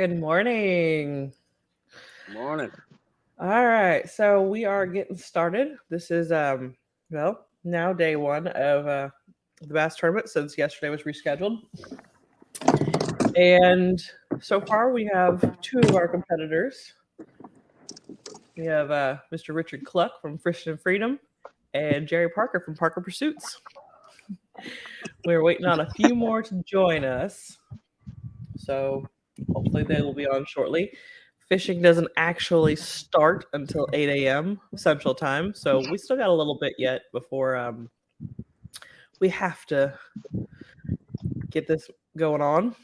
Good morning. Morning. All right, so we are getting started. This is now day one of the bass tournament since yesterday was rescheduled. And so far we have two of our competitors. We have Mr. Richard Cluck from Fishin Freedom and Jerry Parker from Parker Pursuits. We're waiting on a few more to join us. So hopefully they will be on shortly. Fishing doesn't actually start until 8 a.m. Central Time, so we still got a little bit yet before we have to get this going on.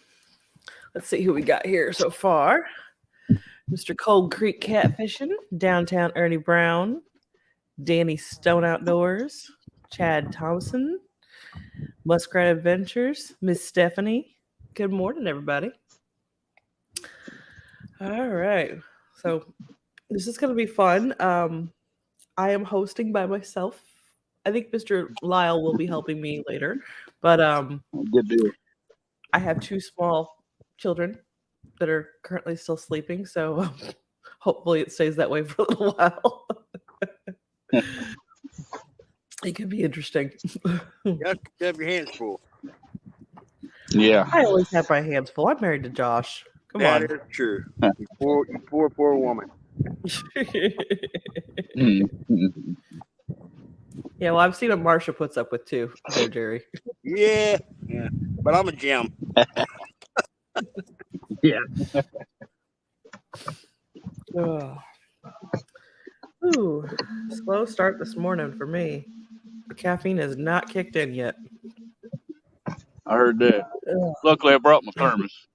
Let's see who we got here so far. Mr. Cold Creek Catfishing, Downtown Ernie Brown, Danny Stone Outdoors, Chad Thompson, Muskrat Adventures, Miss Stephanie. Good morning, everybody. All right. So this is going to be fun. I am hosting by myself. I think Mr. Lyle will be helping me later, but Good deal. I have two small children that are currently still sleeping, so hopefully it stays that way for a little while. It could be interesting. You have to have your hands full. Yeah. I always have my hands full. I'm married to Josh. Come That on. is true. You poor woman. Yeah, well, I've seen what Marsha puts up with too, there, Jerry. Yeah. But I'm a gem. Yeah. Ugh. Ooh, slow start this morning for me. The caffeine has not kicked in yet. I heard that. Ugh. Luckily, I brought my thermos.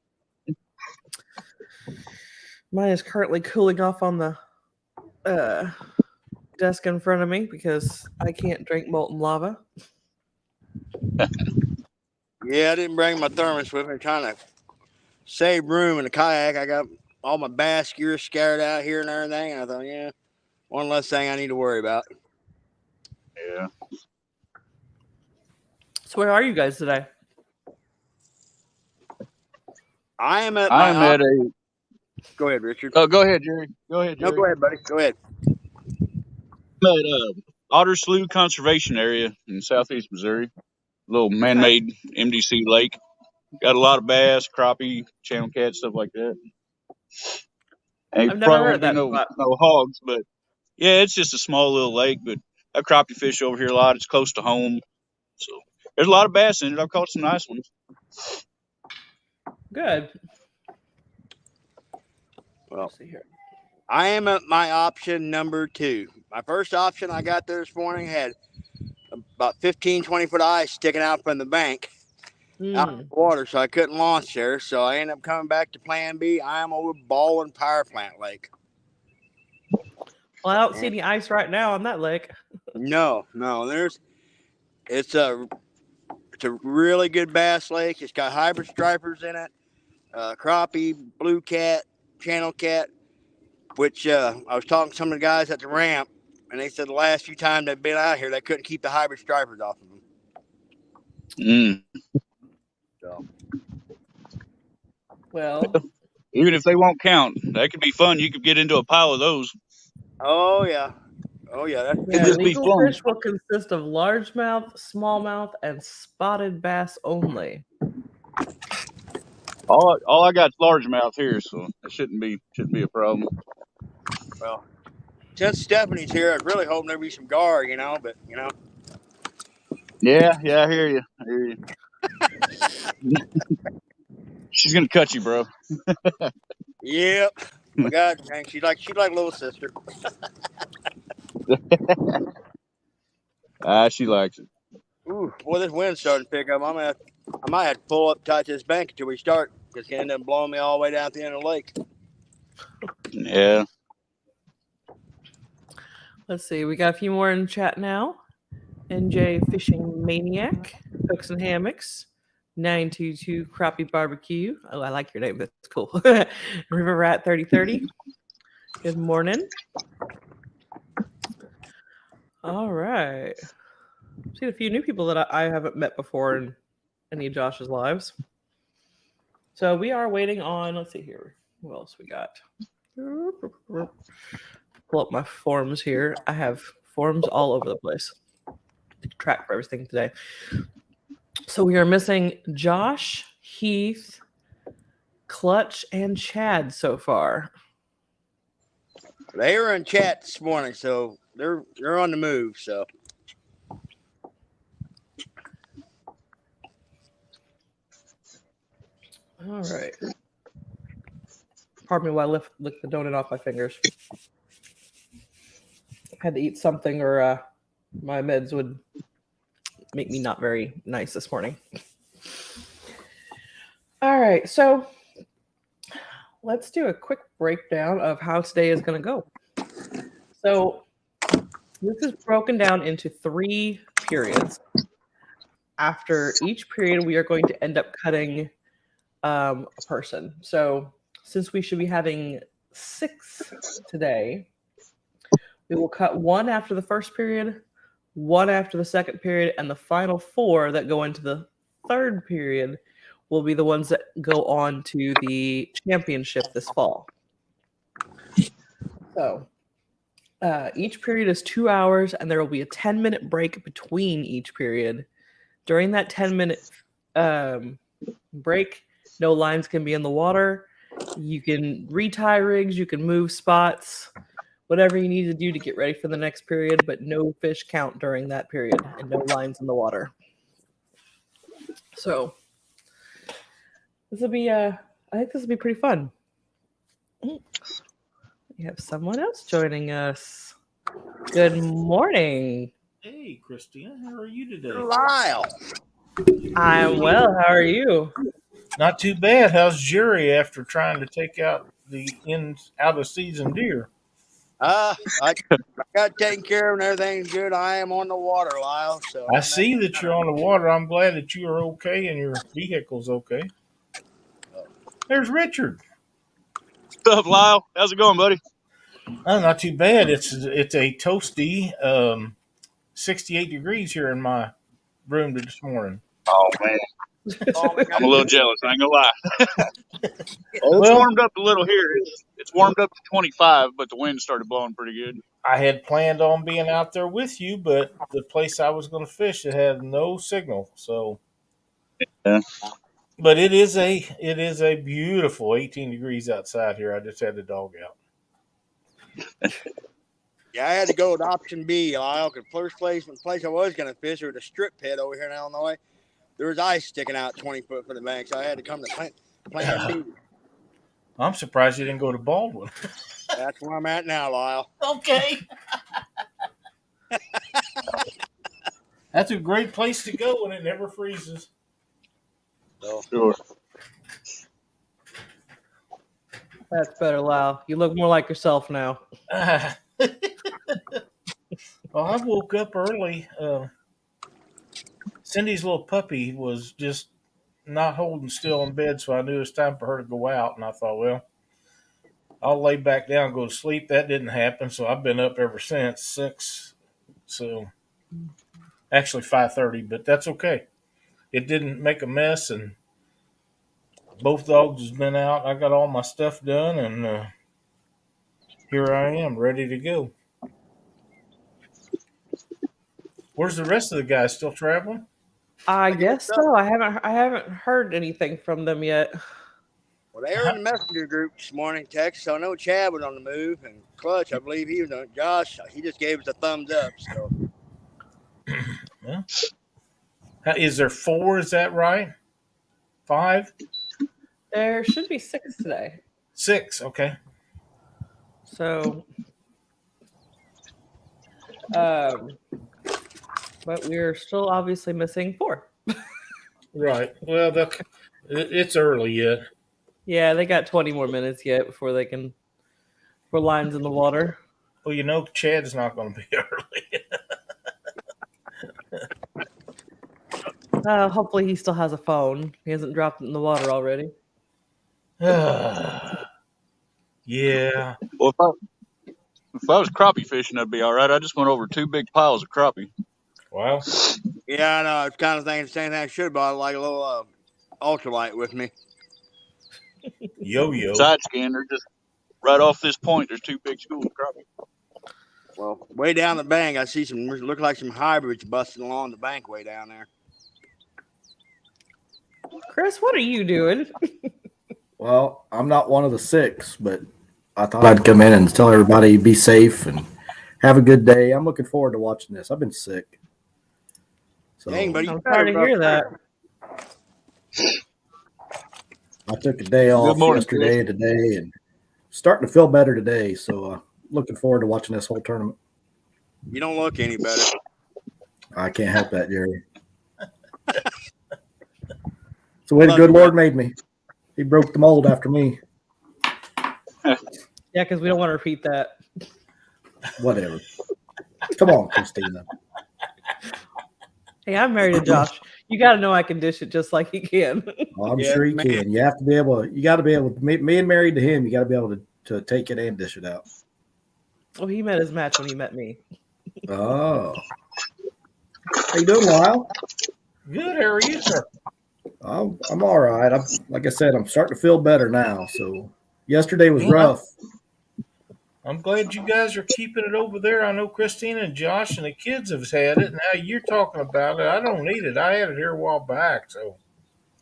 Mine is currently cooling off on the desk in front of me because I can't drink molten lava. Yeah, I didn't bring my thermos with me. I'm trying to save room in the kayak. I got all my bass gear scattered out here and everything. And I thought, yeah, one less thing I need to worry about. Yeah. So where are you guys today? I am at I'm at a. Go ahead, Richard. Oh, go ahead, Jerry. Go ahead, Jerry. No, go ahead, buddy. Go ahead. I'm at Otter Slough Conservation Area in southeast Missouri. Little man-made MDC lake. Got a lot of bass, crappie, channel cat, stuff like that. And I've never probably heard won't be that spot. no hogs, but yeah, it's just a small little lake. But I crappie fish over here a lot. It's close to home, so there's a lot of bass in it. I've caught some nice ones. Good. Well, Let's see here. I am at my option number 2. My first option I got there this morning had about 15, 20-foot ice sticking out from the bank out in the water, so I couldn't launch there. So I ended up coming back to plan B. I am over Baldwin Power Plant Lake. Well, I don't see any ice right now on that lake. No. It's a really good bass lake. It's got hybrid stripers in it, crappie, blue cat, channel cat, which I was talking to some of the guys at the ramp, and they said the last few times they've been out here, they couldn't keep the hybrid stripers off of them. So. Well, Even if they won't count, that could be fun. You could get into a pile of those. Oh yeah. That yeah, just be legal fun. fish will consist of largemouth, smallmouth, and spotted bass only. All I got is largemouth here, so it shouldn't be a problem. Well, since Stephanie's here, I was really hoping there'd be some gar, but. Yeah, I hear you. She's gonna cut you, bro. Yep. My God, dang, she's like little sister. She likes it. Ooh, boy, this wind's starting to pick up. I might have to pull up tight to this bank until we start, because it's gonna end up blowing me all the way down at the end of the lake. Yeah. Let's see. We got a few more in chat now. NJ Fishing Maniac, Hooks and Hammocks, 922 Crappie Barbecue. Oh, I like your name. That's cool. River Rat 3030. Good morning. All right. Seen a few new people that I haven't met before in any of Josh's lives. So we are waiting on, let's see here. What else we got? Pull up my forms here. I have forms all over the place to track for everything today. So we are missing Josh, Heath, Clutch, and Chad so far. They were in chat this morning, so they're on the move. So all right. Pardon me while I lick the donut off my fingers. Had to eat something, or my meds would make me not very nice this morning. All right, so let's do a quick breakdown of how today is going to go. So this is broken down into 3 periods. After each period, we are going to end up cutting a person. So since we should be having 6 today, we will cut 1 after the first period, 1 after the second period, and the final 4 that go into the third period will be the ones that go on to the championship this fall. So each period is 2 hours, and there will be a 10-minute break between each period. During that 10-minute break, no lines can be in the water. You can retie rigs, you can move spots, whatever you need to do to get ready for the next period, but no fish count during that period and no lines in the water. So this will be, I think this will be pretty fun. We have someone else joining us. Good morning. Hey, Christina, how are you today? Lyle, I'm well. How are you? Not too bad. How's Jerry after trying to take out the out of season deer? I got taken care of and everything's good. I am on the water, Lyle. So I see that you're on the water. I'm glad that you are okay and your vehicle's okay. There's Richard. What's up, Lyle? How's it going, buddy? Oh, not too bad. It's a toasty 68 degrees here in my room this morning. Oh, man. I'm a little jealous. I ain't gonna lie. It's Well, warmed up a little here. It's warmed up to 25, but the wind started blowing pretty good. I had planned on being out there with you, but the place I was going to fish, it had no signal. So, Yeah. but it is a beautiful 18 degrees outside here. I just had the dog out. Yeah, I had to go with option B, Lyle, because the place I was going to fish was a strip pit over here in Illinois. There was ice sticking out 20 foot from the bank, so I had to come to plan B. I'm surprised you didn't go to Baldwin. That's where I'm at now, Lyle. Okay. That's a great place to go when it never freezes. So, Sure. That's better, Lyle. You look more like yourself now. Well, I woke up early. Cindy's little puppy was just not holding still in bed, so I knew it was time for her to go out. And I thought, well, I'll lay back down and go to sleep. That didn't happen, so I've been up ever since 6. So actually 5:30, but that's okay. It didn't make a mess, and both dogs has been out. I got all my stuff done, and here I am, ready to go. Where's the rest of the guys? Still traveling? I guess so. I haven't heard anything from them yet. well, they were in the messenger group this morning, text. So I know Chad was on the move, and Clutch, I believe he was on. Josh, he just gave us a thumbs up. So Yeah. Is there 4? Is that right? 5? There should be 6 today. 6. Okay. So, but we're still obviously missing 4. Right. Well, it's early yet. Yeah, they got 20 more minutes yet before they can for lines in the water. Well, you know, Chad's not going to be early. Hopefully he still has a phone. He hasn't dropped it in the water already. Yeah. Well, if I was crappie fishing, that'd be all right. I just went over 2 big piles of crappie. Well, yeah, I know. It's kind of thinking the same thing. I should have bought like a little ultralight with me. Yo-yo. Side scan, they're just right off this point. There's 2 big schools of crappie. Well, way down the bank, I see some look like some hybrids busting along the bank way down there. Chris, what are you doing? Well, I'm not one of the 6, but I thought I'd come in and tell everybody be safe and have a good day. I'm looking forward to watching this. I've been sick. So Dang, buddy, I'm sorry to hear that. I took a day off morning, yesterday and today and starting to feel better today. So looking forward to watching this whole tournament. you don't look any better. I can't help that, Jerry. It's the way the good Lord made me. He broke the mold after me. Yeah, because we don't want to repeat that. Whatever. Come on, Christina. Hey, I'm married to Josh. You got to know I can dish it just like he can. Well, I'm Yeah, sure you man. can. You have to be able. You got to be able. Me and married to him, you got to be able to take it and dish it out. Well, he met his match when he met me. Oh, how you doing, Lyle? Good. How are you, sir? I'm all right. Like I said, I'm starting to feel better now. So yesterday was rough. I'm glad you guys are keeping it over there. I know Christina and Josh and the kids have had it. Now you're talking about it. I don't need it. I had it here a while back, so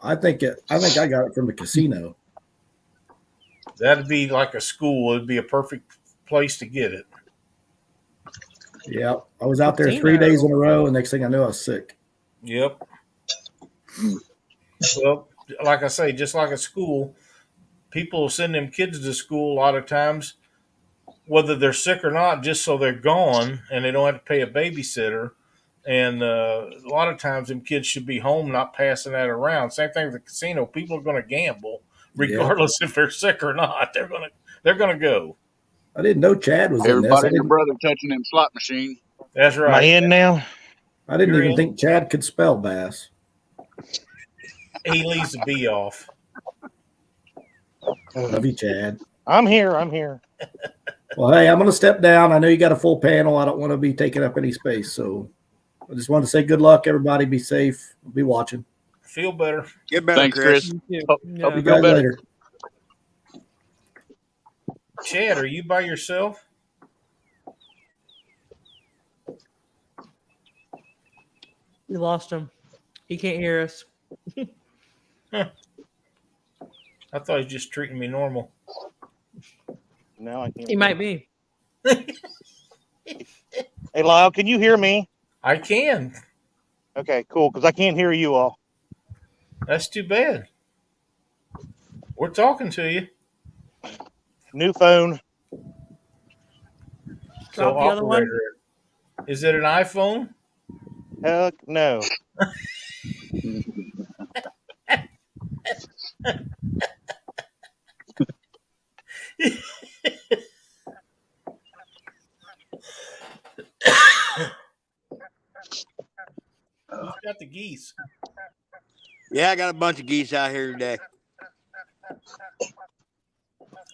I think I got it from the casino. that'd be like a school. It'd be a perfect place to get it. Yeah, I was out there Casino. 3 days in a row, and next thing I knew, I was sick. Yep. Well, like I say, just like a school, people send them kids to school a lot of times, whether they're sick or not, just so they're gone and they don't have to pay a babysitter. And a lot of times, them kids should be home, not passing that around. Same thing with the casino. People are going to gamble, regardless if they're sick or not. They're gonna go. I didn't know Chad was in this. Everybody and their brother touching them slot machine. That's Am I right. in now? I didn't You're even in. think Chad could spell bass. He leaves the B off. Love you, Chad. I'm here. Well, hey, I'm going to step down. I know you got a full panel. I don't want to be taking up any space. So I just wanted to say good luck, everybody. Be safe. We'll be watching. Feel better. Get better, Thanks, Chris. You too. Hope Yeah. you See you feel guys better. later. Chad, are you by yourself? We lost him. He can't hear us. I thought he was just treating me normal. Now I can't. He might be. Hey, Lyle, can you hear me? I can. Okay, cool, because I can't hear you all. That's too bad. We're talking to you. New phone. Drop the other one. operator, is it an iPhone? Heck no. Who's got the geese? Yeah, I got a bunch of geese out here today.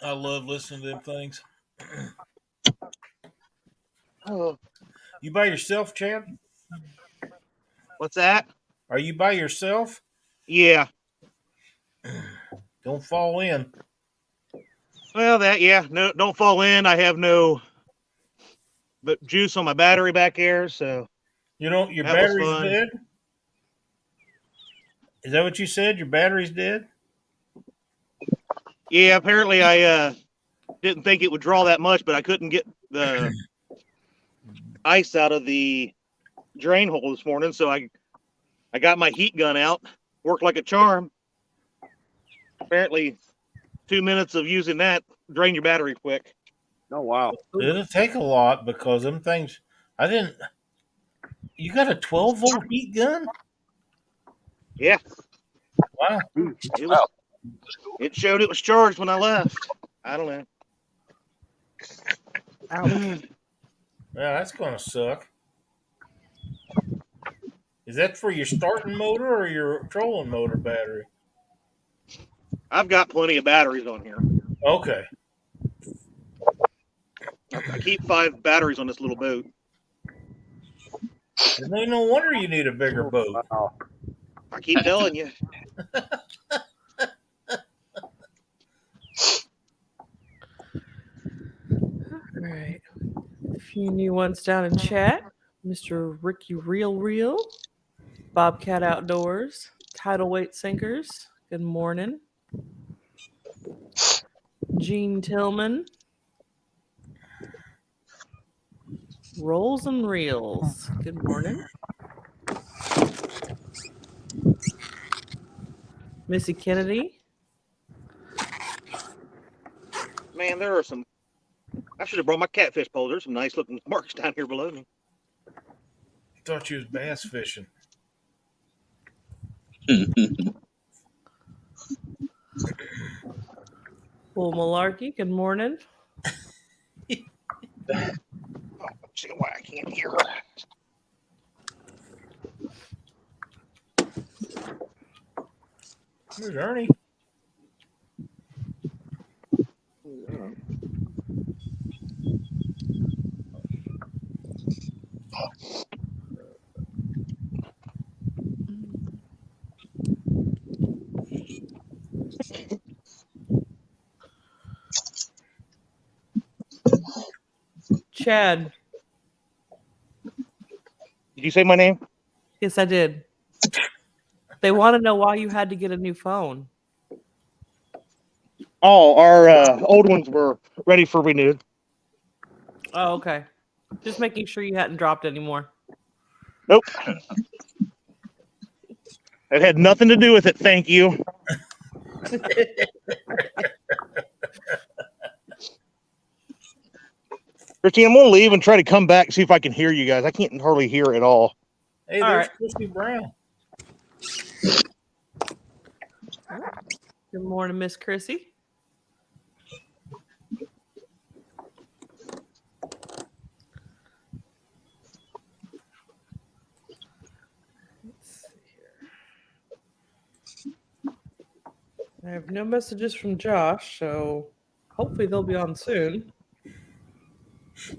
I love listening to them things. Oh, You by yourself, Chad? what's that? Are you by yourself? Yeah. Don't fall in. Well, no, don't fall in. I have no but juice on my battery back here, so You don't. Your That was battery's fun. dead. Is that what you said? Your battery's dead? yeah, apparently I didn't think it would draw that much, but I couldn't get the ice out of the drain hole this morning, so I got my heat gun out, worked like a charm. Apparently 2 minutes of using that drain your battery quick. Oh, wow. It'll take a lot because them things. I didn't. You got a 12-volt heat gun? Yeah, Wow. it showed it was charged when I left. I don't know. Ouch. Yeah, that's gonna suck. Is that for your starting motor or your trolling motor battery? I've got plenty of batteries on here. Okay. I keep 5 batteries on this little boat. Then ain't no wonder you need a bigger boat. Wow. I keep telling you. right. A few new ones down in chat. Mr. Ricky Real, Bobcat Outdoors, Tidal Weight Sinkers. Good morning. Gene Tillman. Rolls and Reels. Good morning. Missy Kennedy. Man, there are some. I should have brought my catfish pole. There's some nice looking marks down here below me. Thought you was bass fishing. Bull Malarkey. Good morning. Oh, see why I can't hear. There's Ernie. Chad. Did you say my name? Yes, I did. They want to know why you had to get a new phone. Oh, our old ones were ready for renewed. Oh, okay. Just making sure you hadn't dropped any more. Nope. It had nothing to do with it. Thank you. Christine, I'm going to leave and try to come back and see if I can hear you guys. I can't hardly hear at all. Hey, All there's right. Christy Brown. Good morning, Miss Chrissy. Let's see here. I have no messages from Josh, so hopefully they'll be on soon. Is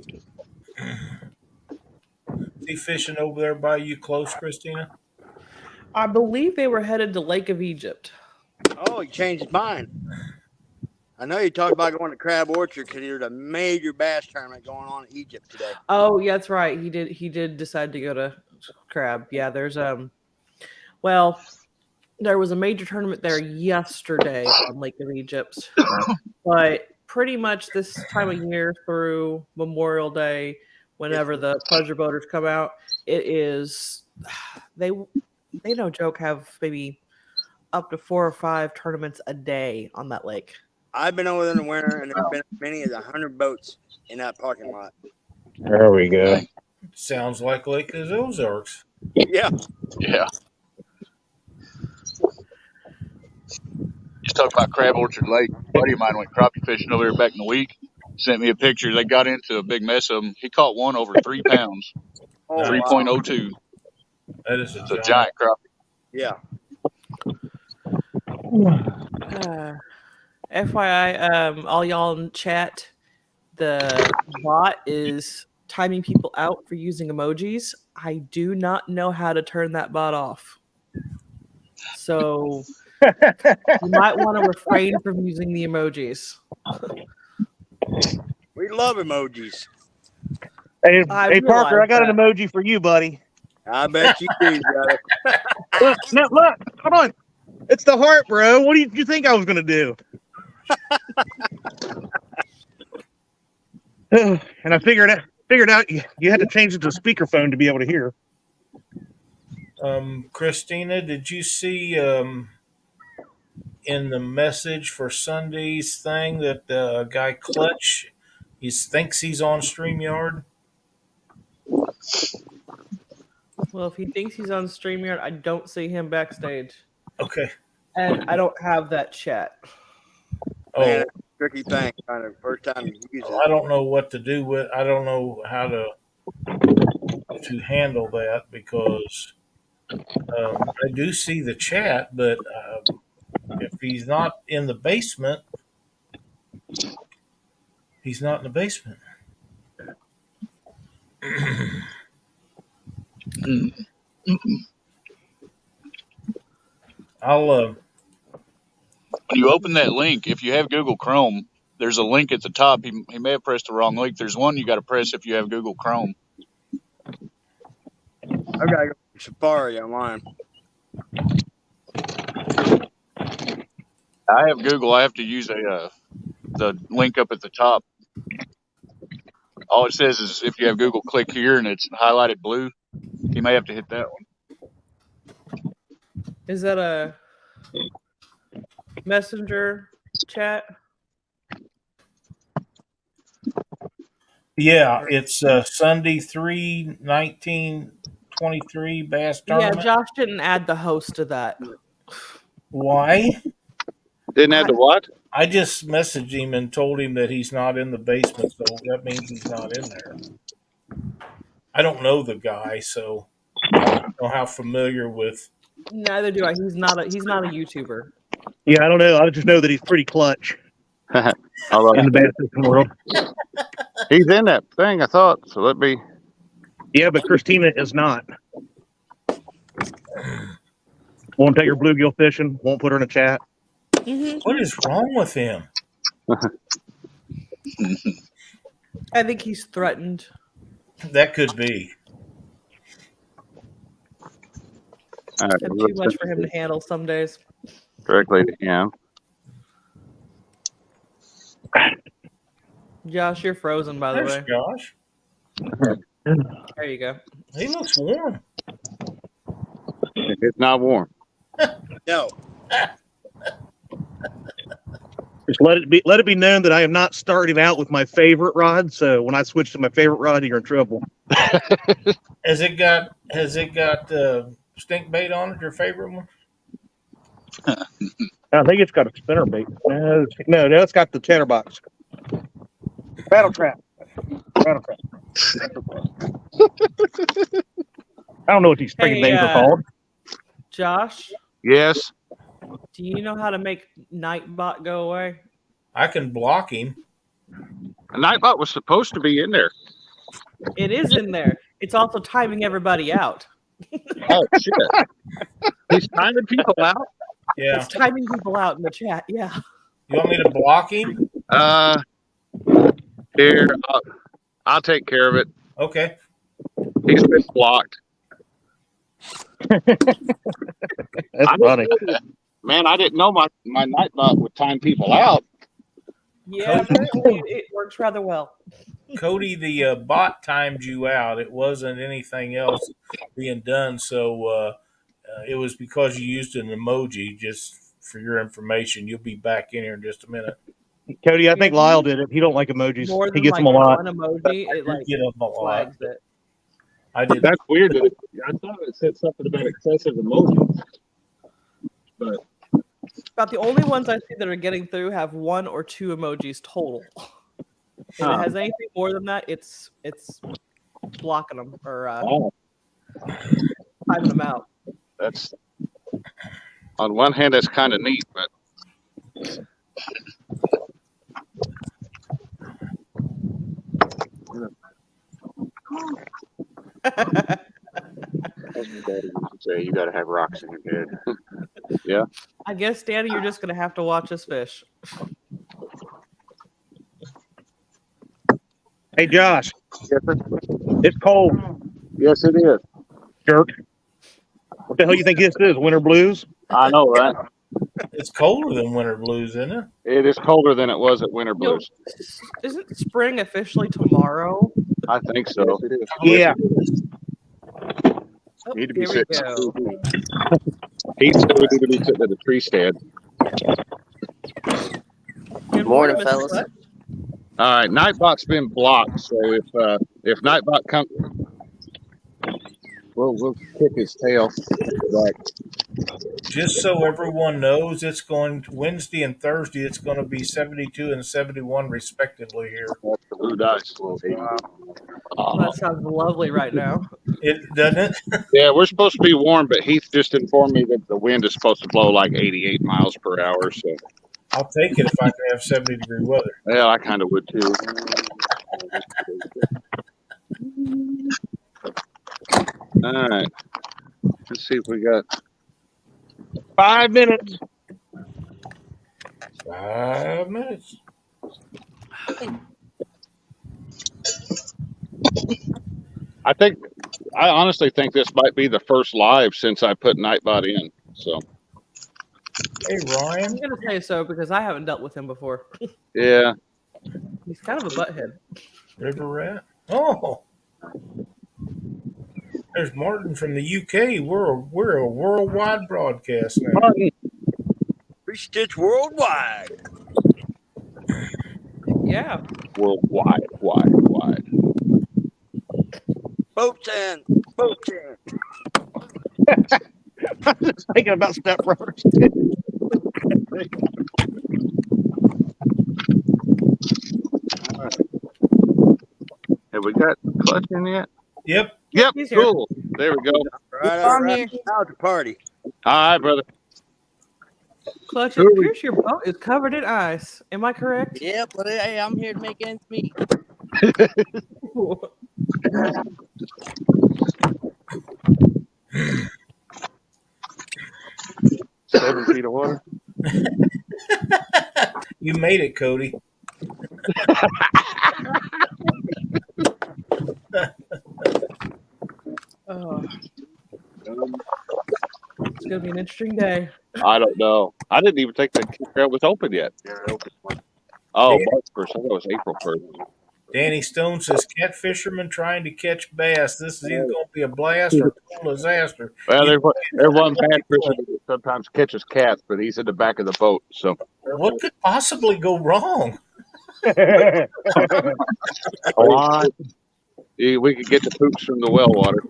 he fishing over there by you close, Christina? I believe they were headed to Lake of Egypt. Oh, he changed his mind. I know you talked about going to Crab Orchard because there's a major bass tournament going on in Egypt today. Oh, yeah, that's right. He did decide to go to Crab. Yeah, there's well, there was a major tournament there yesterday on Lake of Egypt. But pretty much this time of year through Memorial Day, whenever the pleasure boaters come out, it is they no joke have maybe up to 4 or 5 tournaments a day on that lake. I've been over there in the winter, and there's been as many as 100 boats in that parking lot. There we go. Sounds like Lake of the Ozarks. Yeah. Yeah. Just talk about Crab Orchard Lake. A buddy of mine went crappie fishing over there back in the week. Sent me a picture. They got into a big mess of them. He caught one over 3 pounds, Oh, 3.02. That is It's a giant crappie. Yeah. FYI, all y'all in chat, the bot is timing people out for using emojis. I do not know how to turn that bot off. So you might want to refrain from using the emojis. We love emojis. Hey, I Parker, I got realize an emoji for you, buddy. I bet you do, brother. Look, no, look, hold on. It's the heart, bro. What do you think I was going to do? And I figured out you had to change it to speakerphone to be able to hear. Christina, did you see in the message for Sunday's thing that the guy Clutch thinks he's on StreamYard? Well, if he thinks he's on StreamYard, I don't see him backstage. Okay. And I don't have that chat. Man, that's a tricky thing. Kind of first time you use it. I don't know what to do with. I don't know how to handle that because I do see the chat, but if he's not in the basement, he's not in the basement. I'll When you open that link, if you have Google Chrome, there's a link at the top. He may have pressed the wrong link. There's one you got to press if you have Google Chrome. I gotta go to Safari on mine. I have Google. I have to use the link up at the top. All it says is if you have Google, click here, and it's highlighted blue. You may have to hit that one. Is that a messenger chat? Yeah, it's Sunday 3/19/23 Bass Tournament. Yeah, Josh didn't add the host to that. Why? Didn't add the what? I just messaged him and told him that he's not in the basement, so that means he's not in there. I don't know the guy, so I don't know how familiar with. Neither do I. He's not a YouTuber. Yeah, I don't know. I just know that he's pretty clutch All in right. the bass fishing world. He's in that thing, I thought. So let me. Yeah, but Christina is not. Won't take her bluegill fishing. Won't put her in a chat. What is wrong with him? I think he's threatened. That could be. All right, Too much for him to handle some days. directly to him. Josh, you're frozen, by the There's way. Josh. There you go. He looks warm. It's not warm. No. Just let it be known that I am not starting out with my favorite rod. So when I switch to my favorite rod, you're in trouble. Has it got stink bait on it? Your favorite one? I think it's got a spinner bait. No, it's got the chatterbox. Battle trap. I don't know what these freaking things are called. Josh, Yes. do you know how to make Nightbot go away? I can block him. A Nightbot was supposed to be in there. It is in there. It's also timing everybody out. Oh, shit. He's timing people out? Yeah. It's timing people out in the chat. Yeah. You want me to block him? Here, I'll take care of it. Okay. He's been blocked. That's funny. Man, I didn't know my Nightbot would time people out. Yeah, apparently it works rather well. Cody, the bot timed you out. It wasn't anything else being done. So it was because you used an emoji, just for your information. You'll be back in here in just a minute. Cody, I think Lyle did it. He don't like emojis. More He than gets like them a lot. one emoji, it like Get them a lot. flags it. I did. That's weird. I thought it said something about excessive emojis. But About the only ones I see that are getting through have one or two emojis total. If it has anything more than that, it's blocking them or timing them out. that's on one hand, that's kind of neat, but say you got to have rocks in your head. Yeah. I guess, Danny, you're just gonna have to watch us fish. Hey, Josh, Yes, sir. it's cold, Yes, it is. jerk. What the hell you think this is? Winter blues? I know, right? It's colder than winter blues, isn't it? It is colder than it was at Winter Blues. Isn't spring officially tomorrow? I think so. Yeah. Oh, Need to be here we sitting. go. He said we need to be sitting at the tree stand. Good Morning, Mr. fellas. Cluck. All right, Nightbot's been blocked, so if Nightbot comes, we'll kick his tail. Right. Just so everyone knows, it's going Wednesday and Thursday. It's going to be 72 and 71 respectively here. That's the blue dice. That sounds lovely right now. It doesn't it? Yeah, we're supposed to be warm, but Heath just informed me that the wind is supposed to blow like 88 miles per hour. So, I'll take it if I can have 70-degree weather. yeah, I kind of would too. All right, let's see if we got 5 minutes. 5 minutes. I honestly think this might be the first live since I put Nightbot in. So Hey, Ryan. I'm gonna say so because I haven't dealt with him before. yeah, He's kind of a butthead. River Rat. Oh, there's Martin from the UK. We're a worldwide broadcast now. Martin. Free Stitch worldwide. Yeah. Worldwide, wide. Boats in. Boats in. I'm just thinking about Step Brothers. Have we got Clutch in yet? Yep. Yep, He's here. cool. There we go. Right, I'm right. here. Now it's a party. All right, brother. Clutch, it Who are we- appears your boat is covered in ice. Am I correct? Yeah, but hey, I'm here to make ends meet. 7 feet of water. You made it, Cody. Oh, it's gonna be an interesting day. I don't know. I didn't even think the campground was open yet. Oh, March 1st. I thought it was April 1st. Danny Stone says, cat fishermen trying to catch bass. This is either going to be a blast or a total disaster. Well, there's one bad fisherman that sometimes catches cats, but he's in the back of the boat. So What could possibly go wrong? A lot. we could get the poops from the well water.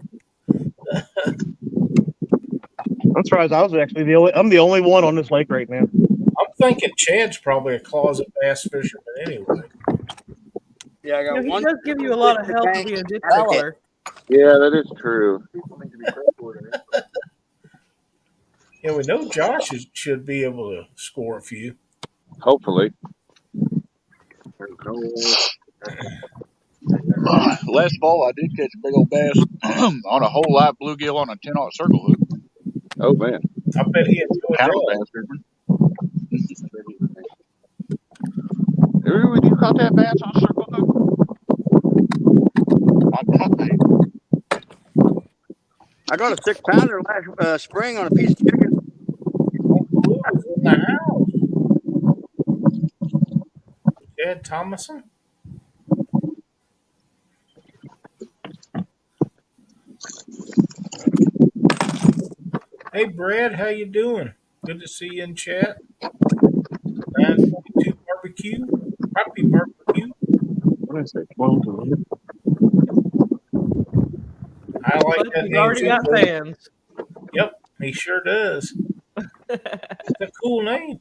I'm surprised I was actually I'm the only one on this lake right now. I'm thinking Chad's probably a closet bass fisherman anyway. Yeah, I got He one. does give you a lot of help being a ditch angler. Yeah, that is true. Yeah, we know Josh should be able to score a few. Hopefully. Last fall, I did catch a big old bass on a whole live bluegill on a 10-aught circle hook. Oh, man. I bet he enjoyed Kind of a that. bass fisherman. When you caught that bass on circle hook? On top bait. I got a 6-pounder last spring on a piece of chicken. Blue was in the house. Chad Thomason? Hey, Brad, how you doing? Good to see you in chat. 922 barbecue. Happy barbecue. What is it? 12 to 11? I like But that he's name already too, got Brad. fans. Yep, he sure does. It's a cool name.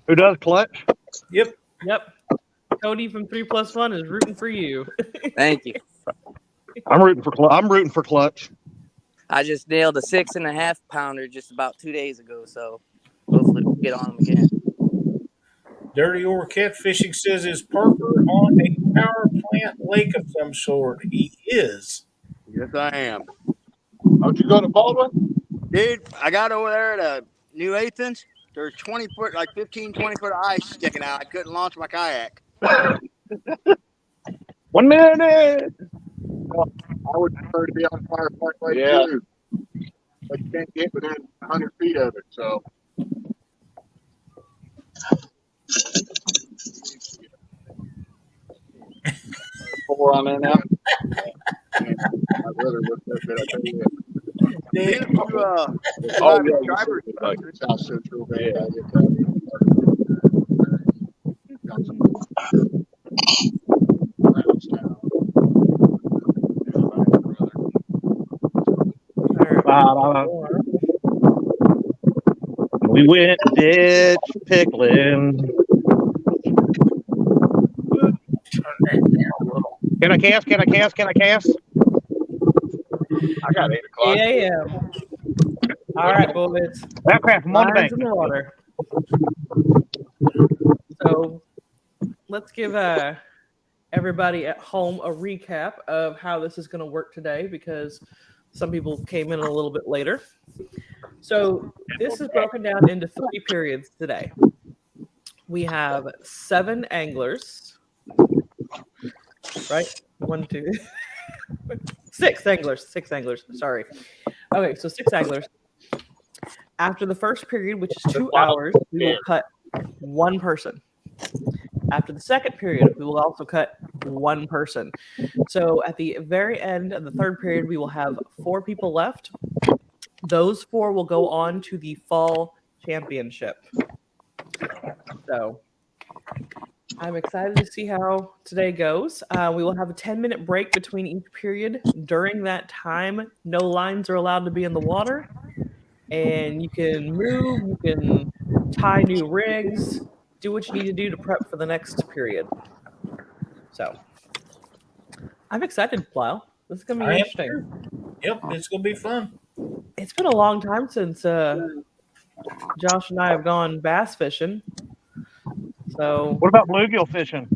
Who does Clutch? Yep. Yep. Cody from 3+1 is rooting for you. Thank you. I'm rooting for Clutch. I just nailed a 6.5 pounder just about 2 days ago, so hopefully we'll get on him again. Dirty Oar Catfishing says, is Parker on a power plant lake of some sort? He is. Yes, I am. How'd you go to Baldwin? Dude, I got over there at New Athens. There's 20 foot, like 15, 20 foot of ice sticking out. I couldn't launch my kayak. 1 minute. I would prefer to be on Fire Park Lake too. But you can't get within 100 feet of it, so. Four on there now. I'd rather look at that, I tell you what. Been to, Oh, private yeah, drivers. Like South Central, man. Yeah. I get that. We went ditch pickling. Can I cast? I got 8 o'clock. 8 a.m. All right, boys. That crap, I'm on the Lines bank. in the water. So let's give everybody at home a recap of how this is going to work today because some people came in a little bit later. So this is broken down into 3 periods today. we have 7 anglers. Right? 1, 2, 6 anglers. 6 anglers. Sorry. Okay, so 6 anglers. After the first period, which is 2 hours, we will cut 1 person. After the second period, we will also cut 1 person. So at the very end of the third period, we will have 4 people left. Those 4 will go on to the fall championship. So I'm excited to see how today goes. We will have a 10-minute break between each period. During that time, no lines are allowed to be in the water. And you can move, you can tie new rigs, do what you need to do to prep for the next period. So I'm excited, Lyle. This is going to be interesting. Yep, it's gonna be fun. It's been a long time since Josh and I have gone bass fishing. So What about bluegill fishing?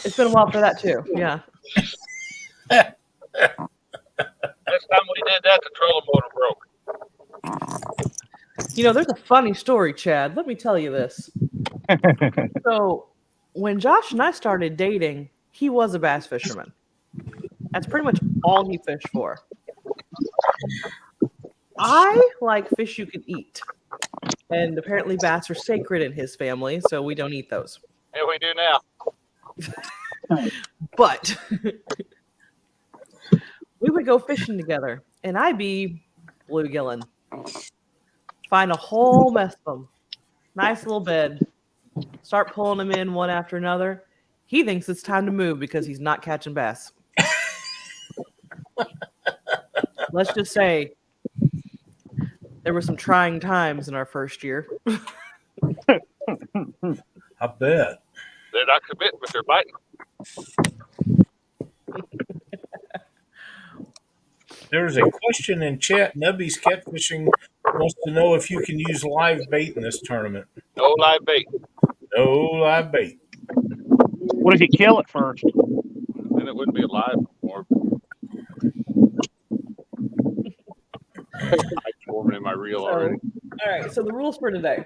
it's been a while for that too. Yeah. Last time we did that, the trolling motor broke. You know, there's a funny story, Chad. Let me tell you this. So when Josh and I started dating, he was a bass fisherman. That's pretty much all he fished for. I like fish you can eat. And apparently bass are sacred in his family, so we don't eat those. Yeah, we do now. But we would go fishing together, and I'd be bluegilling. Find a whole mess of them. Nice little bed. Start pulling them in one after another. He thinks it's time to move because he's not catching bass. Let's just say there were some trying times in our first year. I bet. They're not committing, but they're biting. There's a question in chat. Nubby's Catfishing wants to know if you can use live bait in this tournament. No live bait. No live bait. What if you kill it first? Then it wouldn't be alive anymore. I'm forming in my reel already. All right, so the rules for today.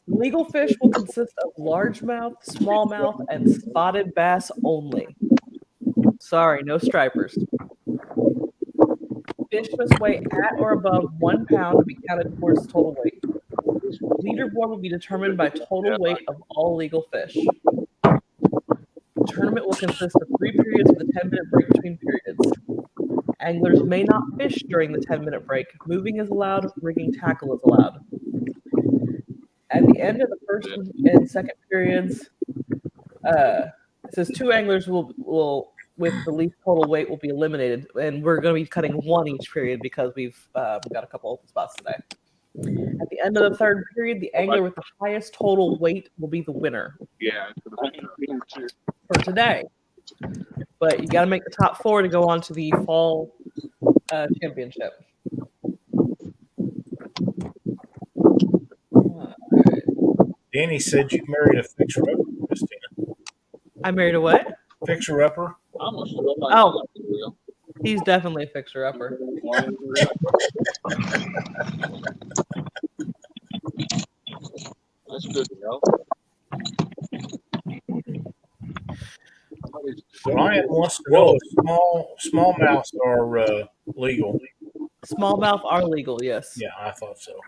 Legal fish will consist of largemouth, smallmouth, and spotted bass only. Sorry, no stripers. Fish must weigh at or above 1 pound to be counted towards total weight. Leaderboard will be determined by total weight of all legal fish. The tournament will consist of 3 periods with a 10-minute break between periods. Anglers may not fish during the 10-minute break. Moving is allowed, rigging tackle is allowed. At the end of the first and second periods, it says 2 anglers will with the least total weight will be eliminated, and we're going to be cutting 1 each period because we've got a couple open spots today. At the end of the third period, the angler with the highest total weight will be the winner Yeah. for today. But you got to make the top 4 to go on to the fall championship. Danny said you married a fixer-upper, Christina. I married a what? Fixer-upper? Oh, he's definitely a fixer-upper. That's good to know. Ryan wants to know if smallmouths are legal. Smallmouth are legal, yes. Yeah, I thought so.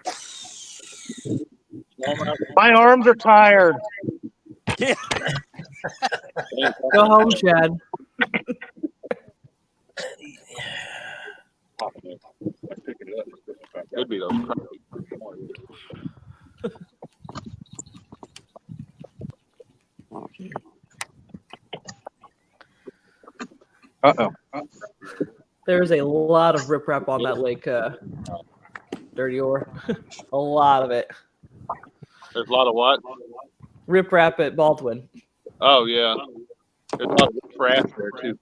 My arms are tired. Go home, Chad. Could be those. Uh-oh. There's a lot of riprap on that lake, Dirty Ore. A lot of it. There's a lot of what? Riprap at Baldwin. Oh, yeah. There's a lot of trash there, too.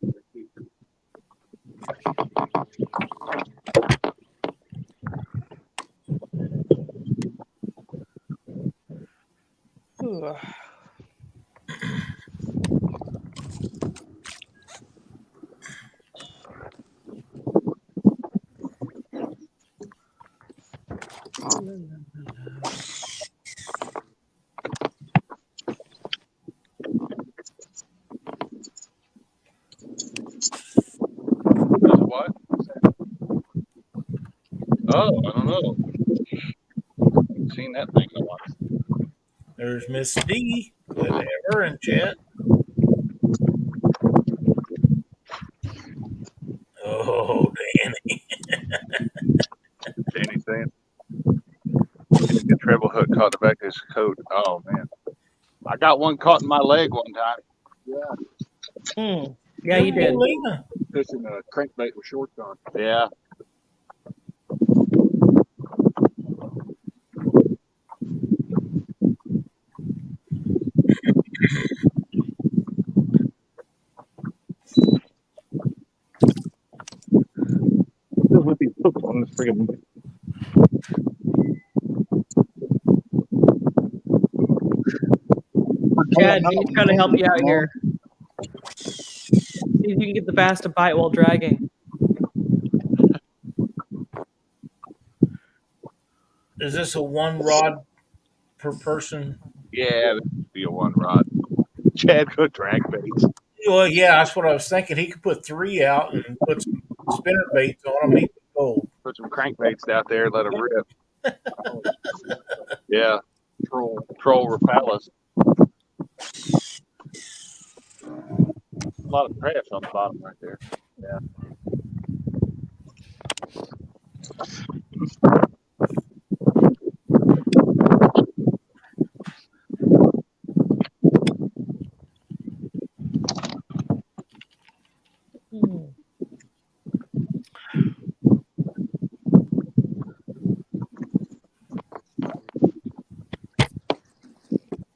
seen that thing in a while. There's Miss D. Glad to have her in chat. Oh, Danny. Danny saying, "The treble hook caught the back of his coat." Oh man, I got one caught in my leg one time. Yeah, Yeah, you did. Lena. fishing a crankbait with shorts on. Yeah. With these hooks on this friggin' Chad, he's trying to help you out here. See if you can get the bass to bite while dragging. Is this a one rod per person? Yeah, this would be a one rod. Chad could drag baits. Well, yeah, that's what I was thinking. He could put 3 out and put some spinner baits on them. He'd be gold. Put some crankbaits out there, let them rip. Yeah. Troll Rapalis. A lot of trash on the bottom right there. Yeah.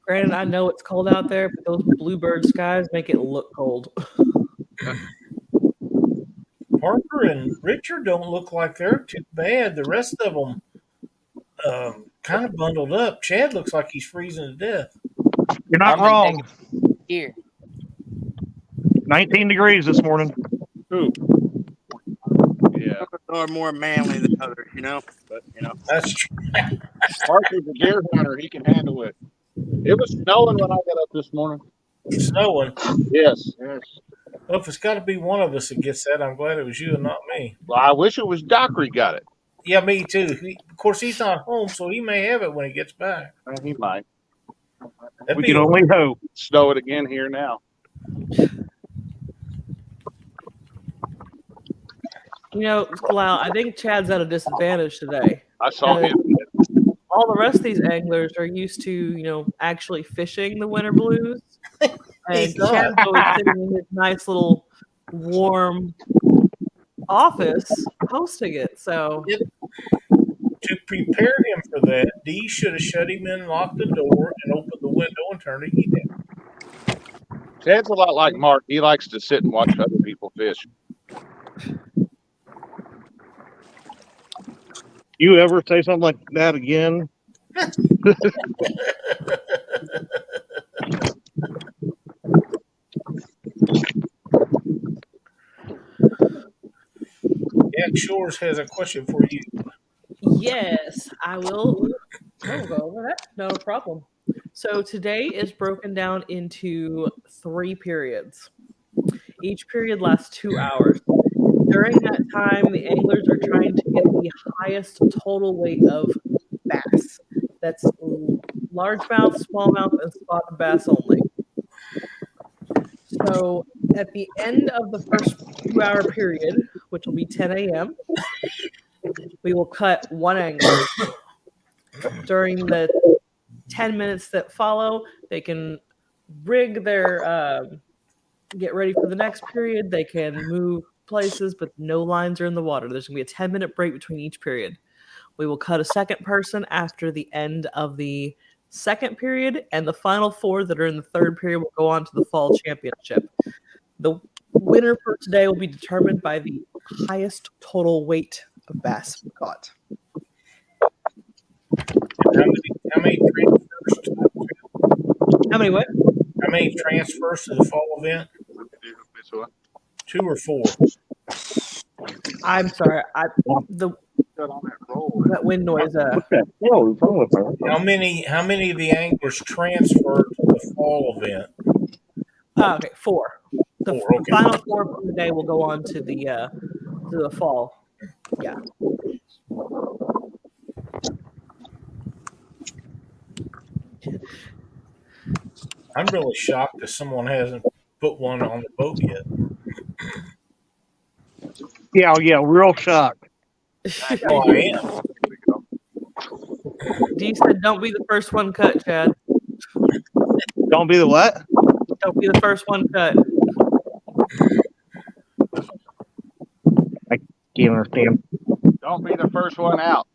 Granted, I know it's cold out there, but those bluebird skies make it look cold. Parker and Richard don't look like they're too bad. The rest of them kind of bundled up. Chad looks like he's freezing to death. You're not wrong. Here. 19 degrees this morning. Ooh. Yeah. Some are more manly than others, you know. But That's true. Parker's a deer hunter. He can handle it. It was snowing when I got up this morning. It's snowing. Yes. Yes. Well, if it's got to be one of us that gets that, I'm glad it was you and not me. Well, I wish it was Dockery got it. Yeah, me too. Of course, he's not home, so he may have it when he gets back. He might. That'd We be can only hope. Snow it again here now. You know, Lyle, I think Chad's at a disadvantage today. I saw him. All the rest of these anglers are used to, actually fishing the winter blues. And He's not. Chad's always sitting in his nice little warm office hosting it. So To prepare him for that, Dee should have shut him in, locked the door, and opened the window and turned the heat down. Chad's a lot like Mark. He likes to sit and watch other people fish. You ever say something like that again? Jack Shores has a question for you. yes, I will. I'll go over that. No problem. So today is broken down into 3 periods. Each period lasts 2 hours. During that time, the anglers are trying to get the highest total weight of bass. That's largemouth, smallmouth, and spotted bass only. So at the end of the first 2-hour period, which will be 10 a.m., we will cut 1 angler. During the 10 minutes that follow, they can rig their, get ready for the next period. They can move places, but no lines are in the water. There's going to be a 10-minute break between each period. We will cut a second person after the end of the second period, and the final 4 that are in the third period will go on to the fall championship. The winner for today will be determined by the highest total weight of bass caught. How many transfers? How many what? How many transfers to the fall event? 2 or 4? I'm sorry. That wind noise. How many of the anglers transfer to the fall event? Okay, 4. The 4, okay. final 4 from the day will go on to the fall. Yeah. I'm really shocked that someone hasn't put one on the boat yet. Yeah, real shocked. Oh, I am. D said, "Don't be the first one cut, Chad. Don't be the what? Don't be the first one cut." Can't understand. Don't be the first one out.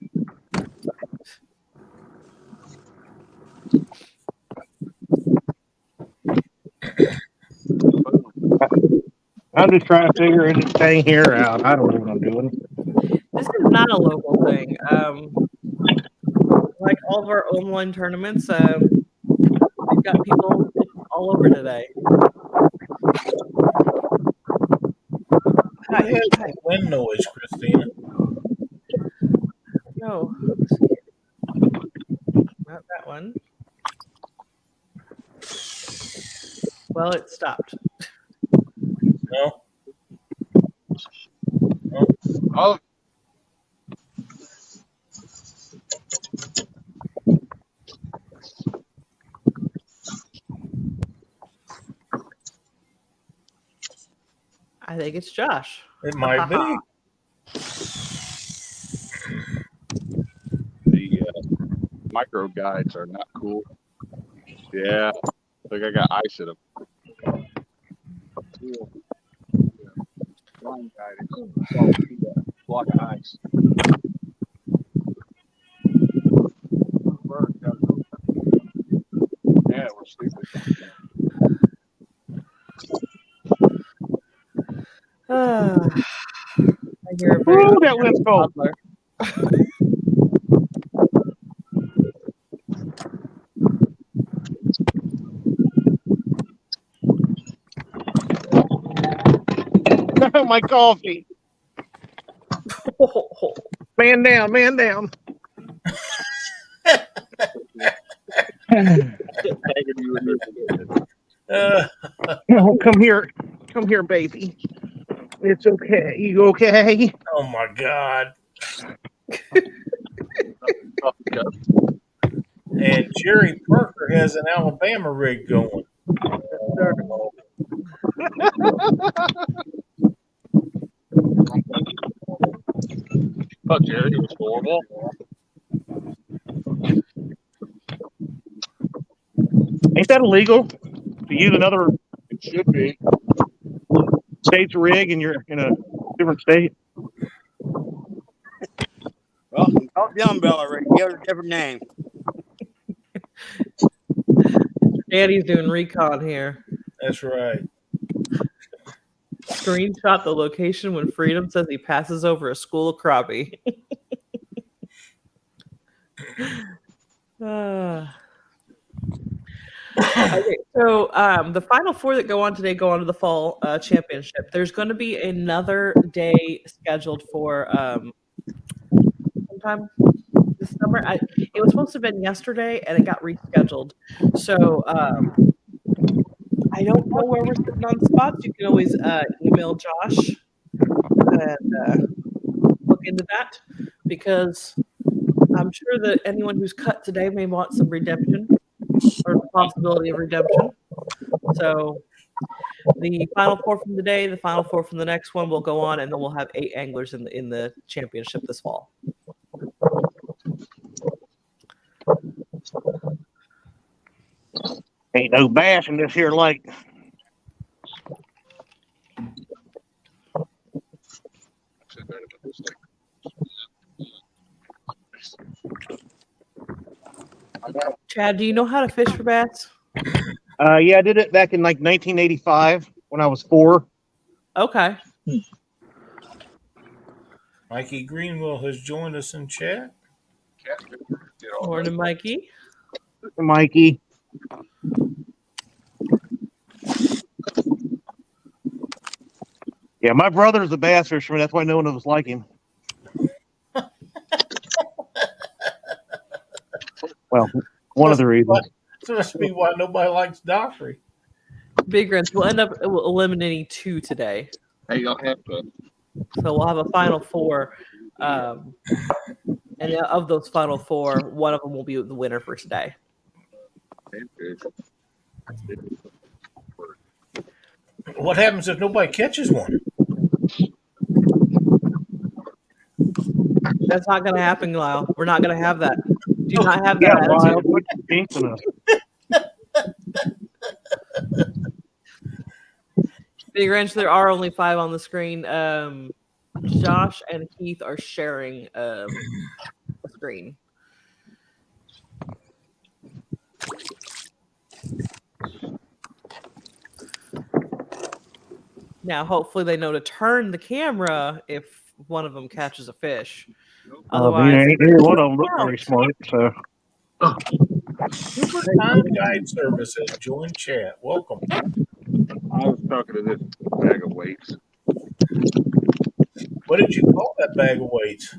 I'm just trying to figure this thing here out. I don't know what I'm doing. This is not a local thing. Like all of our online tournaments, we've got people all over today. Who has that wind noise, Christina? No, not that one. Well, it stopped. No. Oh, I think it's Josh. It might be. the micro guides are not cool. Yeah, I think I got ice in them. Line guide is block of ice. Yeah, we're sleeping. I hear a very Ooh, that wind's cold. toddler. My coffee. Man down, man down. Oh, come here, baby. It's okay. You okay? Oh my God. And Jerry Parker has an Alabama rig going. Oh, Jerry, it was horrible. Ain't that illegal to use another It should be. state's rig and you're in a different state? Well, call it the umbrella rig. Give it a different name. Daddy's doing recon here. That's right. Screenshot the location when Freedom says he passes over a school of crappie. Okay, so the final four that go on today go on to the fall championship. There's going to be another day scheduled for sometime this summer. It was supposed to have been yesterday, and it got rescheduled. So I don't know where we're sitting on spots. You can always email Josh and look into that, because I'm sure that anyone who's cut today may want some redemption or the possibility of redemption. So the final four from today, the final four from the next one will go on, and then we'll have 8 anglers in the championship this fall. Ain't no bass in this here lake. Chad, do you know how to fish for bass? Yeah, I did it back in like 1985 when I was 4. Okay. Mikey Greenwell has joined us in chat. Morning, Mikey. Mikey. Yeah, my brother's a bass fisherman. That's why no one was like him. Well, one of the reasons. That must be why nobody likes Dockery. Big Grins. We'll end up eliminating 2 today. Hey, y'all have to. So we'll have a final 4. And of those final 4, one of them will be the winner for today. What happens if nobody catches one? That's not going to happen, Lyle. We're not going to have that. Do not have Yeah, that Lyle, attitude. quit jinxing us. Big Ranch, there are only 5 on the screen. Josh and Heath are sharing a screen. Now, hopefully, they know to turn the camera if one of them catches a fish. Otherwise, Neither one of them look very smart. So Super Time Guide Service has joined chat. Welcome. I was talking to this bag of weights. What did you call that bag of weights?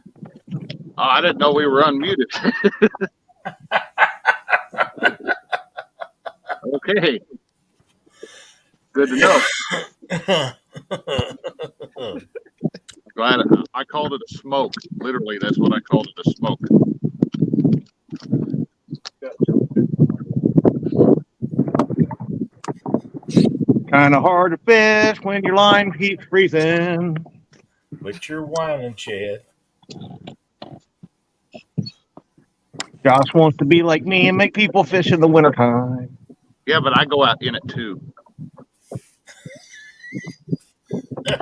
Oh, I didn't know we were unmuted. Okay. Good to know. Glad I called it a smoke. Literally, that's what I called it, a smoke. kind of hard to fish when your line keeps freezing. But you're whining, Chad. Josh wants to be like me and make people fish in the wintertime. Yeah, but I go out in it too.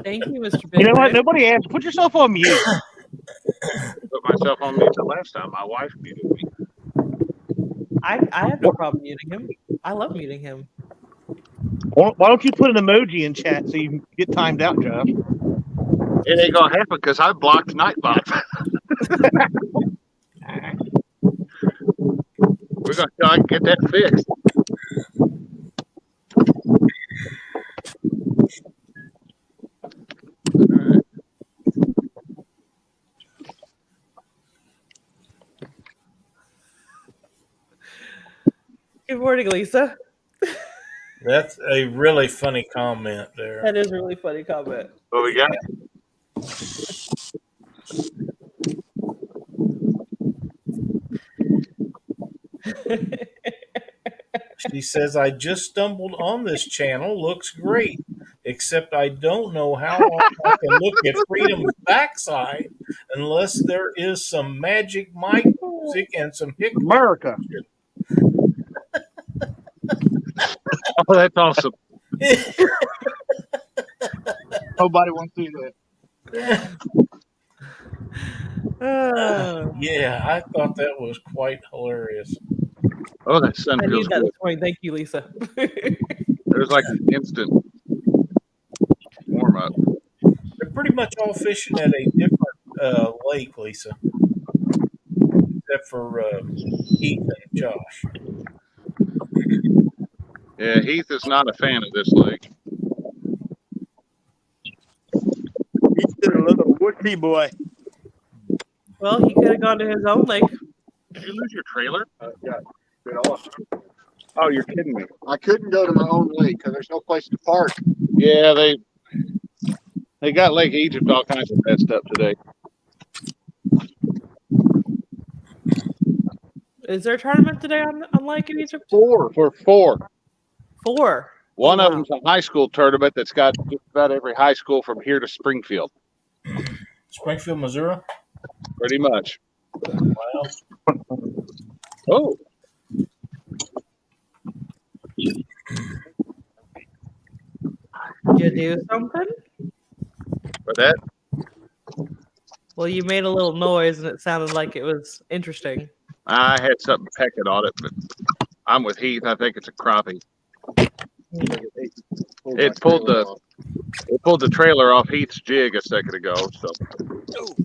thank you, Mr. Big You know what? Ranch. Nobody asked. Put yourself on mute. Put myself on mute the last time. My wife muted me. I have no problem muting him. I love muting him. Why don't you put an emoji in chat so you can get timed out, Josh? It ain't gonna happen because I blocked Nightbot. We're gonna try and get that fixed. Good morning, Lisa. That's a really funny comment there. That is a really funny comment. What we got? She says, I just stumbled on this channel. Looks great. Except I don't know how I can look at Freedom's backside unless there is some magic mic music and some hick. America. Oh, that's awesome. Nobody wants to see that. Yeah, I thought that was quite hilarious. Oh, that sun I feels need that good. this morning. Thank you, Lisa. There's like an instant warm up. They're pretty much all fishing at a different lake, Lisa, except for Heath and Josh. Yeah, Heath is not a fan of this lake. He's still a little woodsy boy. Well, he could have gone to his own lake. Did you lose your trailer? Yeah, been awesome. Oh, you're kidding me. I couldn't go to my own lake because there's no place to park. Yeah, they got Lake Egypt all kinds of messed up today. Is there a tournament today on Lake in Egypt? For four. 4. One Oh, of them's a high school tournament that's got just about every high school from here to Springfield. Springfield, Missouri? Pretty much. Wow. Oh. Did you do something? For that? Well, you made a little noise and it sounded like it was interesting. I had something pecking on it, but I'm with Heath. I think it's a crappie. It pulled the trailer off Heath's jig a second ago. So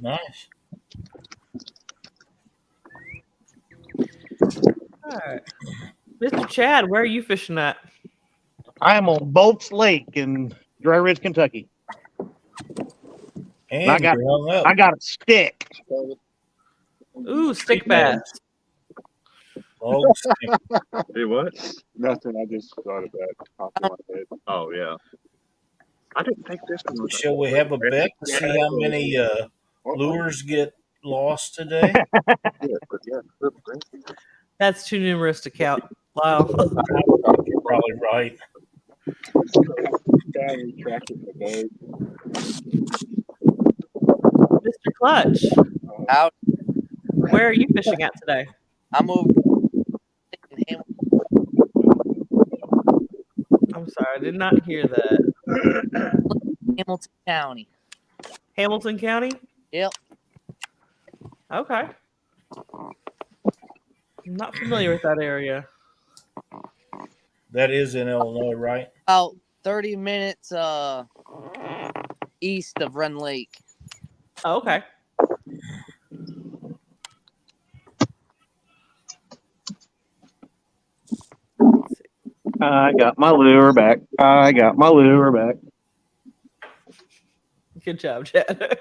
Nice. All right. Mr. Chad, where are you fishing at? I am on Bolts Lake in Dry Ridge, Kentucky. And I got- you're hung up. I got a stick. Ooh, stick bass. Oh, stick. hey, what? Nothing. I just thought of that. Popped in my head. Oh yeah. I didn't think this one was. Shall we have a bet to see how many lures get lost today? Yeah, but yeah, That's too numerous to count. Wow. You're probably right. Guy retracted the boat. Mr. Clutch, Out. where are you fishing at today? I'm over in I'm sorry, I did not hear that. Hamilton County. Hamilton County? Yep. Okay. I'm not familiar with that area. That is in Illinois, right? About 30 minutes east of Run Lake. Oh, okay. I got my lure back. Good job, Chad.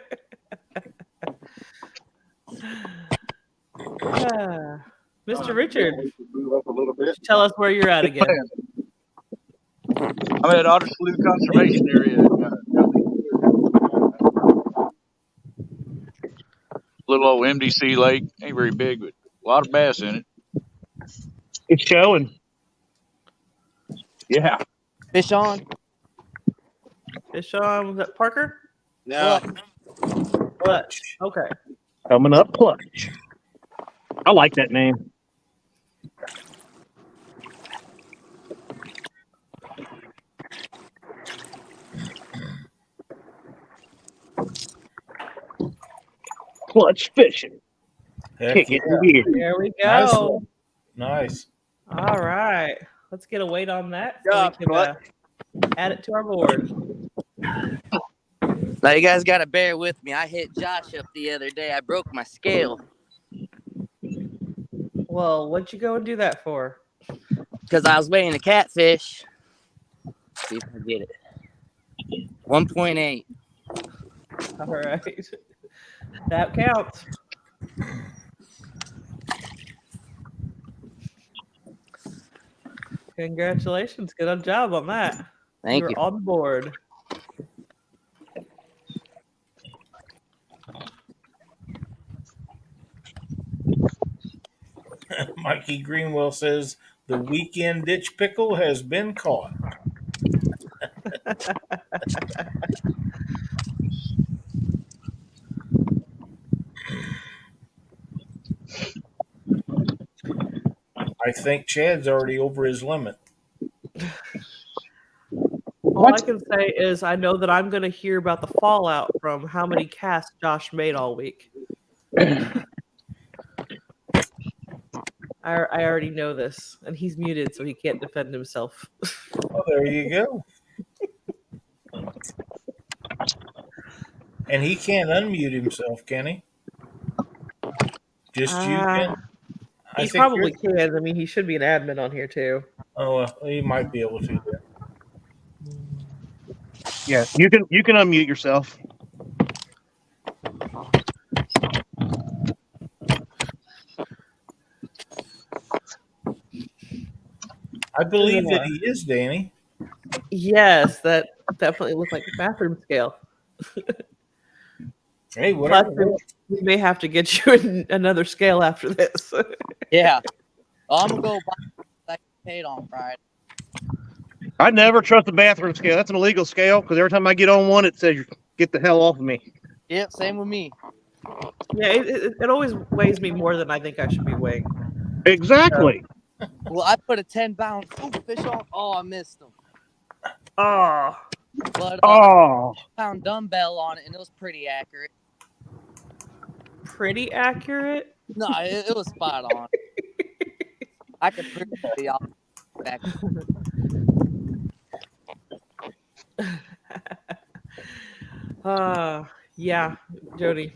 Mr. Richard, Move up a little bit. tell us where you're at again. I'm at Otter Slough Conservation Area. Little old MDC lake. Ain't very big, but a lot of bass in it. It's showing. Yeah. Fish on. Fish on, was that Parker? No, Clutch. Okay. Coming up clutch. I like that name. Clutch fishing. Heck Kick yeah. it in gear. There we Nice go. one. Nice. All right. Let's get a weight on that Good so job, we can Clutch. add it to our board. Now you guys got to bear with me. I hit Josh up the other day. I broke my scale Well, what'd you go and do that for? because I was weighing a catfish. See if I get it. 1.8. All right. That counts. Congratulations. Good job on that. Thank you. You're on board. Mikey Greenwell says the weekend ditch pickle has been caught. I think Chad's already over his limit. All I can say is I know that I'm going to hear about the fallout from how many casts Josh made all week. I already know this, and he's muted, so he can't defend himself. Oh, there you go. And he can't unmute himself, can he? Just you can? He probably can. I mean, he should be an admin on here, too. Oh, well, he might be able to. Yeah, you can unmute yourself. I believe that he is, Danny. Yes, that definitely looked like a bathroom scale. Hey, whatever. We may have to get you another scale after this. Yeah. Oh, I'm going to go buy that paid on Friday. I never trust the bathroom scale. That's an illegal scale because every time I get on one, it says, "Get the hell off of me." Yep, same with me. Yeah, it always weighs me more than I think I should be weighing. Exactly. Well, I put a 10-pound fish on. Oh, I missed them. Oh. But Oh. pound dumbbell on it, and it was pretty accurate. Pretty accurate? No, it was spot on. I could prove it to y'all back. Yeah, Jody.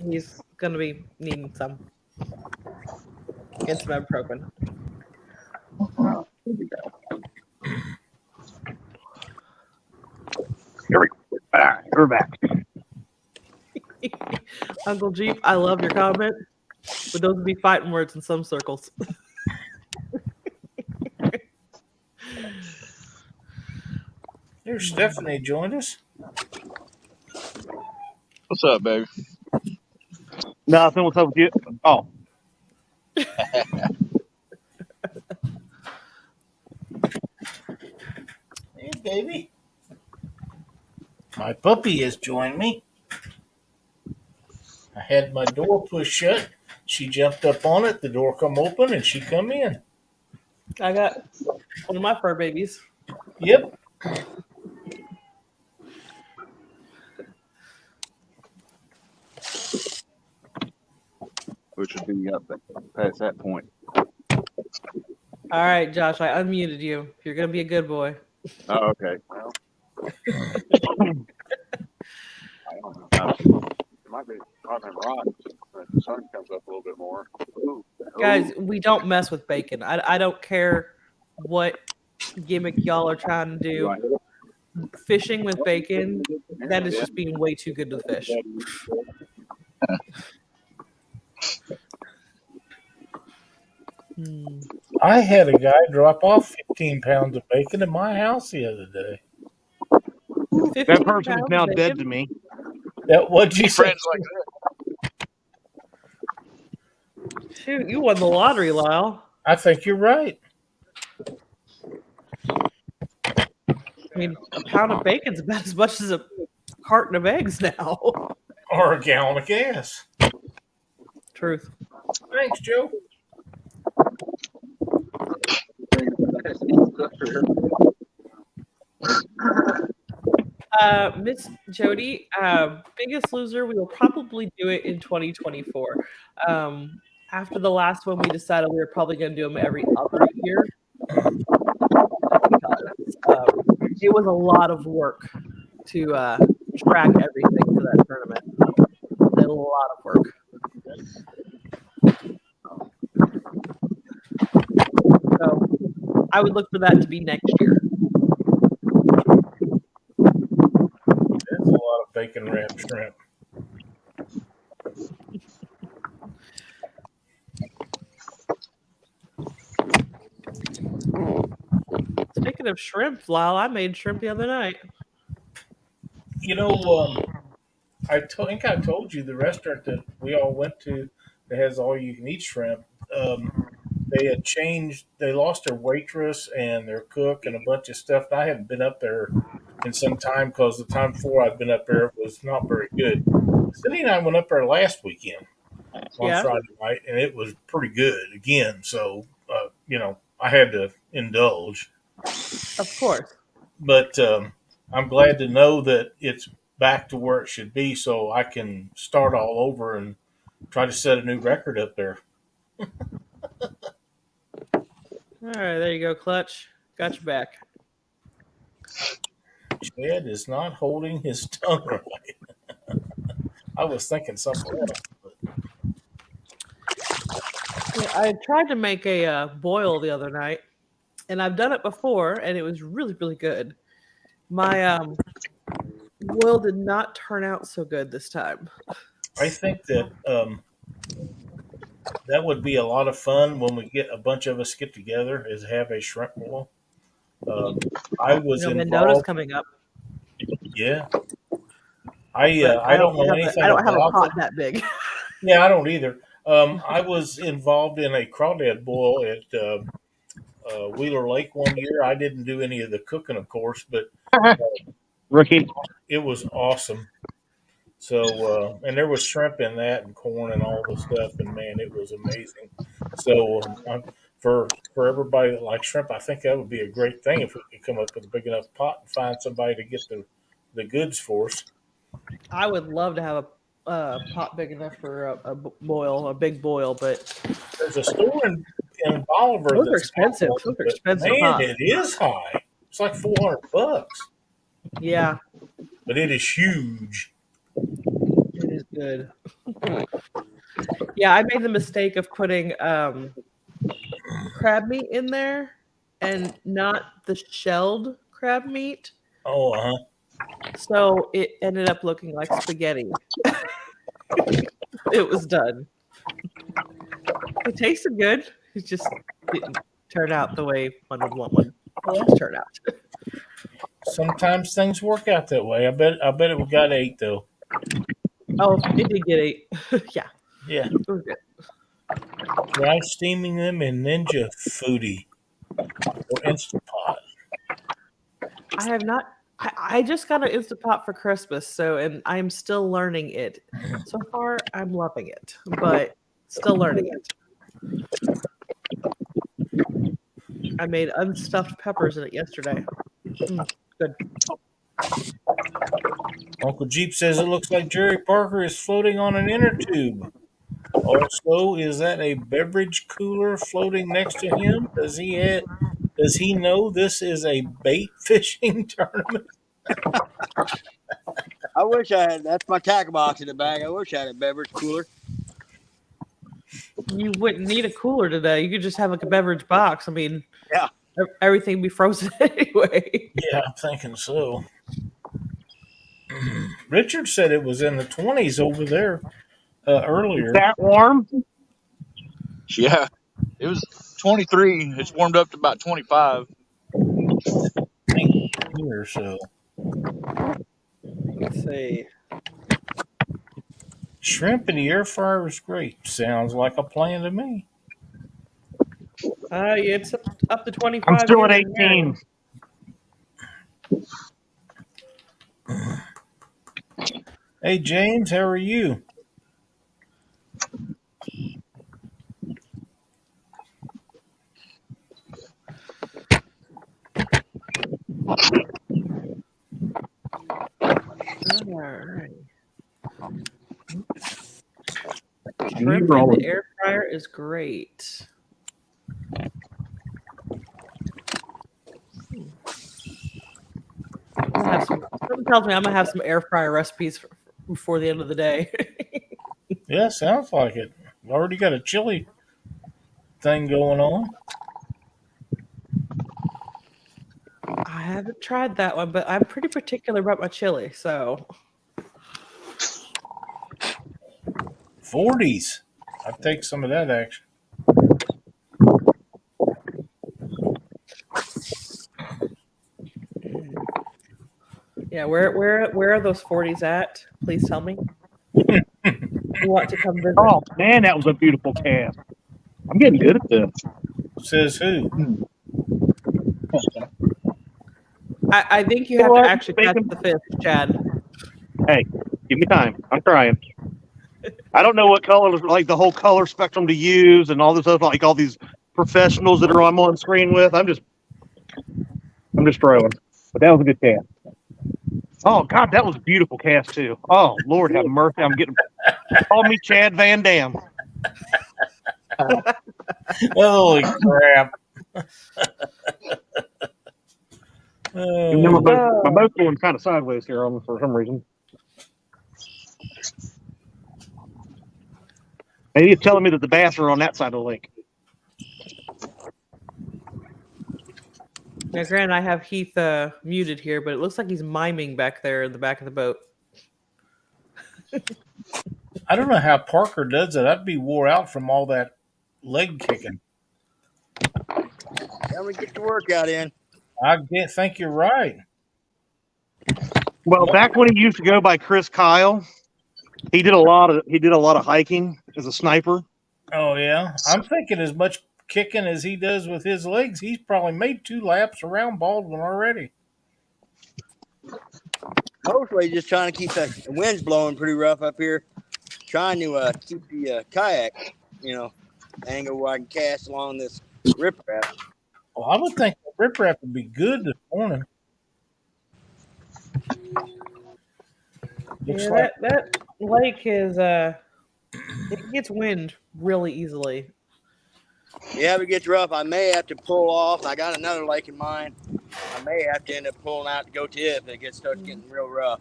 He's gonna be needing some. Get some ibuprofen. Here we go. We're back. Uncle Jeep, I love your comment, but those would be fighting words in some circles. There's Stephanie joined us. What's up, baby? Nothing. What's up with you? Oh, baby. My puppy has joined me. I had my door pushed shut. She jumped up on it. The door come open, and she come in. I got one of my fur babies. Yep. Which would be up past that point. All right, Josh, I unmuted you. You're gonna be a good boy. Oh, okay. Well, I don't know. It might be on them rocks. But the sun comes up a little bit more. Ooh. Guys, we don't mess with bacon. I don't care what gimmick y'all are trying to do. Fishing with bacon, that is just being way too good to the fish. I had a guy drop off 15 pounds of bacon in my house the other day. That person is now dead to me. What'd you say? friends like that. Shoot, you won the lottery, Lyle. I think you're right. I mean, a pound of bacon's about as much as a carton of eggs now. Or a gallon of gas. Truth. Thanks, Joe. Miss Jody, Biggest Loser, we will probably do it in 2024. After the last one, we decided we were probably going to do them every other year. It was a lot of work to track everything for that tournament. A lot of work. So I would look for that to be next year. That's a lot of bacon wrapped shrimp. Speaking of shrimp, Lyle, I made shrimp the other night. You know, I think I told you the restaurant that we all went to that has all you can eat shrimp. They had changed. They lost their waitress and their cook and a bunch of stuff. And I hadn't been up there in some time because the time before I'd been up there it was not very good. Cindy and I went up there last weekend on Friday night, and it was pretty good again. So I had to indulge. Of course. But I'm glad to know that it's back to where it should be, so I can start all over and try to set a new record up there. All right, there you go, Clutch. Got your back. Chad is not holding his tongue right. I was thinking something else. Yeah, I tried to make a boil the other night, and I've done it before, and it was really, really good. My boil did not turn out so good this time. I think that that would be a lot of fun when we get a bunch of us get together is have a shrimp boil. I was Mendota's involved. coming up. Yeah. I don't know anything. I don't have a about pot it. that big. Yeah, I don't either. I was involved in a crawdad boil at Wheeler Lake one year. I didn't do any of the cooking, of course, but Rookie. it was awesome. So, and there was shrimp in that and corn and all the stuff, and man, it was amazing. So, for everybody that likes shrimp, I think that would be a great thing if we could come up with a big enough pot and find somebody to get the goods for us. I would love to have a pot big enough for a boil, a big boil, but There's a store in Bolivar those are that's expensive. got one, Those are but expensive man, pots. it is high. It's like $400, Yeah, but it is huge. it is good. Yeah, I made the mistake of putting crab meat in there and not the shelled crab meat. Oh, So it ended up looking like spaghetti. It was done. It tasted good. It just didn't turn out the way one would want one to turn out. sometimes things work out that way. I bet it would got 8 though. Oh, it did get 8. Yeah, Yeah, it was good. dry steaming them in Ninja Foodie or Instant Pot. I have not. I just got an Instant Pot for Christmas, and I'm still learning it. So far, I'm loving it, but still learning it. I made unstuffed peppers in it yesterday. Good. Uncle Jeep says it looks like Jerry Parker is floating on an inner tube. Also, is that a beverage cooler floating next to him? Does he know this is a bait fishing tournament? I wish I had. That's my tackle box in the bag. I wish I had a beverage cooler. You wouldn't need a cooler today. You could just have like a beverage box. I mean, Yeah. Everything be frozen anyway. Yeah, I'm thinking so. Richard said it was in the 20s over there earlier. Is that warm? Yeah, it was 23. It's warmed up to about 25. Here, so Let's see. shrimp in the air fryer is great. Sounds like a plan to me. It's up to 25. I'm still at here and 18. Hey James, how are you? All right. Shrimp in the air fryer is great. Something tells me I'm gonna have some air fryer recipes before the end of the day. Yeah, sounds like it. Already got a chili thing going on. I haven't tried that one, but I'm pretty particular about my chili. So 40s. I'd take some of that action. yeah, where are those 40s at? Please tell me. We want to come visit. Oh man, that was a beautiful cast. I'm getting good at this. Says who? I think you have to actually catch the fish, Chad. Hey, give me time. I'm trying. I don't know what colors, like the whole color spectrum to use and all this stuff, like all these professionals that I'm on screen with. I'm just throwing. But that was a good cast. Oh God, that was a beautiful cast too. Oh Lord have mercy. Call me Chad Van Dam. Holy crap. And then my boat's going kind of sideways here for some reason. Maybe it's telling me that the bass are on that side of the lake. Now, granted, I have Heath muted here, but it looks like he's miming back there in the back of the boat. I don't know how Parker does it. I'd be wore out from all that leg kicking. Let me get the workout in. I think you're right. Well, back when he used to go by Chris Kyle, he did a lot of hiking as a sniper. Oh yeah, I'm thinking as much kicking as he does with his legs. He's probably made 2 laps around Baldwin already. Mostly just trying to keep the wind's blowing pretty rough up here. Trying to keep the kayak, angle where I can cast along this riprap. Well, I would think the riprap would be good this morning. That lake is it gets wind really easily. Yeah, if it gets rough, I may have to pull off. I got another lake in mind. I may have to end up pulling out to go to it if it starts getting real rough.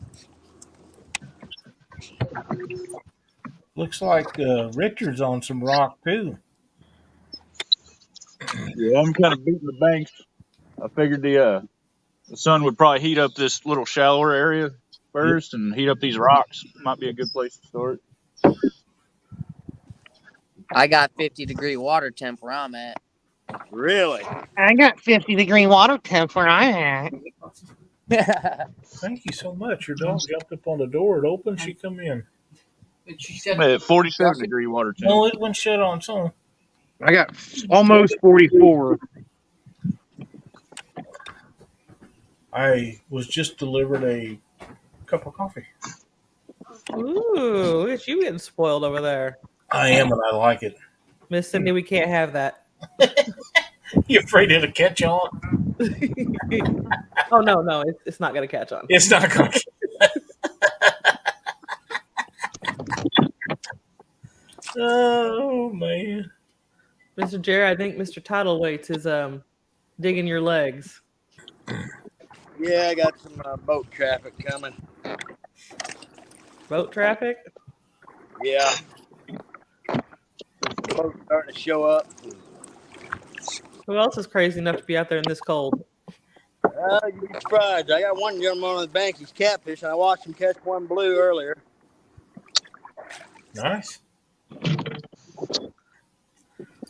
Looks like Richard's on some rock too. Yeah, I'm kind of beating the banks. I figured the sun would probably heat up this little shallower area first and heat up these rocks. Might be a good place to start. I got 50-degree water temp where I'm at. Really? I got 50-degree water temp where I'm at. Thank you so much. Your dog jumped up on the door. It opened. She come in. She said at 47-degree water temp. No, it went shut on its own. I got almost 44. I was just delivered a cup of coffee. Ooh, look at you getting spoiled over there. I am, and I like it. Miss Cindy, we can't have that. You afraid it'll catch on? Oh, no, it's not going to catch on. It's not going to. Oh, man. Mr. Jerry, I think Mr. Tidal Weights is digging your legs. Yeah, I got some boat traffic coming. Boat traffic? Yeah. Boats starting to show up. Who else is crazy enough to be out there in this cold? You'd be surprised. I got one gentleman on the bank. He's catfish, and I watched him catch one blue earlier. Nice.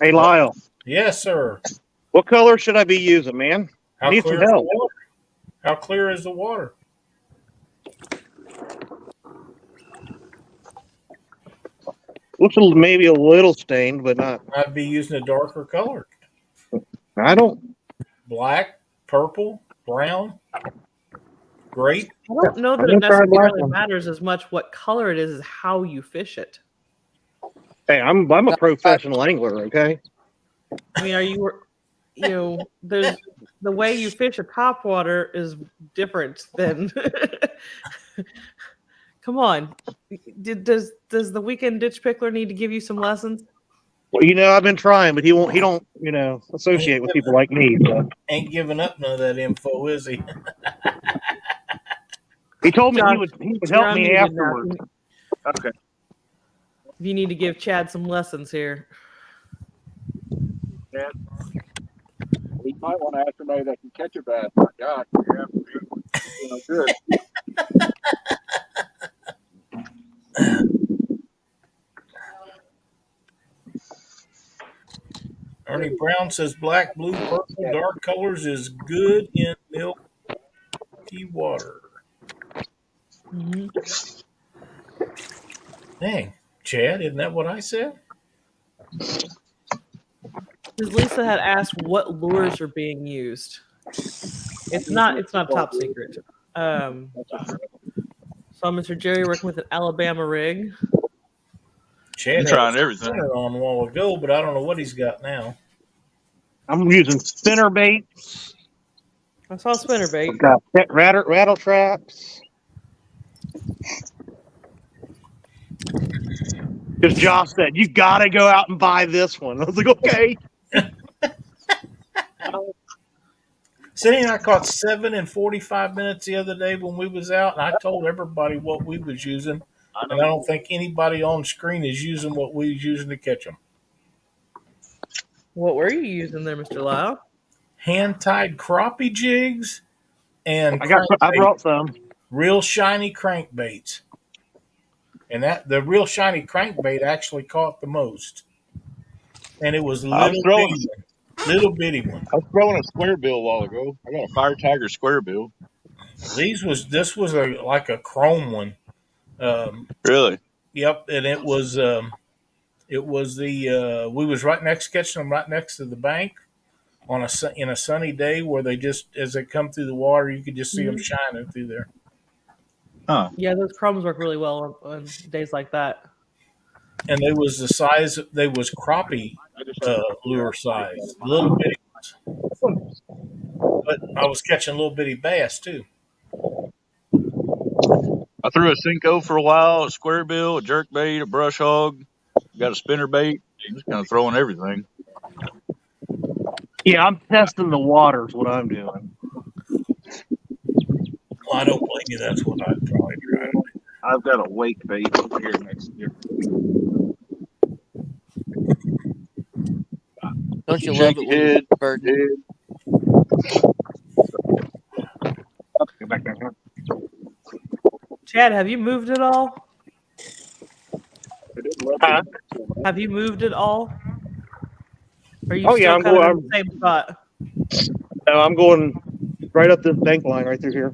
Hey, Lyle. Yes, sir. What color should I be using, man? How Need clear some is the help. water? How clear is the water? Looks maybe a little stained, but not. I'd be using a darker color. I don't. Black, purple, brown, gray. I don't know that I'm it gonna try black necessarily one. matters as much what color it is how you fish it. Hey, I'm a professional angler. Okay. I mean, there's the way you fish a topwater is different than. Come on, does the weekend ditch pickler need to give you some lessons? Well, I've been trying, but he won't. He don't. Associate with people like me. So. Ain't giving up none of that info, is he? He told me Josh, he would you're help me unmuted now. afterwards. Okay. You need to give Chad some lessons here. Yeah. You might want to ask somebody that can catch a bass. My God, you have to be good. Ernie Brown says black, blue, purple, dark colors is good in milky water. Mm-hmm. Dang, Chad, isn't that what I said? Lisa had asked what lures are being used. It's not top secret. Saw Mr. Jerry working with an Alabama rig. Chad I'm had trying a everything. spinner on a while ago, but I don't know what he's got now. I'm using spinner baits. I saw spinnerbait. I've got rattle traps. Because Josh said, you got to go out and buy this one. I was like, okay. Cindy and I caught 7 in 45 minutes the other day when we was out, and I told everybody what we was using, and I don't think anybody on screen is using what we was using to catch them. What were you using there, Mr. Lyle? Hand-tied crappie jigs and I brought some. real shiny crankbaits. And the real shiny crankbait actually caught the most. And it was little bitty one. I was throwing a square bill a while ago. I got a Fire Tiger square bill. This was like a chrome one. Really? Yep, and it was we was right next catching them right next to the bank in a sunny day where they just as they come through the water you could just see them shining through there. Huh. Yeah, those chromes work really well on days like that. And they was the size they was crappie lure size, little bitty ones. But I was catching little bitty bass too. I threw a Cinco for a while, a square bill, a jerk bait, a brush hog, got a spinner bait. Just kind of throwing everything. Yeah, I'm testing the water is what I'm doing. Well, I don't blame you. That's what I'd probably try to do. I've got a wake bait over here next year. Don't you love it when Head, you bird? Get back down here. Chad, have you moved at all? Huh? Have you moved at all? Are you Oh, still yeah, I'm kind of going- in the same spot? No, I'm going right up this bank line right through here.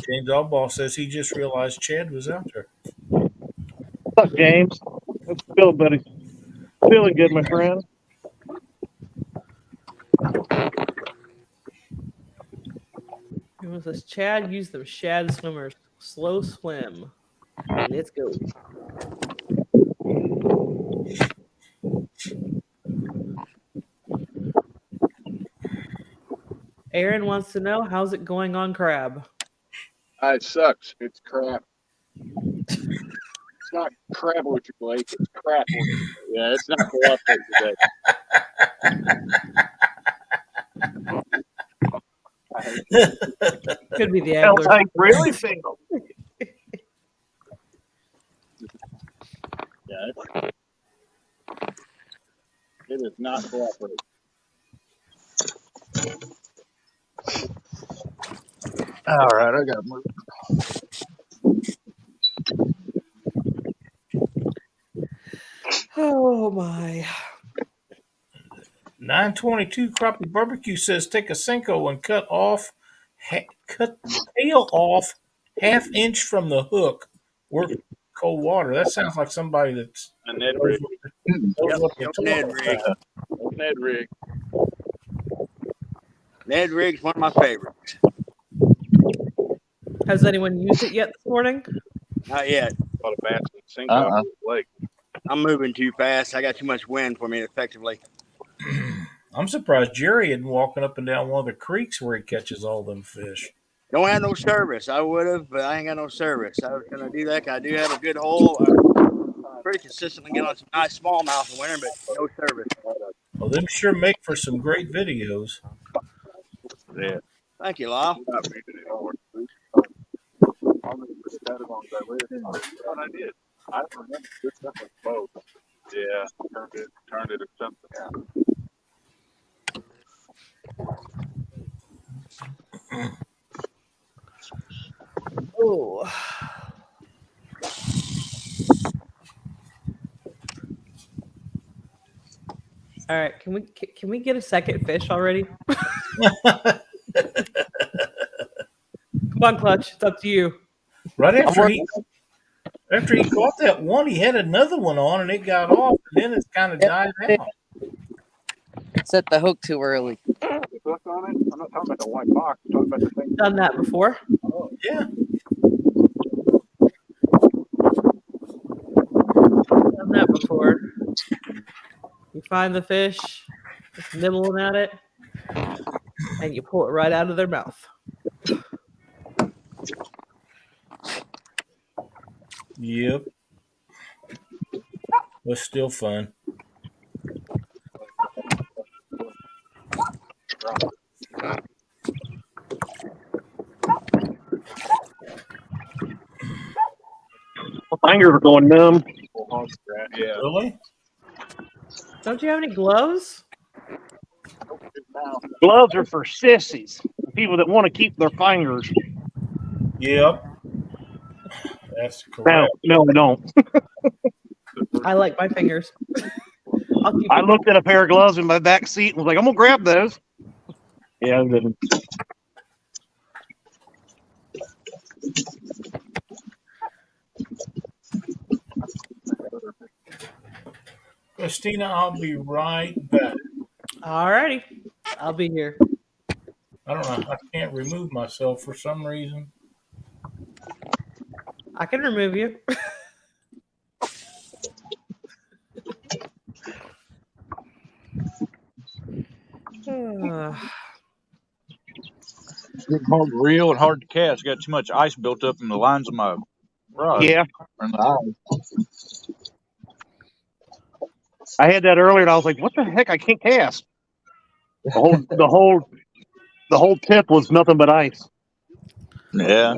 James Allball says he just realized Chad was out there. What's up, James? Let's go, buddy. Feeling good, my friend. It says Chad use the shad swimmers. Slow swim. Let's go. Aaron wants to know, how's it going on crab? It sucks. It's crap. It's not crab orchard, Blake. It's crap orchard. Yeah, it's not cooperating today. Could be the Sounds angler. like really single. Yeah, it is not cooperating. All right, I got to move. Oh my. 922 Crappie Barbecue says take a Senko and cut the tail off half-inch from the hook. Work cold water. That sounds like somebody that's A Ned rig. knows what they're Ned talking rig. about. Ned rig. Ned rig's one of my favorites. Has anyone used it yet this morning? Not yet. Caught a bass and sink off the lake. I'm moving too fast. I got too much wind for me effectively. I'm surprised Jerry isn't walking up and down one of the creeks where he catches all them fish. Don't have no service. I would have, but I ain't got no service. I was going to do that 'cause I do have a good hole. I pretty consistently get on some nice smallmouth in winter, but no service. Well, them sure make for some great videos. Yeah. Thank you, Lyle. Not making it hard. I'll never forget that as long as I live. That's what I did. I don't remember this stuff was both. Yeah, turned it or something. Oh. All right, can we get a second fish already? Come on, Clutch. It's up to you. Right after he caught that one, he had another one on and it got off, and then it's kind of died out. Set the hook too early. Hook on it? I'm not talking about the white box. I'm talking about the thing. Done that before. Oh, yeah. Done that before. You find the fish, just nibbling at it, and you pull it right out of their mouth. Yep. Was still fun. My fingers are going numb. Yeah. Really? Don't you have any gloves? Gloves are for sissies. People that want to keep their fingers. Yep. That's correct. No, I don't. I like my fingers. I looked at a pair of gloves in my back seat and was like, I'm gonna grab those. Yeah, I'm good. Christina, I'll be right back. All righty. I'll be here. I don't know. I can't remove myself for some reason. I can remove you. It's hard to reel and hard to cast. Got too much ice built up in the lines of my rod. Yeah. And the eyes. I had that earlier and I was like, what the heck? I can't cast. The whole tip was nothing but ice. Yeah.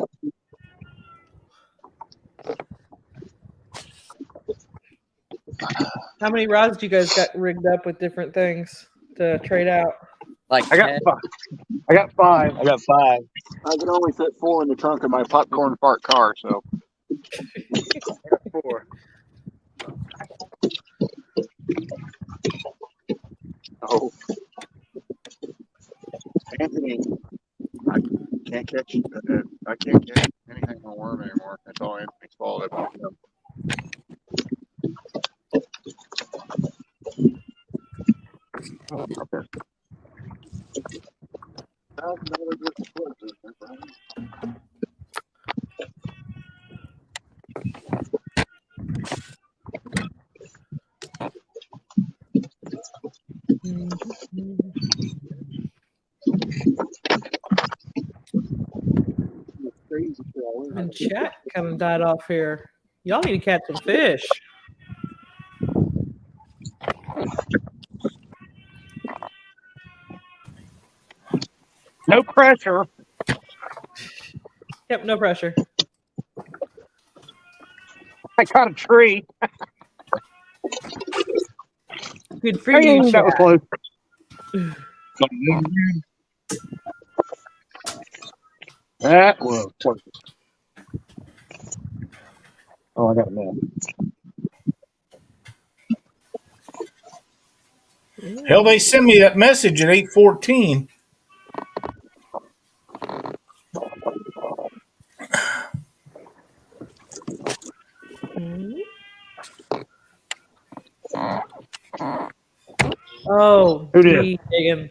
How many rods do you guys got rigged up with different things to trade out? Like I got 10. five. I got five. I got 5. I can only fit 4 in the trunk of my popcorn fart car, so. I got 4. Oh. Anthony, I can't catch anything on worm anymore. That's all Anthony's fault. And chat kind of died off here. Y'all need to catch some fish. No pressure. Yep, no pressure. I got a tree. Good for you, That was chat. close. That was close. Oh, I got a man. Hell, they sent me that message at 8:14. Oh, Who did? Megan.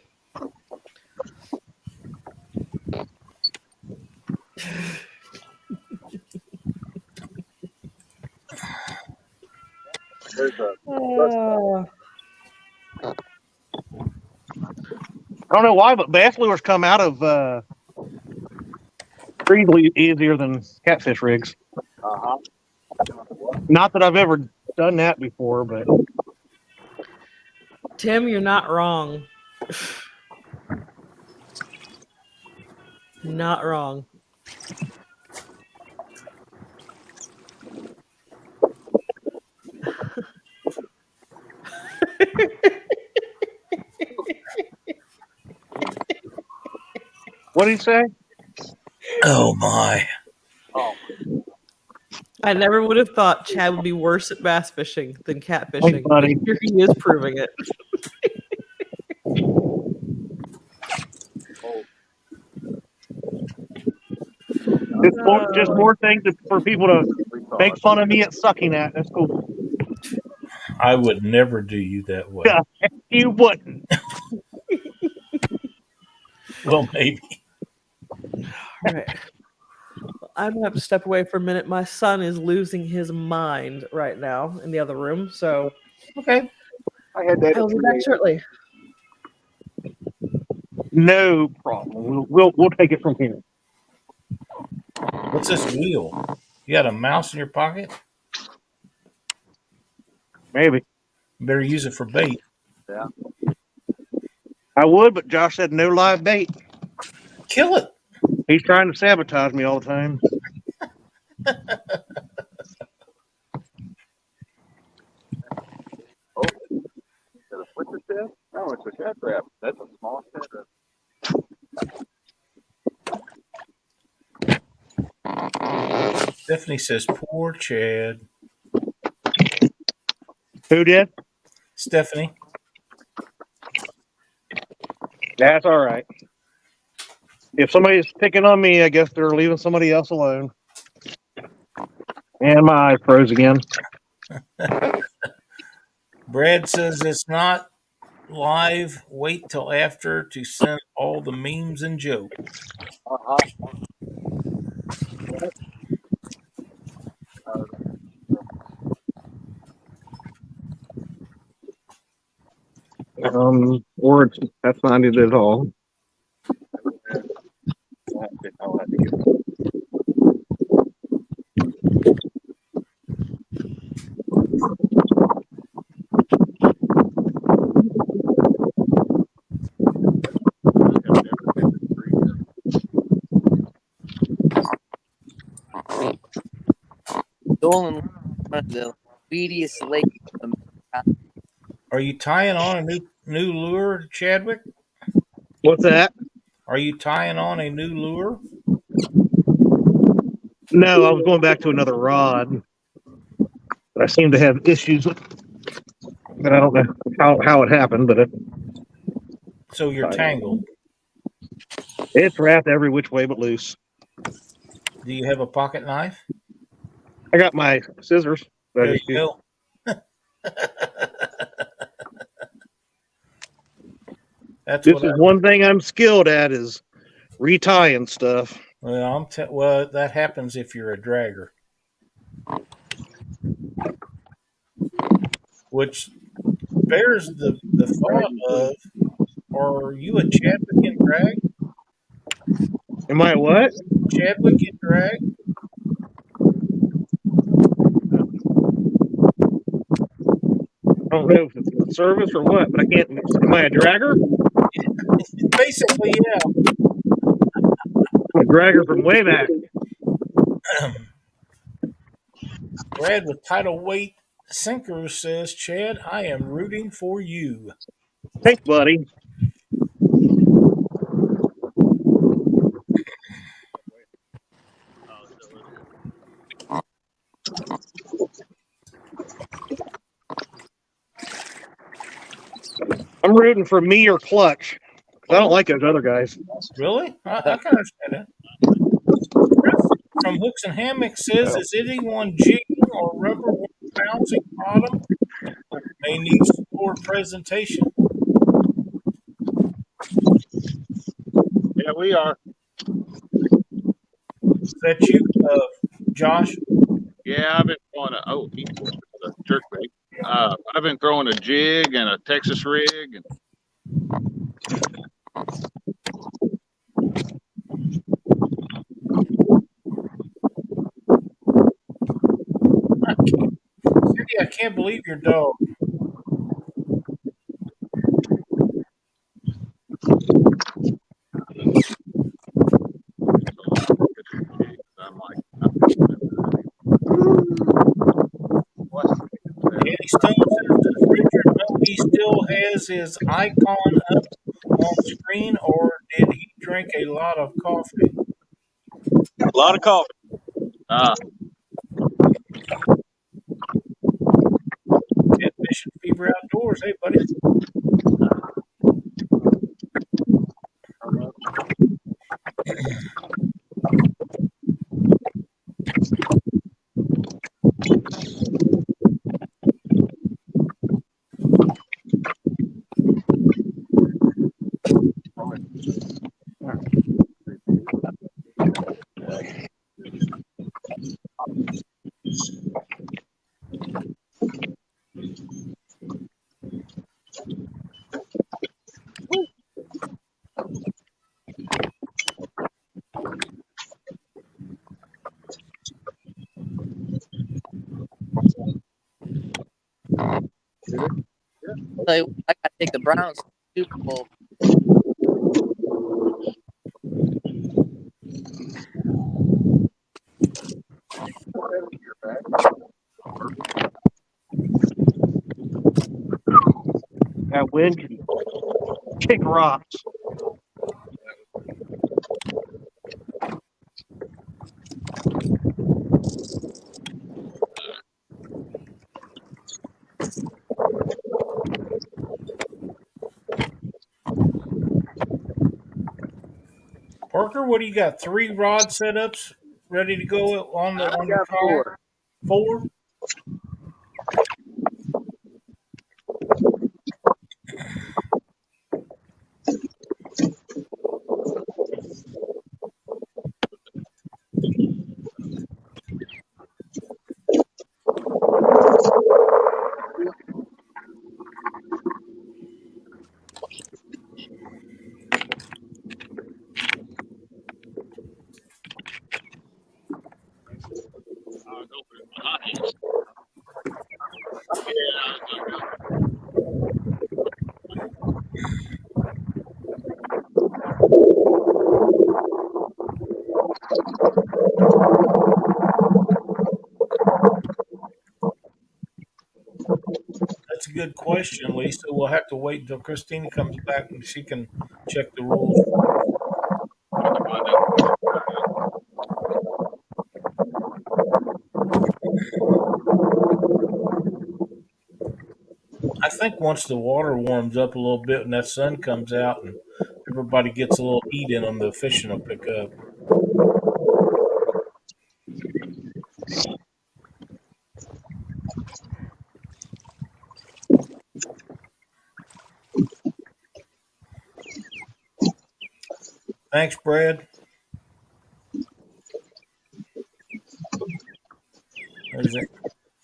I don't know why, but bass lures come out of trees easier than catfish rigs. Not that I've ever done that before, but Tim, you're not wrong. Not wrong. what did he say? Oh my! I never would have thought Chad would be worse at bass fishing than catfishing. Thanks, buddy. But here he is proving it. Just more things for people to make fun of me at sucking at. That's cool. I would never do you that way. Yeah, you wouldn't. Well, maybe. All right. I'm gonna have to step away for a minute. My son is losing his mind right now in the other room, so Okay. I had that. I'll be back shortly. No problem. We'll take it from here. What's this wheel? You got a mouse in your pocket? Maybe. You better use it for bait. Yeah. I would, but Josh said no live bait. Kill it. He's trying to sabotage me all the time. Oh, is that a switcher test? No, it's a shad trap. That's a small shad trap. Stephanie says, "Poor Chad." Who did? Stephanie. That's all right. If somebody's picking on me, I guess they're leaving somebody else alone. And my eyes froze again. Brad says it's not live. Wait till after to send all the memes and jokes. Or that's not it at all. I'll have to get Dolan, one of the weediest lakes. Are you tying on a new lure, Chadwick? What's that? Are you tying on a new lure? No, I was going back to another rod. But I seem to have issues with but I don't know how it happened, but So you're tangled. it's wrapped every which way but loose. Do you have a pocket knife? I got my scissors. There you go. That's This what is one thing I'm skilled at is retying stuff. well, that happens if you're a dragger. Which bears the thought of, are you a Chadwick in drag? Am I what? Chadwick in drag? I don't know if it's a service or what, but I can't. Am I a dragger? Basically, yeah. I'm a dragger from way back. Brad with Tidal Weight Sinkers says, Chad, I am rooting for you. Thanks, buddy. I'm rooting for me or Clutch. 'Cause I don't like those other guys. Really? I can understand that. Chris from Hooks and Hammocks says, is anyone jigging or rubber bouncing bottom? May need more presentation. Yeah, we are. Is that you, Josh? Yeah, I've been throwing a jerk bait. I've been throwing a jig and a Texas rig, and Cindy, I can't believe your dog. I'm like, Danny Stone says, does Richard know he still has his icon up on screen, or did he drink a lot of coffee? A lot of coffee. Catfish and Fever Outdoors. Hey, buddy. I gotta take the Browns to the Super Bowl. That wind can kick rocks. Parker, what do you got? 3 rod setups ready to go on the car? 4? That's a good question, Lisa. We'll have to wait until Christina comes back and she can check the rules. I think once the water warms up a little bit and that sun comes out and everybody gets a little heat in them, the fishing will pick up. Thanks, Brad. There's the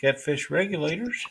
catfish regulators.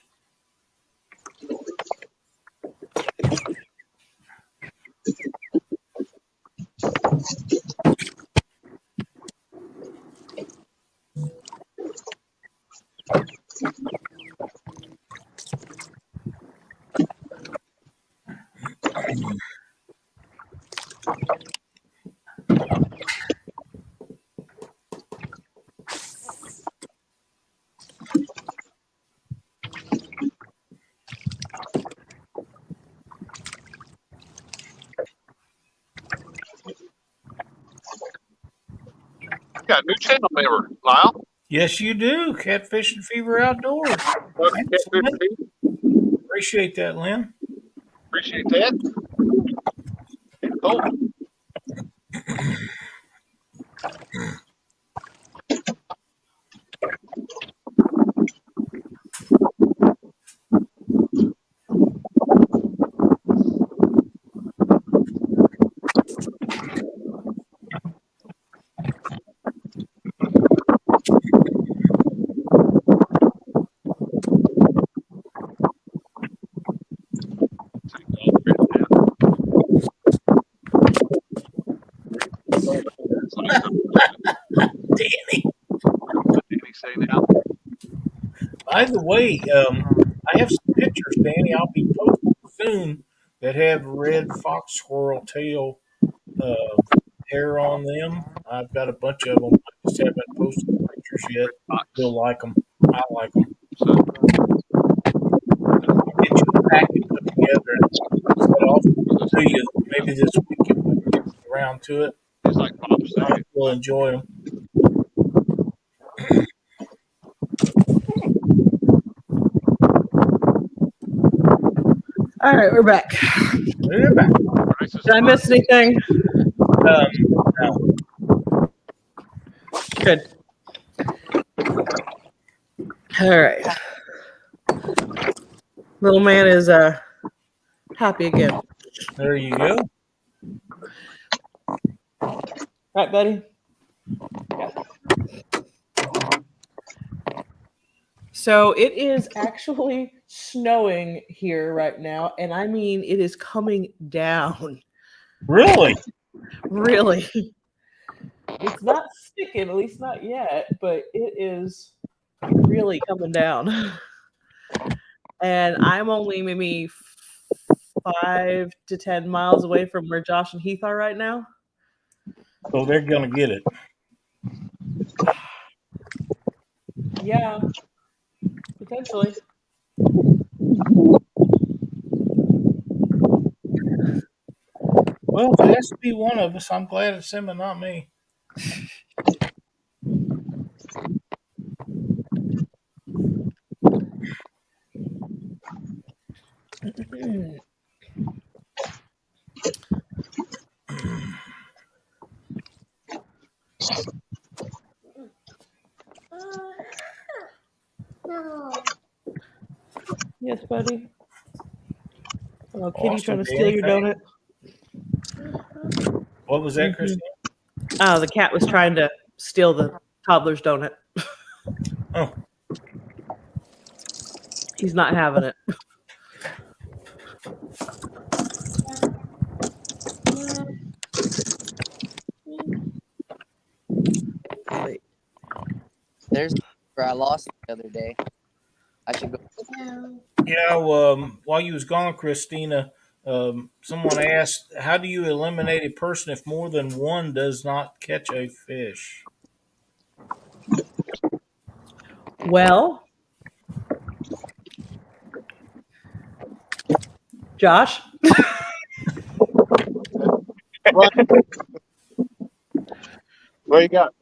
Got a new channel member, Lyle. Yes, you do. Catfish and Fever Outdoors. Welcome, Thanks, Catfish Lynn. Fever. Appreciate that, Lynn. Appreciate that. Cool. Danny. What did he say now? By the way, I have some pictures, Danny. I'll be posting soon that have red fox squirrel tail hair on them. I've got a bunch of them. I just haven't posted the pictures yet. You'll like them. I like them. I'll get you a package put together and set off to you maybe this weekend when we get around to it. It's like Bob I said. think you'll enjoy them. All right, we're back. We're back. Did I miss anything? No. Good. All right. Little man is happy again. There you go. Right, buddy? So it is actually snowing here right now, and I mean it is coming down. Really? Really. It's not sticking, at least not yet, but it is really coming down. And I'm only maybe 5 to 10 miles away from where Josh and Heath are right now. So they're going to get it. Yeah, potentially. Well, if it has to be one of us, I'm glad it's him and not me. Yes, buddy. Oh, Kitty Awesome, trying to steal Danny, your thank donut. What was that, Christine? Oh, the cat was trying to steal the toddler's donut. Oh. He's not having it. Wait. There's where I lost the other day. I should go. Yeah, while you was gone, Christina, someone asked, how do you eliminate a person if more than one does not catch a fish? Well, Josh? What you got?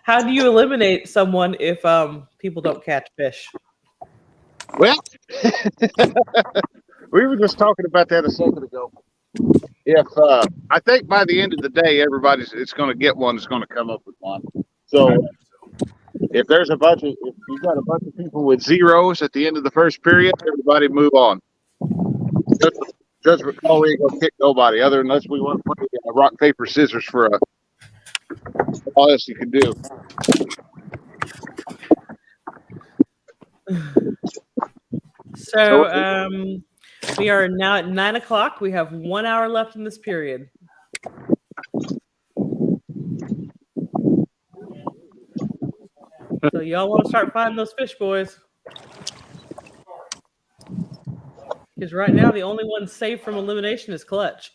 How do you eliminate someone if people don't catch fish? Well, we were just talking about that a second ago. If I think by the end of the day, it's going to get one that's going to come up with one. So if there's if you've got a bunch of people with zeros at the end of the first period, everybody move on. Judgment call, we ain't gonna kick nobody. Other than us, we want to play rock, paper, scissors for all else you can do. So we are now at 9 o'clock. We have 1 hour left in this period. So y'all want to start finding those fish, boys. Because right now the only one safe from elimination is Clutch.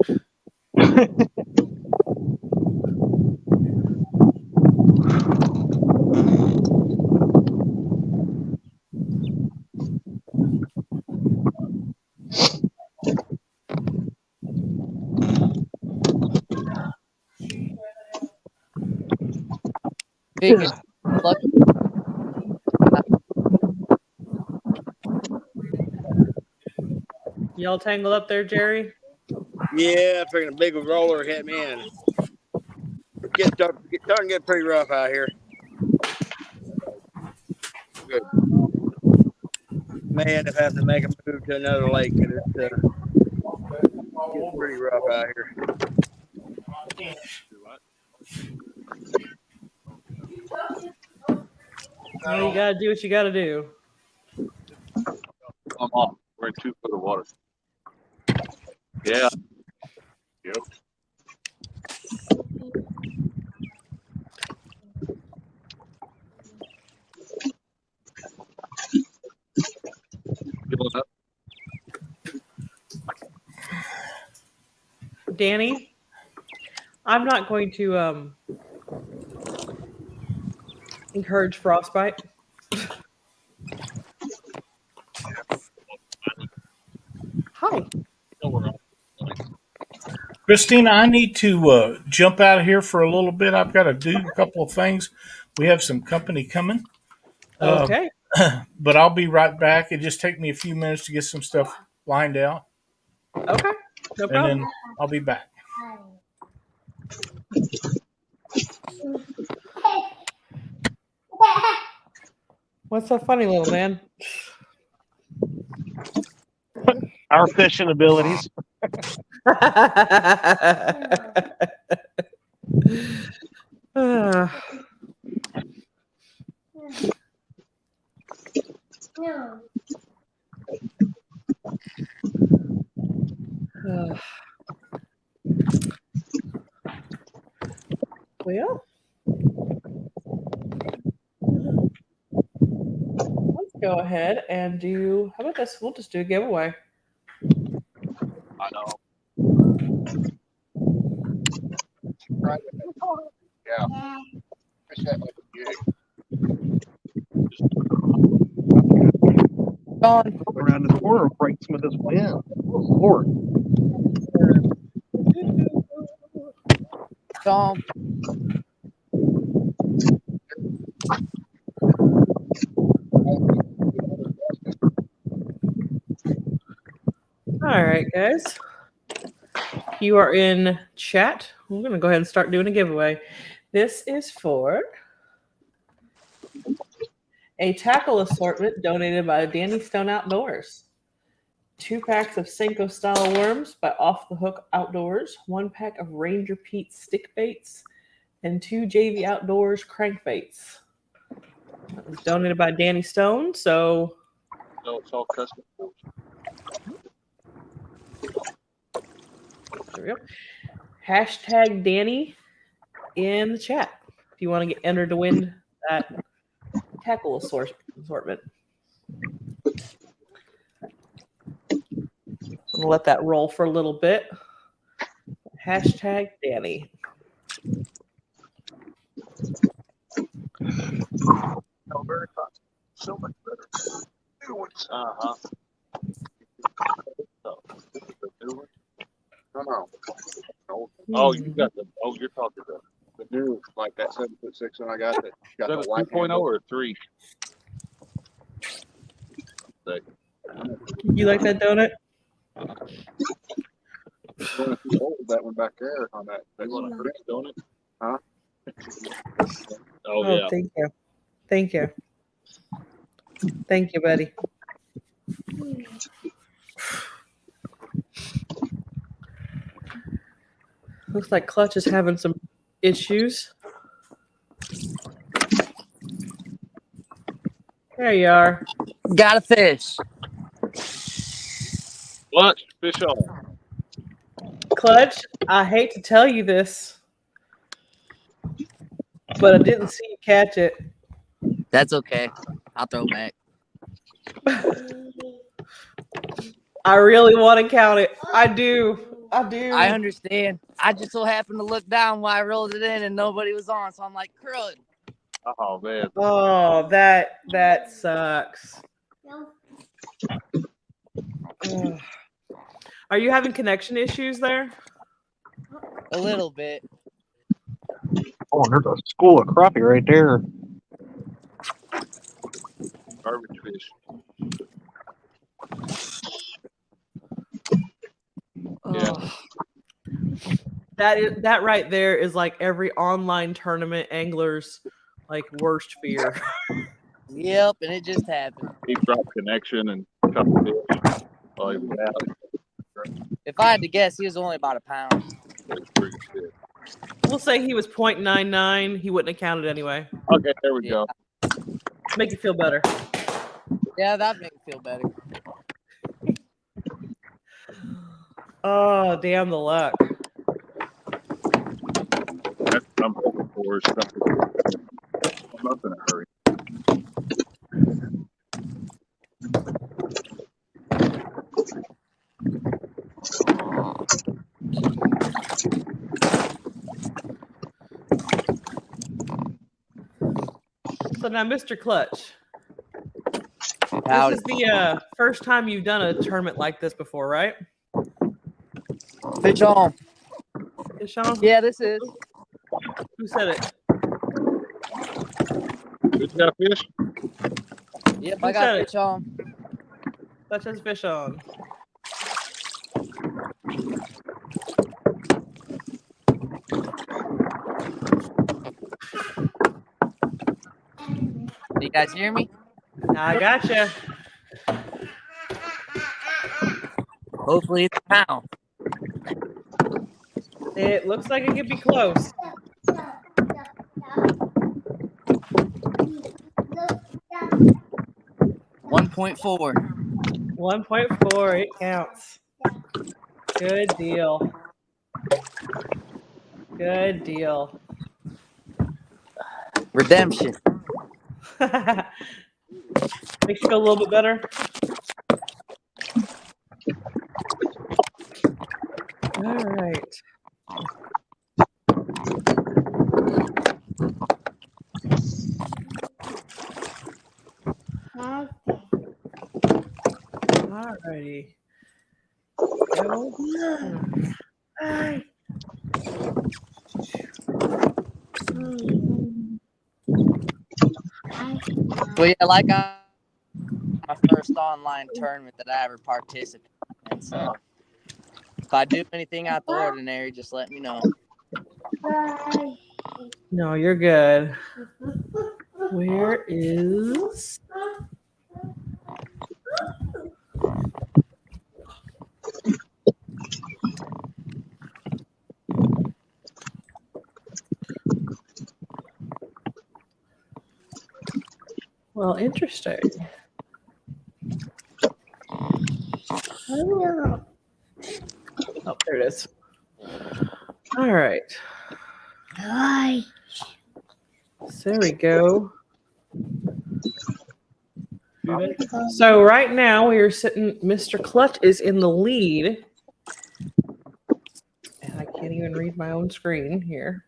Vacant. Clutch. Y'all tangled up there, Jerry? Yeah, freaking a big roller hit me in. Starting to get pretty rough out here. Good. May end up having to make a move to another lake because it's getting pretty rough out here. Well, you gotta do what you gotta do. I'm off. We're in 2 foot of water. Yeah. Yep. Filling up. Danny, I'm not going to encourage frostbite. Hi. Christina, I need to jump out of here for a little bit. I've got to do a couple of things. We have some company coming. Okay. But I'll be right back. It just take me a few minutes to get some stuff lined out. Okay. No And problem. then I'll be back. What's so funny, little man? Our fishing abilities. Well, let's go ahead and do. How about this? We'll just do a giveaway. I know. Yeah. Fish that like a gig. Gone. Around the corner, break some of this wind. Oh, Lord. Gone. All right, guys. You are in chat. We're going to go ahead and start doing a giveaway. This is for a tackle assortment donated by Danny Stone Outdoors. 2 packs of Senko style worms by Off the Hook Outdoors, 1 pack of Ranger Pete stick baits, and 2 JV Outdoors crankbaits. That was donated by Danny Stone. So No, it's all custom. there we go. Hashtag Danny in the chat if you want to get entered to win that tackle assortment. I'm gonna let that roll for a little bit. Hashtag Danny. No, very fast. So much better. New ones. Uh-huh. The new one? No. Oh, you got the. Oh, you're talking about The new, like that 7'6" one I got that got that the a white 2.0 handle. or 3? You like that donut? Going too old, that one back there on that. They want a free donut? Huh? Oh, yeah. Thank you. Thank you. Thank you, buddy. Looks like Clutch is having some issues. There you are. Got a fish. Lunch, fish on. Clutch, I hate to tell you this, but I didn't see you catch it. That's okay. I'll throw it back. I really want to count it. I do. I understand. I just so happened to look down while I rolled it in and nobody was on, so I'm like, crud. Oh man. Oh, that sucks. Ugh. Are you having connection issues there? A little bit. Oh, there's a school of crappie right there. Garbage fish. Yeah. That right there is like every online tournament angler's like worst fear. Yep, and it just happened. He dropped connection and cut the fish. Oh, he was out. If I had to guess, he was only about a pound. That's pretty good. We'll say he was 0.99. He wouldn't have counted anyway. Okay, there we go. Make you feel better. Yeah, that'd make me feel better. Oh, damn the luck. That's what I'm hoping for. Is something. I'm not in a hurry. So now, Mr. Clutch, Howdy. this is the first time you've done a tournament like this before, right? Fish on. Fish on? Yeah, this is. Who said it? You got a fish? Yep, Who I got said fish on. That says fish on. You guys hear me? I gotcha. Hopefully it's a pound. It looks like it could be close. $1.4. 1.4. It counts. Good deal. Good deal. Redemption. Makes you feel a little bit better. All right. All righty. Well, yeah, like my first online tournament that I ever participated in. So if I do anything out the ordinary, just let me know. No, you're good. Where is... Well, interesting. Oh, there it is. All right. Hi. So there we go. So right now we are sitting, Mr. Clutch is in the lead. And I can't even read my own screen here.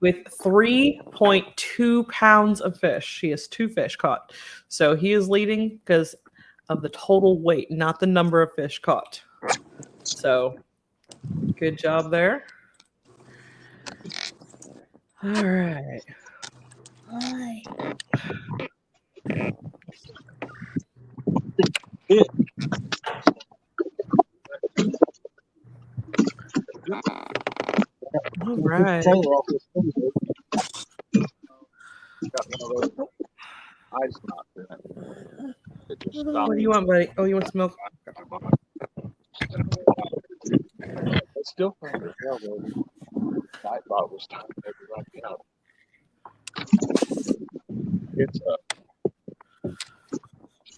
With 3.2 pounds of fish. He has 2 fish caught. So he is leading because of the total weight, not the number of fish caught. So good job there. All right. Hi. All right. Got one of those ice knots in it. It just stopped. What do you want, buddy? Oh, you want some milk? still fun as hell, baby. Nightbot was time to everybody out. It's a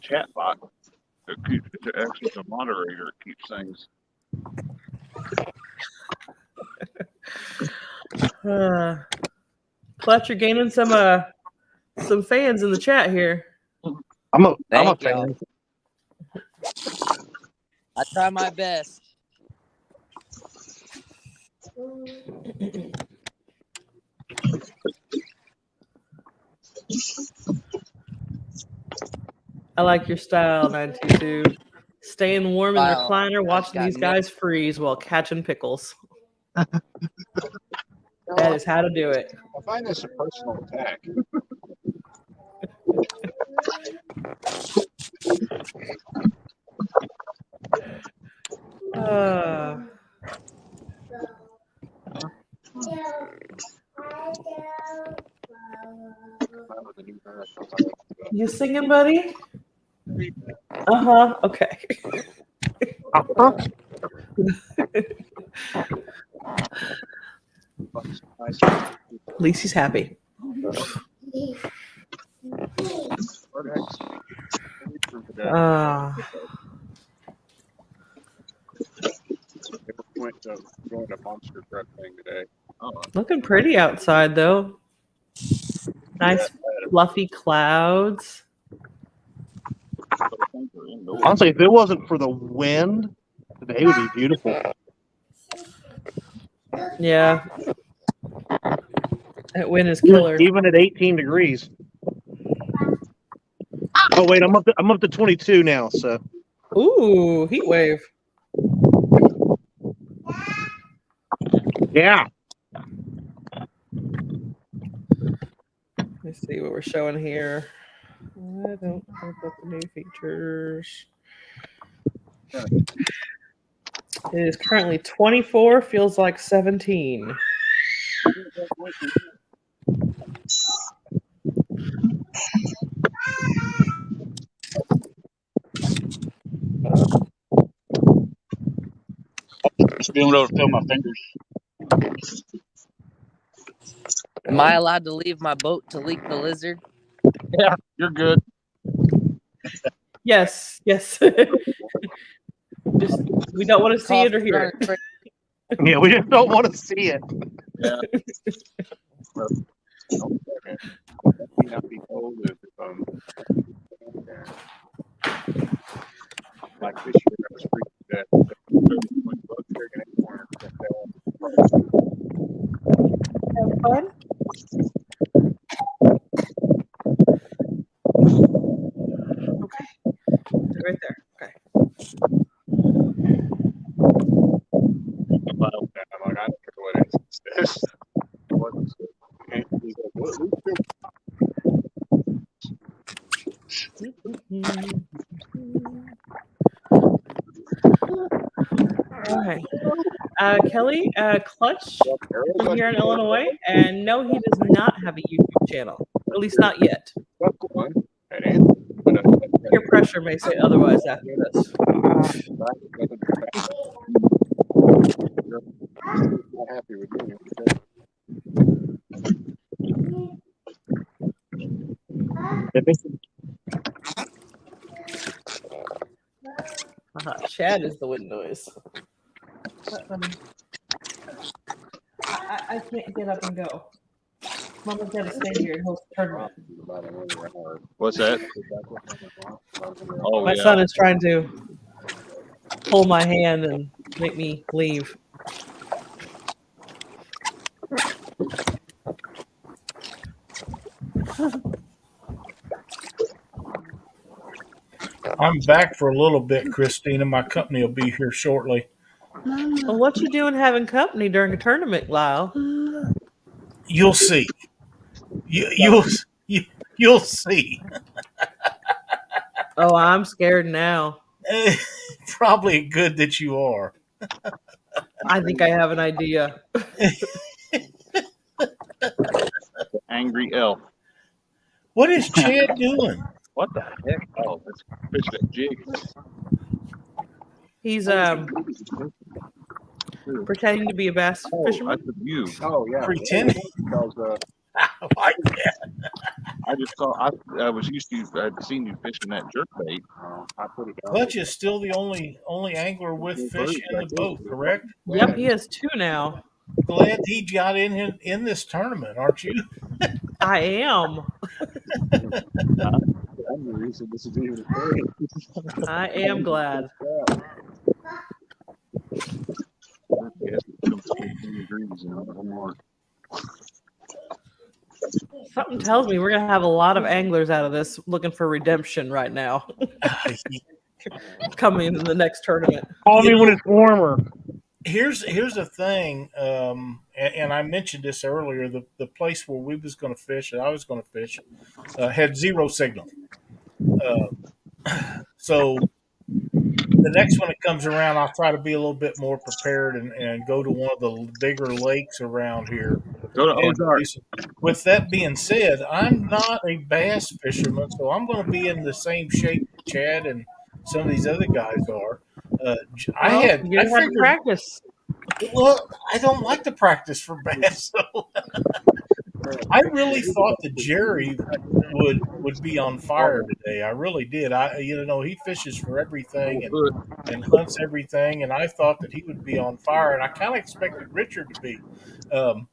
chat bot. It's actually the moderator that keeps things. Clutch, you're gaining some fans in the chat here. I'm a Thank fan. y'all. I try my best. I like your style, 922. Staying warm in the Wow. recliner, I watching got these guys freeze while catching pickles. That is how to do it. I find this a personal attack. You singing, buddy? Okay. At least he's happy. Went to going to monster truck thing today. Looking pretty outside, though. Nice fluffy clouds. Honestly, if it wasn't for the wind, today would be beautiful. Yeah. That wind is killer. Even at 18 degrees. Oh wait, I'm up to 22 now. So. Ooh, heat wave. Yeah. Let's see what we're showing here. I don't think that's the new features. It is currently 24, feels like 17. Just being able to feel my fingers. Am I allowed to leave my boat to leak the lizard? Yeah, you're good. Yes. Just, we don't want to see it or hear it. Yeah, we just don't want to see it. Yeah. Not be told if like this year I was freaking dead. Have fun. Okay. Right there. Okay. I'm like, I don't care what it is. It wasn't so. And he's like, what? All right. Kelly, Clutch from here in Illinois, and no, he does not have a YouTube channel, at least not yet. Your pressure may say otherwise after this. Not happy with me. Chad is the wind noise. I can't get up and go. Mama's got to stay here and host the tournament. What's that? Oh, My son is trying to pull my hand and make me leave. I'm back for a little bit, Christina. My company will be here shortly. Well, what you doing having company during a tournament, Lyle? You'll see. You'll see. Oh, I'm scared now. Probably good that you are. I think I have an idea. Angry elf. What is Chad doing? What the heck? Oh, it's fishing a jig. He's too. Pretending to be a bass Oh, I fisherman. said you. Oh yeah. Pretend. Because Like that. I just saw I was used to I'd seen you fishing that jerkbait. I put it down. Clutch is still the only angler with fish in the boat, correct? Yep, he has 2 now. Glad he got in this tournament, aren't you? I am. I'm the reason this is even a thing. I am glad. Something tells me we're gonna have a lot of anglers out of this looking for redemption right now. Coming in the next tournament. Call me when it's warmer. Here's the thing, and I mentioned this earlier. The place where we was going to fish, and I was going to fish, had 0 signal. So the next one that comes around, I'll try to be a little bit more prepared and go to one of the bigger lakes around here. Go to Ozark. With that being said, I'm not a bass fisherman, so I'm going to be in the same shape Chad and some of these other guys are. I figured, practice. Well, I don't like to practice for bass, so I really thought that Jerry would be on fire today. I really did. He fishes for everything and hunts everything, and I thought that he would be on fire, and I kind of expected Richard to be. Of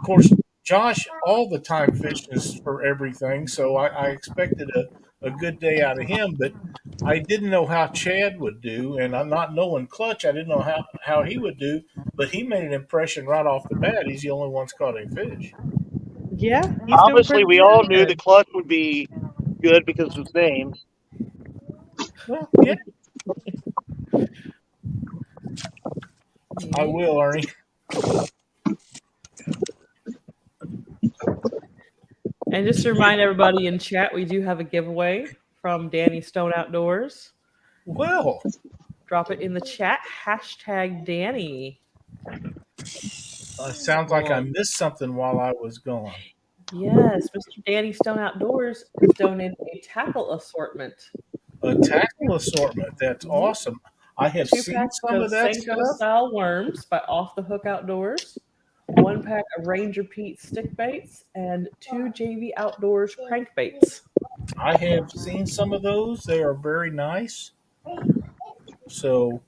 course, Josh all the time fishes for everything, so I expected a good day out of him, but I didn't know how Chad would do, and I'm not knowing Clutch, I didn't know how he would do, but he made an impression right off the bat. He's the only one caught any fish. Yeah. Obviously, we all knew the Clutch would be good because of his name. Well, yeah. I will, Ernie. And just to remind everybody in chat, we do have a giveaway from Danny Stone Outdoors. Well, drop it in the chat. #Danny. Sounds like I missed something while I was gone. Yes, Mr. Danny Stone Outdoors has donated a tackle assortment. A tackle assortment. That's awesome. I have 2 seen packs some of that Senko stuff. style worms by Off the Hook Outdoors. 1 pack of Ranger Pete stick baits and 2 JV Outdoors crankbaits. I have seen some of those. They are very nice. So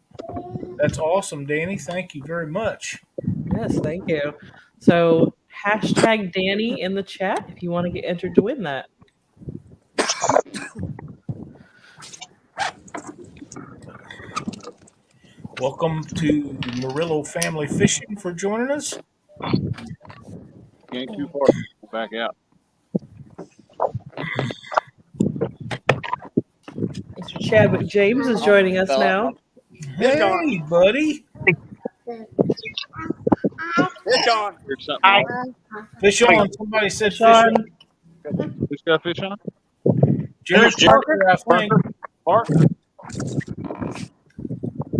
that's awesome, Danny. Thank you very much. Yes, thank you. So #Danny in the chat if you want to get entered to win that. Welcome to Murillo Family Fishing for joining us. Can't too far. Back out. Mr. Chadwick James is joining us now. Hey, buddy. Fish on. Fish on. Somebody said fish on. Who's got fish on? Jerry Parker, I think. Parker.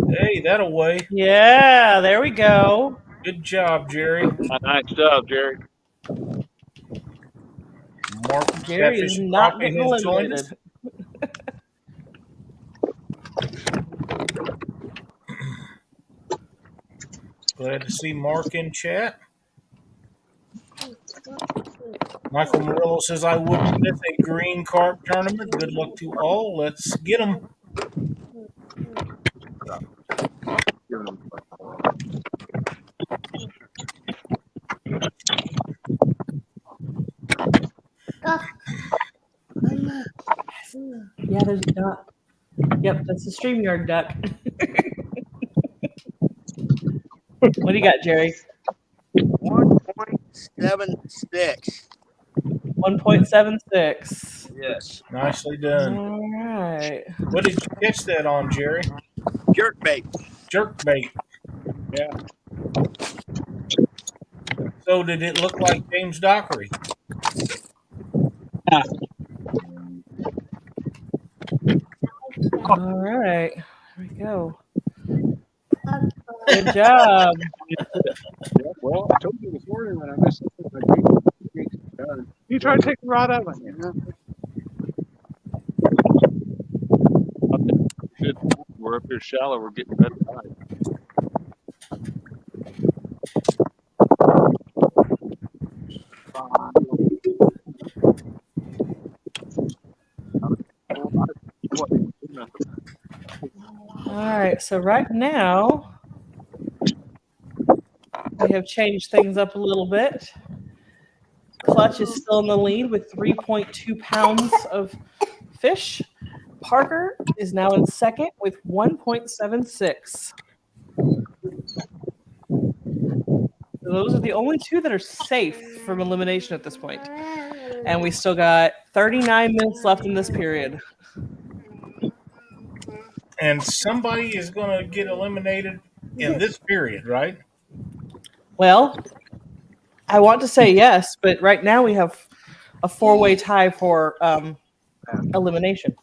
Hey, that'll weigh. Yeah, there we go. Good job, Jerry. Nice job, Jerry. Mark Jerry is not getting eliminated. Glad to see Mark in chat. Michael Murillo says, I wouldn't miss a green carp tournament. Good luck to all. Let's get them. Yeah, there's a duck. Yep, that's the StreamYard duck. What do you got, Jerry? 1.76. 1.76. Yes. Nicely done. All right. What did you catch that on, Jerry? Jerkbait. Jerkbait. Yeah. So did it look like James Dockery? All right. Here we go. Good job. Yeah, well, I told you this morning when I missed it. You try to take the rod out of my hand. We're up here shallow. We're getting better tide. All right, so right now we have changed things up a little bit. Clutch is still in the lead with 3.2 pounds of fish. Parker is now in second with 1.76. Those are the only two that are safe from elimination at this point. And we still got 39 minutes left in this period. And somebody is going to get eliminated in this period, right? Well, I want to say yes, but right now we have a four-way tie for elimination.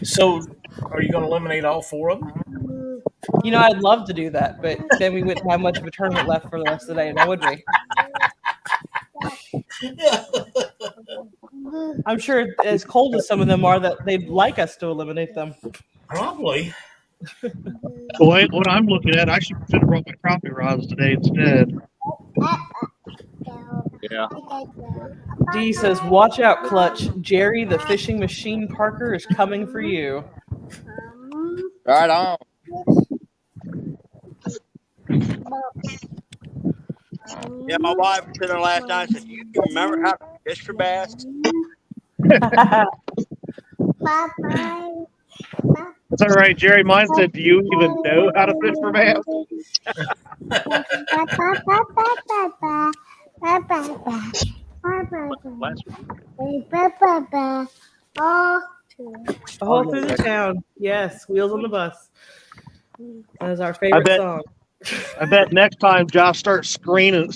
So, are you going to eliminate all four of them? You know, I'd love to do that, but then we wouldn't have much of a tournament left for the rest of the day, now would we? I'm sure as cold as some of them are that they'd like us to eliminate them. Probably. Boy, what I'm looking at, I should have brought my crappie rods today instead. Yeah. Dee says, watch out, Clutch. Jerry, the fishing machine Parker, is coming for you. Right on. Yeah, my wife was sitting there last night and said, you remember how to fish for bass? That's all right, Jerry. Mine said, do you even know how to fish for bass? All through the town. Yes, Wheels on the Bus. That is our favorite song. I bet next time Josh starts screening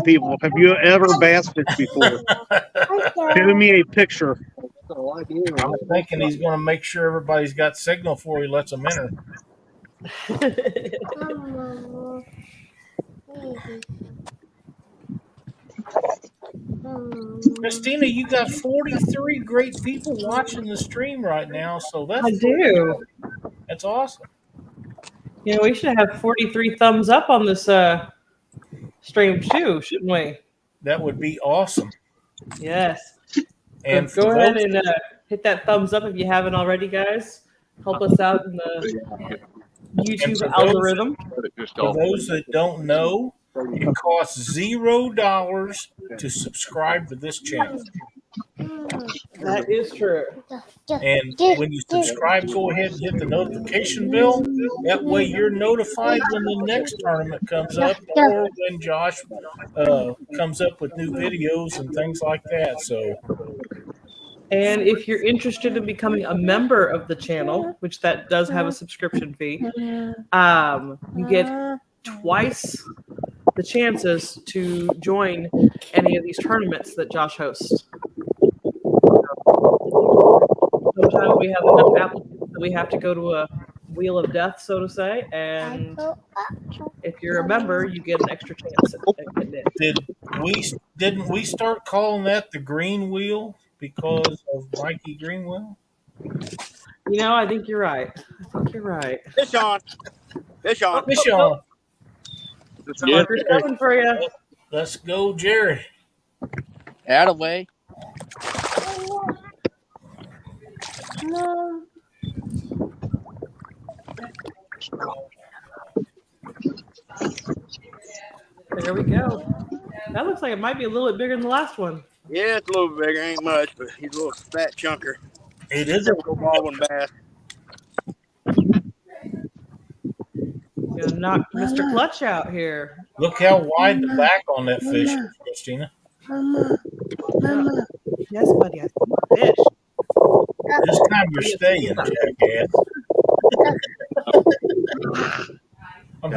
people, have you ever bass fished before? Show me a picture. I'm thinking he's going to make sure everybody's got signal before he lets them enter. Christina, you got 43 great people watching the stream right now, so that's I do. That's awesome. You know, we should have 43 thumbs up on this stream too, shouldn't we? That would be awesome. Yes. And go ahead and hit that thumbs up if you haven't already, guys. Help us out in the YouTube algorithm. For those that don't know, it costs $0 to subscribe to this channel. That is true. And when you subscribe, go ahead and hit the notification bell. That way you're notified when the next tournament comes up or when Josh comes up with new videos and things like that. So, and if you're interested in becoming a member of the channel, which that does have a subscription fee, you get twice the chances to join any of these tournaments that Josh hosts. Sometimes we have enough applicants that we have to go to a wheel of death, so to say, and if you're a member, you get an extra chance at getting in. Didn't we start calling that the green wheel because of Mikey Greenwell? You know, I think you're right. Fish on. Fish on. Fish on. Parker's coming for you. Let's go, Jerry. Out of way. There we go. That looks like it might be a little bit bigger than the last one. Yeah, it's a little bigger. Ain't much, but he's a little fat chunker. It is a little baldwin bass. Gonna knock Mr. Clutch out here. Look how wide the back on that fish is, Christina. Mama. Yes, buddy. I see fish. This time you're staying, jackass. I'm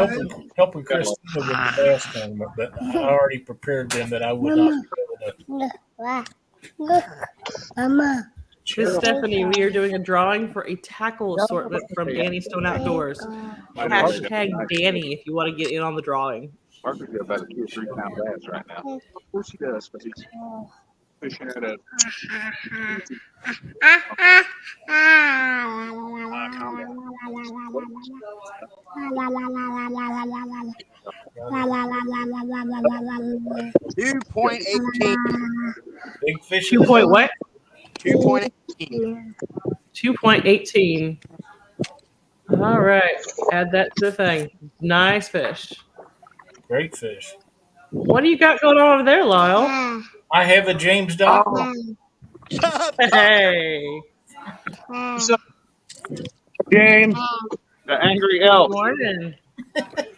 helping Christina with the bass tournament, but I already prepared them that I would not be able to. Mama. Miss Stephanie, we are doing a drawing for a tackle assortment from Danny Stone Outdoors. Hashtag Danny if you want to get in on the drawing. Parker's got about a 2 or 3 pound bass right now. Of course he does, but he's fishing at a. $2.18. Big fish. 2 point what? 2.18. 2.18. All right. Add that to the thing. Nice fish. Great fish. What do you got going on over there, Lyle? I have a James Docker. Hey. What's up, James? The angry Good elf. morning.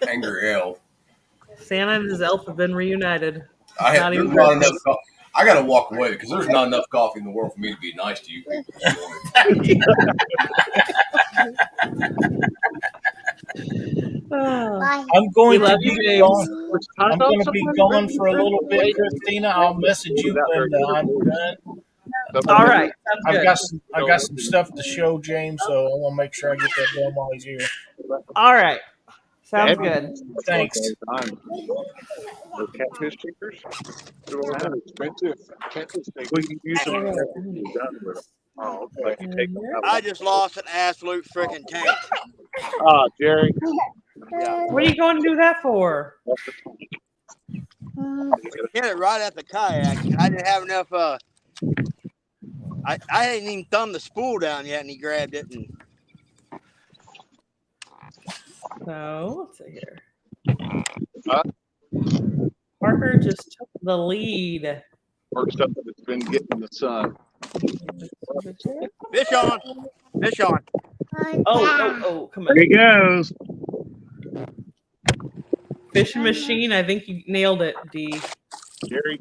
Angry elf. Santa and his elf have been reunited. I Not have even not enough. Christmas. I got to walk away because there's not enough coffee in the world for me to be nice to you people this morning. Oh, I'm going we to love be you, James. gone. I'm going to be gone for a little bit, Christina. I'll message you when I'm done. All right. Sounds I got some stuff to show James, so I want to make sure I get that done while he's here. All right. Sounds good. Thanks. Those catfish stickers? They're kind of expensive. Catfish stickers. We can use them. Oh, okay. Like you take them out. I just lost an absolute freaking tank. Jerry. Yeah. What are you going to do that for? Hit it right at the kayak, and I didn't have enough. I hadn't even thumbed the spool down yet, and he grabbed it. And So let's see here. Parker just took the lead. First up that's been getting the sun. fish on, fish on. Oh, come on. There he goes. Fishing machine. I think you nailed it, D.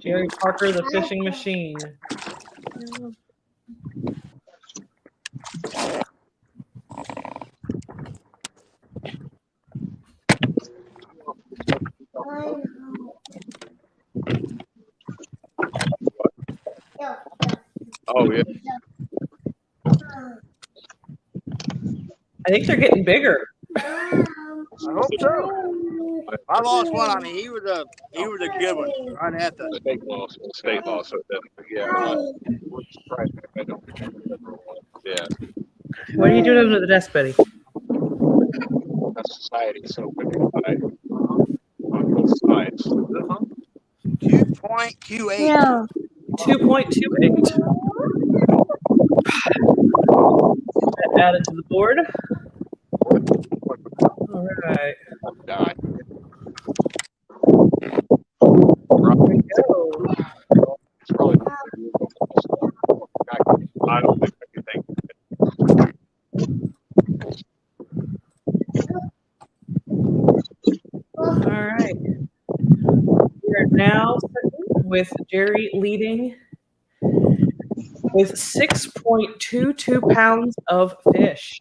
Jerry Parker, the fishing machine. Oh, yeah. I think they're getting bigger. I hope so. I lost one. I mean, he was a good one. Right at the State law, so yeah. Yeah. What are you doing under the desk, Betty? That's society, so on both sides. 2.28. 2.28. Added to the board. All right. Die. Here we go. It's probably I don't think anything. All right. We are now with Jerry leading with 6.22 pounds of fish.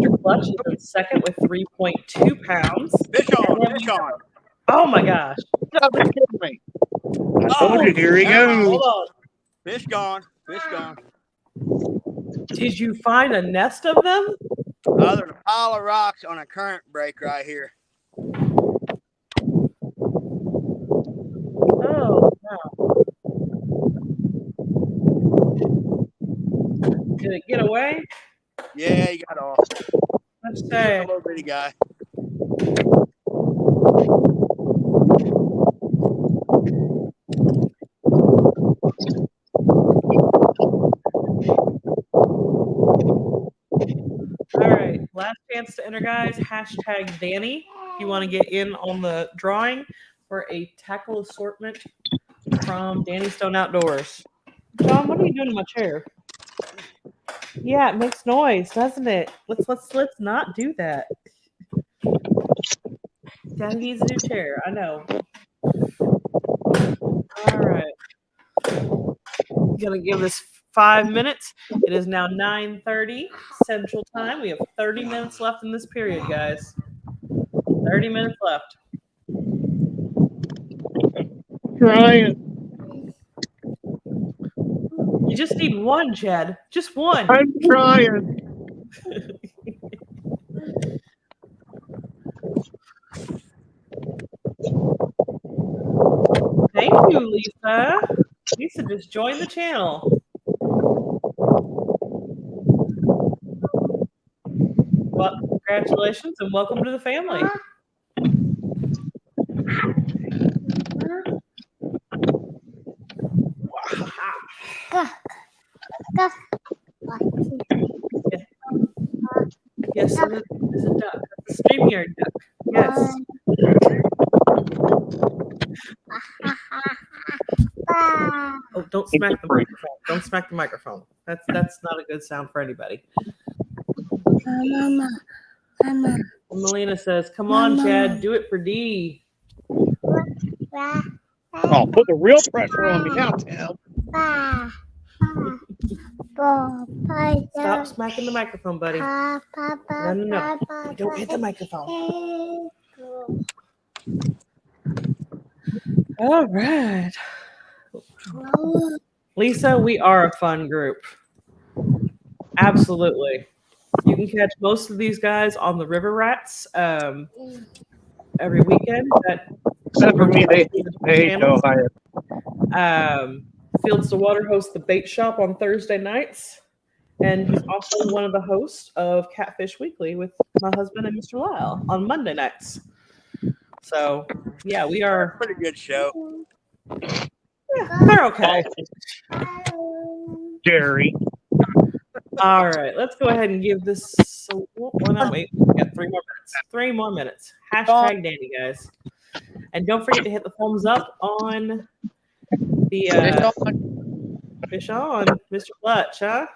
Mr. Clutch is in second with 3.2 pounds. Fish on, fish on. Oh my gosh. Stop kidding me. I told you, here he goes. Hold on. Fish gone, fish gone. Did you find a nest of them? There's a pile of rocks on a current break right here. Oh, wow. Did it get away? Yeah, he got off. Let's He's a say. little bitty guy. All right. Last chance to enter, guys. Hashtag Danny. If you want to get in on the drawing for a tackle assortment from Danny Stone Outdoors. John, what are you doing in my chair? Yeah, it makes noise, doesn't it? Let's not do that. Daddy needs a new chair. I know. All right. Gonna give this 5 minutes. It is now 9:30 Central Time. We have 30 minutes left in this period, guys. 30 minutes left. Trying. You just need one, Chad. Just one. I'm trying. Thank you, Lisa. Lisa just joined the channel. Well, congratulations and welcome to the family. Yes, so that is a duck. That's a StreamYard duck. Yes. Oh, don't smack the microphone. Don't smack the microphone. That's not a good sound for anybody. Mama. Mama. Melina says, "Come on, Chad, do it for D." Oh, put the real pressure on me now, Tim. Stop smacking the microphone, buddy. No. Don't hit the microphone. All right. Lisa, we are a fun group. Absolutely. You can catch most of these guys on the river rats every weekend. Except for me, they hate Ohio. Fields to Water hosts the bait shop on Thursday nights. And he's also one of the hosts of Catfish Weekly with my husband and Mr. Lyle on Monday nights. So, yeah, we are. Pretty good show. Yeah, they're okay. Jerry. All right, let's go ahead and give this. Wait, we got 3 more minutes. 3 more minutes. Hashtag Danny, guys. And don't forget to hit the thumbs up on the Fish on, Mr. Clutch, huh?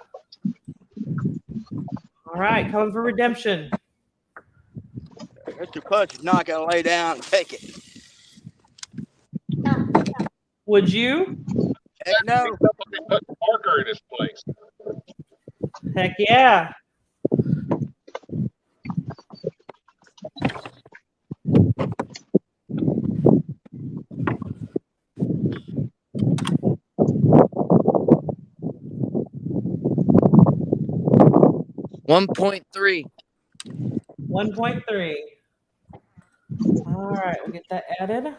All right, coming for redemption. Mr. Clutch is not going to lay down and take it. Would you? Heck no. Put Parker in his place. Heck yeah. $1.3. 1.3. All right, we'll get that added.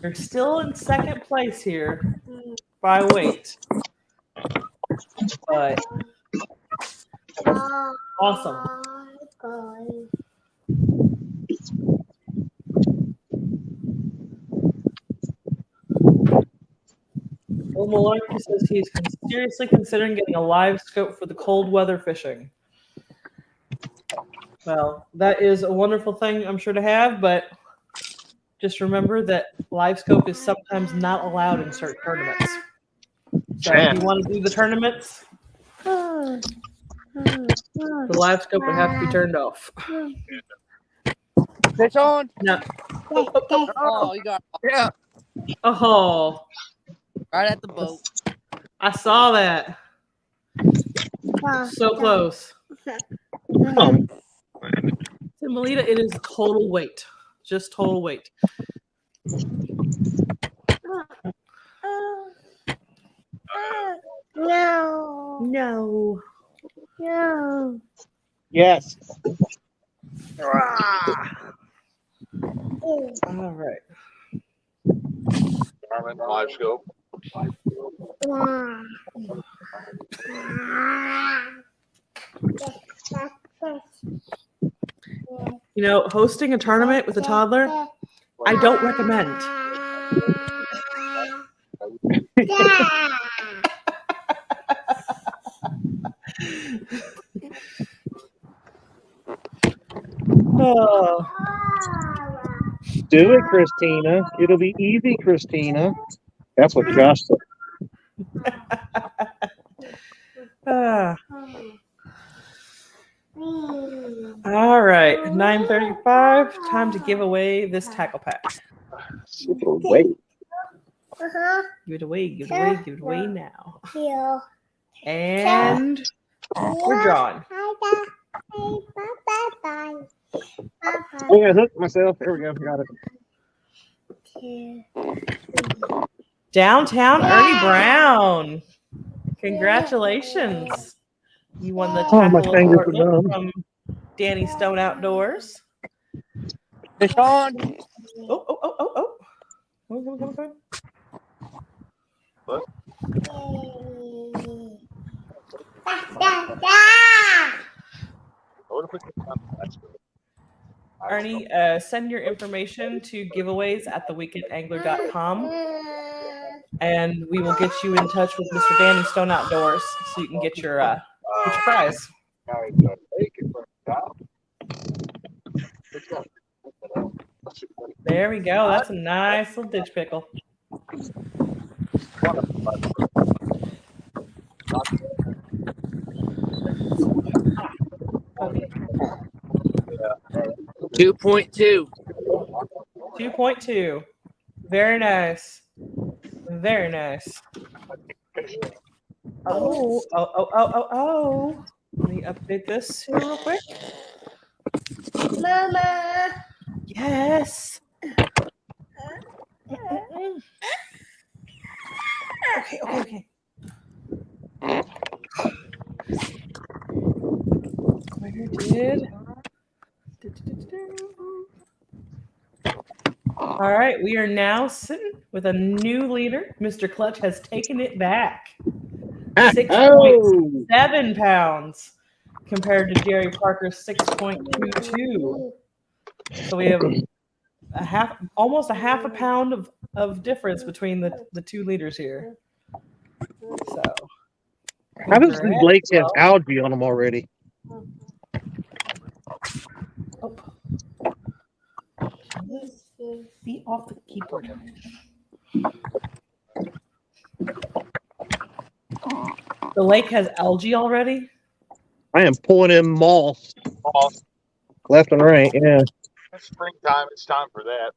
You're still in second place here by weight. But awesome. Well, Malarkey says he's seriously considering getting a live scope for the cold weather fishing. Well, that is a wonderful thing, I'm sure, to have, but just remember that live scope is sometimes not allowed in certain tournaments. So if you want to do the tournaments, the live scope would have to be turned off. Fish on. No. Oh, you got Yeah. Oh, right at the boat. I saw that. So close. So Melita, it is total weight. Just total weight. No. No. No. Yes. All right. Garmin live scope. You know, hosting a tournament with a toddler, I don't recommend. Oh. Do it, Christina. It'll be easy, Christina. That's what Josh said. All right, 9:35. Time to give away this tackle pack. Wait. Give it away, give it away, give it away now. Here. And we're drawing. I'm gonna hook myself. There we go. Got it. Downtown Ernie Brown. Congratulations. You won the Oh, my tackle fingers are assortment numb. from Danny Stone Outdoors. Fish on. Oh. Come. What? What if we can find the live scope? Ernie, send your information to giveaways at theweekendangler.com and we will get you in touch with Mr. Danny Stone Outdoors so you can get your What's your prize? There we go. That's a nice little ditch pickle. Okay. 2.2. 2.2. Very nice. Very nice. Oh. Let me update this here real quick. Mama. Yes. Okay. Where did? All right, we are now sitting with a new leader. Mr. Clutch has taken it back. 6.7 pounds compared to Jerry Parker's 6.22. So we have almost a half a pound of difference between the two leaders here. So How does these lakes have algae on them already? Feet off the keyboard. The lake has algae already? I am pulling in moss left and right. Yeah. It's springtime. It's time for that.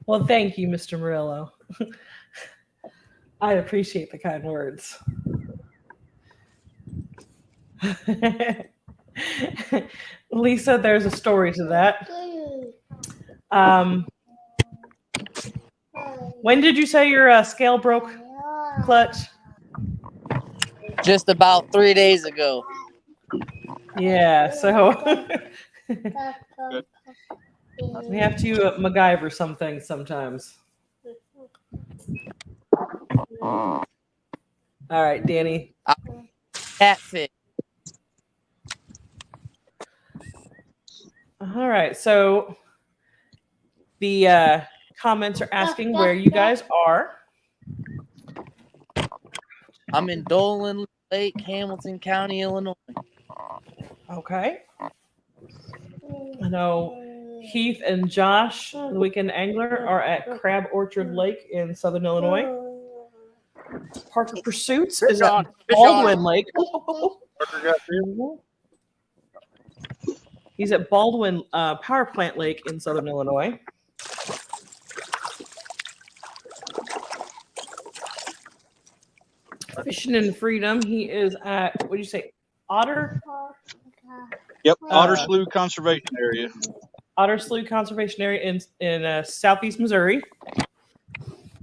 Well, thank you, Mr. Murillo. I appreciate the kind words. Lisa, there's a story to that. When did you say your scale broke, Clutch? Just about 3 days ago. Yeah, so we have to MacGyver some things sometimes. All right, Danny. Catfish. All right, so the comments are asking where you guys are. I'm in Dolan Lake, Hamilton County, Illinois. Okay. I know Heath and Josh, the weekend angler, are at Crab Orchard Lake in Southern Illinois. Parker Pursuits is at Baldwin Lake. He's at Baldwin Power Plant Lake in Southern Illinois. Fishing in Freedom, he is at, what did you say, Otter? Yep, Otter Slough Conservation Area. Otter Slough Conservation Area in southeast Missouri.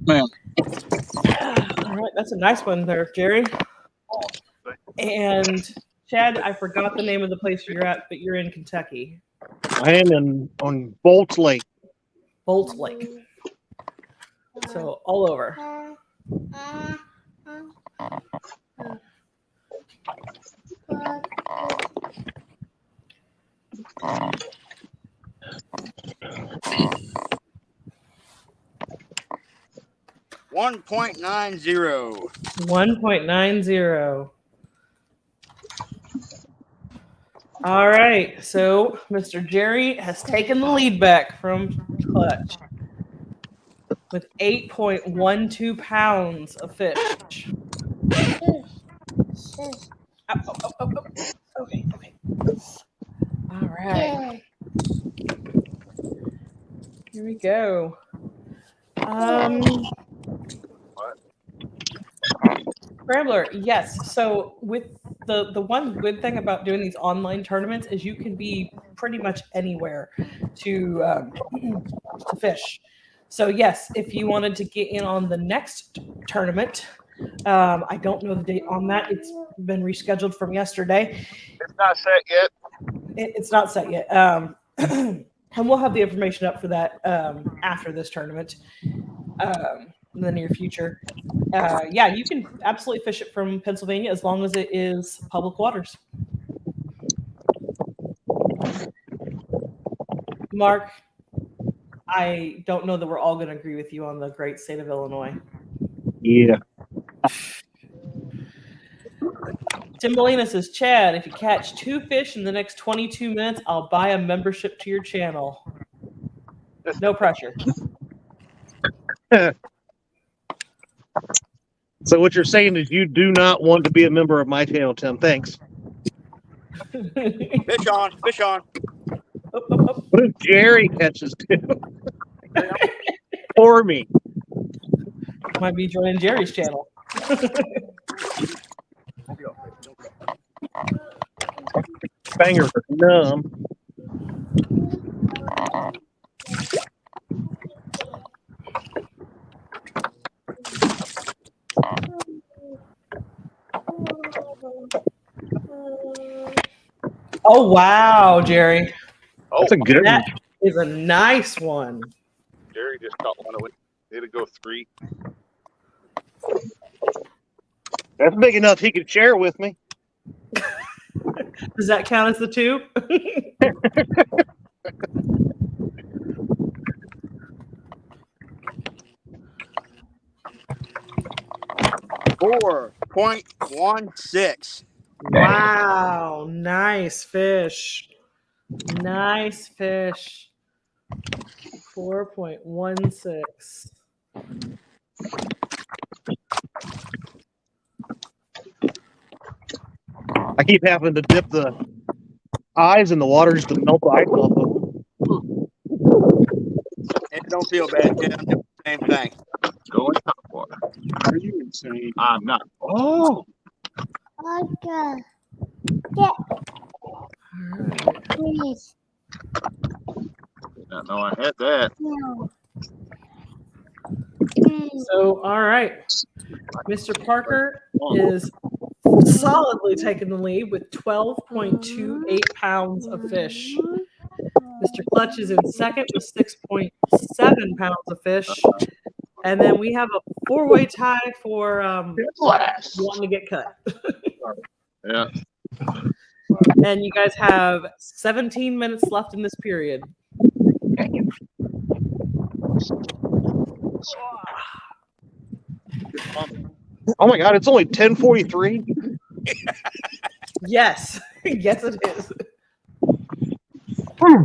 Ma'am. All right, that's a nice one there, Jerry. And Chad, I forgot the name of the place you're at, but you're in Kentucky. I am on Bolt Lake. Bolt Lake. So all over. $1.90. 1.90. All right, so Mr. Jerry has taken the lead back from Clutch with 8.12 pounds of fish. Okay. All right. Here we go. Scrambler, yes. So with the one good thing about doing these online tournaments is you can be pretty much anywhere to fish. So yes, if you wanted to get in on the next tournament, I don't know the date on that. It's been rescheduled from yesterday. It's not set yet. It's not set yet. And we'll have the information up for that after this tournament in the near future. Yeah, you can absolutely fish it from Pennsylvania as long as it is public waters. Mark, I don't know that we're all going to agree with you on the great state of Illinois. Yeah. Tim Molina says, Chad, if you catch 2 fish in the next 22 minutes, I'll buy a membership to your channel. No pressure. So what you're saying is you do not want to be a member of my channel, Tim. Thanks. Fish on, fish on. What if Jerry catches too? For me. Might be joining Jerry's channel. Bangers are numb. Oh, wow, Jerry. That's a good That one. is a nice one. Jerry just caught one. It'll go 3. That's big enough he could share with me. Does that count as the 2? 4.16. Wow, nice fish. Nice fish. 4.16. I keep having to dip the eyes in the water just to melt the ice off of them. It don't feel bad, Tim. I'm doing the same thing. Go in top water. Are you insane? I'm not. Oh. Okay. Get. Please. Didn't know I had that. No. So, all right. Mr. Parker is solidly taking the lead with 12.28 pounds of fish. Mr. Clutch is in second with 6.7 pounds of fish. And then we have a 4-way tie for wanting to get cut. Yeah. And you guys have 17 minutes left in this period. Oh my God, it's only 10:43. Yes. Yes, it is. I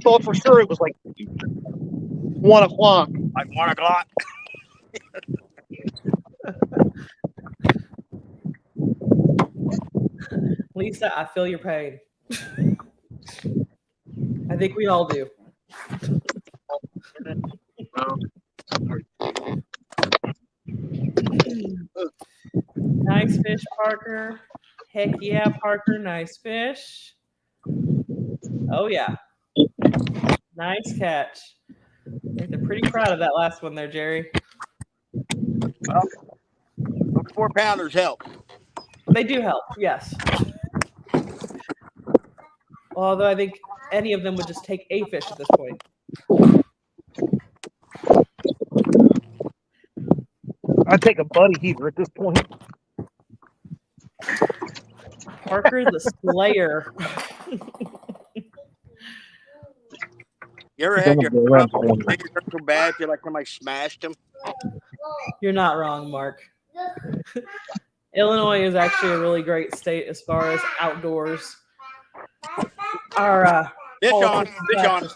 thought for sure it was like 1 o'clock. Like 1 o'clock. Lisa, I feel your pain. I think we all do. Nice fish, Parker. Heck yeah, Parker. Nice fish. Oh, yeah. Nice catch. I think they're pretty proud of that last one there, Jerry. Well, those 4-pounders help. They do help, yes. Although I think any of them would just take a fish at this point. I'd take a buddy heater at this point. Parker the Slayer. You ever had your fingers hurt so bad feel like somebody smashed them? You're not wrong, Mark. Illinois is actually a really great state as far as outdoors. Our Fish on, fish on.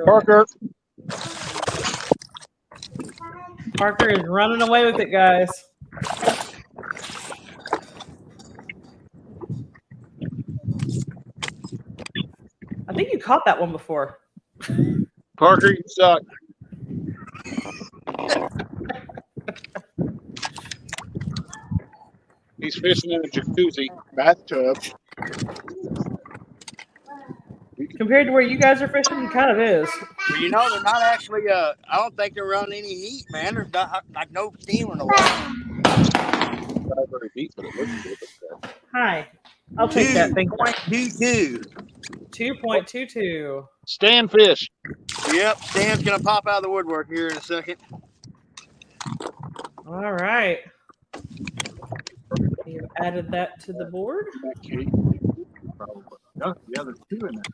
Parker. Parker is running away with it, guys. I think you caught that one before. Parker, you suck. He's fishing in a jacuzzi bathtub. Compared to where you guys are fishing, it kind of is. Well, you know, they're not actually, I don't think they're running any heat, man. There's not, like no steam in the water. Hi. I'll take that. Thank you. 2.22. Stand fish. Yep, Stan's going to pop out of the woodwork here in a second. All right. You've added that to the board. Yeah, there's 2 in there.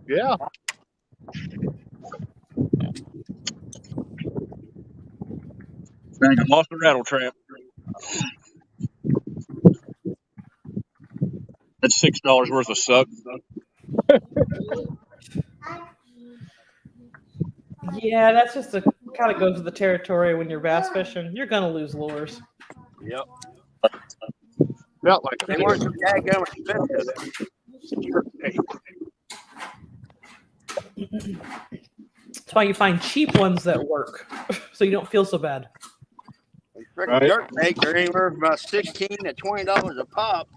Yeah. Dang, I lost the rattle trap. That's $6 worth of suck. Yeah, that's just a kind of goes with the territory when you're bass fishing. You're gonna lose lures. Yep. Felt like They weren't so dadgum expensive. That's why you find cheap ones that work, so you don't feel so bad. Freaking jerk bait, they're anywhere from about $16 to $20 a pop.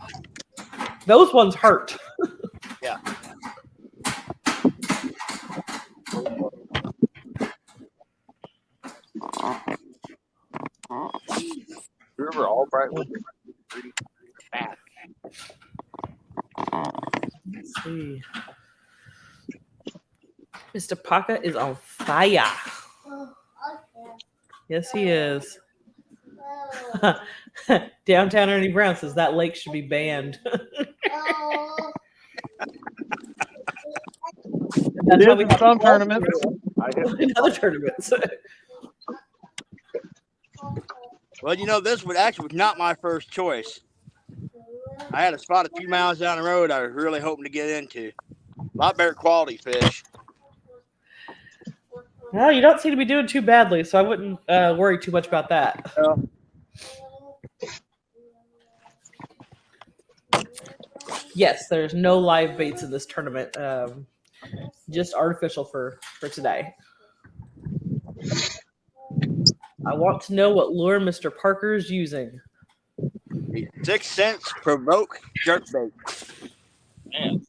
Those ones hurt. Yeah. Remember all bright with Back. Let's see. Mr. Parker is on fire. Yes, he is. Downtown Ernie Brown says that lake should be banned. That's how we have some tournaments. in other tournaments. Well, you know, this would actually was not my first choice. I had a spot a few miles down the road I was really hoping to get into. A lot better quality fish. Well, you don't seem to be doing too badly, so I wouldn't worry too much about that. Yes, there's no live baits in this tournament. Just artificial for today. I want to know what lure Mr. Parker's using. 6 cents provoke jerk bait. Man.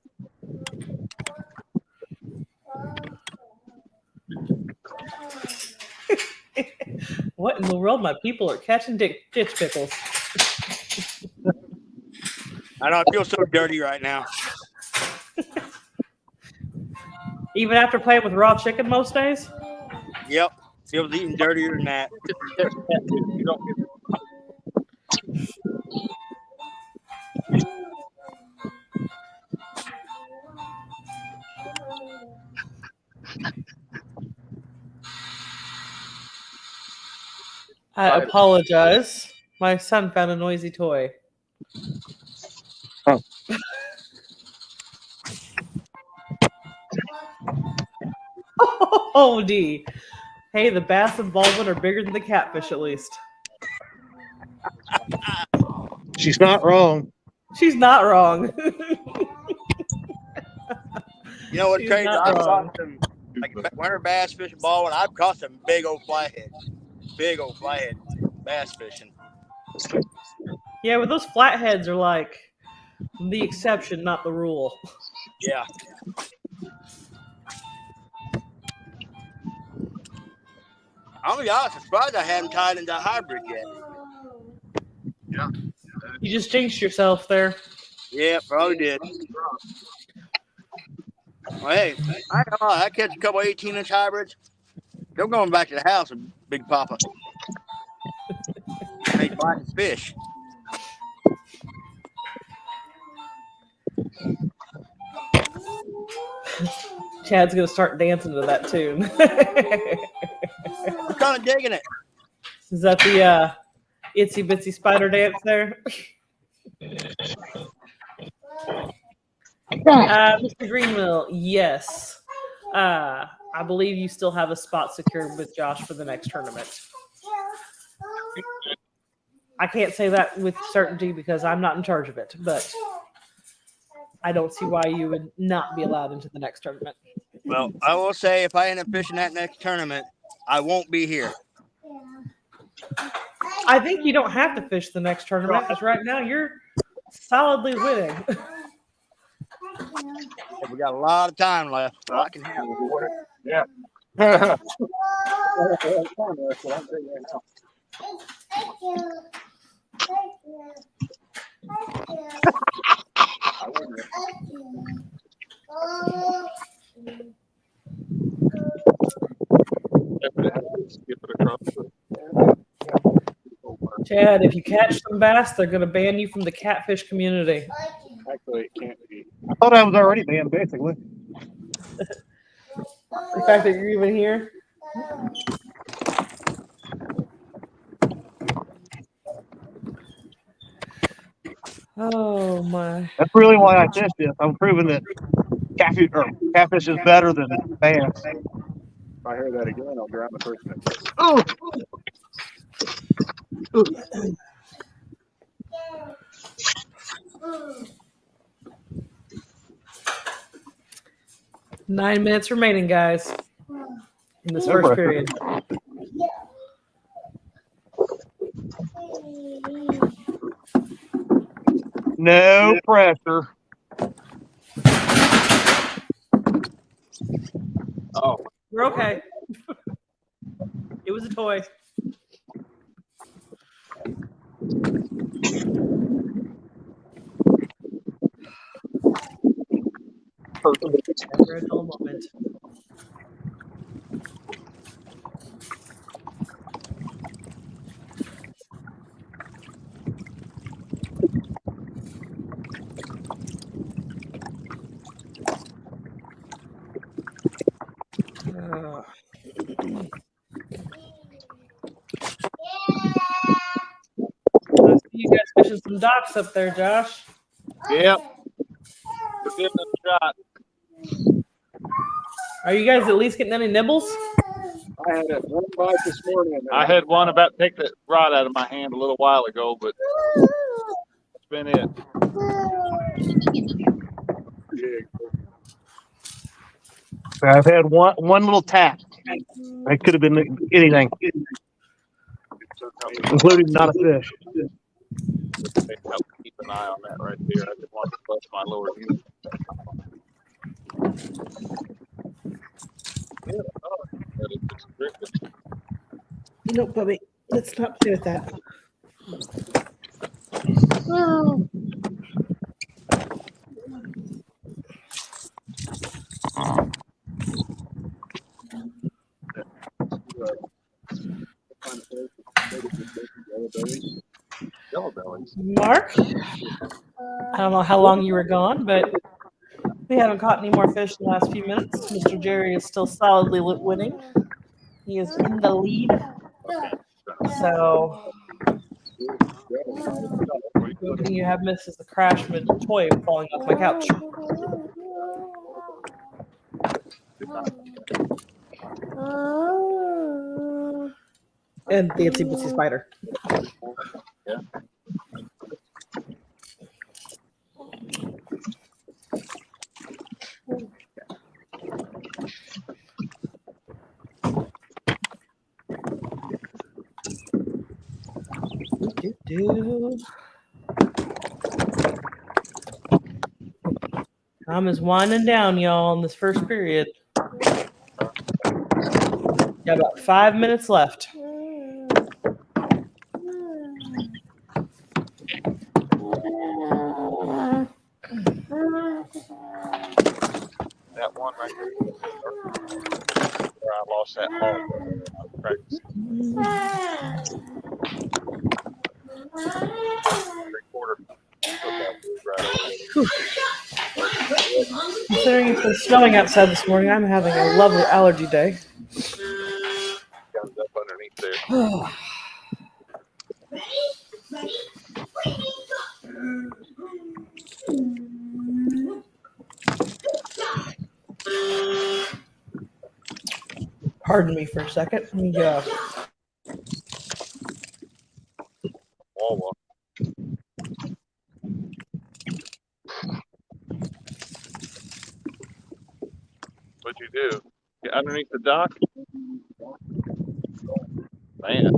What in the world? My people are catching ditch pickles. I know, I feel so dirty right now. Even after playing with raw chicken most days? Yep. Feels even dirtier than that. You don't get I apologize. My son found a noisy toy. Oh. Oh, D. Hey, the bass and Baldwin are bigger than the catfish, at least. She's not wrong. She's not wrong. You know what's She's crazy? not I've wrong. caught some like winter bass fishing ball, and I've caught some big old flatheads. Big old flathead bass fishing. Yeah, but those flatheads are like the exception, not the rule. Yeah. I'm gonna be honest, I'm surprised I haven't tied into a hybrid yet. Yeah. You just jinxed yourself there. Yeah, probably did. Well, hey, I catch a couple 18-inch hybrids. They're going back to the house with Big Papa. Make biting fish. Chad's gonna start dancing to that tune. I'm kind of digging it. Is that the itsy bitsy spider dance there? Mr. Greenville, yes. I believe you still have a spot secured with Josh for the next tournament. I can't say that with certainty because I'm not in charge of it, but I don't see why you would not be allowed into the next tournament. Well, I will say if I end up fishing that next tournament, I won't be here. I think you don't have to fish the next tournament because right now you're solidly winning. We got a lot of time left, so I can handle it. Yeah. Thank you. Thank you. Thank you. Thank you. Oh. Chad, if you catch some bass, they're going to ban you from the catfish community. Actually, it can't be. I thought I was already banned, basically. The fact that you're even here. Oh my. That's really why I fish this. I'm proving that catfish is better than bass. If I hear that again, I'll drown the person. Oh, 9 minutes remaining, guys, in this No first pressure. period. No pressure. Oh, We're okay. It was a toy. Never a dull moment. I see you guys fishing some docks up there, Josh. yep. We're giving it a shot. Are you guys at least getting any nibbles? I had one bite this morning. I had one about to take that rod out of my hand a little while ago, but that's been it. I've had one little tap. That could have been anything, including not a fish. Keep an eye on that right there. I just want to bust my lower unit. Nope, Bubby. Let's not play with that. Yellow bellies. Mark, I don't know how long you were gone, but we haven't caught any more fish in the last few minutes. Mr. Jerry is still solidly winning. He is in the lead. So, the only thing you have missed is the crash of a toy falling off my couch. And the itsy bitsy spider. Yeah. Time is winding down, y'all, in this first period. Got about 5 minutes left. That one right there, where I lost that hog. I was practicing. 3/4. Considering it's been snowing outside this morning, I'm having a lovely allergy day. Got it up underneath there. Pardon me for a second. Let me go. Wawa. What'd you do? Get underneath the dock? Man.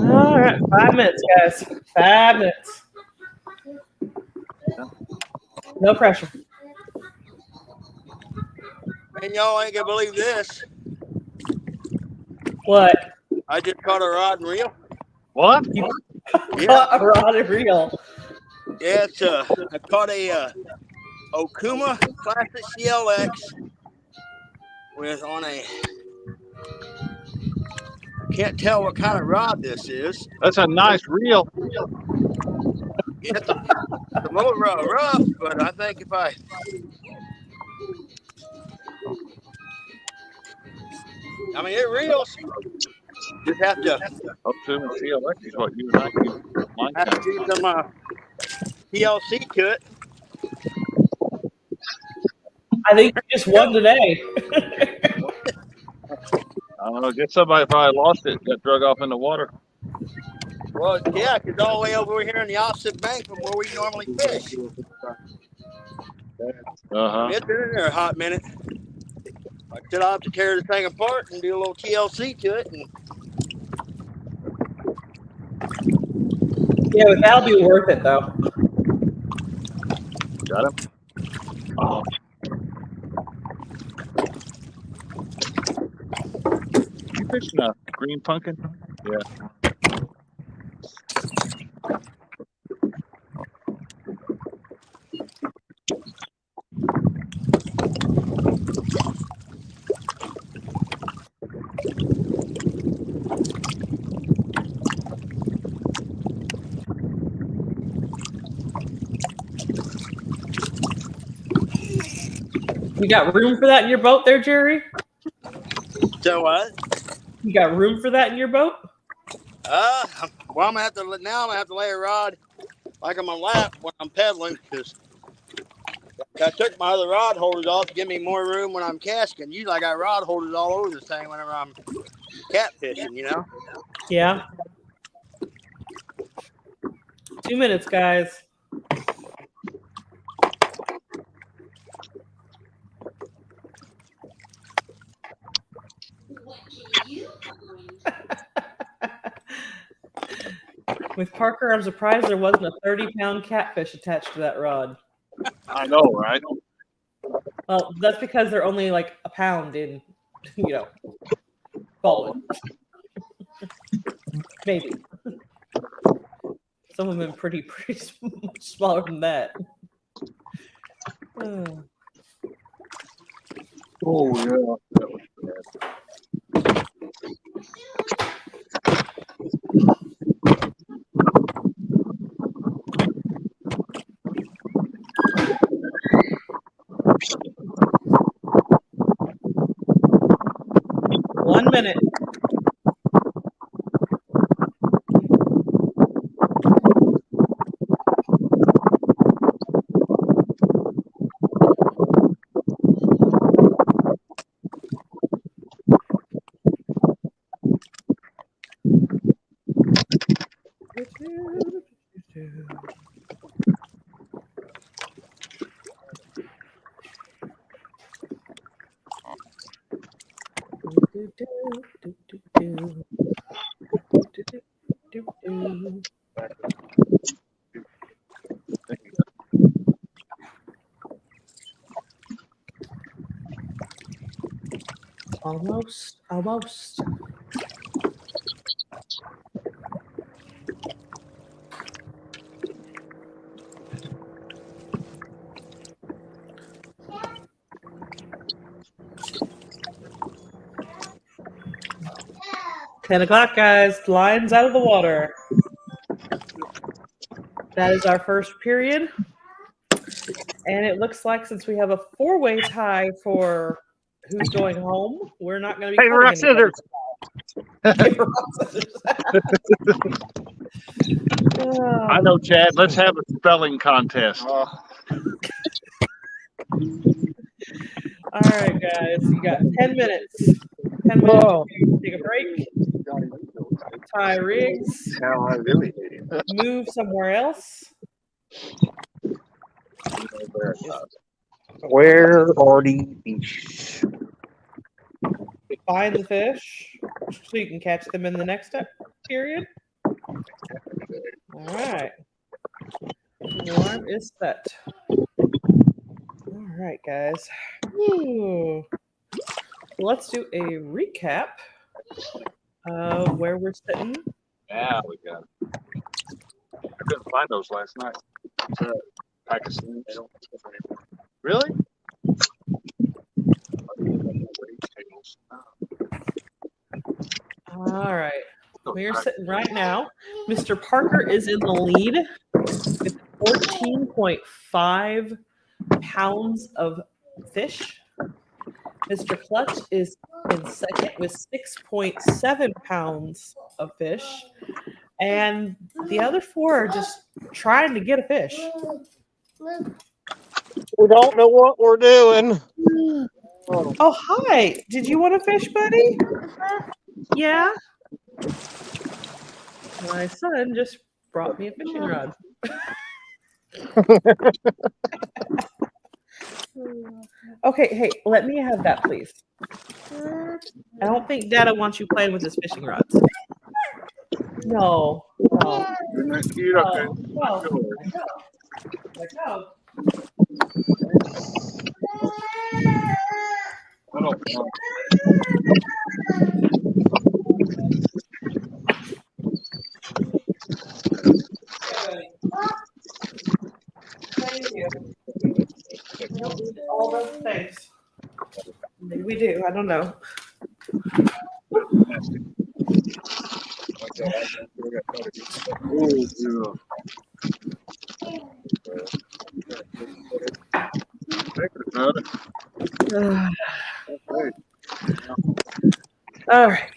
All right, 5 minutes, guys. 5 minutes. No pressure. And y'all ain't gonna believe this. What? I just caught a rod and reel. What? You Yeah. caught a rod and reel. Yeah, it's I caught a Okuma Classic CLX with on a. Can't tell what kind of rod this is. That's a nice reel. It's a little rough, but I think if I. I mean, it reels. Just have to Okuma CLX is what you and I use. have to do some TLC to it. I think you just won today. I don't know. Guess somebody probably lost it. Got drug off in the water. Well, yeah, it's all the way over here on the opposite bank from where we normally fish. It's been in there a hot minute. Like I said, I'll have to tear the thing apart and do a little TLC to it. And Yeah, but that'll be worth it though. Got him. Oh. You fishing a green pumpkin? Yeah. You got room for that in your boat there, Jerry? so what? You got room for that in your boat? Well, I'm gonna have to lay a rod like on my lap when I'm pedaling because I took my other rod holders off to give me more room when I'm casting. Usually I got rod holders all over this thing whenever I'm catfishing, you know? Yeah. 2 minutes, guys. With Parker, I'm surprised there wasn't a 30-pound catfish attached to that rod. I know, right? Well, that's because they're only like a pound in, falling. Maybe. Some of them pretty smaller than that. Oh, yeah. That was bad. 1 minute. Almost. 10 o'clock, guys. Line's out of the water. That is our first period. And it looks like since we have a 4-way tie for who's going home, we're not going to be Paper, rock, scissors. I know, Chad. Let's have a spelling contest. All right, guys. You got 10 minutes. 10 minutes. Take a break. Tie rigs. Move somewhere else. Where are the fish? Find the fish so you can catch them in the next period. All right. Alarm is set. right, guys. Woo. Let's do a recap of where we're sitting. Yeah, we got it. I couldn't find those last night. It's a pack of snakes. Really? All right. We are sitting right now. Mr. Parker is in the lead with 14.5 pounds of fish. Mr. Clutch is in second with 6.7 pounds of fish. And the other four are just trying to get a fish. We don't know what we're doing. Oh, hi. Did you want a fish, buddy? Yeah. My son just brought me a fishing rod. Okay, hey, let me have that, please. I don't think Dada wants you playing with his fishing rods. No, no. You okay? No. Let go. Thank you. All those things. Maybe we do. I don't know. All right.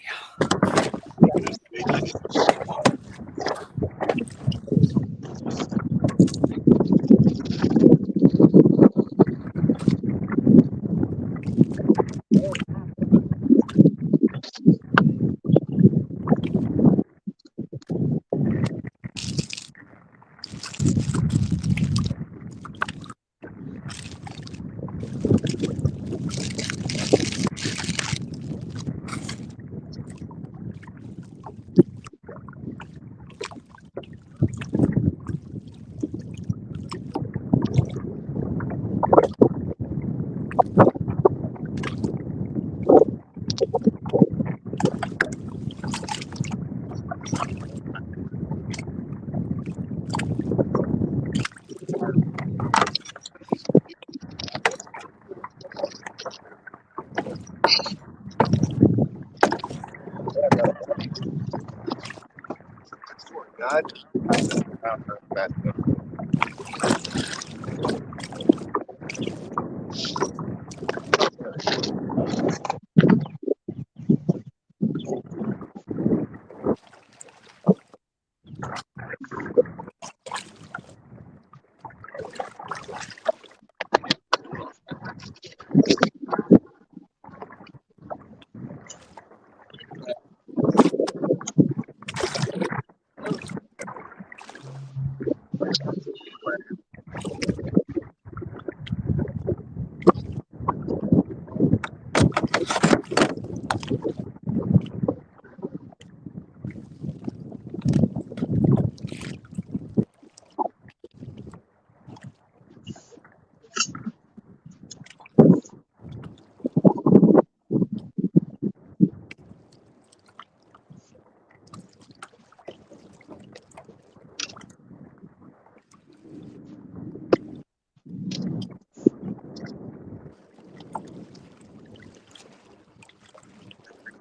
God.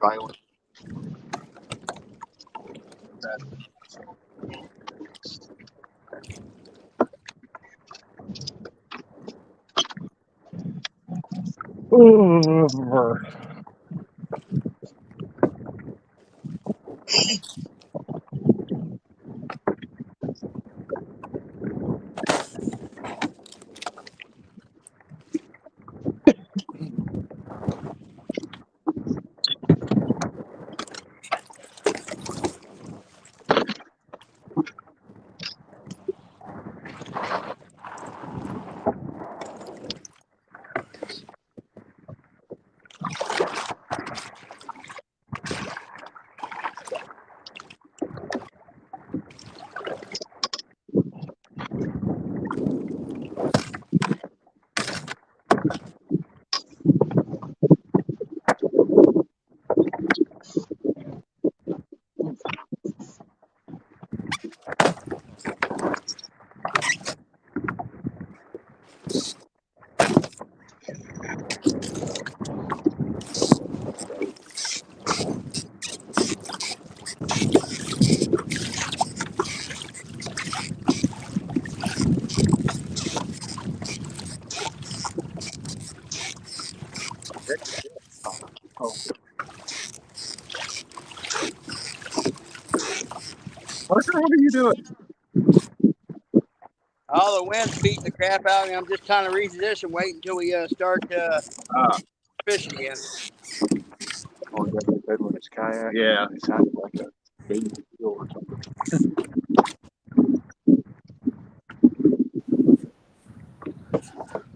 Violent. Oh. Parker, what are you doing? All the wind's beating the crap out of me. I'm just trying to reposition, wait until we start fishing again. Oh, you got that peddling his kayak? Yeah. It sounded like a baby wheel or something.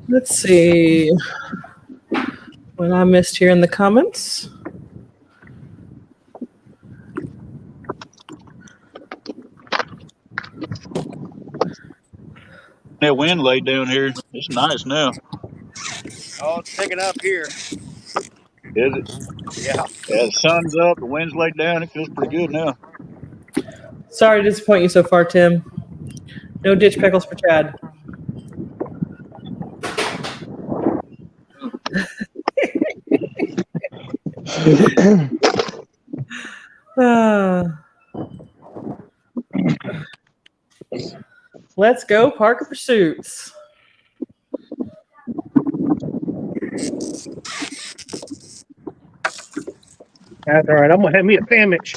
Let's see what I missed here in the comments. That wind laid down here. It's nice now. Oh, it's picking up here. Is it? Yeah. Yeah, the sun's up. The wind's laid down. It feels pretty good now. Sorry to disappoint you so far, Tim. No ditch pickles for Chad. Let's go, Parker Pursuits. That's all right. I'm gonna have me a sandwich.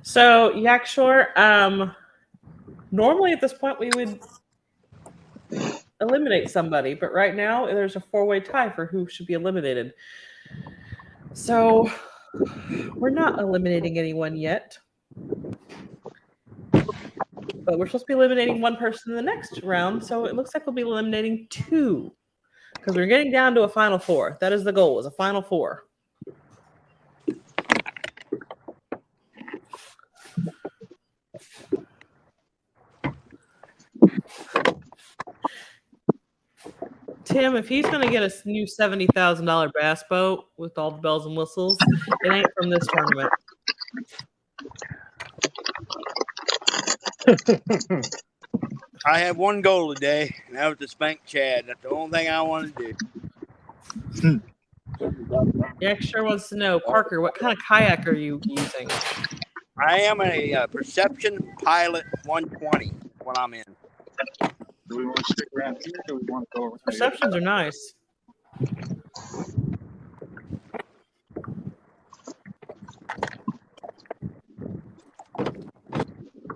So, Yak Shore, normally at this point we would eliminate somebody, but right now there's a 4-way tie for who should be eliminated. So, we're not eliminating anyone yet, but we're supposed to be eliminating one person in the next round, so it looks like we'll be eliminating 2 because we're getting down to a final 4. That is the goal, is a final 4. Tim, if he's going to get a new $70,000 bass boat with all the bells and whistles, it ain't from this tournament. I have one goal today, and that was to spank Chad. That's the only thing I want to do. Yak sure wants to know, Parker, what kind of kayak are you using? I am a Perception Pilot 120 when I'm in. Do we want to stick around here or do we want to go over there? Perceptions are nice.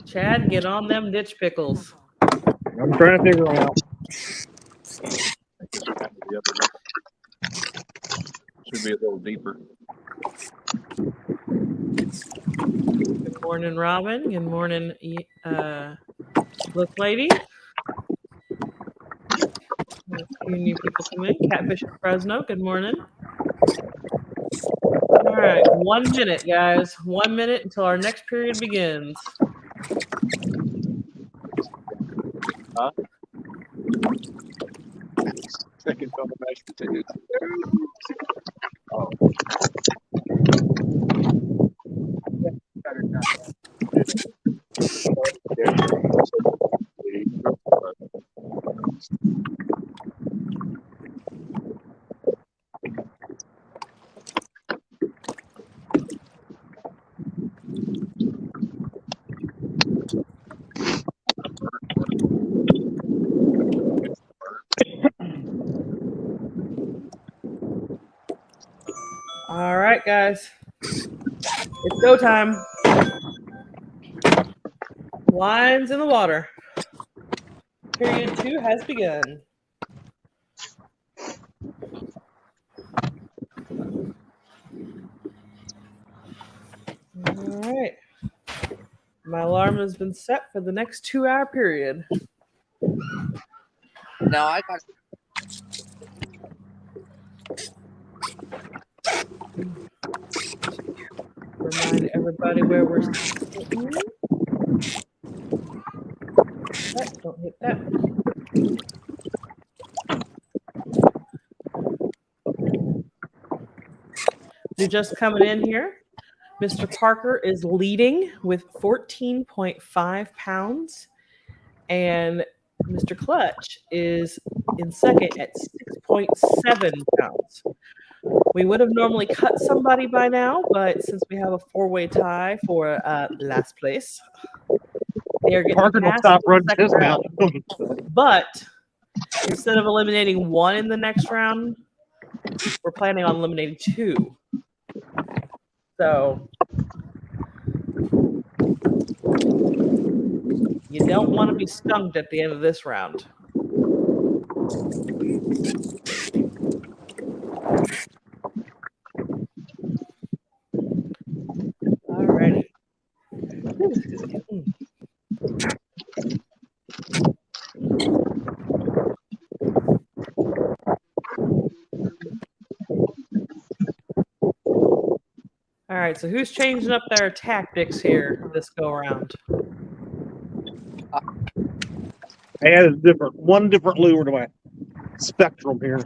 Chad, get on them ditch pickles. I'm trying to figure them out. Should be a little deeper. Good morning, Robin. Good morning, Look Lady. A few new people come in. Catfish in Fresno. Good morning. All right, 1 minute, guys. 1 minute until our next period begins. Huh? Second on the mashed potatoes. Oh. All right, guys. It's go time. Lines in the water. Period 2 has begun. All right. My alarm has been set for the next 2-hour period. No, I got. Remind everybody where we're sitting. Right, don't hit that. You're just coming in here. Mr. Parker is leading with 14.5 pounds. And Mr. Clutch is in second at 6.7 pounds. We would have normally cut somebody by now, but since we have a 4-way tie for last place, they are getting Parker will passed stop in the running second his mouth. round. But instead of eliminating 1 in the next round, we're planning on eliminating 2. So you don't want to be skunked at the end of this round. Alrighty. All right, so who's changing up their tactics here this go around? I added one different lure to my spectrum here.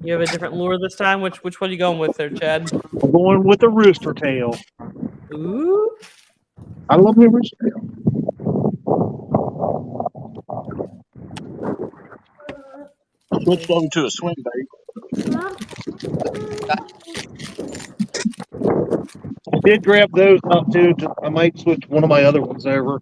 You have a different lure this time? Which one are you going with there, Chad? I'm going with the rooster tail. Ooh. I love the rooster tail. Switched over to a swing bait. I did grab those out too. I might switch one of my other ones over.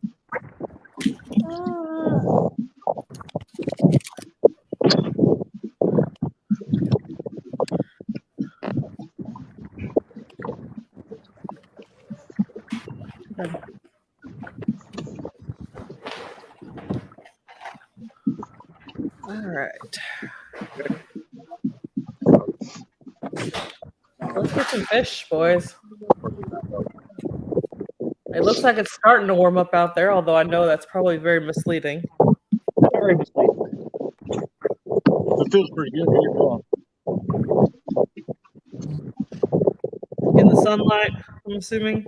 All right. Let's get some fish, boys. It looks like it's starting to warm up out there, although I know that's probably very misleading. Very misleading. It feels pretty good here. In the sunlight, I'm assuming.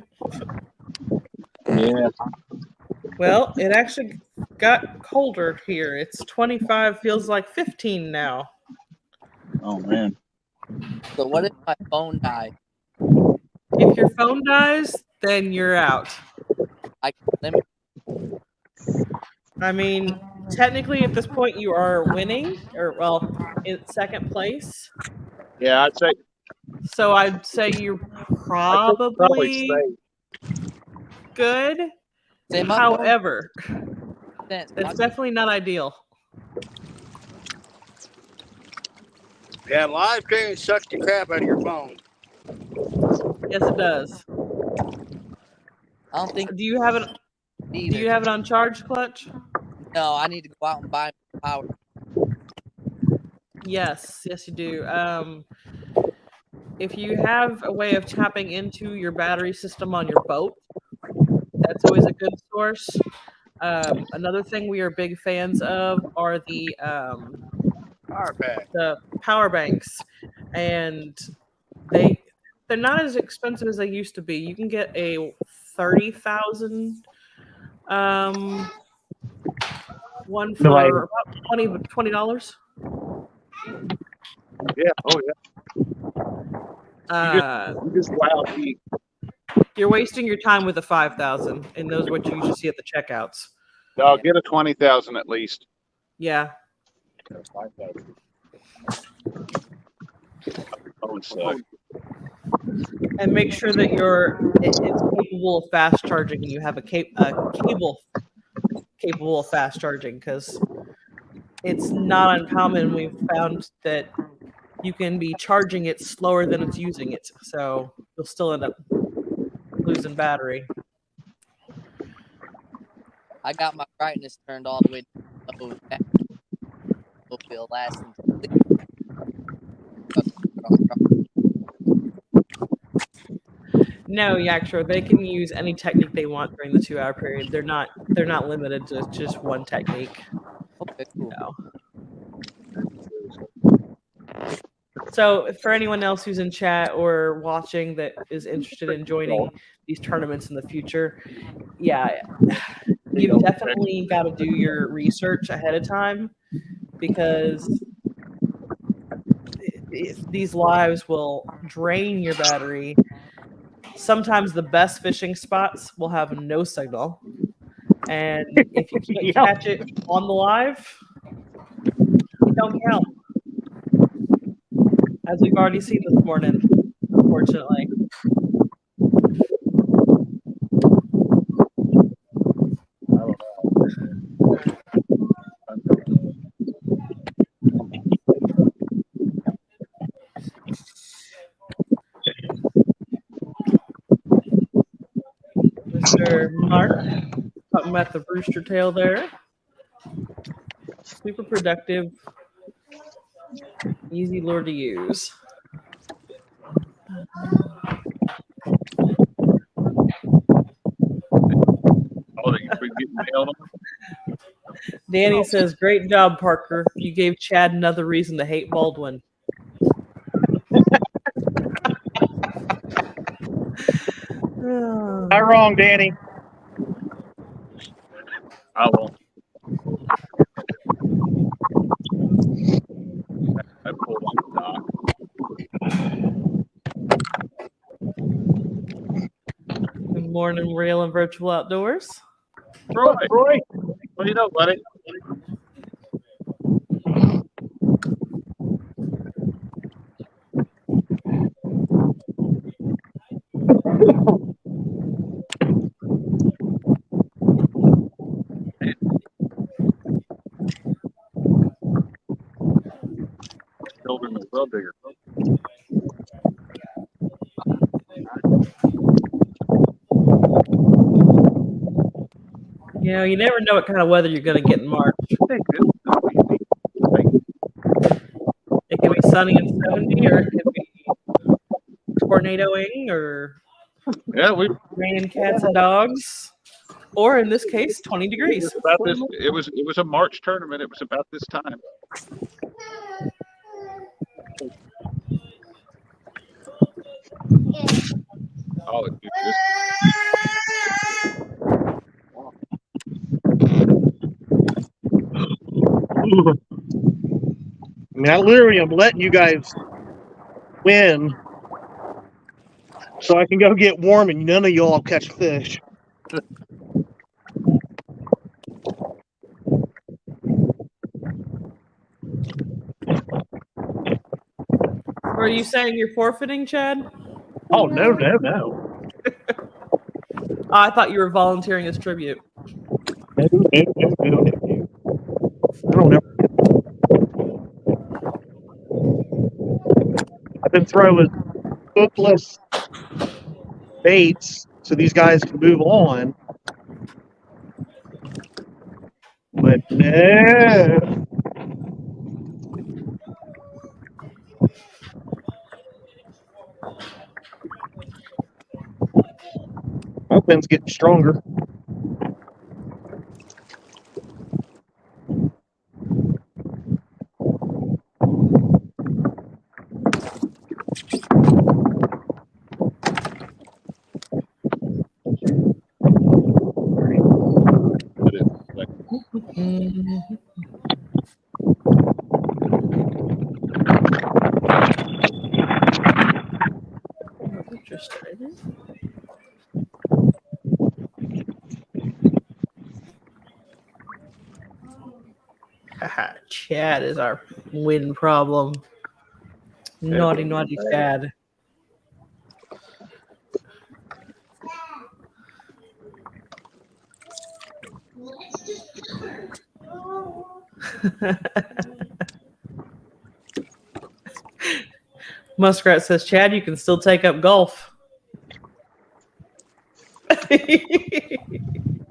Yeah. Well, it actually got colder here. It's 25, feels like 15 now. Oh man. So what if my phone died? If your phone dies, then you're out. I mean, technically at this point you are winning, or well, in second place. Yeah, I'd say. So I'd say you're probably good. However, it's definitely not ideal. Yeah, live streaming sucks the crap out of your phone. Yes, it does. I don't think. Do you have it? Do you have it on charge, Clutch? No, I need to go out and buy power. Yes, you do. If you have a way of tapping into your battery system on your boat, that's always a good source. Another thing we are big fans of are the power banks, and they're not as expensive as they used to be. You can get a 30,000 one for about $20. Yeah. Oh yeah. You just wow me. You're wasting your time with the 5,000, and those are what you usually see at the checkouts. No, get a 20,000 at least. Yeah. And make sure that it's capable of fast charging, and you have a cable capable of fast charging, because it's not uncommon. We've found that you can be charging it slower than it's using it, so you'll still end up losing battery. I got my brightness turned all the way low. Hopefully it'll last. No, Yaksher, they can use any technique they want during the 2-hour period. They're not limited to just one technique. Okay, cool. No. So for anyone else who's in chat or watching that is interested in joining these tournaments in the future, yeah, you've definitely got to do your research ahead of time, because these lives will drain your battery. Sometimes the best fishing spots will have no signal, And if you can't catch it on the live, it don't count. As we've already seen this morning, unfortunately. Mr. Mark talking about the rooster tail there. Super productive, easy lure to use. Oh, they quit getting nailed on. Danny says, "Great job, Parker. You gave Chad another reason to hate Baldwin." Not wrong, Danny. I won't. I pulled on the dock. Good morning, Real and Virtual Outdoors. Roy, what do you know, buddy? Children of well digger. You know, you never know what kind of weather you're going to get in March. It can be sunny and 70, or it can be tornadoing, or raining cats and dogs, or in this case, 20 degrees. About this, it was a March tournament. It was about this time. Oh, I mean, I literally am letting you guys win so I can go get warm and none of y'all catch fish. Are you saying you're forfeiting, Chad? Oh, no. I thought you were volunteering as tribute. No. I don't know. I've been throwing hookless baits so these guys can move on. But no. My wind's getting stronger. Interesting. Chad is our win problem. Naughty Chad. Muskrat says, "Chad, you can still take up golf."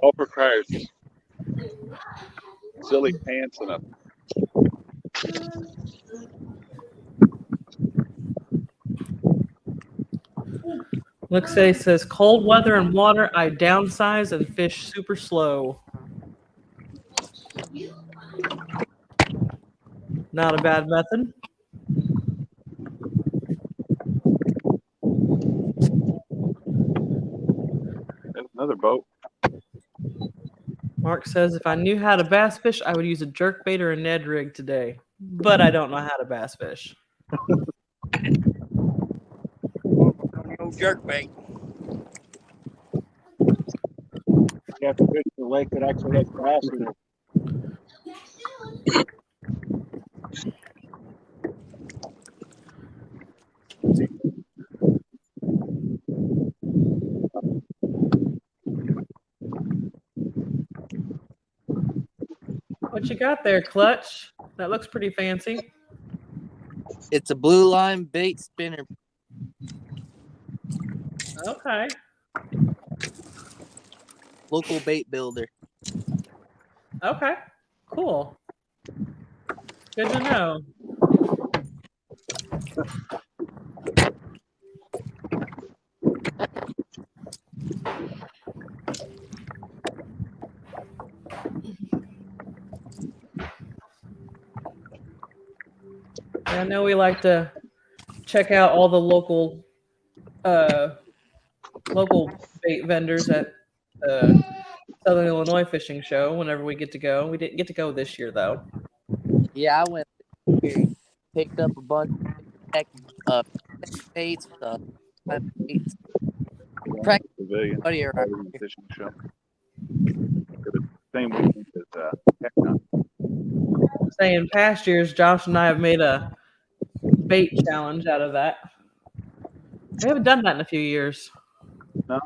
All requires silly pants and a Lexay says, "Cold weather and water, I downsize and fish super slow." Not a bad method. There's another boat. Mark says, "If I knew how to bass fish, I would use a jerkbait or a Ned rig today. But I don't know how to bass fish." No jerk bait. You have to fish the lake that actually has bass in it. What you got there, Clutch? That looks pretty fancy. It's a blue line bait spinner. Okay. Local bait builder. Okay. Cool. Good to know. I know we like to check out all the local bait vendors at the Southern Illinois Fishing Show whenever we get to go. We didn't get to go this year though. Yeah, I went here, picked up a bunch of baits, baits. Practically Pavilion. everybody around here. Fishing show. For the same weekend as Heck. Say in past years, Josh and I have made a bait challenge out of that. We haven't done that in a few years. No.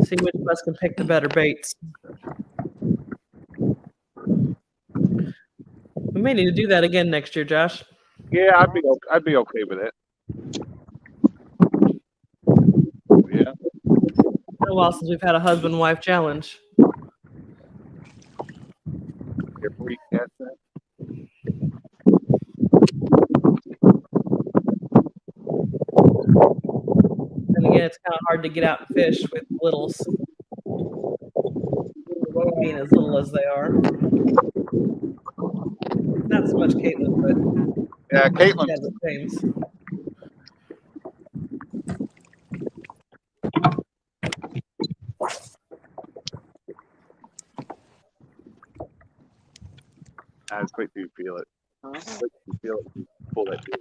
See which of us can pick the better baits. We may need to do that again next year, Josh. Yeah, I'd be okay with it. Yeah. It's been a while since we've had a husband-wife challenge. If we catch that. And again, it's kind of hard to get out and fish with littles, being as little as they are. Not so much Caitlin, but Yeah, Caitlin. yeah, but James. As quick do you feel it? Quick do you feel it? You pull that deal.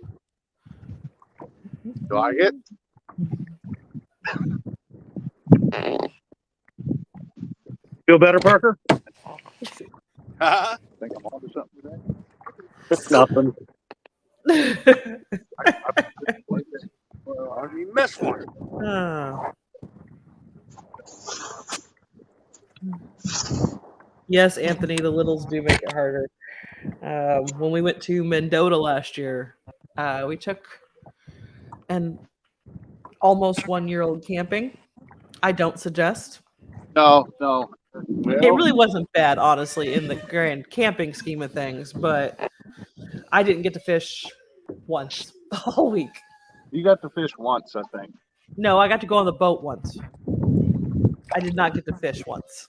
Do I get? Feel better, Parker? Uh-huh. Think I'm onto something today? It's nothing. Well, you missed one. Oh. Yes, Anthony, the littles do make it harder. When we went to Mendota last year, we took an almost 1-year-old camping. I don't suggest. No. Well, It really wasn't bad, honestly, in the grand camping scheme of things, but I didn't get to fish once the whole week. you got to fish once, I think. No, I got to go on the boat once. I did not get to fish once.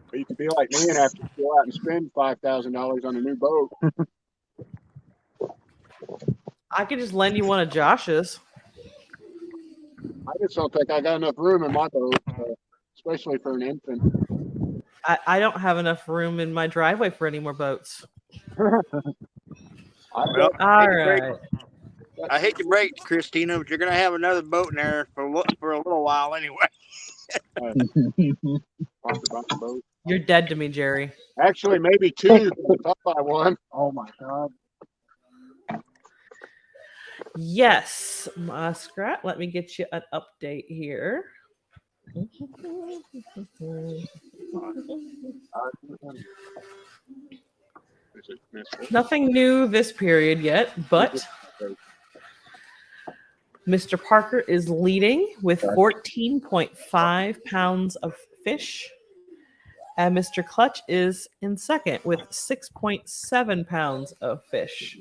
But you could be like me and have to go out and spend $5,000 on a new boat. I could just lend you one of Josh's. I just don't think I got enough room in my boat, especially for an infant. I don't have enough room in my driveway for any more boats. Well, All right. I hate to break it, Christina, but you're gonna have another boat in there for a little while anyway. You're dead to me, Jerry. Actually, maybe two if I buy one. Oh my God. Yes, Muskrat. Let me get you an update here. Nothing new this period yet, but Mr. Parker is leading with 14.5 pounds of fish. And Mr. Clutch is in second with 6.7 pounds of fish.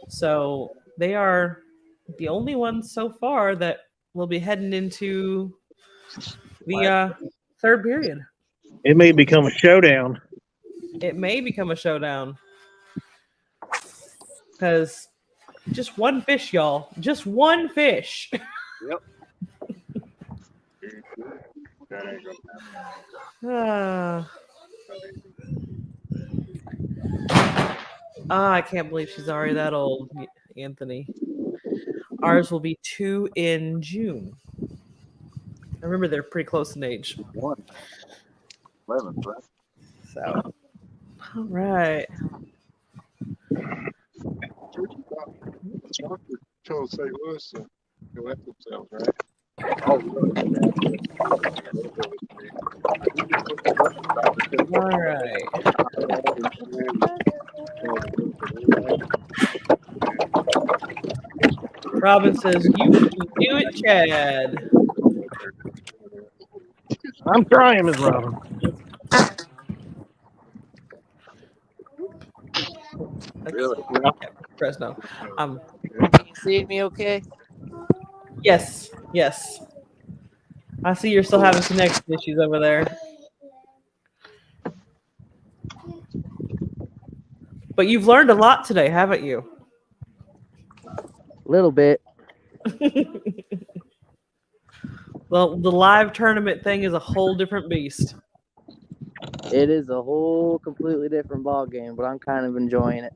So they are the only ones so far that will be heading into the third period. It may become a showdown. It may become a showdown. Because just one fish, y'all. Just one fish. Yep. I can't believe she's already that old, Anthony. Ours will be 2 in June. I remember they're pretty close in age. 1. 11, right? So, all right. Told St. Louis to go after themselves, right? Oh, All right. Robin says, "You can do it, Chad." I'm trying, Ms. Robin. really? Fresno. Can you see me okay? Yes, yes. I see you're still having connection issues over there. But you've learned a lot today, haven't you? A little bit. Well, the live tournament thing is a whole different beast. It is a whole completely different ball game, but I'm kind of enjoying it.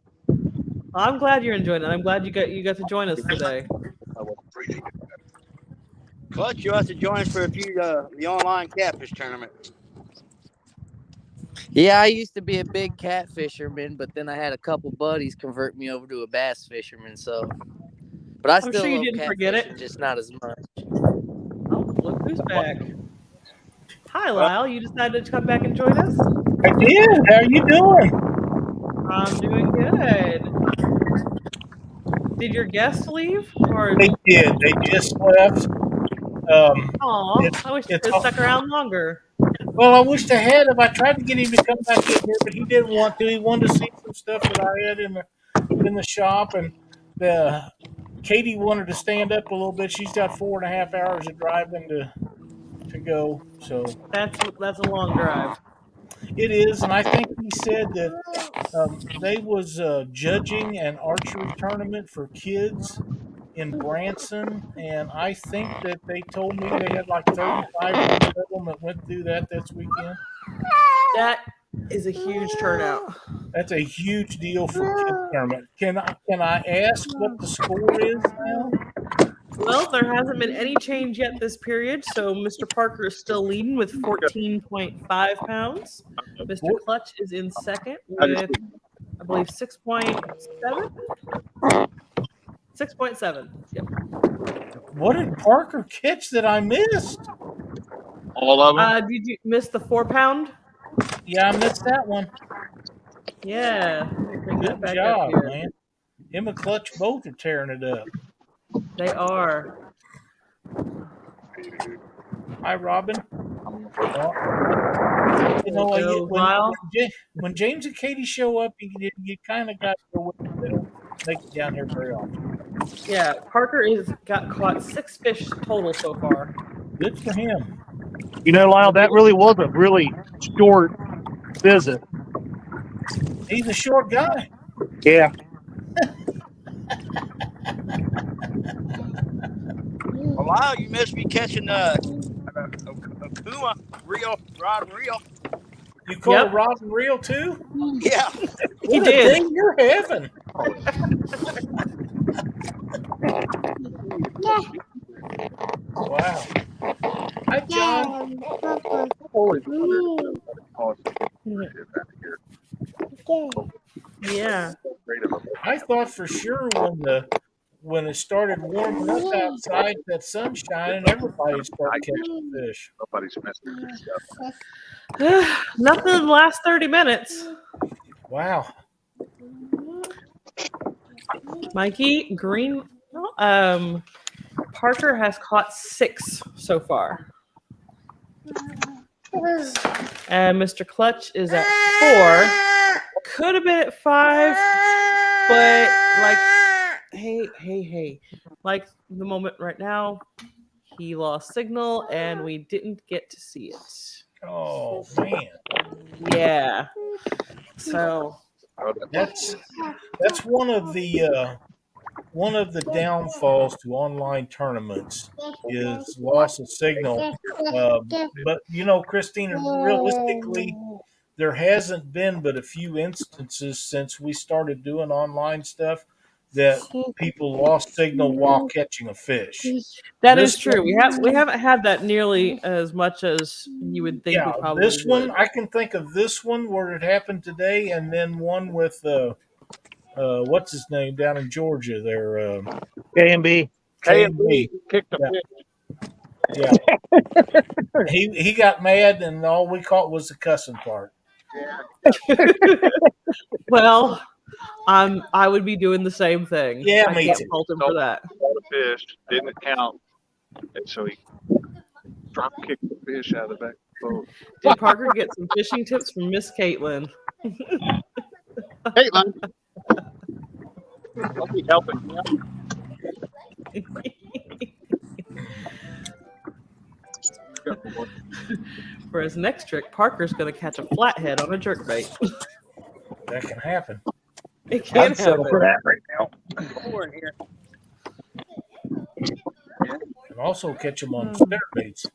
I'm glad you're enjoying it. I'm glad you got to join us today. Clutch, you'll have to join us for a few the online catfish tournament. Yeah, I used to be a big cat fisherman, but then I had a couple buddies convert me over to a bass fisherman. So, but I I'm still sure you love didn't cat forget fishing, it. just not as much. Oh, look who's back. Hi, Lyle. You decided to come back and join us? I did. How are you doing? I'm doing good. Did your guests leave? Or They did. They just left. Aw, It's I wish they it's could have stuck around longer. well, I wish I had him. I tried to get him to come back in here, but he didn't want to. He wanted to see some stuff that I had in the shop, and Katie wanted to stand up a little bit. She's got 4.5 hours of driving to go, so That's a long drive. it is. And I think he said that they was judging an archery tournament for kids in Branson, and I think that they told me they had like 3,500 of them that went through that this weekend. That is a huge turnout. That's a huge deal for kids tournament. Can I ask what the score is now? Well, there hasn't been any change yet this period, so Mr. Parker is still leading with 14.5 pounds. Mr. Clutch is in second with, I believe, 6.7? 6.7. Yep. What did Parker catch that I missed? All of them? Did you miss the 4-pound? Yeah, I missed that one. Yeah. Let me bring that Good back job, up here. man. Him and Clutch both are tearing it up. They are. Hi, Robin. You know, Go, Lyle. when James and Katie show up, you kind of got to go with them. They don't make it down here very often. Yeah, Parker has caught 6 fish total so far. Good for him. You know, Lyle, that really was a really short visit. He's a short guy. Yeah. Well, Lyle, you missed me catching a Kuma rod and reel. You caught a rod and reel too? Yeah. What a day you're having. Wow. Hi, John. Yeah. I thought for sure when it started warming up outside, that sun shining, everybody started catching fish. Nobody's missing good stuff. Nothing in the last 30 minutes. Wow. Mikey, Green, Parker has caught 6 so far. And Mr. Clutch is at 4. Could have been at 5, but like, hey. Like the moment right now, he lost signal and we didn't get to see it. Oh man. Yeah. So that's one of the downfalls to online tournaments is loss of signal. But you know, Christina, realistically, there hasn't been but a few instances since we started doing online stuff that people lost signal while catching a fish. That is This true. one- We haven't had that nearly as much as you would think we Yeah, probably this one would. I can think of this one where it happened today, and then one with what's his name down in Georgia there, A&B. K&B. Kicked a Yeah. fish. Yeah, he got mad, and all we caught was the cussing part. Well, I would be doing the same thing. Yeah, I me can't too. fault him for that. Caught a fish, didn't count, and so he drop kicked the fish out of the back of the boat. Did Parker get some fishing tips from Miss Caitlin? Caitlin, I'll be helping you. For his next trick, Parker's going to catch a flathead on a jerkbait. That can happen. It can I'd settle happen. for that right now. Four in here. And also catch them on spinnerbaits.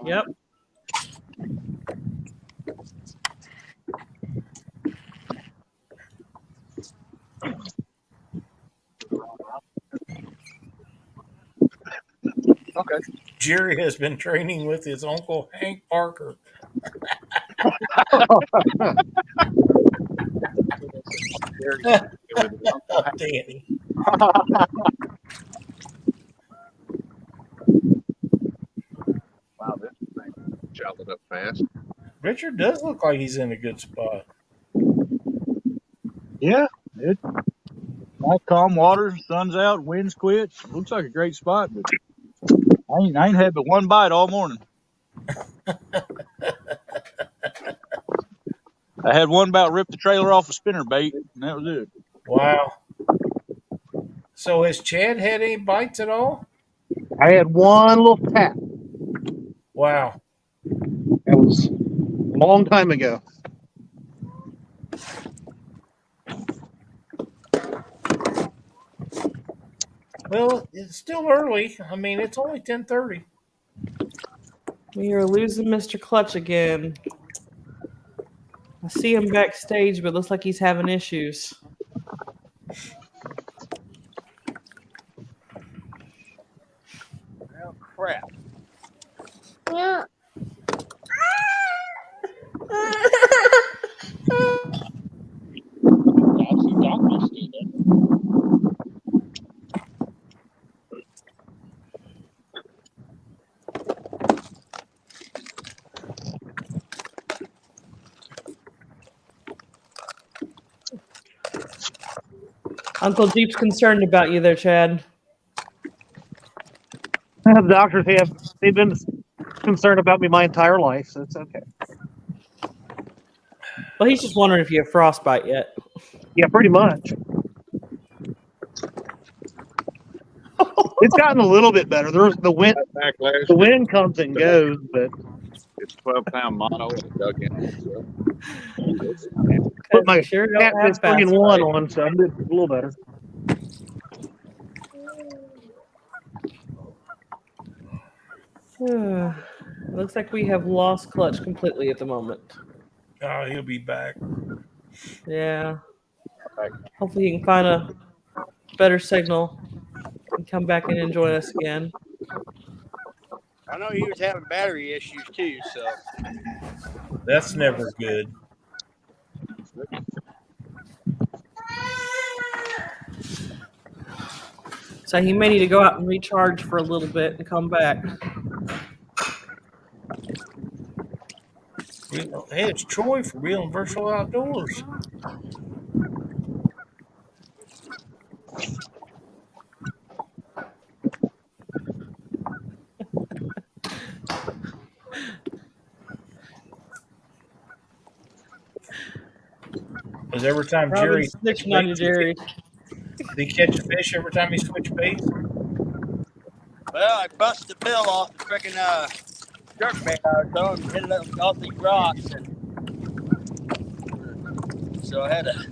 Yep. Okay. Jerry has been training with his uncle Hank Parker. Danny. Wow, this thing jolted up fast. Richard does look like he's in a good spot. Yeah, it nice calm water, sun's out, winds quit. Looks like a great spot, but I ain't had but one bite all morning. I had one about ripped the trailer off a spinner bait, and that was it. Wow. So has Chad had any bites at all? I had one little tap. Wow. That was a long time ago. Well, it's still early. I mean, it's only 10:30. We are losing Mr. Clutch again. I see him backstage, but it looks like he's having issues. Oh, crap. Yeah. Uncle Jeep's concerned about you there, Chad. The doctors they've been concerned about me my entire life, so it's okay. Well, he's just wondering if you have frostbite yet. Yeah, pretty much. It's gotten a little bit better. There's the wind. Backlash. The wind comes and goes, but It's 12-pound mono and it dug in. So. put my Sure don't Catfish have 3-in-1 frostbite. on, so I'm doing a little better. Looks like we have lost Clutch completely at the moment. Oh, he'll be back. Yeah. Hopefully he can find a better signal and come back in and join us again. I know he was having battery issues too, so That's never good. So he may need to go out and recharge for a little bit and come back. Hey, it's Troy for Real and Virtual Outdoors. Because every time Jerry Robin's snitching on you, Jerry. did he catch a fish every time he switched baits? well, I busted the bill off the freaking jerkbait I was throwing and hit it up off these rocks, and so I had to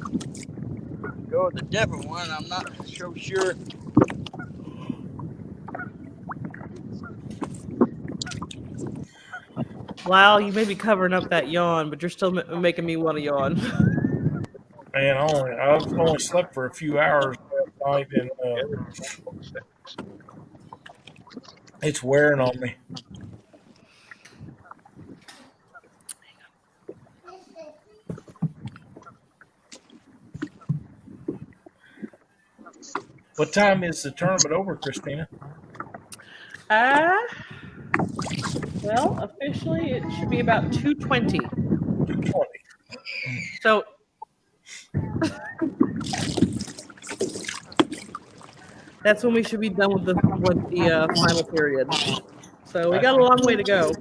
go with a different one. I'm not so sure. Lyle, you may be covering up that yawn, but you're still making me want to yawn. Man, I've only slept for a few hours last night, and it's wearing on me. What time is the tournament over, Christina? Well, officially it should be about 2:20. 2:20. So that's when we should be done with the final period. So we got a long way to go.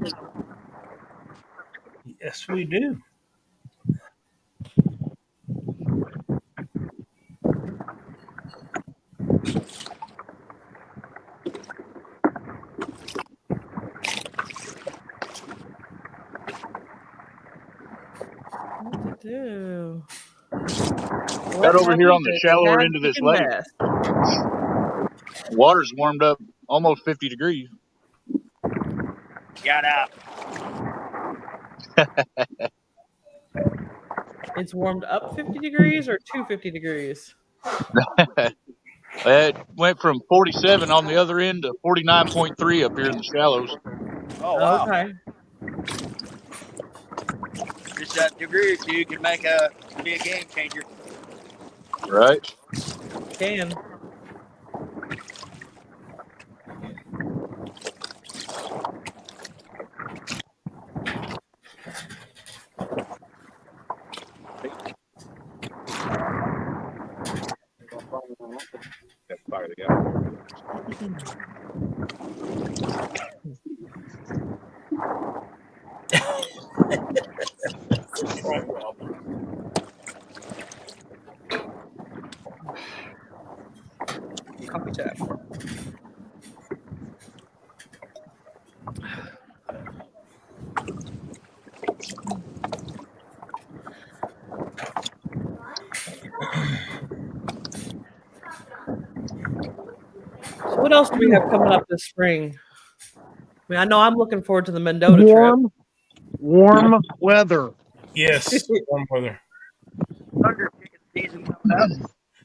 Yes, we do. What to do? Got over here on the shallower end of this lake. Water's warmed up almost 50 degrees. Got out. It's warmed up 50 degrees or 250 degrees? It went from 47 on the other end to 49.3 up here in the shallows. Oh, wow. Okay. Just that degree or two can be a game changer. Right. Can. Coffee tap. So what else do we have coming up this spring? I mean, I know I'm looking forward to the Mendota trip. Warm weather. Yes, warm weather.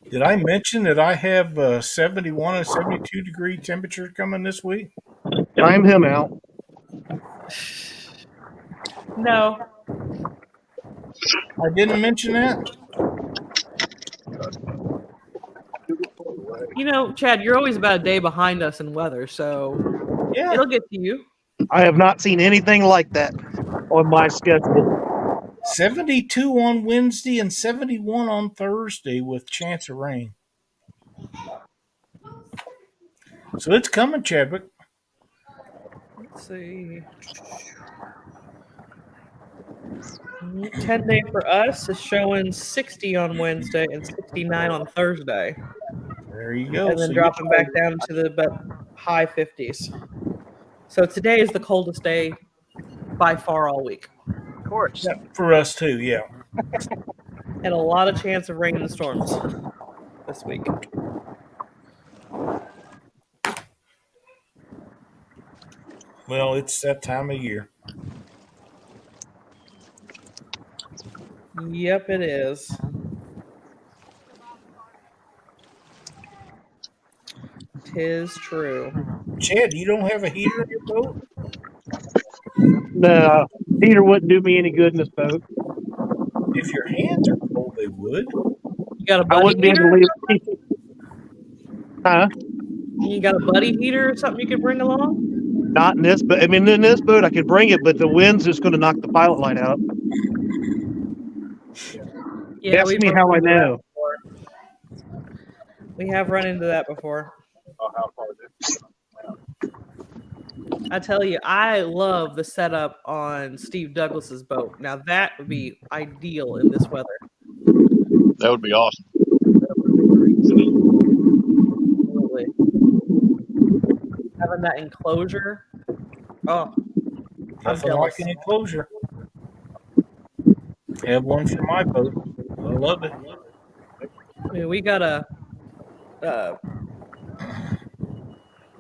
Did I mention that I have 71 and 72 degree temperature coming this week? Time him out. No. I didn't mention that? You know, Chad, you're always about a day behind us in weather, so Yeah. it'll get to you. I have not seen anything like that on my schedule. 72 on Wednesday and 71 on Thursday with chance of rain. So it's coming, Chadwick. Let's see. 10-day for us is showing 60 on Wednesday and 69 on Thursday. There you go. And then So dropping back down to the high 50s. So today is the coldest day by far all week. Of course. Yeah, for us too, yeah. And a lot of chance of rain and storms this week. Well, it's that time of year. Yep, it is. Tis true. Chad, you don't have a heater in your boat? No, heater wouldn't do me any good in this boat. If your hands are cold, they would. You got a I buddy wouldn't be able heater? to leave. Huh? You got a buddy heater or something you could bring along? Not in this boat. I mean, in this boat, I could bring it, but the wind's just going to knock the pilot light out. Yeah, Ask me how I know. We have run into that before. I tell you, I love the setup on Steve Douglas's boat. Now that would be ideal in this weather. That would be awesome. Absolutely. Having that enclosure. Oh, I'm Nothing jealous. like an enclosure. Have one for my boat. I love it. I mean, we got a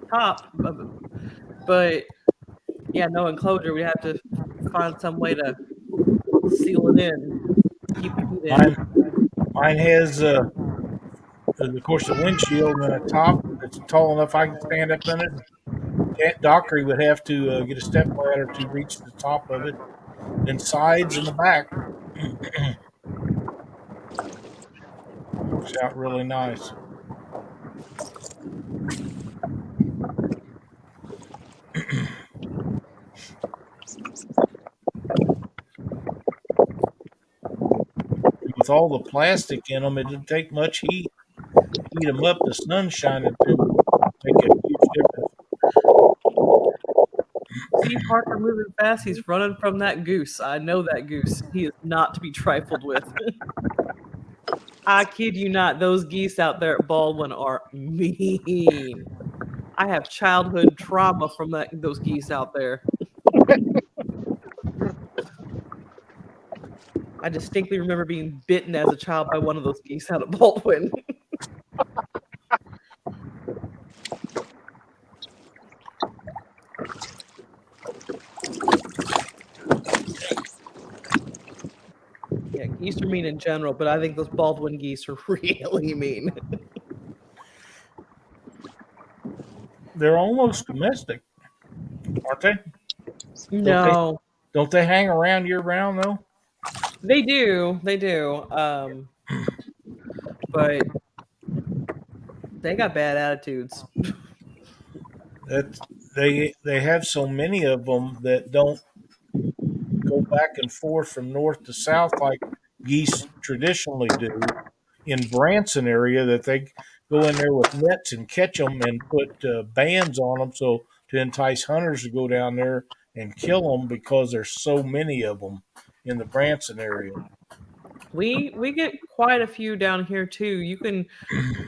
top, but yeah, no enclosure. We have to find some way to seal it in, keep it in. Mine has, of course, the windshield and a top that's tall enough I can stand up in it. Dockery would have to get a step ladder to reach the top of it. Then sides in the back. Works out really nice. With all the plastic in them, it didn't take much heat. Heat them up, the sun shining through them, make a huge difference. See Parker moving fast. He's running from that goose. I know that goose. He is not to be trifled with. I kid you not. Those geese out there at Baldwin are mean. I have childhood trauma from those geese out there. I distinctly remember being bitten as a child by one of those geese out at Baldwin. Yeah, geese are mean in general, but I think those Baldwin geese are really mean. They're almost domestic, aren't they? No. Don't they hang around year round though? They do. They do. But they got bad attitudes. That they have so many of them that don't go back and forth from north to south like geese traditionally do in Branson area, that they go in there with nets and catch them and put bands on them so to entice hunters to go down there and kill them, because there's so many of them in the Branson area. We get quite a few down here too. You can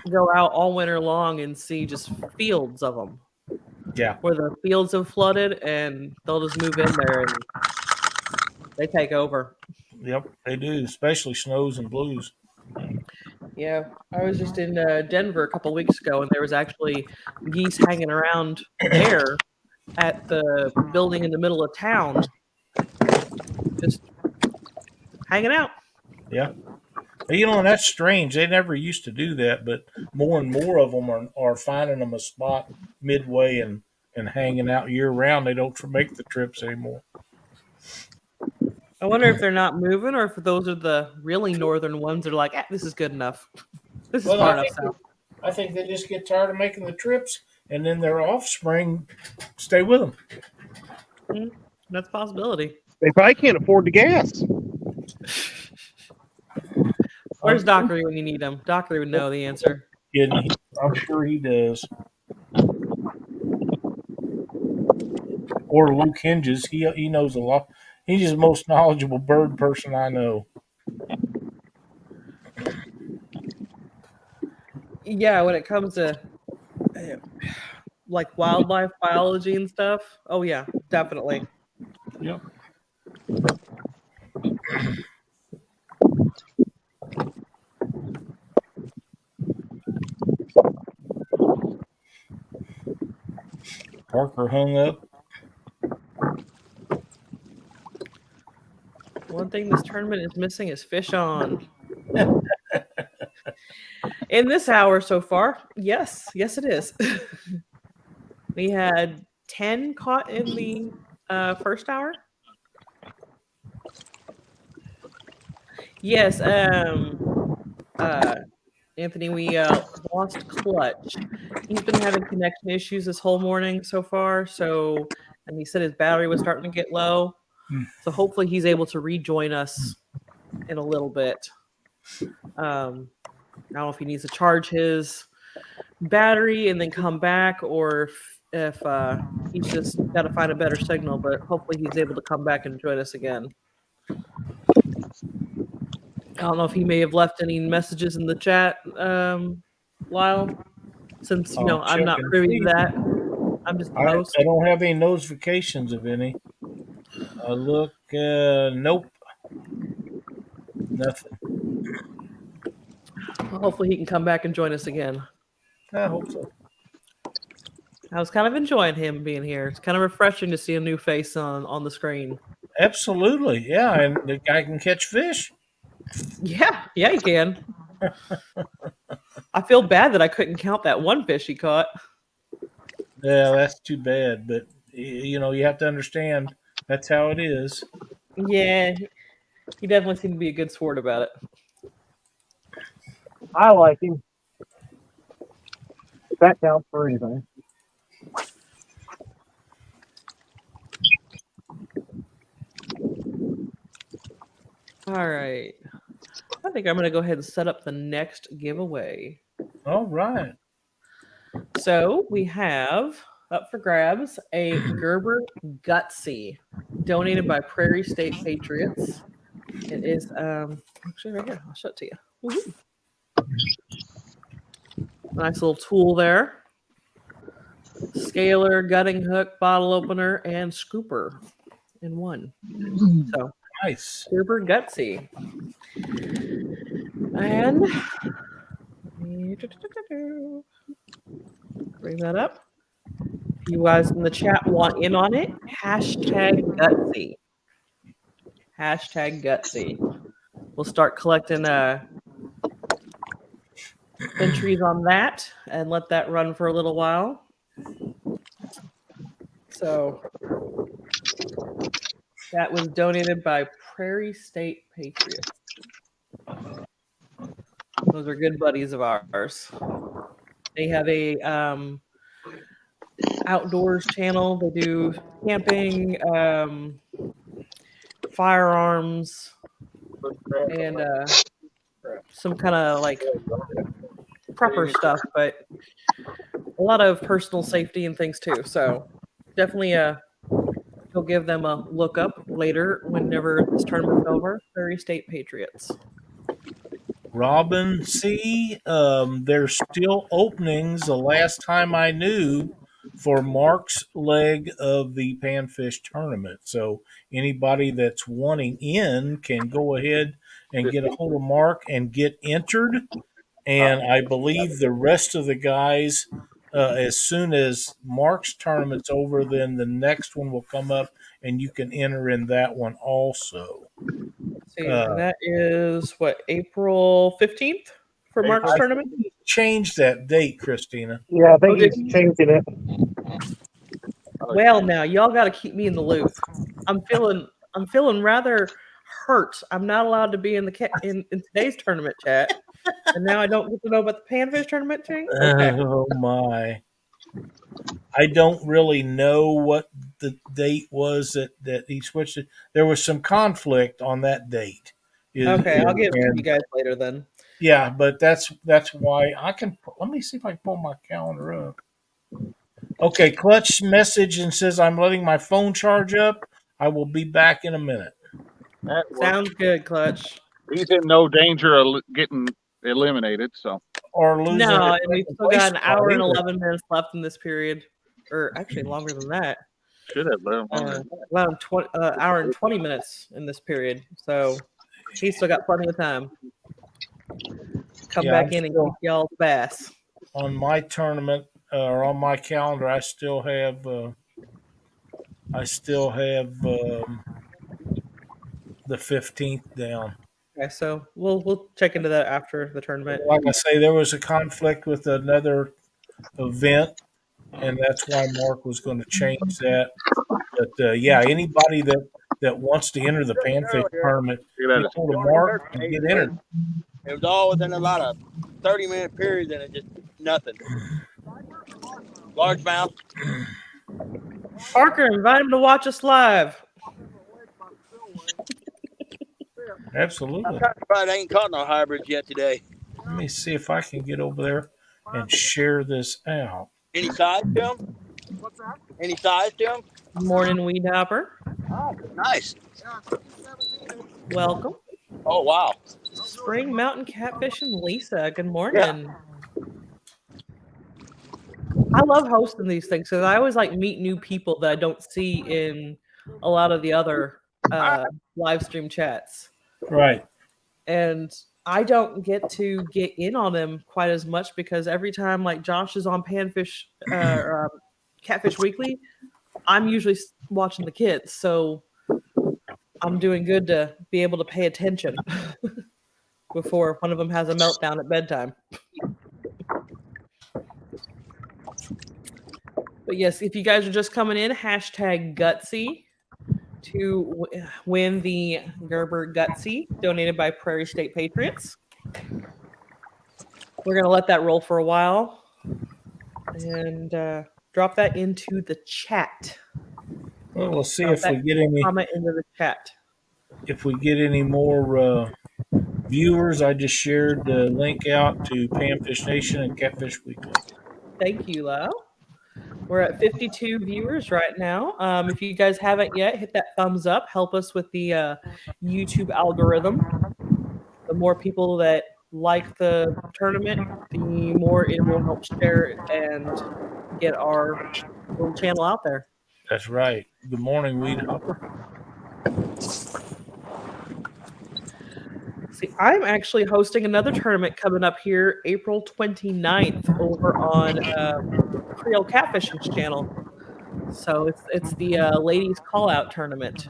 go out all winter long and see just fields of them. Yeah. Where the fields have flooded and they'll just move in there and they take over. Yep, they do, especially snows and blues. Yeah, I was just in Denver a couple weeks ago, and there was actually geese hanging around there at the building in the middle of town, just hanging out. Yeah. You know, and that's strange. They never used to do that, but more and more of them are finding them a spot midway and hanging out year round. They don't make the trips anymore. I wonder if they're not moving, or if those are the really northern ones that are like, this is good enough. This is far enough south. I think they just get tired of making the trips, and then their offspring stay with them. That's a possibility. They probably can't afford the gas. Where's Dockery when you need him? Dockery would know the answer. I'm sure he does. Or Luke Hinges. He knows a lot. He's the most knowledgeable bird person I know. Yeah, when it comes to like wildlife biology and stuff. Oh yeah, definitely. Yep. Parker hung up. One thing this tournament is missing is fish on. In this hour so far, yes, it is. We had 10 caught in the first hour. Yes, Anthony, we lost Clutch. He's been having connection issues this whole morning so far. And he said his battery was starting to get low. So hopefully he's able to rejoin us in a little bit. I don't know if he needs to charge his battery and then come back, or if he's just got to find a better signal. But hopefully he's able to come back and join us again. I don't know if he may have left any messages in the chat, Lyle, since I'm not privy to that. I'm just the host. I don't have any notifications of any. I look, nope, nothing. Well, hopefully he can come back and join us again. I hope so. I was kind of enjoying him being here. It's kind of refreshing to see a new face on the screen. Absolutely, yeah, and the guy can catch fish. Yeah, he can. I feel bad that I couldn't count that one fish he caught. Yeah, that's too bad. But you have to understand that's how it is. Yeah, he definitely seemed to be a good sport about it. I like him. If that counts for anything. All right. I think I'm going to go ahead and set up the next giveaway. All right. So we have up for grabs a Gerber Gutsy donated by Prairie State Patriots. It is actually right here. I'll show it to you. Woo-hoo. Nice little tool there. Scaler, gutting hook, bottle opener, and scooper in one. So Nice. Gerber Gutsy. And bring that up. If you guys in the chat want in on it, hashtag Gutsy. Hashtag Gutsy. We'll start collecting entries on that and let that run for a little while. So that was donated by Prairie State Patriots. Those are good buddies of ours. They have a outdoors channel. They do camping, firearms, and some kind of like prepper stuff, but a lot of personal safety and things too. So definitely you'll give them a look up later whenever this tournament's over. Prairie State Patriots. Robin C. There's still openings. The last time I knew, for Mark's leg of the Panfish tournament. So anybody that's wanting in can go ahead and get a hold of Mark and get entered. And I believe the rest of the guys, as soon as Mark's tournament's over, then the next one will come up and you can enter in that one also. See, that is what, April 15th for Mark's tournament? Change that date, Christina. Yeah, I think he's changing it. Well, now y'all got to keep me in the loop. I'm feeling rather hurt. I'm not allowed to be in in today's tournament chat, and now I don't get to know about the Panfish tournament thing. Okay. Oh my! I don't really know what the date was that he switched it. There was some conflict on that date. Okay, I'll get with you guys later then. Yeah, but that's why I can. Let me see if I can pull my calendar up. Okay, Clutch message and says I'm letting my phone charge up. I will be back in a minute. Sounds good, Clutch. He's in no danger of getting eliminated, so. Or losing. No, and we've still got an hour and 11 minutes left in this period, or actually longer than that. Should have let him around hour and 20 minutes in this period. So he's still got plenty of time. Come back in and kick y'all's bass. On my tournament or on my calendar, I still have the 15th down. Okay, so we'll check into that after the tournament. Like I say, there was a conflict with another event, and that's why Mark was going to change that. But yeah, anybody that wants to enter the Panfish tournament, get hold of Mark and get entered. It was all within about a 30-minute period, and it just nothing. Largemouth. Parker, invite him to watch us live. Absolutely. I ain't caught no hybrids yet today. Let me see if I can get over there and share this out. Any size to them? What's that? Any size to them? Morning, Weed Hopper. Oh, nice. Welcome. Oh, wow. Spring Mountain Catfish and Lisa. Good morning. Yeah. I love hosting these things because I always like meet new people that I don't see in a lot of the other live stream chats. Right. And I don't get to get in on them quite as much because every time like Josh is on Panfish Catfish Weekly, I'm usually watching the kids. So I'm doing good to be able to pay attention. before one of them has a meltdown at bedtime. But yes, if you guys are just coming in, hashtag Gutsy to win the Gerber Gutsy donated by Prairie State Patriots. We're going to let that roll for a while and drop that into the chat. Well, let's see Drop if that we get any. comment into the chat. If we get any more viewers, I just shared the link out to Panfish Nation and Catfish Weekly. Thank you, Lyle. We're at 52 viewers right now. If you guys haven't yet, hit that thumbs up. Help us with the YouTube algorithm. The more people that like the tournament, the more it will help share it and get our little channel out there. That's right. Good morning, Weed Hopper. See, I'm actually hosting another tournament coming up here April 29th over on Creole Catfishing's channel. So it's the ladies call out tournament.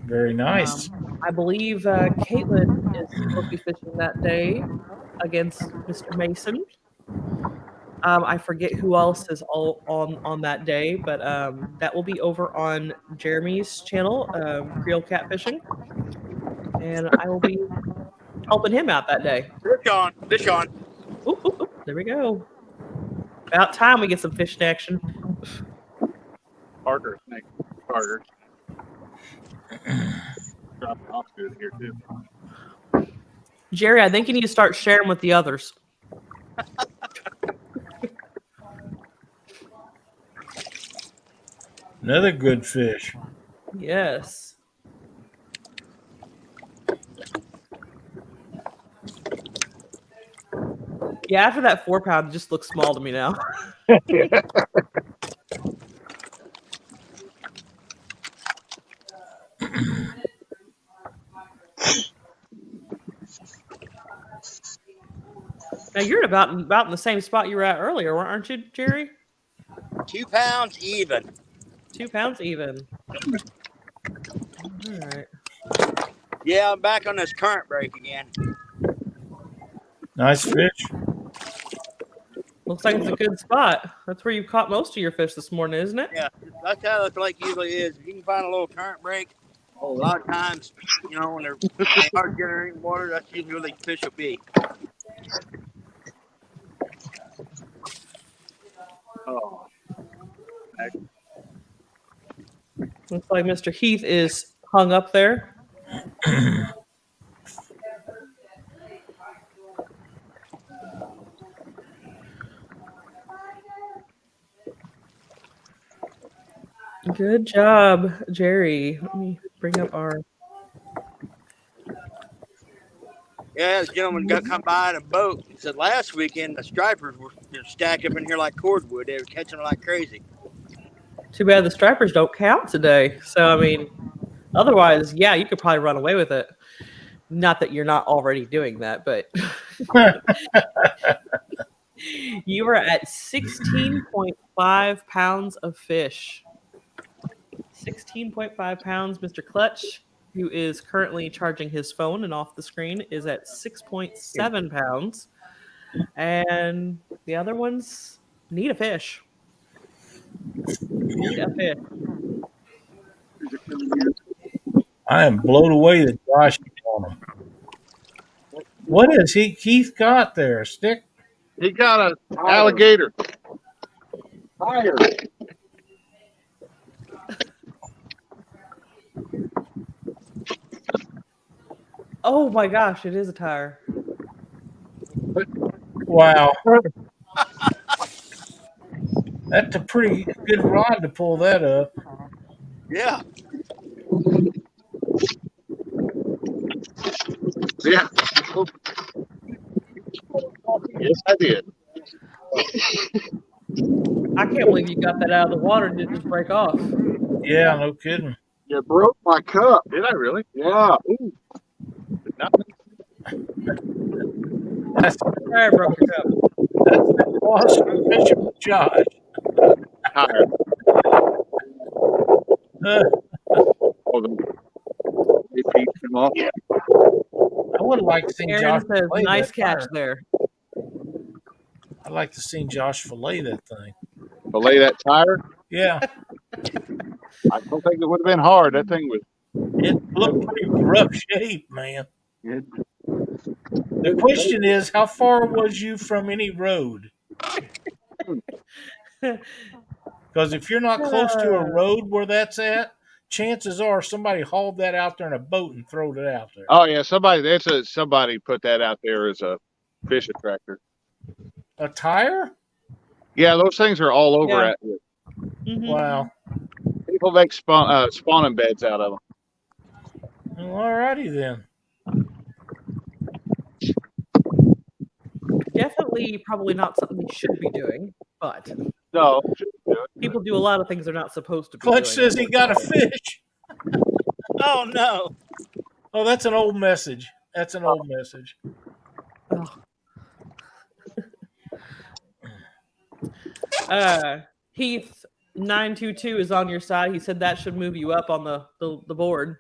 Very nice. I believe Caitlin is supposed to be fishing that day against Mr. Mason. I forget who else is all on that day, but that will be over on Jeremy's channel, Creole Catfishing, and I will be helping him out that day. Fish on. Ooh, ooh, ooh, there we go. About time we get some fishing action. Parker, thanks. Parker. Dropping off good here too. Jerry, I think you need to start sharing with the others. Another good fish. Yes. Yeah, after that 4 pound, it just looks small to me now. Now you're about in the same spot you were at earlier, aren't you, Jerry? 2 pounds even. 2 pounds even. All right. Yeah, I'm back on this current break again. Nice fish. Looks like it's a good spot. That's where you caught most of your fish this morning, isn't it? Yeah, that's how the lake usually is. If you can find a little current break, a lot of times, you know, when they are generating water, that's usually where the fish will be. Oh. Looks like Mr. Heath is hung up there. Good job, Jerry. Let me bring up our. Yeah, the gentleman got come by in a boat. He said last weekend the stripers were stacked up in here like cordwood. They were catching them like crazy. Too bad the stripers don't count today. So, I mean, otherwise, yeah, you could probably run away with it. Not that you're not already doing that, but you were at 16.5 pounds of fish. 16.5 pounds. Mr. Clutch, who is currently charging his phone and off the screen, is at 6.7 pounds. And the other ones need a fish. Need a fish. I am blown away that Josh is on him. What is Heath got there? A stick? He got an alligator. Higher. Oh my gosh, it is a tire. Wow. That's a pretty good rod to pull that up. Yeah. Yeah. Yes, I did. I can't believe you got that out of the water and didn't just break off. Yeah, no kidding. You broke my cup. Did I really? Yeah. Ooh. That's I broke your cup. awesome fishing with Josh. Higher. Uh, They beat him off. I would have liked to see Aaron Josh says, fillet nice that catch tire. there. I'd like to see Josh fillet that thing. Fillet that tire. Yeah, I don't think it would have been hard. That thing was. it looked pretty rough shape, man. It, The question is, how far was you from any road? Because if you're not close to a road where that's at, chances are somebody hauled that out there in a boat and throwed it out there. oh yeah, somebody put that out there as a fish attractor. A tire? Yeah, those things are all over Yeah. at here. Mhm. Wow. People make spawning beds out of them. Well, alrighty then. Definitely, probably not something you should be doing, but No, people do a lot of things they're not supposed to be Clutch doing. says he got a fish. Oh no! Oh, that's an old message. That's an old message. Heath 922 is on your side. He said that should move you up on the board.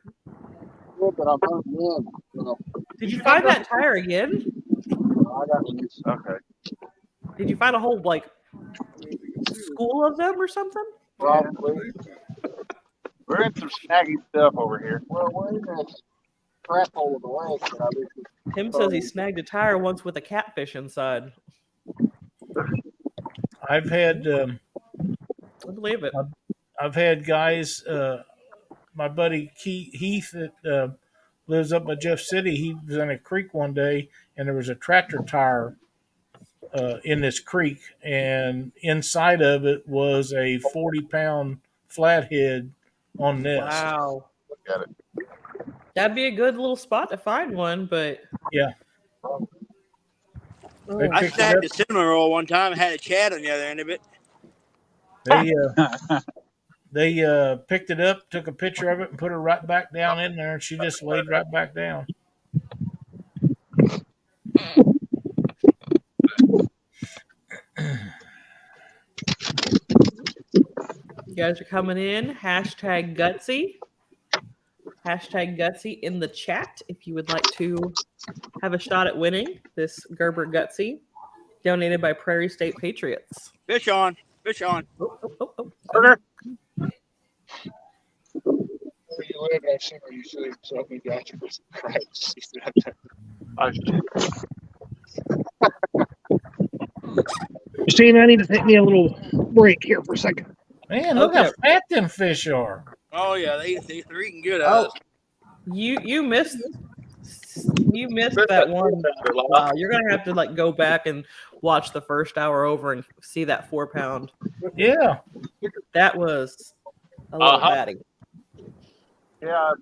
Yeah, but I'm hurting in. So Did you find that tire again? I got these. Okay. Did you find a whole like school of them or something? Probably. We're in some snaggy stuff over here. Well, we're in this crap hole of the lake. Tim says he snagged a tire once with a catfish inside. I've had I believe it. I've had guys. My buddy Heath that lives up by Jeff City. He was in a creek one day, and there was a tractor tire in this creek, and inside of it was a 40-pound flathead on nest. Wow. Look at it. That'd be a good little spot to find one, but Yeah. They I picked it snagged up. a cinnamon roll one time and had a Chad on the other end of it. They picked it up, took a picture of it, and put her right back down in there, and she just laid right back down. you guys are coming in. Hashtag Gutsy. Hashtag Gutsy in the chat if you would like to have a shot at winning this Gerber Gutsy, donated by Prairie State Patriots. Fish on. Fish on. Burger. Where you live, I've seen where you sleep, so help me God, you Christ. Christine, I need to take me a little break here for a second. Man, look how fat them fish are. Oh yeah, they're eating good. You missed that one. Wow, you're gonna have to like go back and watch the first hour over and see that 4-pound. Yeah, that was a little fatty. Yeah,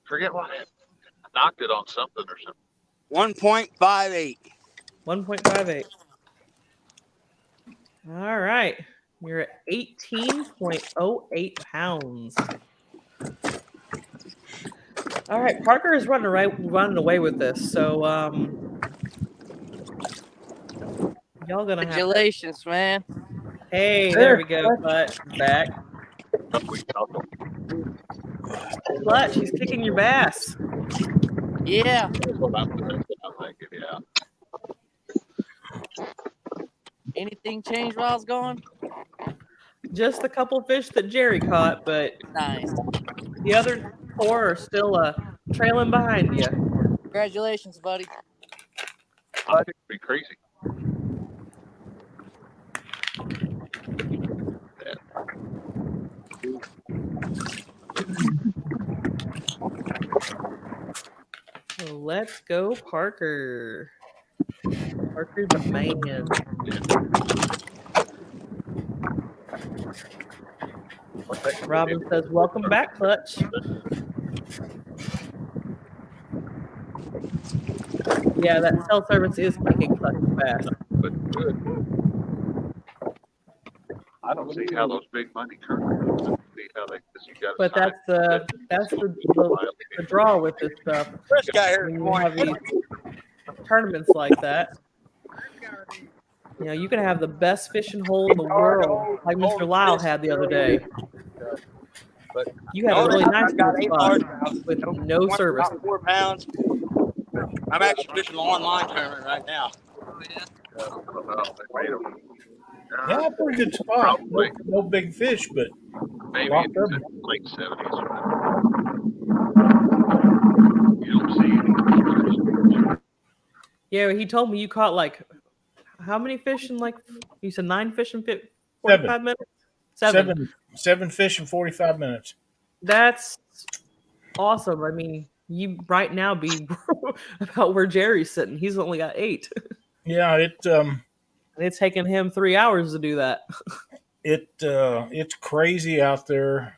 forget what I knocked it on something or something. 1.58. 1.58. All right. You're at 18.08 pounds. All right. Parker is running away with this. So y'all gonna have Congratulations, man. Hey, there we go. Clutch back. Clutch, he's kicking your bass. Yeah. Anything changed while I was gone? Just the couple fish that Jerry caught, but Nice. the other 4 are still trailing behind you. Congratulations, buddy. I think it'd be crazy. So let's go, Parker. Parker's the man. Robin says, welcome back, Clutch. Yeah, that cell service is making Clutch fast. But good. I don't see how those big money tournaments. See how they. You got. But that's the draw with this stuff. First guy here. When you have these tournaments like that, you know, you can have the best fishing hole in the world, like Mr. Lyle had the other day. You have a really nice good spot with no service. 4 pounds. I'm actually fishing an online tournament right now. They made them. Yeah, pretty good spot. Probably. No big fish, but Maybe lots in of the them. late 70s. You don't see any. Yeah, he told me you caught like how many fish in like you said 9 fish in 45 minutes? 7. Seven fish in 45 minutes. That's awesome. I mean, you right now be about where Jerry's sitting. He's only got 8. Yeah, And it's taken him 3 hours to do that. it's crazy out there.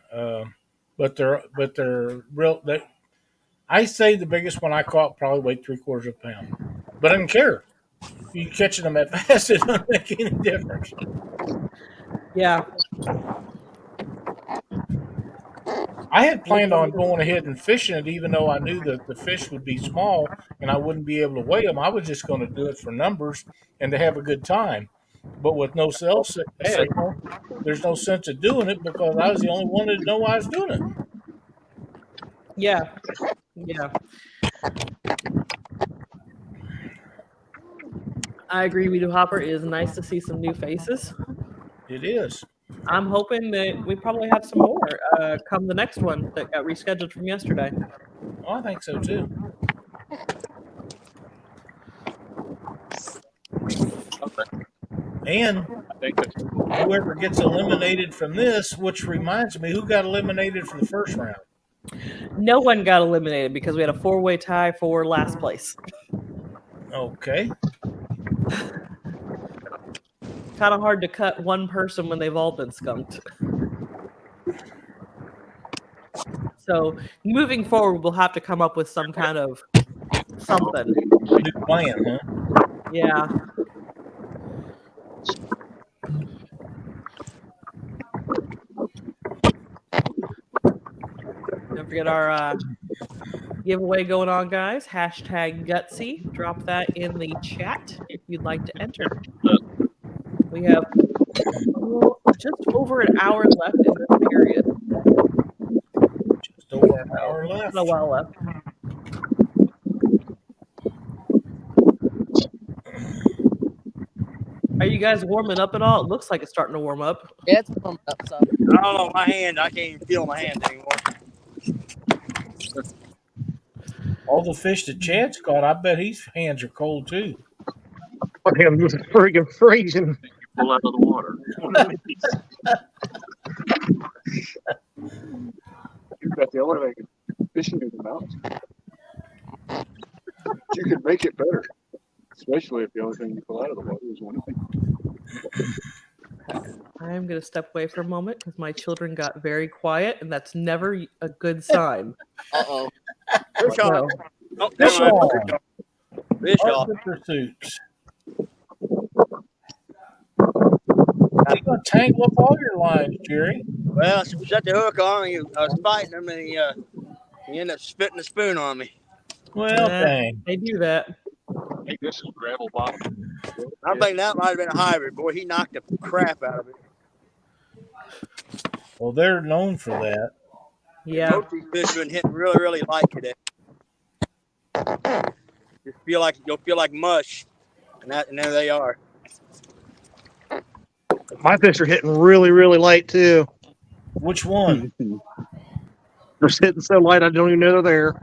But they're real. I say the biggest one I caught probably weighed 3/4 of a pound. But I didn't care. You catching them that fast, it doesn't make any difference. Yeah. I had planned on going ahead and fishing it, even though I knew that the fish would be small and I wouldn't be able to weigh them. I was just going to do it for numbers and to have a good time. But with no cell signal, there's no sense of doing it because I was the only one that know I was doing it. Yeah. Yeah. I agree with you, Hopper. It is nice to see some new faces. It is. I'm hoping that we probably have some more come the next one that got rescheduled from yesterday. Oh, I think so too. And whoever gets eliminated from this, which reminds me, who got eliminated from the first round? No one got eliminated because we had a 4-way tie for last place. Okay. Kind of hard to cut one person when they've all been skunked. So moving forward, we'll have to come up with some kind of something. New plan, huh? Yeah. Don't forget our giveaway going on, guys. Hashtag Gutsy. Drop that in the chat if you'd like to enter. We have just over an hour left in this period. Just over an hour left. A while left. Are you guys warming up at all? It looks like it's starting to warm up. Yeah, it's warming up. So. I don't know, my hand, I can't even feel my hands anymore. All the fish that Chad's caught, I bet his hands are cold too. My hands was freaking freezing. Pull out of the water. You've got the only way fishing in the mountains. You could make it better, especially if the only thing you pull out of the water is one thing. I'm going to step away for a moment because my children got very quiet, and that's never a good sign. Uh-oh. Fish on. Oh, Fish never mind. on. Fish on. Arthur Pursuits. You're going to tangle up all your lines, Jerry. Well, I set the hook on and I was fighting him and he ended up spitting the spoon on me. Well, dang. They do that. Hey, this is gravel bottom. I think that might have been a hybrid. Boy, he knocked the crap out of it. Well, they're known for that. Yeah. Both these fish have been hitting really, really light today. You'll feel like mush, and there they are. My fish are hitting really, really light too. Which one? They're hitting so light I don't even know they're there.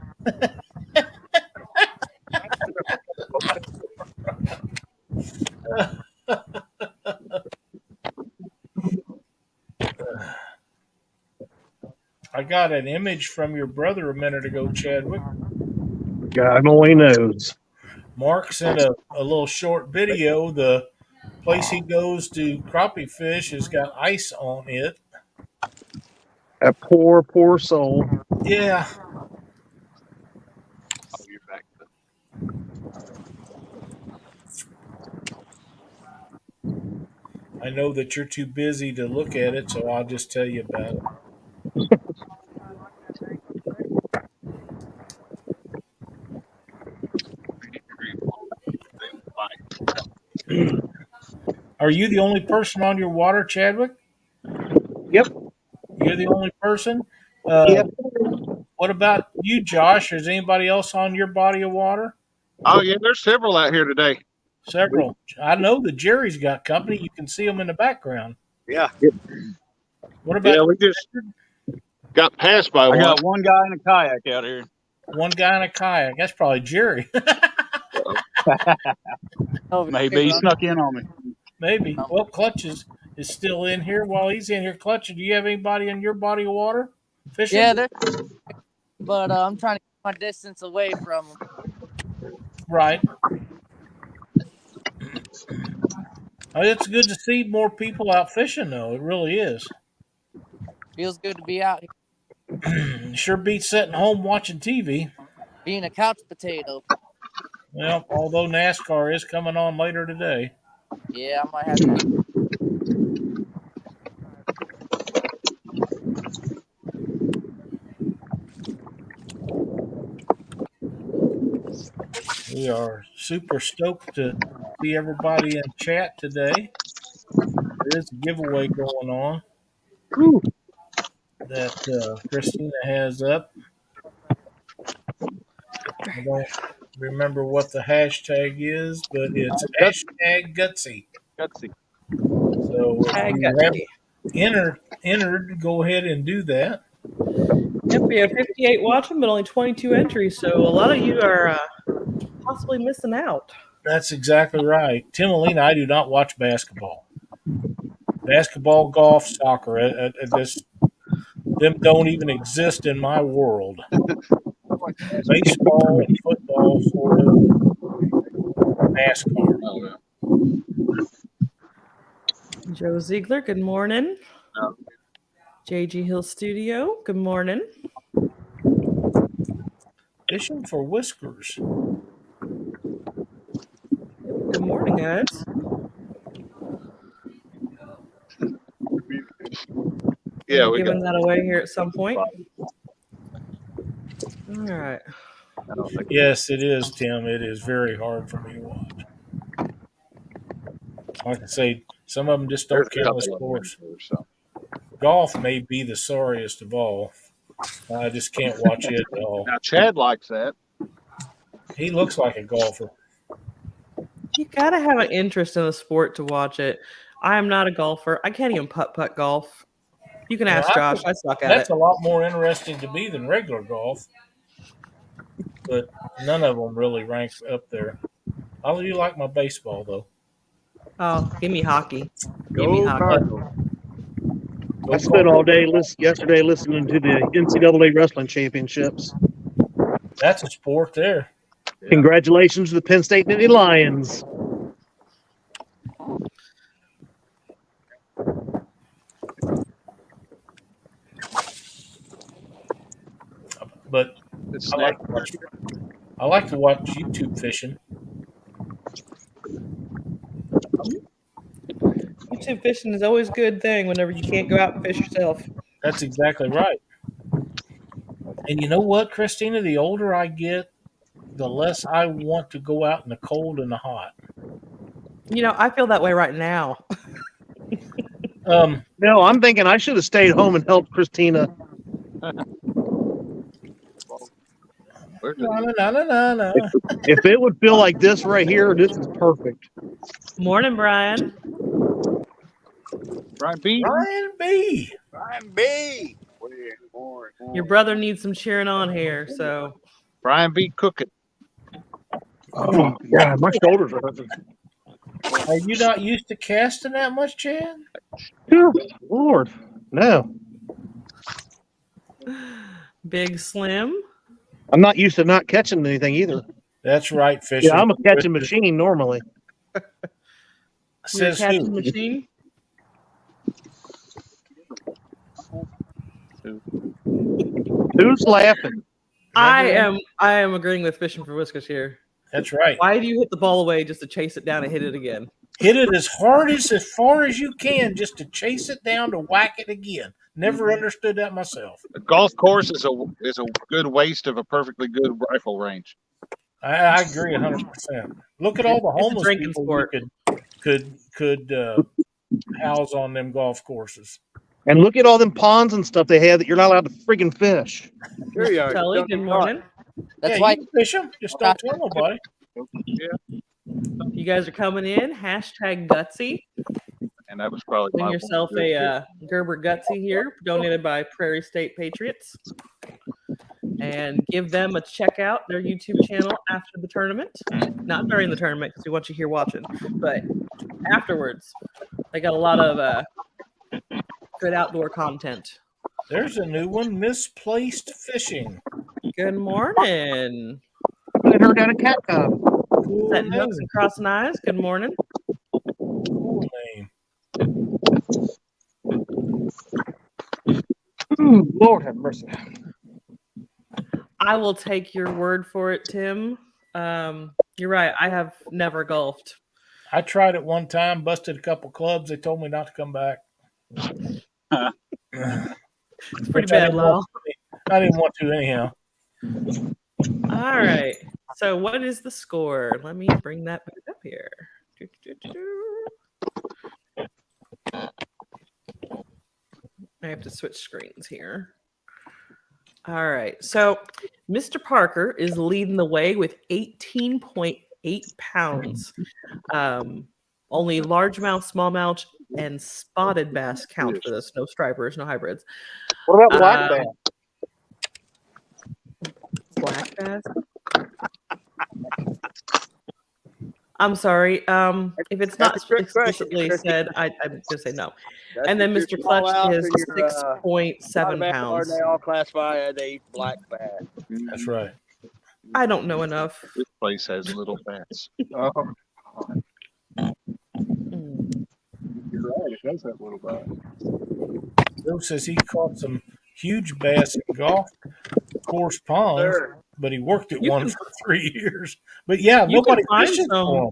I got an image from your brother a minute ago, Chadwick. God only knows. Mark sent a little short video. The place he goes to crappie fish has got ice on it. That poor, poor soul. Yeah. I'll get back to I know that you're too busy to look at it, so I'll just tell you about it. Are you the only person on your water, Chadwick? Yep. You're the only person? Yep. What about you, Josh? Is anybody else on your body of water? Oh yeah, there's several out here today. Several. I know that Jerry's got company. You can see them in the background. Yeah. What about Yeah, we just got passed by I one. got one guy in a kayak out here. one guy in a kayak? That's probably Jerry. Over Maybe here, he snuck in on me. Maybe. Well, Clutch is still in here. While he's in here, Clutch, do you have anybody in your body of water fishing? Yeah, but I'm trying to keep my distance away from them. Right. Oh, it's good to see more people out fishing, though. It really is. Feels good to be out here. Sure beats sitting home watching TV. Being a couch potato. Well, although NASCAR is coming on later today. Yeah, I might have to. We are super stoked to see everybody in chat today. There is a giveaway going on that Christina has up. I don't remember what the hashtag is, but it's hashtag Gutsy. Gutsy. So if you have entered, go ahead and do that. Yep, we have 58 watching, but only 22 entries, so a lot of you are possibly missing out. That's exactly right. Tim Alina, I do not watch basketball. Basketball, golf, soccer, them don't even exist in my world. Baseball, football, Florida, NASCAR. Joe Ziegler, good morning. JG Hill Studio, good morning. Fishing for Whiskers. Good morning, guys. Yeah, We're we giving got. that away here at some point. All right. Yes, it is, Tim. It is very hard for me to watch. Like I say, some of them just don't count as sports. Golf may be the sorriest of all. I just can't watch it at all. Now Chad likes that. He looks like a golfer. You gotta have an interest in the sport to watch it. I am not a golfer. I can't even putt golf. You can ask Josh. I suck at it. That's a lot more interesting to me than regular golf. But none of them really rank up there. I do like my baseball, though. Oh, give me hockey. Give me hockey. I spent all day yesterday listening to the NCAA wrestling championships. That's a sport there. Congratulations to the Penn State Nittany Lions. But I like to watch YouTube fishing. YouTube fishing is always a good thing whenever you can't go out and fish yourself. That's exactly right. And you know what, Christina? The older I get, the less I want to go out in the cold and the hot. You know, I feel that way right now. No, I'm thinking I should have stayed home and helped Christina. No. If it would feel like this right here, this is perfect. Morning, Brian. Brian B. Brian B. Brian B. Your brother needs some cheering on here, so. Brian B. cooking. Oh, God, my shoulders are hurting. Are you not used to casting that much, Chad? Lord, no. Big Slim. I'm not used to not catching anything either. That's right, Fishin. Yeah, I'm a catching machine normally. You're a catching machine? Who's laughing? I am agreeing with Fishing for Whiskers here. That's right. Why do you hit the ball away just to chase it down and hit it again? Hit it as far as you can, just to chase it down to whack it again. Never understood that myself. A golf course is a good waste of a perfully good rifle range. I agree 100%. Look at all the homeless people who could house on them golf courses. And look at all them ponds and stuff they have that you're not allowed to friggin' fish. Kelly, good morning. That's Yeah, why you can fish them. Just don't tell nobody. Yeah, You guys are coming in. Hashtag Gutsy. and that was probably Win my yourself one. a Gerber Gutsy here, donated by Prairie State Patriots. And give them a check out their YouTube channel after the tournament. Not during the tournament because we want you here watching, but afterwards. They got a lot of good outdoor content. There's a new one, Misplaced Fishing. Good morning. I heard out of Cat Cub. Cool Setting hooks name. and crossing eyes. Good morning. Cool name. Lord have mercy. I will take your word for it, Tim. You're right. I have never golfed. I tried it one time, busted a couple clubs. They told me not to come back. It's pretty bad, Lyle. I didn't want to anyhow. All right. So what is the score? Let me bring that back up here. I have to switch screens here. All right. So Mr. Parker is leading the way with 18.8 pounds. Only largemouth, smallmouth, and spotted bass count for this. No stripers, no hybrids. What about black bass? Black bass? I'm sorry. If it's not That's a trick question, explicitly Christy. said, I'm going to say no. That's And then your Mr. small Clutch out is or your, 6.7 pounds. They all classify as a black bass. That's right. I don't know enough. This place has little bass. Hmm. You're right. It does have little bass. Bill says he caught some huge bass in golf course ponds, but he worked at one for 3 years. But yeah, You nobody can find fishes some for 'em.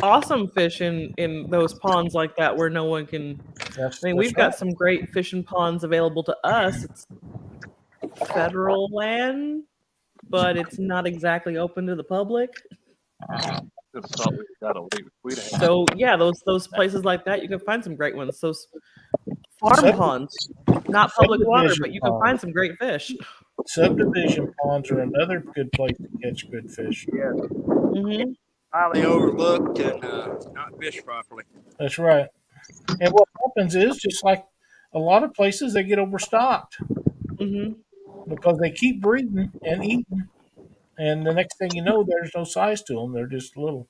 awesome fish in those ponds like that where no one can. That's, I mean, that's we've got right. some great fishing ponds available to us. It's federal land, but it's not exactly open to the public. Just thought we got to leave. We'd have So yeah, those places like that, you can find some great ones. Those farm Sub- ponds, not public water, subdivision but you can ponds. find some great fish. Subdivision ponds are another good place to catch good fish. Yeah, Hmm. highly overlooked and not fished properly. That's right. And what happens is, just like a lot of places, they get overstocked Hmm. because they keep breeding and eating. And the next thing you know, there's no size to them. They're just little.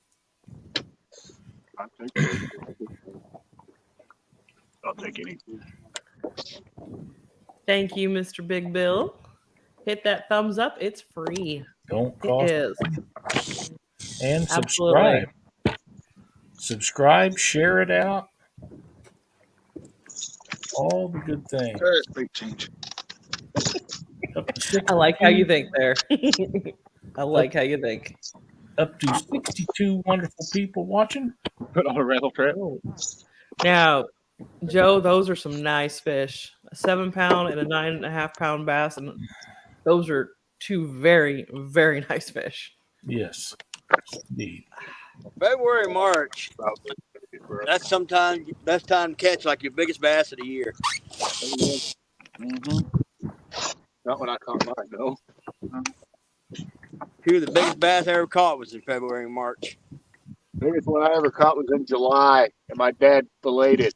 I'll take any. Thank you, Mr. Big Bill. Hit that thumbs up. It's free. Don't It cost. is. And Absolutely. subscribe, share it out. All the good things. Big change. Up to 62, I like how you think there. I like how you think. up to 62 wonderful people watching. Put on a rattle trap. Now, Joe, those are some nice fish. A 7 pound and a 9.5 pound bass, and those are two very, very nice fish. Yes, indeed. February, March. That's sometimes best time to catch like your biggest bass of the year. Mm-hmm. Not when I caught mine, though. Two of the biggest bass I ever caught was in February and March. Biggest one I ever caught was in July, and my dad filleted it.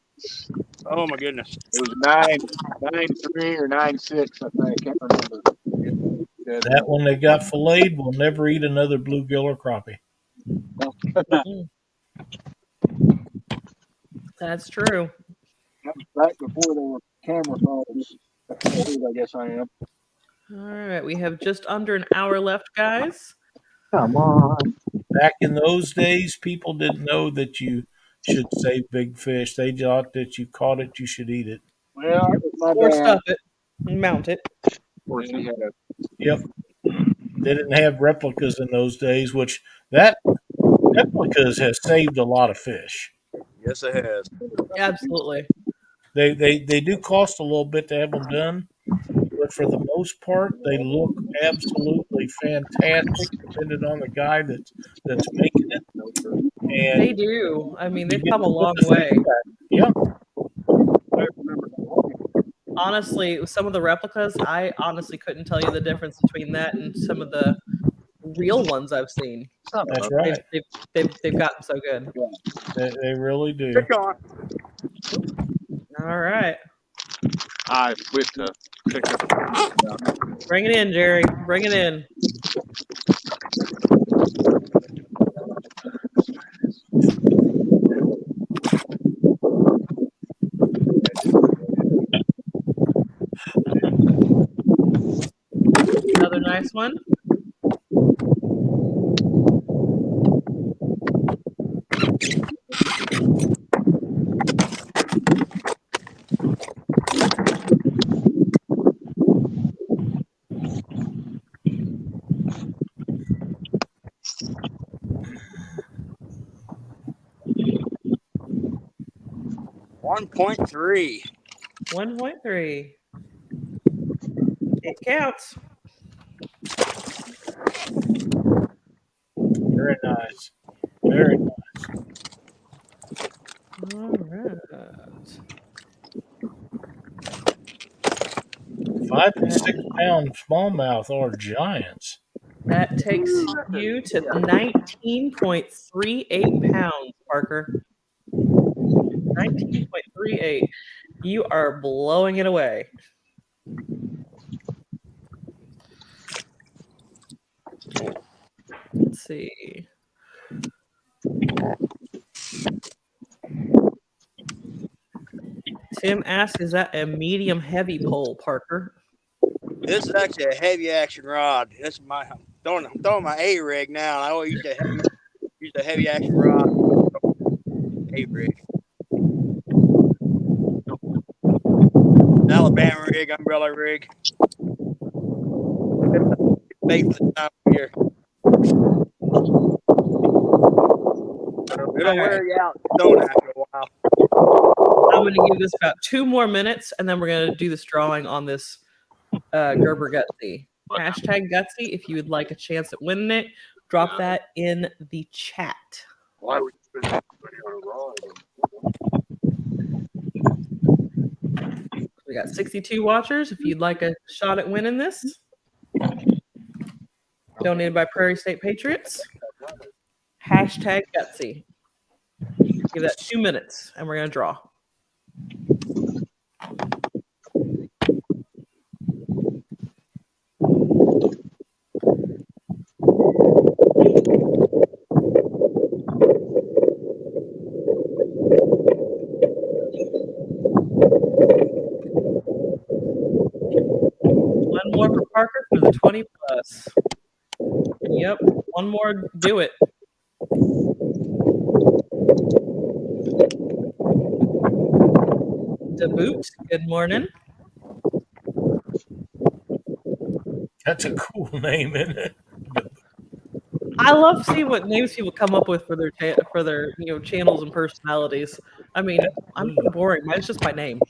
Oh my goodness! It was 9.3 or 9.6. I think. I can't remember. That one they got filleted will never eat another bluegill or crappie. That's true. That was back before there were camera phones. I guess I am. All right, we have just under an hour left, guys. Come on. Back in those days, people didn't know that you should save big fish. They thought that you caught it, you should eat it. Well, it was my Or dad. stuff it, and mount it. Of course, he had a Yep. They didn't have replicas in those days, which that replicas has saved a lot of fish. Yes, it has. Absolutely. They do cost a little bit to have them done, but for the most part, they look absolutely fantastic, depending on the guy that's making it. And They do. I mean, you they've get come a to long put the way. fish back. Yeah. Honestly, some of the replicas, I honestly couldn't tell you the difference between that and some of the real ones I've seen. That's right. They've gotten so good. They really do. Fish on. All right. I quit to pick up. Bring it in, Jerry. Bring it in. Another nice one. $1.3. 1.3. It counts. Very nice. Very nice. All right. 5 and 6 pound smallmouth are giants. That takes you to 19.38 pounds, Parker. 19.38. You are blowing it away. Let's see. Tim asks, is that a medium heavy pole, Parker? This is actually a heavy action rod. This is I'm throwing my A rig now. I always use a heavy action rod. A rig. Alabama rig, umbrella rig. Bait for the time of year. It'll wear you out. Don't after a while. I'm going to give this about 2 more minutes, and then we're going to do this drawing on this Gerber Gutsy. Hashtag Gutsy, if you would like a chance at winning it, drop that in the chat. Why would you spend money on a rod? We got 62 watchers. If you'd like a shot at winning this, donated by Prairie State Patriots. Hashtag Gutsy. Give that 2 minutes, and we're going to draw. One more for Parker for the 20 plus. Yep, one more. Do it. DeBoot, good morning. That's a cool name, isn't it? I love seeing what names people come up with for their channels and personalities. I mean, I'm so boring. Mine's just my name.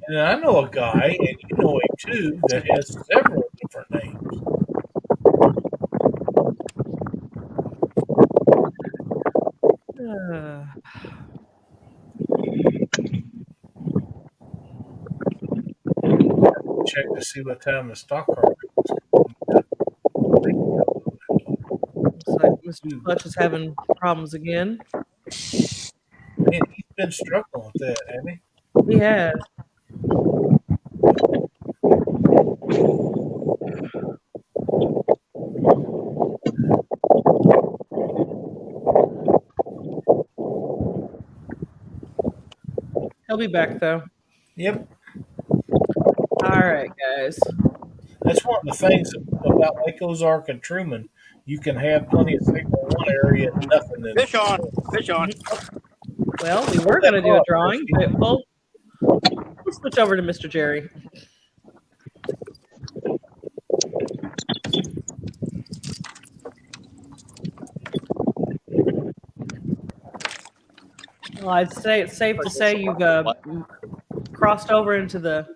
And I know a guy, and you know him too, that has several different names. Check to see what time the stock market is. Looks like Mr. Clutch is having problems again. Man, he's been struggling with that, hasn't he? He has. He'll be back though. Yep. All right, guys. That's one of the things about Lake Ozark and Truman. You can have plenty of signal in one area and nothing in Fish on. Fish on. Well, we were going to do a drawing, but we'll switch over to Mr. Jerry. Well, I'd say it's safe to say you've crossed over into the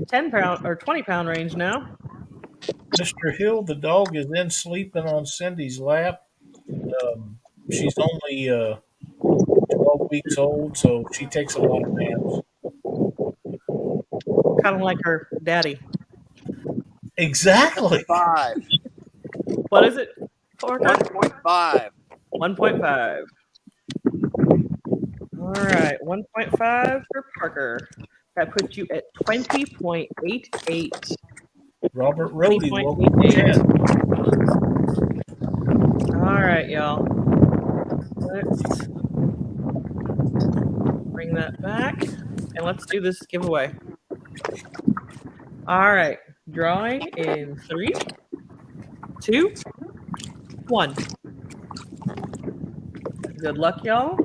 10-pound or 20-pound range now. Mr. Hill, the dog, is then sleeping on Cindy's lap. She's only 12 weeks old, so she takes a lot of naps. kind of like her daddy. Exactly. 5. What is it? 1.5. 1.5. All right, 1.5 for Parker. That puts you at 20.88. Robert Rohde, local 20.88. chat. All right, y'all. Let's bring that back and let's do this giveaway. All right, drawing in 3, 2, 1. Good luck, y'all.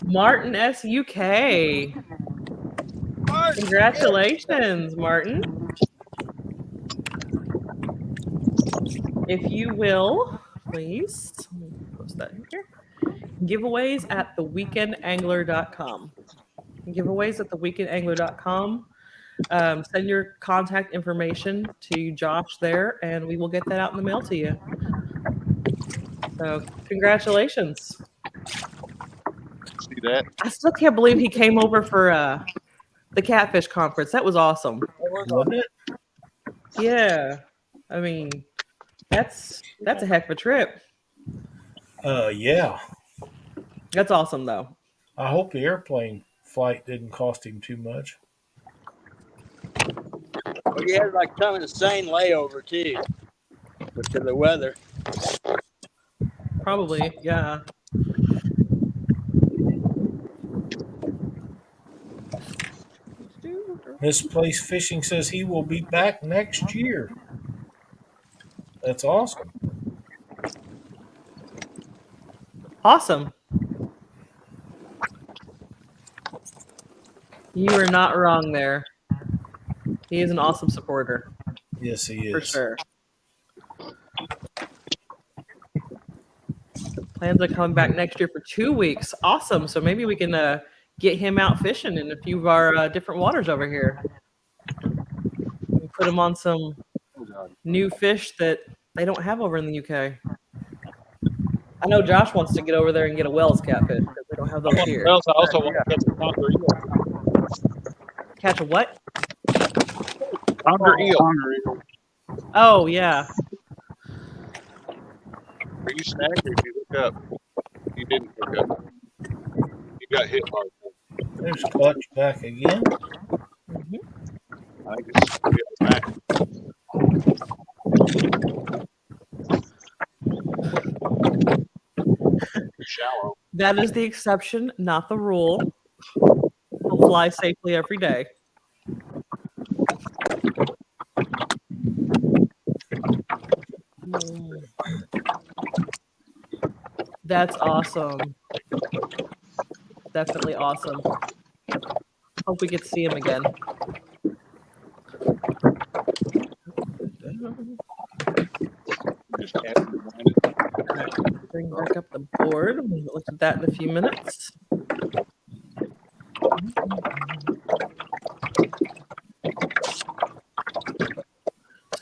Martin SUK. Congratulations, Martin. If you will, please, let me post that in here. Giveaways at theweekendangler.com. Giveaways at theweekendangler.com. Send your contact information to Josh there, and we will get that out in the mail to you. So, congratulations. See that? I still can't believe he came over for the Catfish conference. That was awesome. Wasn't it? Yeah. I mean, that's a heck of a trip. Yeah. That's awesome, though. I hope the airplane flight didn't cost him too much. Well, you had like some insane layover too, because of the weather. Probably, yeah. Misplaced Fishing says he will be back next year. That's awesome. Awesome. You are not wrong there. He is an awesome supporter. Yes, he is. For sure. Plans on coming back next year for 2 weeks. Awesome. So maybe we can get him out fishing in a few of our different waters over here. We put him on some new fish that they don't have over in the UK. I know Josh wants to get over there and get a Wells catfish because we don't have those here. I also want to catch a conger eel. Catch a what? Conger eel. Oh, yeah. Are you snagged or did you hook up? You didn't hook up. You got hit hard. There's Clutch back again. I think it's back. Shallow. That is the exception, not the rule. He'll fly safely every day. That's awesome. Definitely awesome. Hope we get to see him again. Bring back up the board. We'll look at that in a few minutes.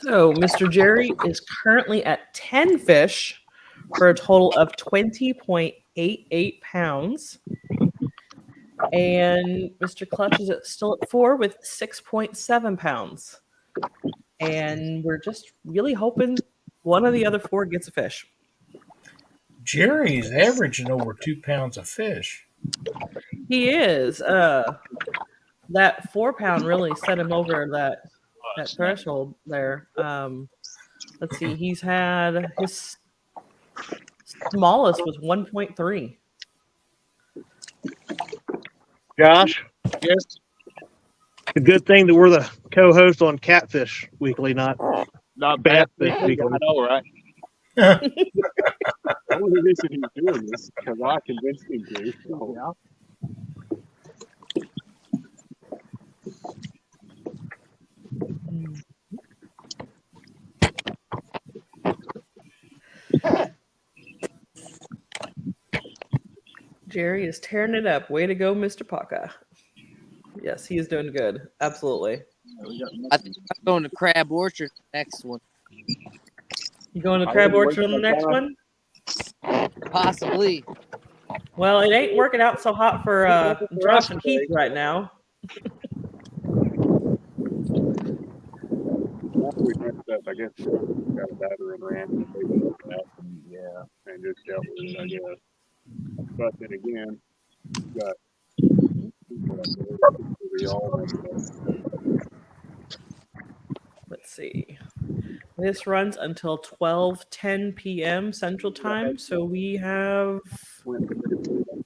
So Mr. Jerry is currently at 10 fish for a total of 20.88 pounds. And Mr. Clutch is still at 4 with 6.7 pounds. And we're just really hoping one of the other 4 gets a fish. Jerry is averaging over 2 pounds of fish. He is. That 4 pound really set him over that threshold there. Let's see. He's had his smallest was 1.3. Josh? Yes. A good thing that we're the co-host on Catfish Weekly, not Bass Fish Weekly. I know, right? Only reason he's doing this because I convinced him to. So. Yeah. Jerry is tearing it up. Way to go, Mr. Paca. Yes, he is doing good. Absolutely. I think I'm going to Crab Orchard next one. You going to Crab Orchard on the next one? Possibly. Well, it ain't working out so hot for Josh and Heath right now. After we messed up, I guess we got a batter and ran and and just dealt with it, I guess. But then again, we got people up there. We all messed up. Let's see. This runs until 12:10 p.m. Central Time, so we have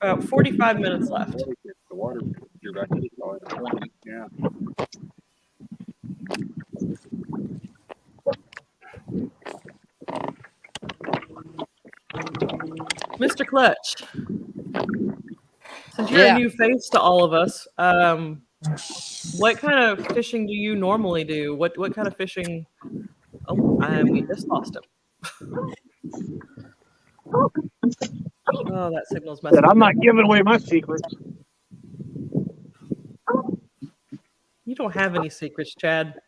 about 45 minutes left. The water temperature back in the 20, yeah. Mr. Clutch, since you're a Yeah. new face to all of us, what kind of fishing do you normally do? What kind of fishing? Oh, we just lost him. Oh, that signal's messing. That I'm not giving away my secrets. You don't have any secrets, Chad.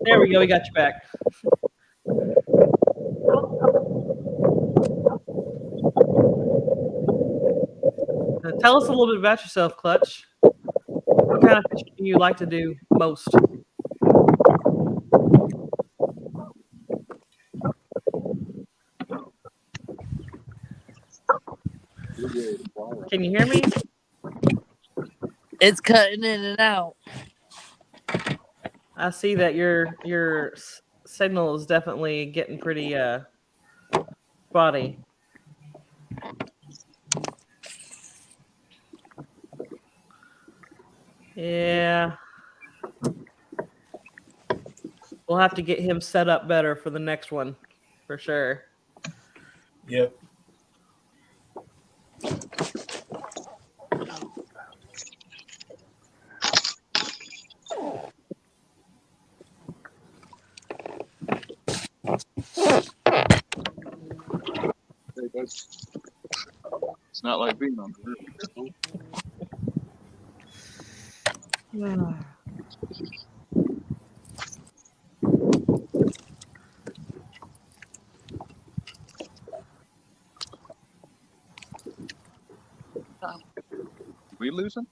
There we go. We got you back. Tell us a little bit about yourself, Clutch. What kind of fishing do you like to do most? Can you hear me? It's cutting in and out. I see that your signal is definitely getting pretty spotty. Yeah. We'll have to get him set up better for the next one, for sure. Yep. It's not like being on the river. We lose him?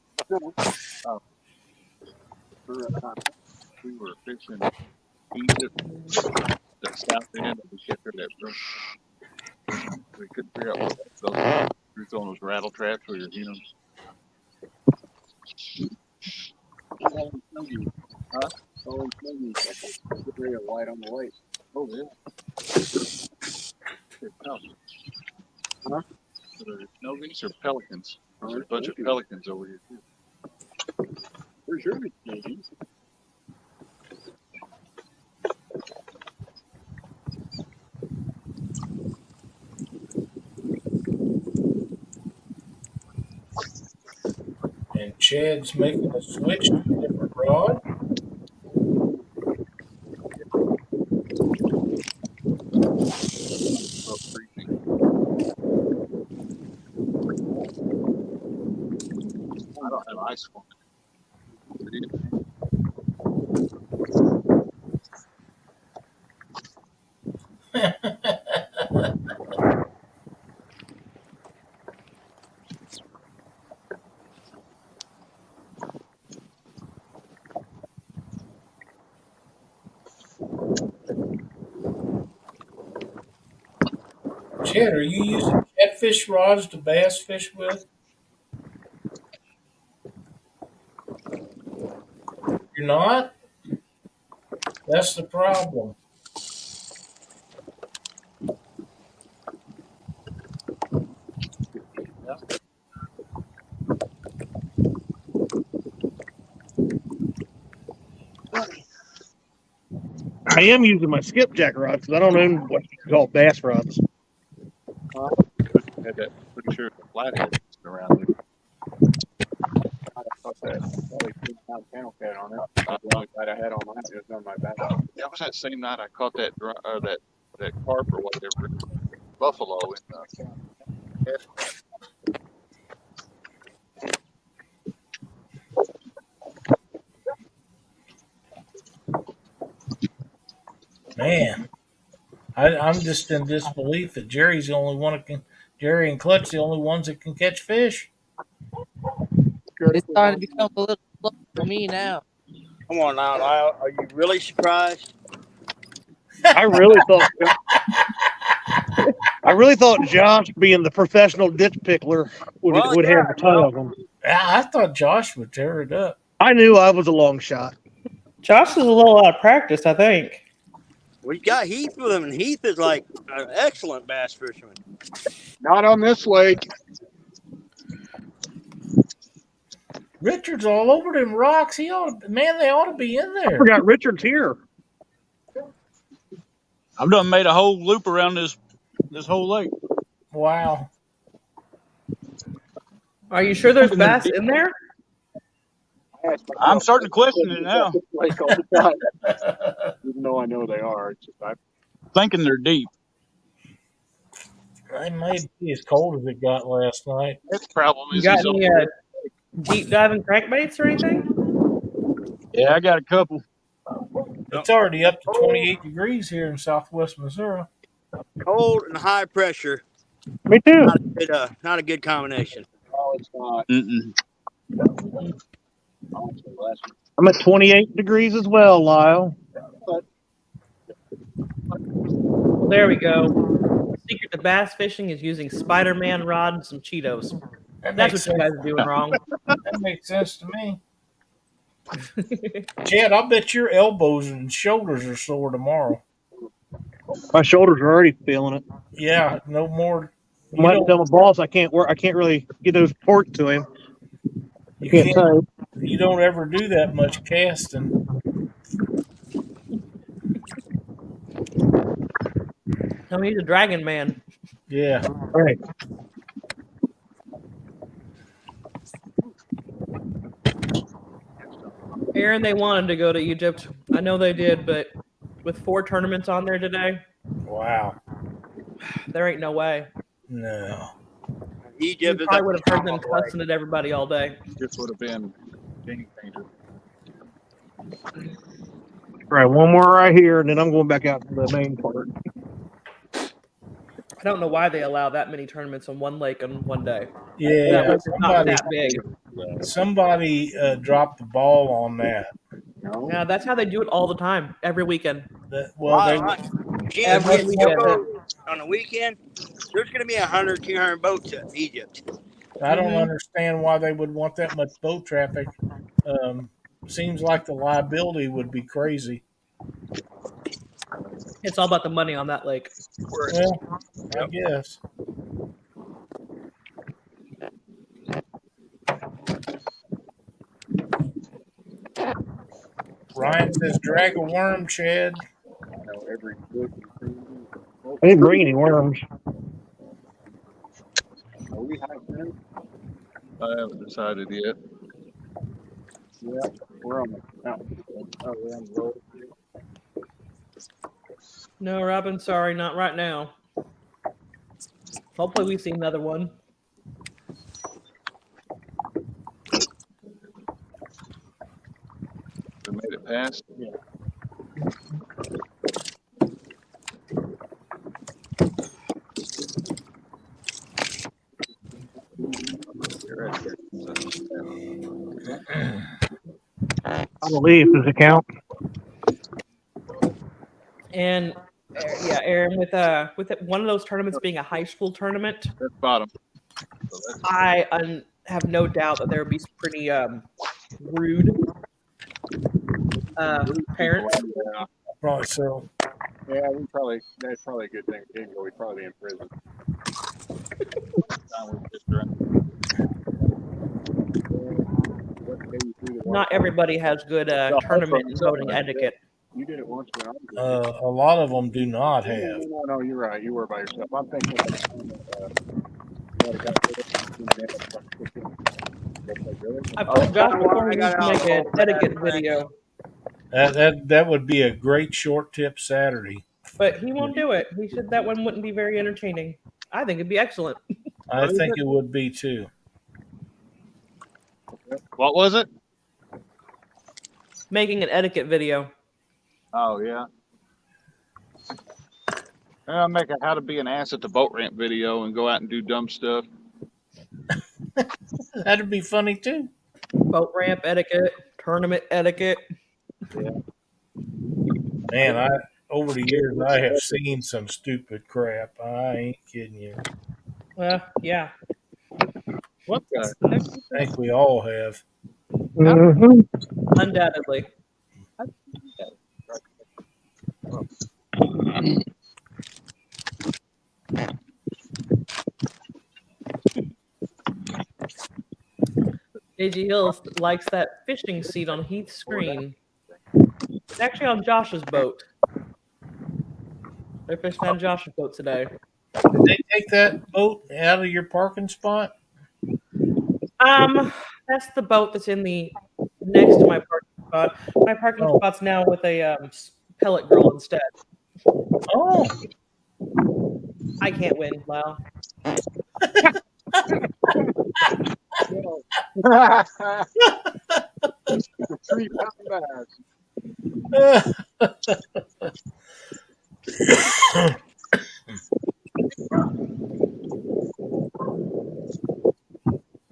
Oh. We were fishing Egypt, the south end of the ship that broke. We couldn't figure out what those were throwing those rattle traps where you're, Huh? Oh, maybe a white on the lake. Oh, yeah. Huh? No, these are pelicans. There's a bunch of pelicans over here, too. Where's your babies? And Chad's making a switch to a different rod. I don't have ice for Chad, are you using catfish rods to bass fish with? You're not? That's the problem. I am using my skipjack rods because I don't own what you call bass rods. Had that, pretty sure it's a flathead around here. I thought that probably 10-pound channel cat on it. The only bite I had on mine was on my back. That was that same night I caught that that carp or whatever, buffalo in Man, I'm just in disbelief that Jerry's the only one that can. Jerry and Clutch the only ones that can catch fish. It's starting to become a little slow for me now. Come on now, Lyle. Are you really surprised? I really thought Josh, being the professional ditch pickler, would have a ton of them. I thought Josh would tear it up. I knew I was a long shot. Josh is a little out of practice, I think. We got Heath with him, and Heath is like an excellent bass fisherman. Not on this lake. Richard's all over them rocks. They ought to be in I there. forgot Richard's here. I've done made a whole loop around this whole lake. Wow. Are you sure there's bass in there? I'm starting to question it now. Lake all the time. Even though I know they are, it's just Thinking they're deep. They may be as cold as it got last night. His problem You is got he's any deep diving crankbaits or anything? Yeah, I got a couple. It's already up to 28 degrees here in southwest Missouri. Cold and high pressure. Me too. Not a good combination. Oh, it's not. Mm-mm. I'm at 28 degrees as well, Lyle. Well, there we go. The secret to bass fishing is using Spider-Man rod and some Cheetos. That's what you guys are doing wrong. That makes sense to me. Chad, I'll bet your elbows and shoulders are sore tomorrow. My shoulders are already feeling it. Yeah, no more. I might have to tell my boss I can't really get those pork to him. You Can't can't. tell. You don't ever do that much casting. No, he's a dragon man. Yeah. Right. Aaron, they wanted to go to Egypt. I know they did, but with 4 tournaments on there today, Wow. there ain't no way. No. You Egypt is probably would have heard them cussing at everybody all day. This would have been game changer. Right, one more right here, and then I'm going back out to the main part. I don't know why they allow that many tournaments on one lake on one day. Yeah. That lake's not that big. Somebody dropped the ball on that. No. Yeah, that's how they do it all the time, every weekend. Every weekend. On the weekend, there's going to be 100, 200 boats in Egypt. I don't understand why they would want that much boat traffic. Seems like the liability would be crazy. It's all about the money on that lake. Well, I guess. Ryan says, drag a worm, Chad. I know every book. I didn't bring any worms. Are we high ten? I haven't decided yet. Yeah, we're on the mountain. Oh, we're on the road. No, Robin, sorry, not right now. Hopefully we see another one. We made it past. Yeah. I believe. Does it count? And yeah, Aaron, with one of those tournaments being a high school tournament, That's bottom. I have no doubt that there would be some pretty rude parents. Yeah. Probably so. Yeah, that's probably a good thing. We didn't go. We'd probably be in prison. Not everybody has good tournament and voting etiquette. You did it once, but A lot of them do not have. No, you're right. You were by yourself. I'm thinking I've told Josh before he needs to make an etiquette video, That would be a great short tip Saturday. but he won't do it. He said that one wouldn't be very entertaining. I think it'd be excellent. I think it would be too. What was it? Making an etiquette video. Oh yeah. I'll make a how to be an ass at the boat ramp video and go out and do dumb stuff. That'd be funny too. Boat ramp etiquette, tournament etiquette. Man, over the years I have seen some stupid crap. I ain't kidding you. Yeah. What the? I think we all have. Undoubtedly. AG Hills likes that fishing seat on Heath's screen. It's actually on Josh's boat. They're fishing on Josh's boat today. Did they take that boat out of your parking spot? That's the boat that's in the next to my parking spot. My parking spot's now with a pellet grill instead. Oh, I can't win, Lyle.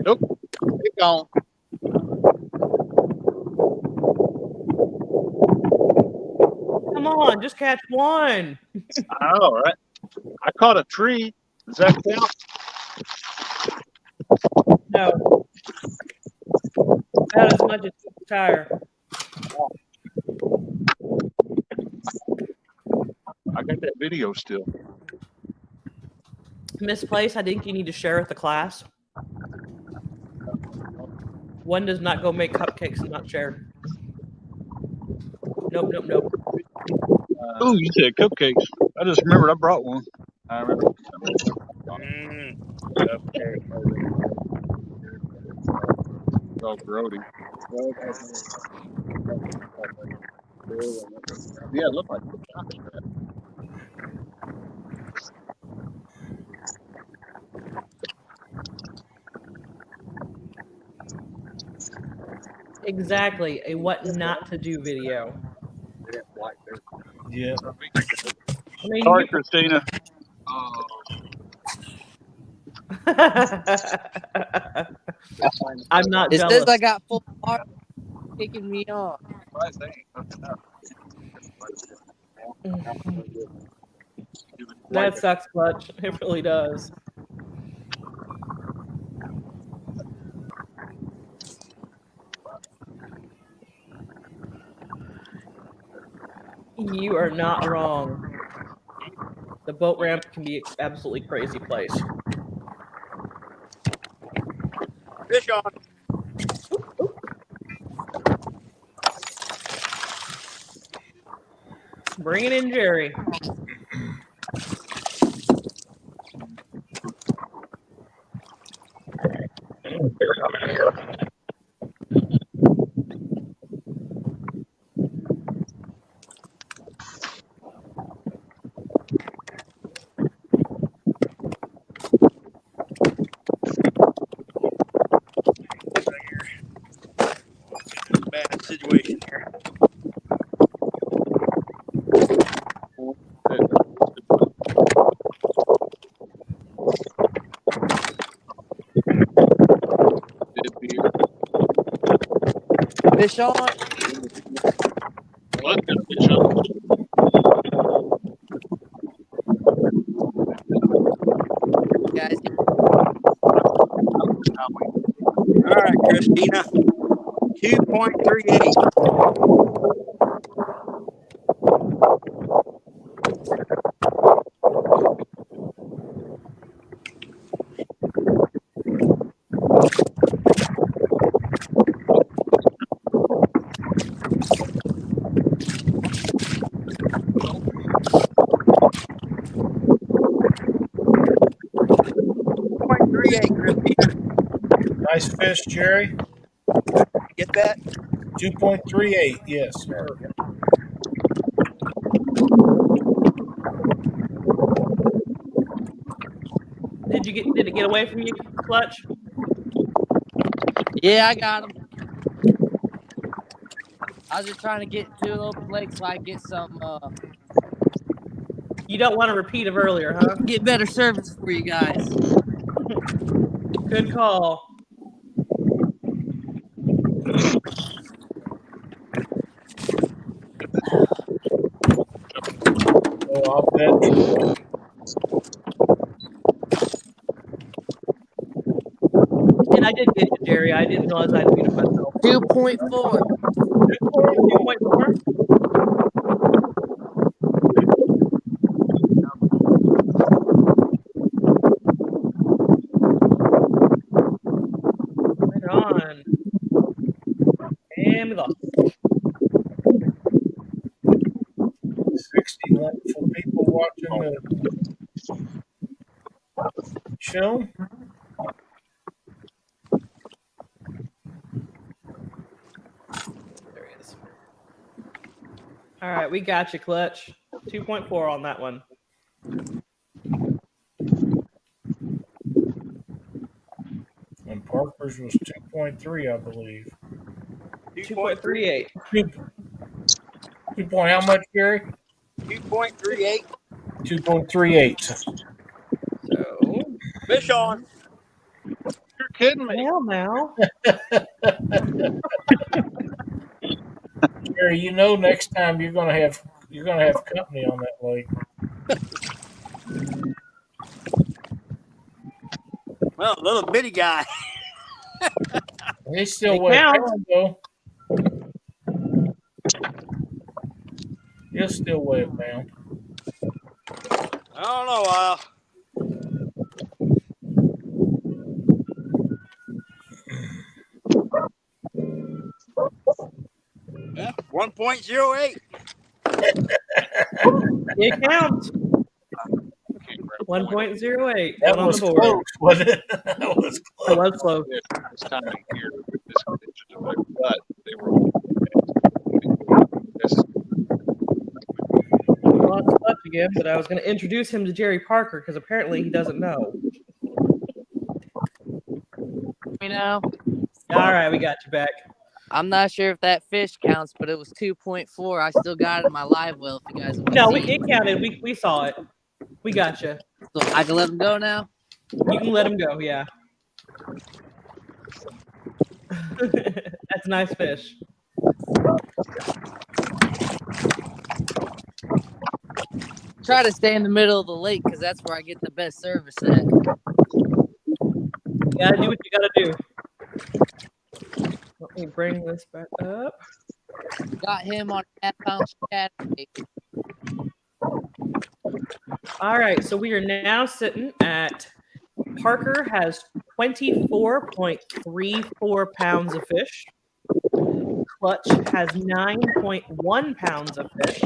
Nope. Keep going. Come on, just catch one. All right. I caught a tree. Does that count? No. About as much as a tire. I got that video still. Misplaced, I think you need to share with the class. One does not go make cupcakes and not share. Nope. Ooh, you said cupcakes. I just remembered I brought one. I remember. Oh, grody. Yeah, it looked like it. Exactly, a what not to do video. yeah. I mean, Sorry, Christina. I'm not It jealous. says I got full marks kicking me off. That sucks, Clutch. It really does. You are not wrong. The boat ramp can be an absolutely crazy place. Fish on. Bring it in, Jerry. Bad situation here. Fish on. What? Fish on. Guys, All right, Christina. 2.38. Nice fish, Jerry. Get that? 2.38. Yes, sir. Did it get away from you, Clutch? yeah, I got him. I was just trying to get to a little lake so I get some. You don't want a repeat of earlier, huh? Get better service for you guys. Good call. Oh, I'll bet. And I did get you, Jerry. I didn't realize I'd beat myself. 2.4. 2.4. Right on. And we lost. 60 wonderful people watching the show. There he is. All right, we got you, Clutch. 2.4 on that one. And Parker's was 2.3, I believe. 2.38. 2 point, how much, Gary? 2.38. 2.38. So, Fish on. You're kidding me. hell now. Gary, you know next time you're gonna have company on that lake. Well, little bitty guy. He's still They way count. down though. He'll still weigh a pound. I don't know, Lyle. Yeah, 1.08. It counts. 1.08. That on was the board. close, wasn't it? That was close. It was close. This time of year with this condition, but they were. Lost Clutch again, but I was going to introduce him to Jerry Parker because apparently he doesn't know. You know, All right, we got you back. I'm not sure if that fish counts, but it was 2.4. I still got it in my live well if you guys want to No, see it counted. We saw it. We got you. So I can let him go now? You can let him go, yeah. That's a nice fish. Try to stay in the middle of the lake because that's where I get the best service at. You gotta do what you gotta do. Let me bring this back up. Got him on a half-pound shad bait. All right, so we are now sitting at Parker has 24.34 pounds of fish. Clutch has 9.1 pounds of fish.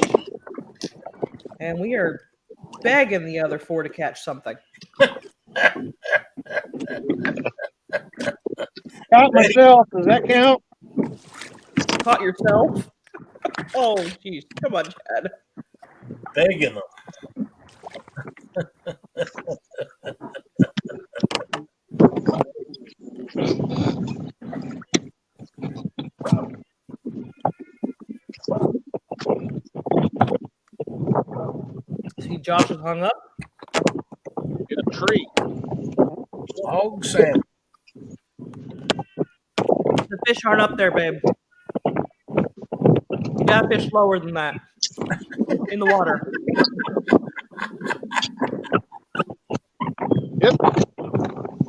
And we are begging the other four to catch something. Caught myself. Does that count? Caught yourself? Oh, jeez. Come on, Chad. Begging them. See, Josh is hung up. In a tree. Hog salmon. The fish aren't up there, babe. You gotta fish lower than that. In the water. Yep.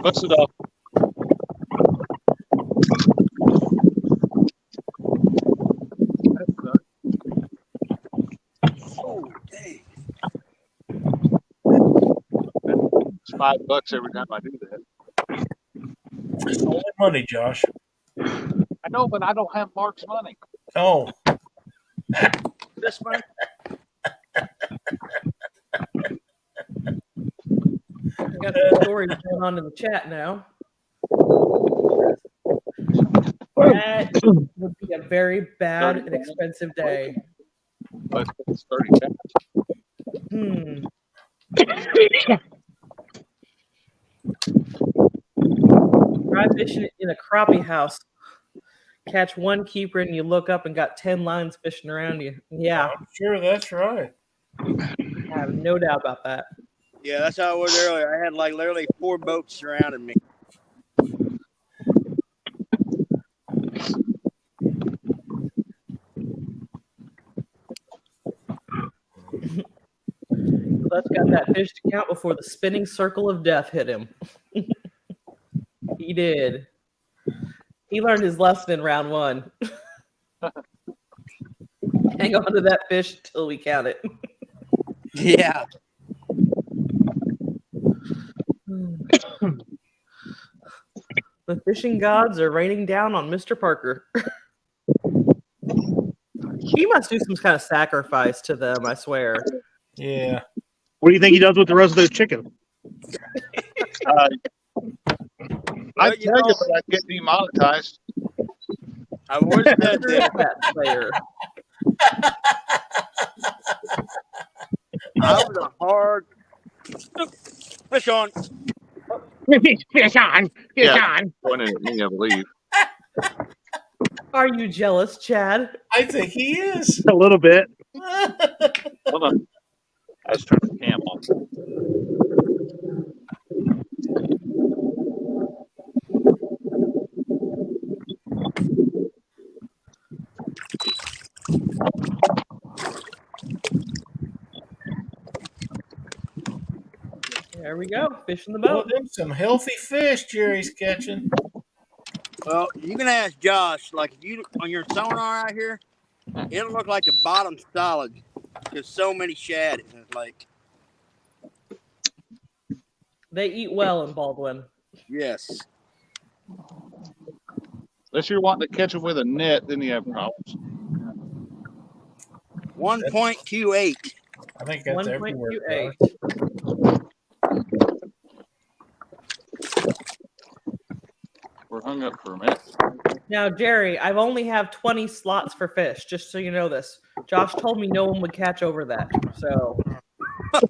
Bust it off. Oh, dang. It's $5 every time I do that. It's only money, Josh. I know, but I don't have Mark's money. Oh, This one. We got some stories going on in the chat now. That would be a very bad and expensive day. But it's 30 cents. Try fishing in a crappie house. Catch one keeper and you look up and got 10 lines fishing around you. Yeah. I'm sure that's right. I have no doubt about that. Yeah, that's how it was earlier. I had like literally 4 boats surrounding me. Let's got that fish to count before the spinning circle of death hit him. He did. He learned his lesson in round 1. Hang on to that fish till we count it. Yeah. The fishing gods are raining down on Mr. Parker. He must do some kind of sacrifice to them, I swear. Yeah. What do you think he does with the rest of those chicken? I'd tell you, but I'd get demonetized. I would have said that. That player. I was a hard fish on. Fish on. Fish on. Pointing at me, I believe. Are you jealous, Chad? I think he is. A little bit. Hold on. I just turned the cam on. There we go. Fish in the Well, boat. them some healthy fish Jerry's catching. Well, you can ask Josh. Like if you on your sonar out here, it'll look like the bottom's solid because so many shad in the lake. They eat well in Baldwin. Yes. Unless you're wanting to catch them with a net, then you have problems. 1.28. I think that's everywhere. 1.28. We're hung up for a minute. Now, Jerry, I've only have 20 slots for fish, just so you know this. Josh told me no one would catch over that. So How's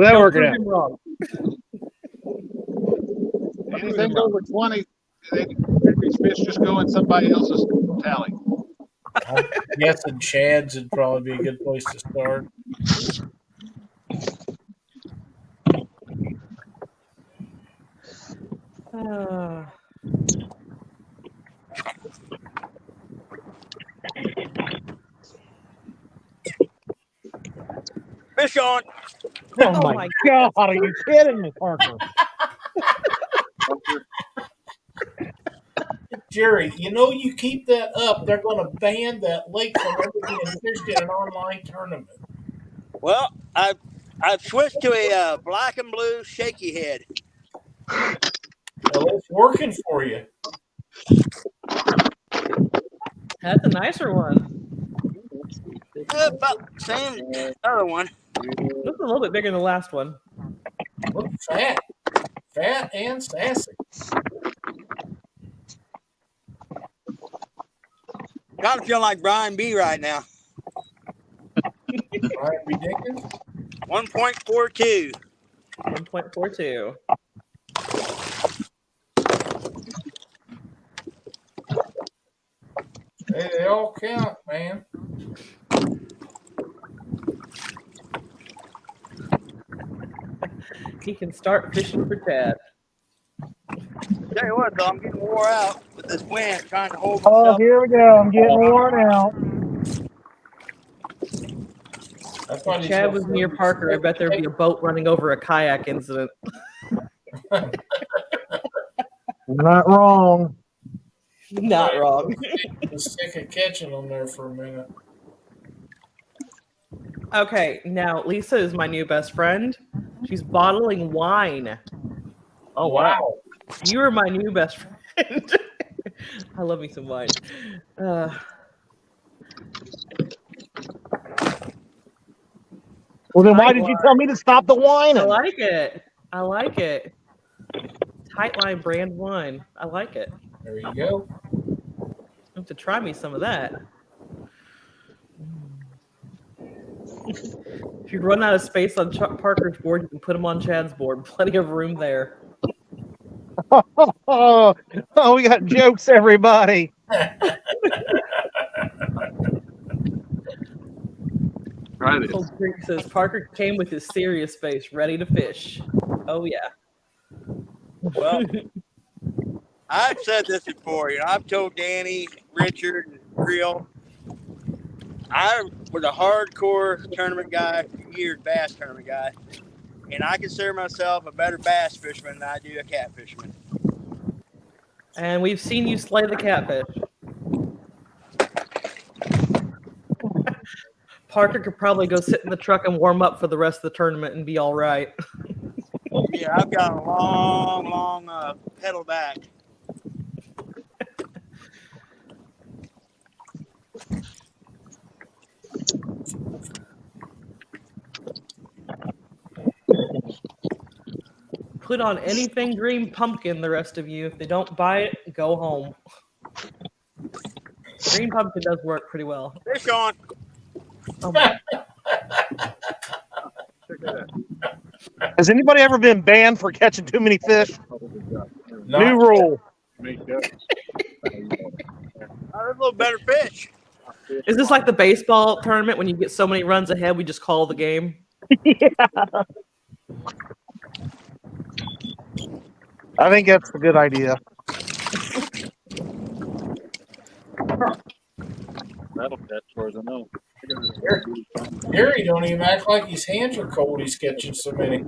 that don't working prove out? him wrong. Anything over 20, these fish just go in somebody else's tally. I'm guessing Chad's would probably be a good place to start. Fish on. Oh my God. Are you kidding me, Parker? Jerry, you know you keep that up, they're going to ban that lake from ever being fished in an online tournament. Well, I've switched to a black and blue shaky head. Well, it's working for you. That's a nicer one. About the same other one. Looks a little bit bigger than the last one. Look fat. Fat and sassy. Kind of feel like Brian B right now. Brian B. Dickens? 1.42. 1.42. Hey, they all count, man. He can start fishing for Chad. Tell you what, though, I'm getting wore out with this wind trying to hold Oh, myself. here we go. I'm getting worn out. That's why If Chad was near Parker, I bet there'd be a boat running over a kayak incident. Not wrong. Not wrong. I was sick of catching them there for a minute. Okay, now Lisa is my new best friend. She's bottling wine. Oh, wow. You are my new best friend. I love me some wine. Well, then why did you tell me to stop the I whining? like it. I like it. Tightline brand wine. I like it. There you go. I have to try me some of that. If you run out of space on Parker's board, you can put them on Chad's board. Plenty of room there. Oh, we got jokes, everybody. Try this. Old Creek says Parker came with his serious face, ready to fish. Oh yeah. Well, I've said this before. I've told Danny, Richard, and Creel, I was a hardcore tournament guy for years, bass tournament guy, and I consider myself a better bass fisherman than I do a cat fisherman. And we've seen you slay the catfish. Parker could probably go sit in the truck and warm up for the rest of the tournament and be all right. Yeah, I've got a long pedal back. Put on anything green pumpkin, the rest of you. If they don't buy it, go home. Green pumpkin does work pretty well. Fish on. Oh my. Has anybody ever been banned for catching too many fish? Not New rule. There's a little better fish. Is this like the baseball tournament when you get so many runs ahead, we just call the game? Yeah. I think that's a good idea. That'll catch, as far as I know. Gary don't even act like his hands are cold. He's catching so many.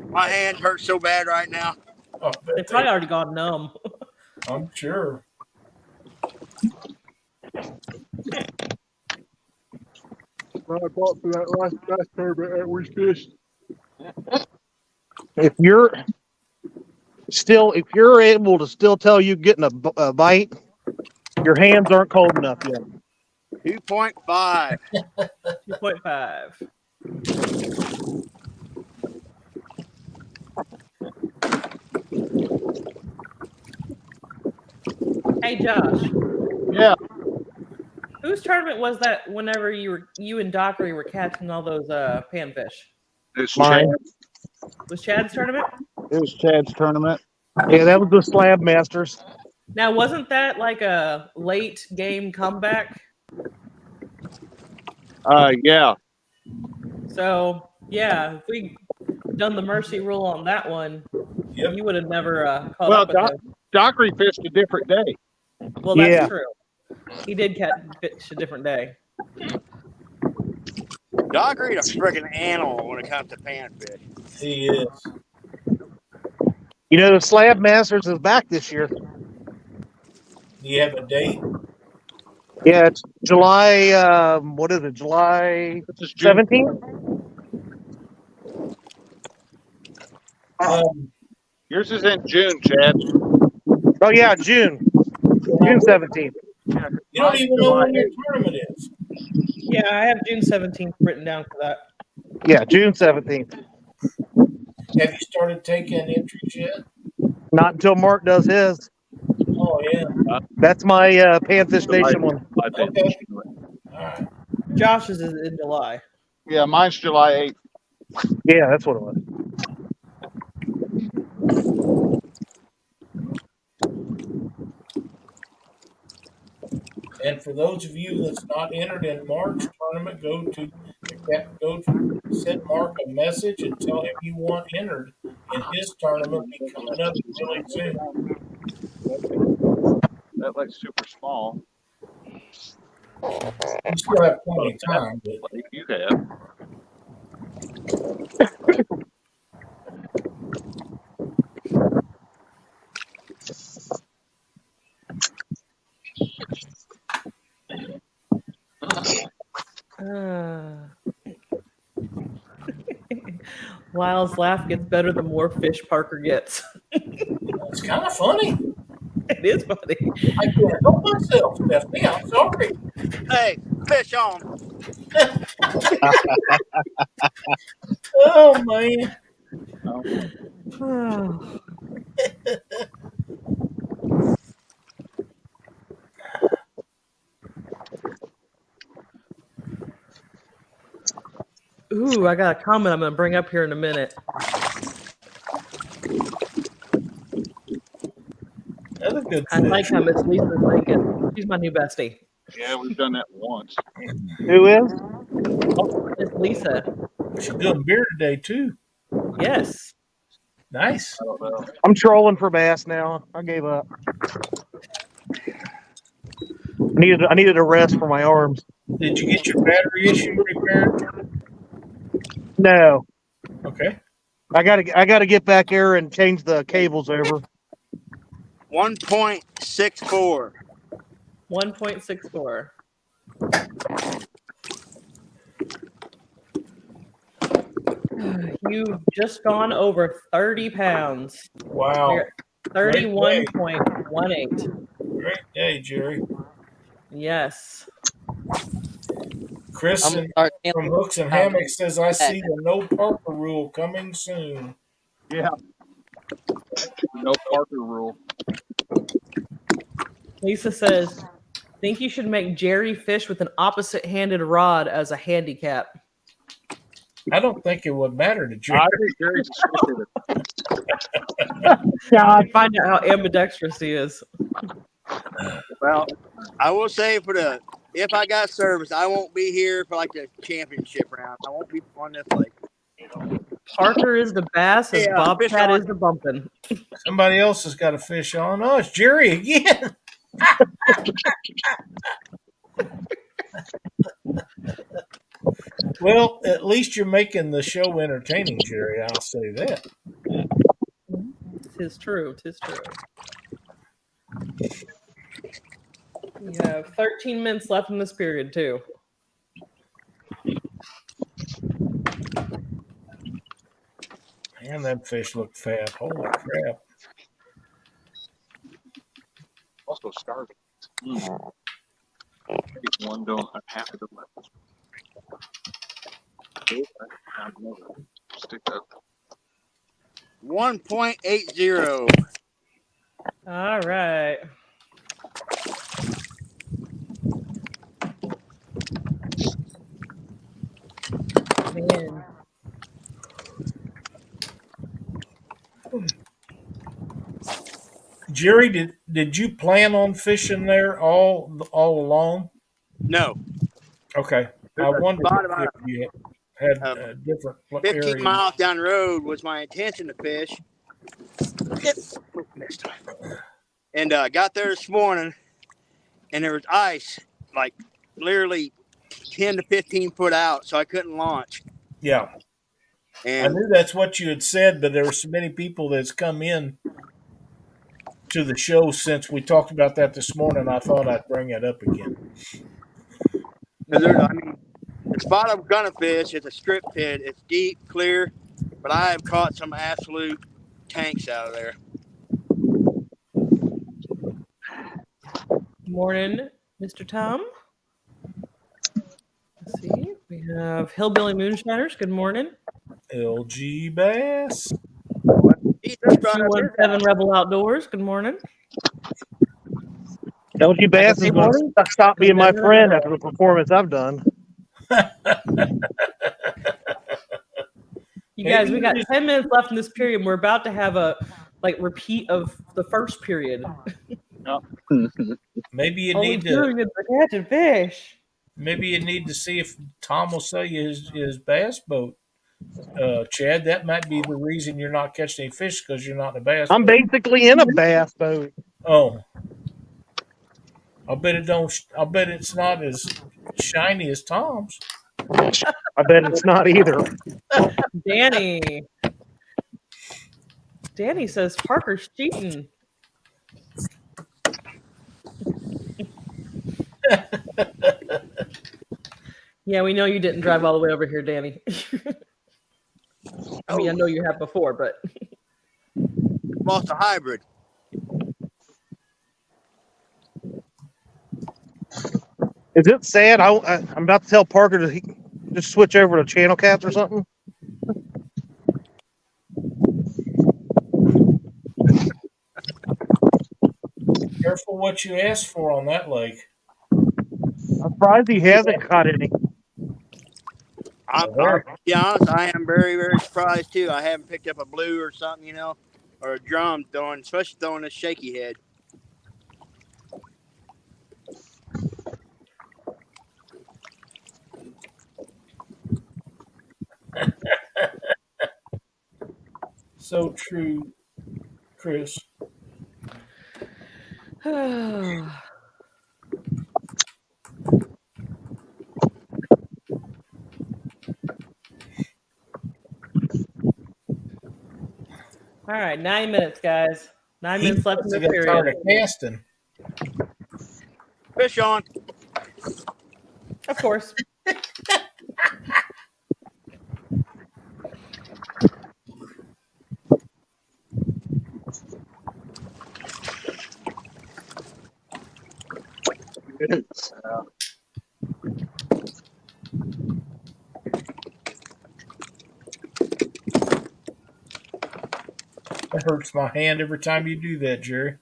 My hand hurts so bad right now. Oh, They probably already gone numb. I'm sure. I bought for that last bass tournament that we fished. If you're able to still tell you getting a bite, your hands aren't cold enough yet. 2.5. 2.5. Hey Josh. Yeah. Whose tournament was that whenever you and Dockery were catching all those panfish? It's Mine. Was Chad's tournament? It was Chad's tournament. Yeah, that was the Slab Masters. Now wasn't that like a late game comeback? Yeah. So yeah, if we done the mercy rule on that one, Yep. you would have never caught Well, up with him. Dockery fished a different day. Well, that's Yeah. true. He did catch fish a different day. Dockery's a freaking animal when it comes to panfish. He is. You know, the Slab Masters is back this year. Do you have a date? Yeah, it's July. What is it? July This is June. 17th. Yours is in June, Chad. Oh yeah, June 17th. You don't even know when your tournament is. Yeah, I have June 17th written down for that. Yeah, June 17th. Have you started taking entries yet? Not until Mark does his. Oh yeah. That's my Panfish Nation one. Okay. All right. Josh's is in July. Yeah, mine's July 8th. Yeah, that's what it was. And for those of you that's not entered in Mark's tournament, send Mark a message and tell him you want entered in his tournament be coming up really soon. That like's super small. You still have plenty of time, but Like you have. Lyle's laugh gets better the more fish Parker gets. it's kind of funny. It is funny. I can't help myself, Stephanie. I'm sorry. Hey, fish on. Oh man. Ooh, I got a comment I'm going to bring up here in a minute. That's a good I like how Miss Lisa's thinking. She's my new bestie. Yeah, we've done that once. Who is? Miss Lisa. She's doing beer today too. Yes. Nice. I don't know. I'm trolling for bass now. I gave up. I needed a rest for my arms. Did you get your battery issue repaired? No, Okay. I gotta get back there and change the cables over. 1.64. 1.64. You've just gone over 30 pounds. Wow. You're at 31.18. Great day, Jerry. Yes. Chris I'm gonna start from Hooks and Hammocks says, I see the no Parker rule coming soon. Yeah. No Parker rule. Lisa says, think you should make Jerry fish with an opposite-handed rod as a handicap. I don't think it would matter to Jerry. I think Jerry's suspicious. God, find out how ambidextrous he is. Well, I will say if I got service, I won't be here for like the championship round. I won't be on this lake. Parker is the bass, as Yeah, Bobcat fish on. is the bumping. Somebody else has got a fish on. Oh, it's Jerry again. Well, at least you're making the show entertaining, Jerry. I'll say that. Tis true. Tis true. We have 13 minutes left in this period, too. Man, that fish looked fat. Holy crap. Also starving. Take one, don't half of the left. Stick that. 1.80. All right. Man. Jerry, did you plan on fishing there all along? No. Okay. I wondered if you had a different 15 area. miles down the road was my intention to fish. Next time. And got there this morning, and there was ice, like literally 10 to 15 foot out, so I couldn't launch. Yeah. And I knew that's what you had said, but there were so many people that's come in to the show since we talked about that this morning. I thought I'd bring it up again. the spot I'm gonna fish is a strip pit. It's deep, clear, but I have caught some absolute tanks out of there. Morning, Mr. Tom. Let's see. We have Hillbilly Moonshiners. Good morning. LG Bass. 217 Rebel Outdoors. Good morning. LG Bass is going to stop being my friend after the performance I've done. You guys, we got 10 minutes left in this period. We're about to have a repeat of the first period. Maybe you All need we're doing to. is catching fish. Maybe you need to see if Tom will sell you his bass boat. Chad, that might be the reason you're not catching any fish, because you're not in a bass I'm boat. basically in a bass boat. Oh. I'll bet it's not as shiny as Tom's. I bet it's not either. Danny says Parker's cheating. Yeah, we know you didn't drive all the way over here, Danny. I mean, I know you have before, but Lost a hybrid. Is it sad? I'm about to tell Parker to just switch over to channel cats or something. Careful what you ask for on that lake. I'm surprised he hasn't caught any. To be honest, I am very, very surprised too. I haven't picked up a blue or something, or a drum especially throwing a shaky head. So true, Chris. All right, 9 minutes, guys. 9 He minutes left in must this have got tired period. of casting. Fish on. Of course. That hurts my hand every time you do that, Jerry.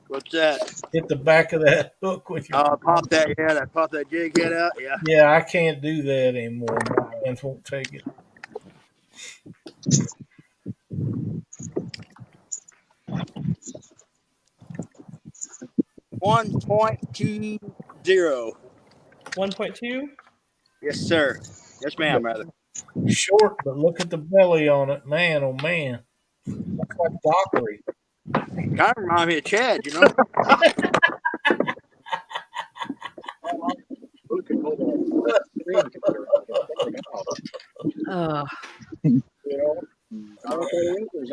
What's that? Hit the back of that hook with your. Pop that. Yeah, pop that jig head out. Yeah. Yeah, I can't do that anymore. My hands won't take it. $1.20. 1.2. Yes, sir. Yes, ma'am. Rather. Short, but look at the belly on it. Man, oh man. Looks like Dockery. Kind of remind me of Chad, you know.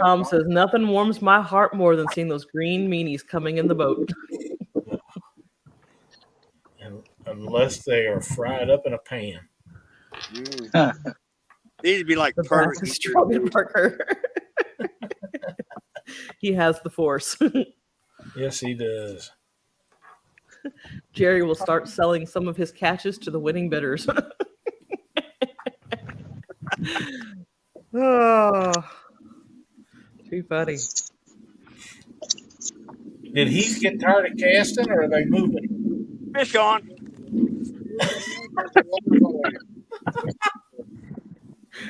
Tom says nothing warms my heart more than seeing those green meanies coming in the boat. Unless they are fried up in a pan. These would be like The perfect. Bass Strogan Parker. He has the force. Yes, he does. Jerry will start selling some of his catches to the winning bidders. Oh, too funny. Did Heath get tired of casting, or are they moving? Fish on.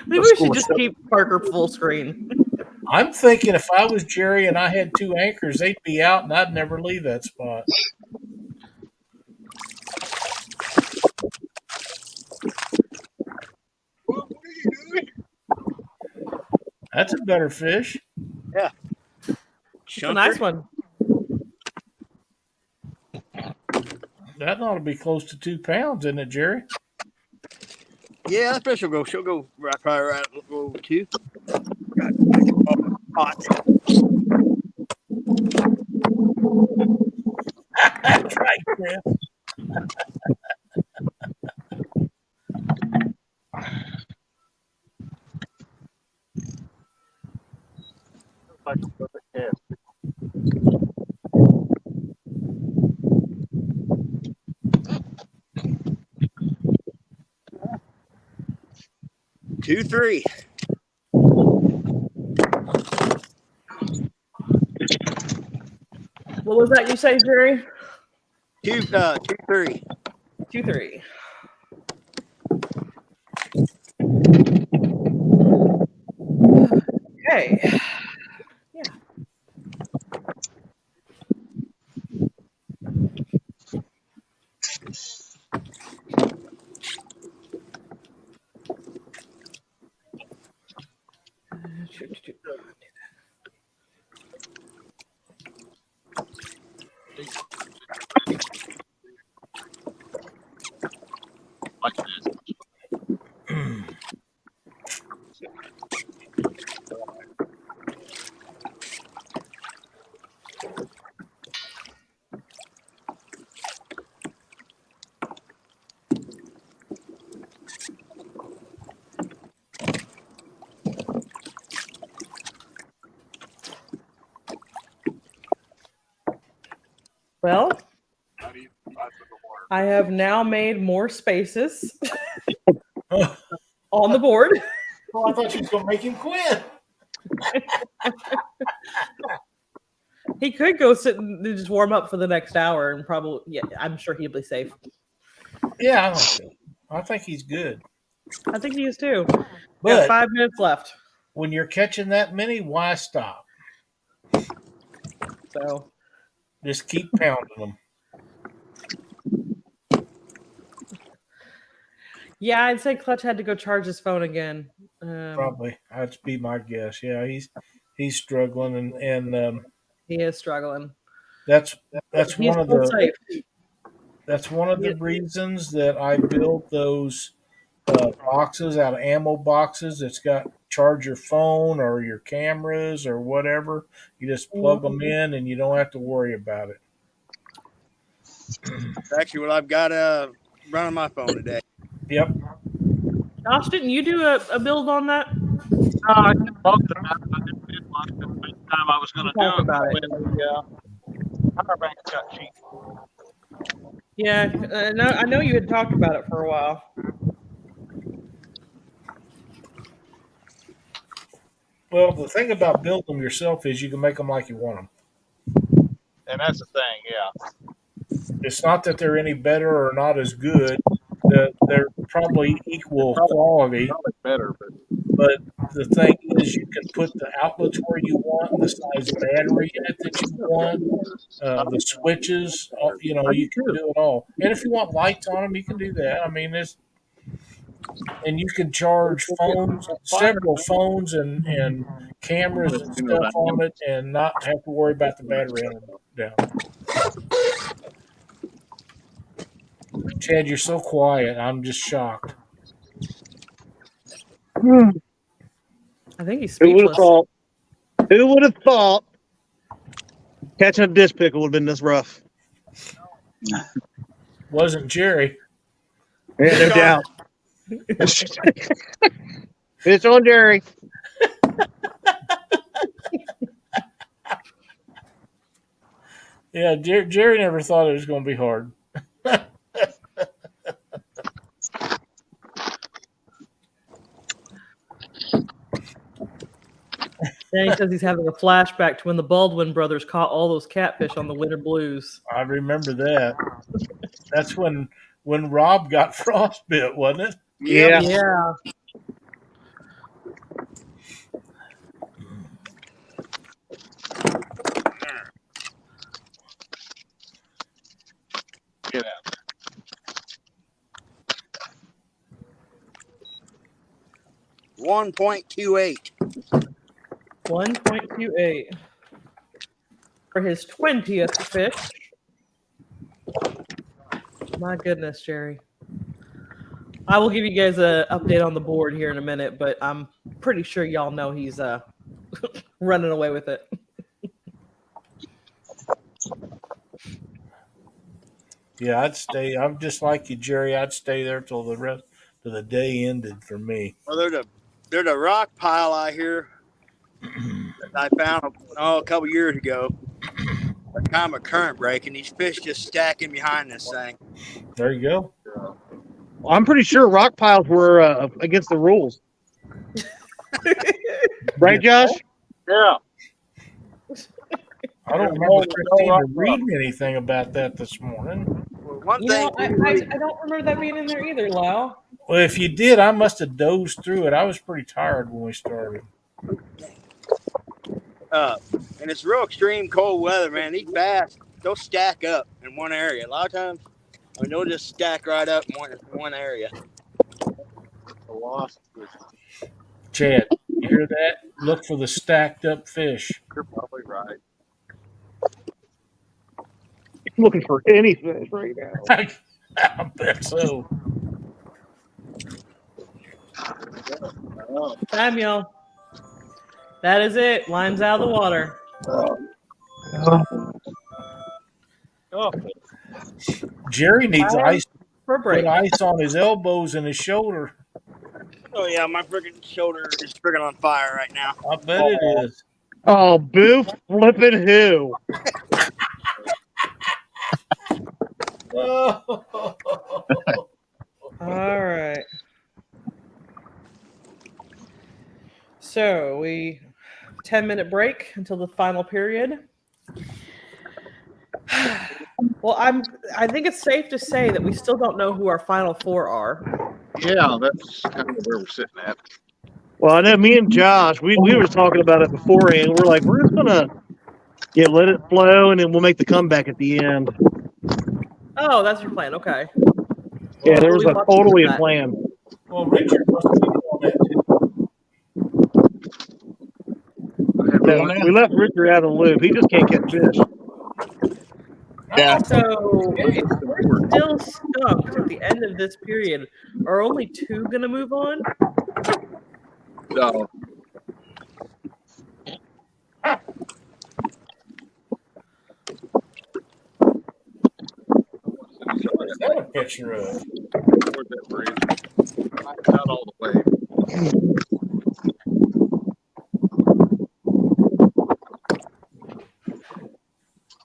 Maybe we should just keep Parker full screen. I'm thinking if I was Jerry and I had two anchors, they'd be out and I'd never leave that spot. That's a better fish. Yeah. It's a nice one. That ought to be close to 2 pounds, isn't it, Jerry? Yeah, that fish will go. She'll go probably right over 2. Hot. That's right, Chris. Two, 3. What was that you say, Jerry? 2, 3. 2-3. Okay. Yeah. Well, I have now made more spaces on the board. Oh, I thought you was going to make him quit. He could go sit and just warm up for the next hour and probably, yeah, I'm sure he'll be safe. Yeah, I think he's good. I think he is too. We But got 5 minutes left. when you're catching that many, why stop? So just keep pounding them. Yeah, I'd say Clutch had to go charge his phone again. Probably. That'd be my guess. Yeah, he's struggling, and He is struggling. that's He's one of still the safe. that's one of the reasons that I built those boxes out of ammo boxes. It's got charge your phone or your cameras or whatever. You just plug them in, and you don't have to worry about it. That's actually what I've got running my phone today. Yep. Josh, didn't you do a build on that? I talked about it. I didn't do one the time I was going to do Talk about it. when the power bank got cheap. Yeah, I know you had talked about it for a while. Well, the thing about building them yourself is you can make them like you want them. And that's the thing, yeah. It's not that they're any better or not as good. They're probably equal quality. Probably better, but the thing is, you can put the outlets where you want, the size battery that you want, the switches. You know, you can do it all. And if you want lights on them, you can do that. I mean, and you can charge phones, several phones and cameras and stuff on it, and not have to worry about the battery down. Chad, you're so quiet. I'm just shocked. I think he's Who would have speechless. thought? Who would have thought catching a disc pickle would have been this rough? Wasn't Jerry? Yeah, no doubt. It's on Jerry. Yeah, Jerry never thought it was going to be hard. Danny says he's having a flashback to when the Baldwin brothers caught all those catfish on the Winter Blues. I remember that. That's when Rob got frostbit, wasn't it? Yeah. Yeah. Get out. $1.28. 1.28 for his 20th fish. My goodness, Jerry. I will give you guys an update on the board here in a minute, but I'm pretty sure y'all know he's running away with it. Yeah, I'd stay. I'm just like you, Jerry. I'd stay there till the rest of the day ended for me. Well, there's a rock pile out here that I found a couple years ago. A kind of a current break, and these fish just stacking behind this thing. There you go. Well, I'm pretty sure rock piles were against the rules. Right, Josh? Yeah. I don't remember Christina reading anything about that this morning. One You thing, know, I don't remember that being in there either, Lyle. Well, if you did, I must have dozed through it. I was pretty tired when we started. and it's real extreme cold weather, man. These bass, they'll stack up in one area. A lot of times, I mean, they'll just stack right up in one area. Chad, you hear that? Look for the stacked up fish. You're probably right. I'm looking for any fish right now. I bet so. Samuel, that is it. Line's out of the water. Oh, Jerry needs ice. For a break. Put ice on his elbows and his shoulder. Oh yeah, my freaking shoulder is freaking on fire right now. I bet it is. Oh, boo flippin' who? All right. So 10-minute break until the final period. Well, I think it's safe to say that we still don't know who our final four are. Yeah, that's kind of where we're sitting at. Well, I know me and Josh, we were talking about it beforehand. We're like, we're just gonna let it flow, and then we'll make the comeback at the end. Oh, that's your plan. Okay. Yeah, there was Well, totally a that. plan. Well, Richard must be on that too. Well, No, now, we left Richard out of the loop. He just can't catch fish. yeah, So if we're still stumped at the end of this period, are only two going to move on? so What's that a picture of? Toward that bridge. Not all the way.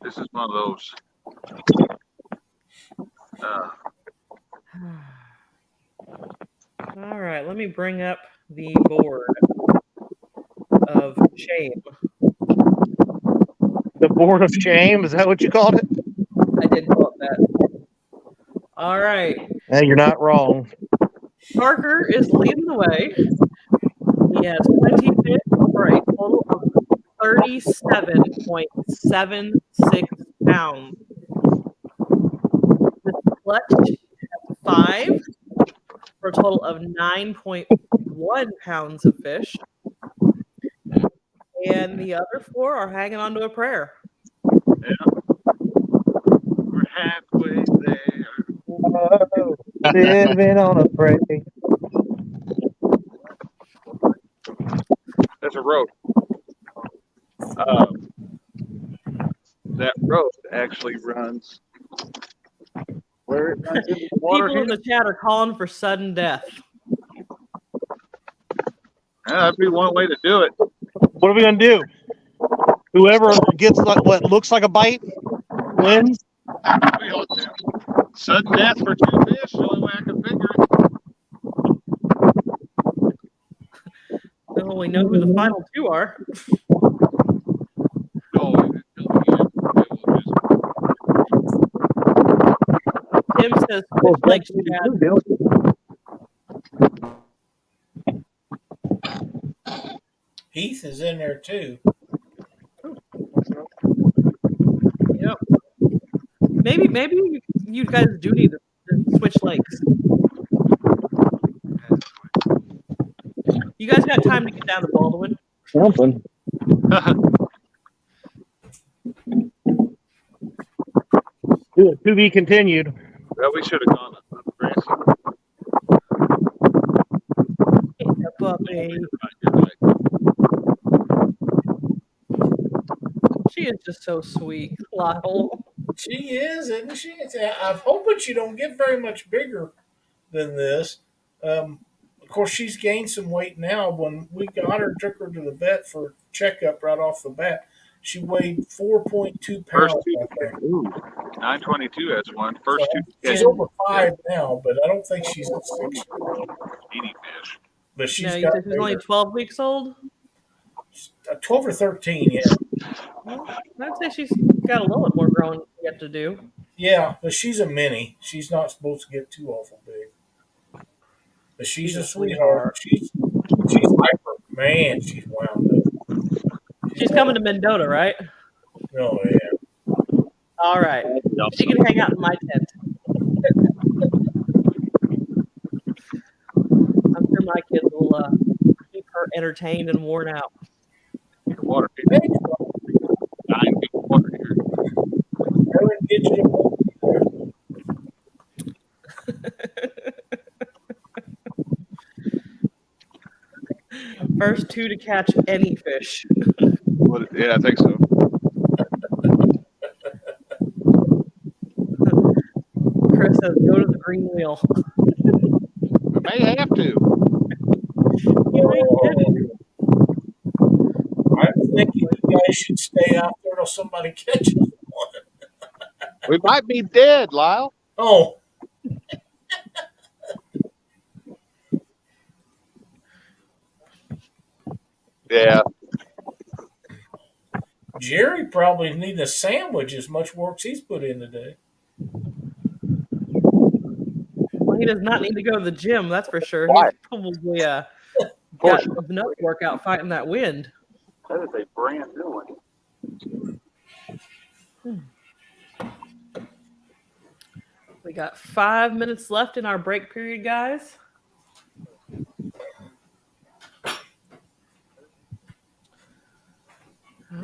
This is one of those. All right, let me bring up the board of shame. The board of shame, is that what you called it? I did call it that. All right, Hey, you're not wrong. Parker is leading the way. He has 20 fish for a total of 37.76 pounds. The clutch has 5 for a total of 9.1 pounds of fish. And the other 4 are hanging on to a prayer. We're halfway there. Living on a prayer. There's a road. That road actually runs where it runs into the water. People in the chat are calling for sudden death. Yeah, that'd be one way to do it. What are we gonna do? Whoever gets like what looks like a bite wins. We ought to. Sudden death for 2 fish, the only way I can figure it. I only know who the final 2 are. No, Tim says Fish Lake Chad. Heath is in there too. Yep. Maybe you guys do need to switch lakes. You guys got time to get down to Baldwin? Something. To be continued. Well, we should have gone up the grassy. Yeah, puppy. She is just so sweet, Lyle. She is, isn't she? I'm hoping she don't get very much bigger than this. Of course, she's gained some weight now. When we got her, took her to the vet for checkup right off the bat, she weighed 4.2 pounds. First 2, 922 has one. First So 2. she's over 5 now, but I don't think she's a 6-year-old. 80 fish. But she's No, you got said she's only 12 weeks old? 12 or 13, yeah. Well, I'd say she's got a little bit more growing yet to do. Yeah, but she's a mini. She's not supposed to get too awful big. But she's a sweetheart. She's hyper. Man, she's wound up. She's coming to Mendota, right? Oh, yeah. All right. She can hang out in my tent. I'm sure my kids will keep her entertained and worn out. Water. 9 feet of water here. First 2 to catch any fish. Yeah, I think so. Chris says, go to the green wheel. I may have to. I'm thinking you guys should stay out there till somebody catches one. We might be dead, Lyle. Oh. Yeah. Jerry probably needs a sandwich as much work as he's put in today. Well, he does not need to go to the gym, that's for sure. Why? He's probably got enough workout fighting that wind. That is a brand new one. We got 5 minutes left in our break period, guys.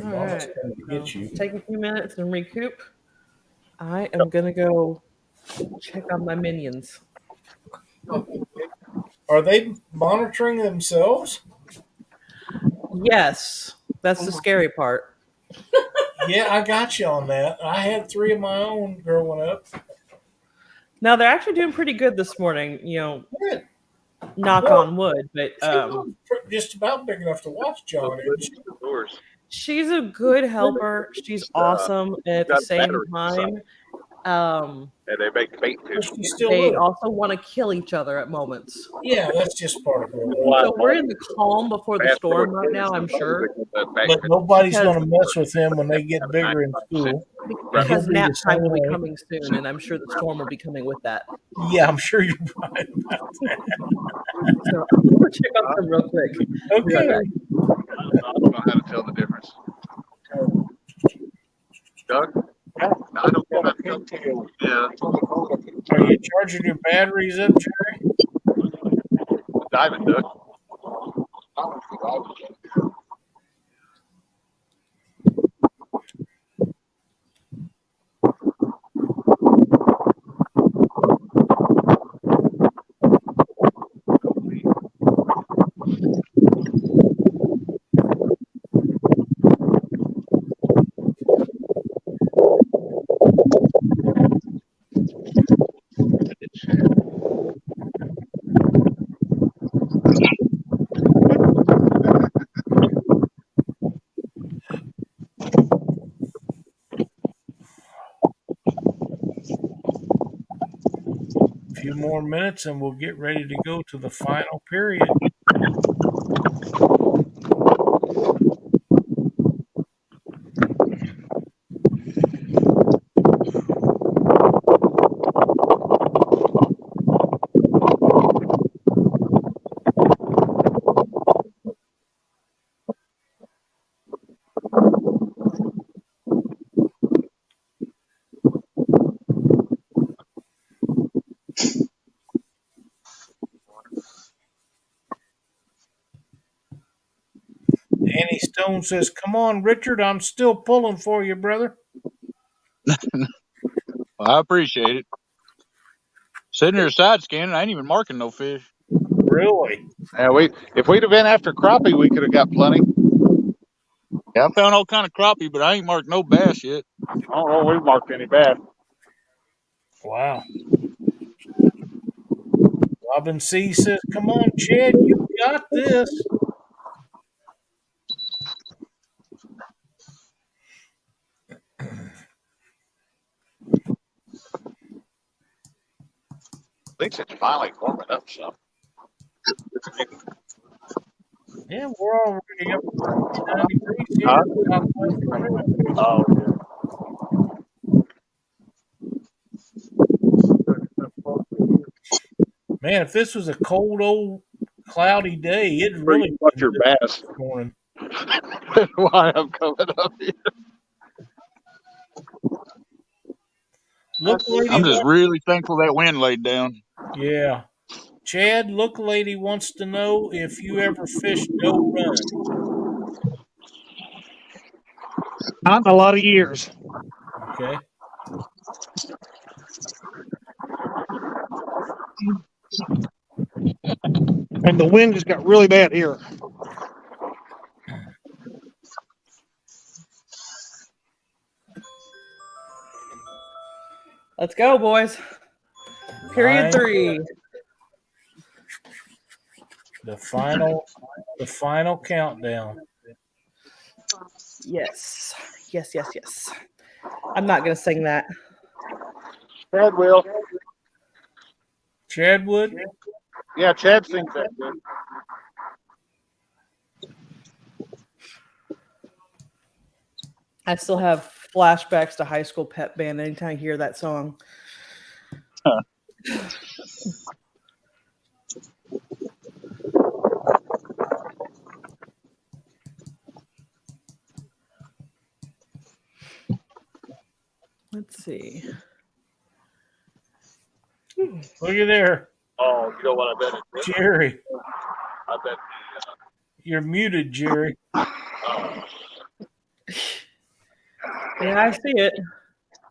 All Mama's right. coming to get you. Take a few minutes and recoup. I am gonna go check on my minions. Are they monitoring themselves? Yes, that's the scary part. Yeah, I got you on that. I had 3 of my own growing up. Now they're actually doing pretty good this morning. You know, Good. knock Well, on wood. But she was just about big enough to watch John. isn't she? she's a good helper. She's awesome, and at the same time, And they make bait But too. she's still they little. also want to kill each other at moments. Yeah, that's just part of growing up. So we're in the calm before the storm right now, I'm sure, But nobody's Because- going to mess with him when they get bigger in school. because He'll be nap the same time will be way. coming soon, and I'm sure the storm will be coming with that. Yeah, I'm sure you're right about that. So I'm gonna check on them real quick. Okay. I don't know how to tell the difference. Doug? I don't know how to tell. Yeah. Are you charging your batteries up, Jerry? Diving, Doug. A few more minutes and we'll get ready to go to the final period. Danny Stone says, "Come on, Richard, I'm still pulling for you, brother." Well, I appreciate it. Sitting there side scanning, I ain't even marking no fish. Really? Yeah, if we'd have been after crappie, we could have got plenty. Yeah, I found all kind of crappie, but I ain't marked no bass yet. I don't know if we marked any bad. Wow. Robin C says, "Come on, Chad, you got this." At least it's finally warming up some. Yeah, we're already up to 99 degrees here. Oh, Man, if this was a cold, old, cloudy day, it'd really watch your bass. this morning. That's why I'm coming up here. Look, lady. I'm just really thankful that wind laid down. Yeah. Chad, look lady wants to know if you ever fished no run. Not in a lot of years. Okay. And the wind just got really bad here. Let's go, boys. Period 3. The final countdown. Yes. Yes, yes, yes. I'm not gonna sing that. Chad will. Chad would? Yeah, Chad sings that good. I still have flashbacks to high school pep band anytime I hear that song. Let's see. Look at there. Oh, you know what I bet it is? Jerry. I bet You're muted, Jerry. Yeah, I see it.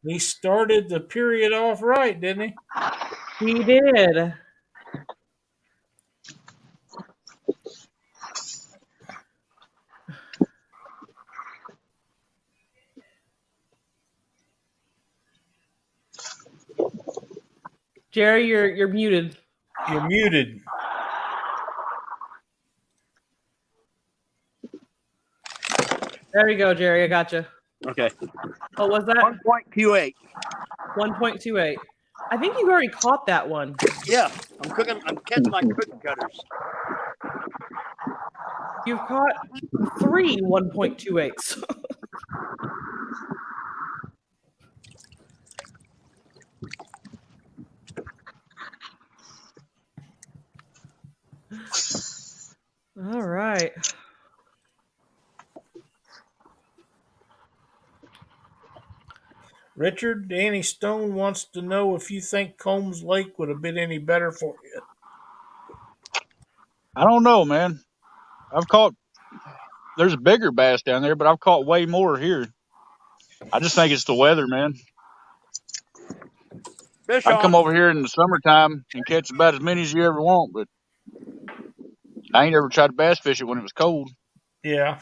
He started the period off right, didn't he? He did. Jerry, you're muted. You're muted. There you go, Jerry. I got you. Okay. What was that? 1.28. 1.28. I think you already caught that one. Yeah, I'm catching my cookie cutters. You've caught 3 1.28s. All right. Richard, Danny Stone wants to know if you think Combs Lake would have been any better for you. I don't know, man. There's a bigger bass down there, but I've caught way more here. I just think it's the weather, man. Fish I'd come on. over here in the summertime and catch about as many as you ever want, but I ain't ever tried to bass fish it when it was cold. Yeah.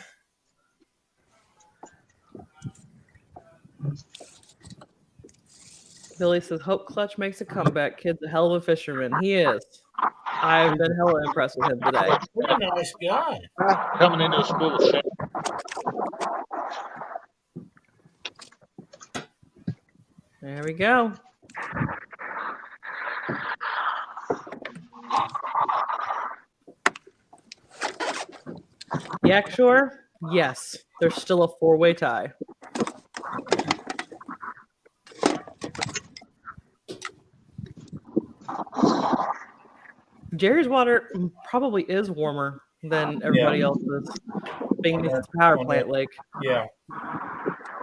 Billy says, Hope Clutch makes a comeback. Kid's a hell of a fisherman. He is. I've been hella impressed with him today. What a nice guy. Coming into a school of shit. There we go. Yak Shore? Yes. There's still a 4-way tie. Jerry's water probably is warmer than everybody else's, being it's a power plant lake. Yeah.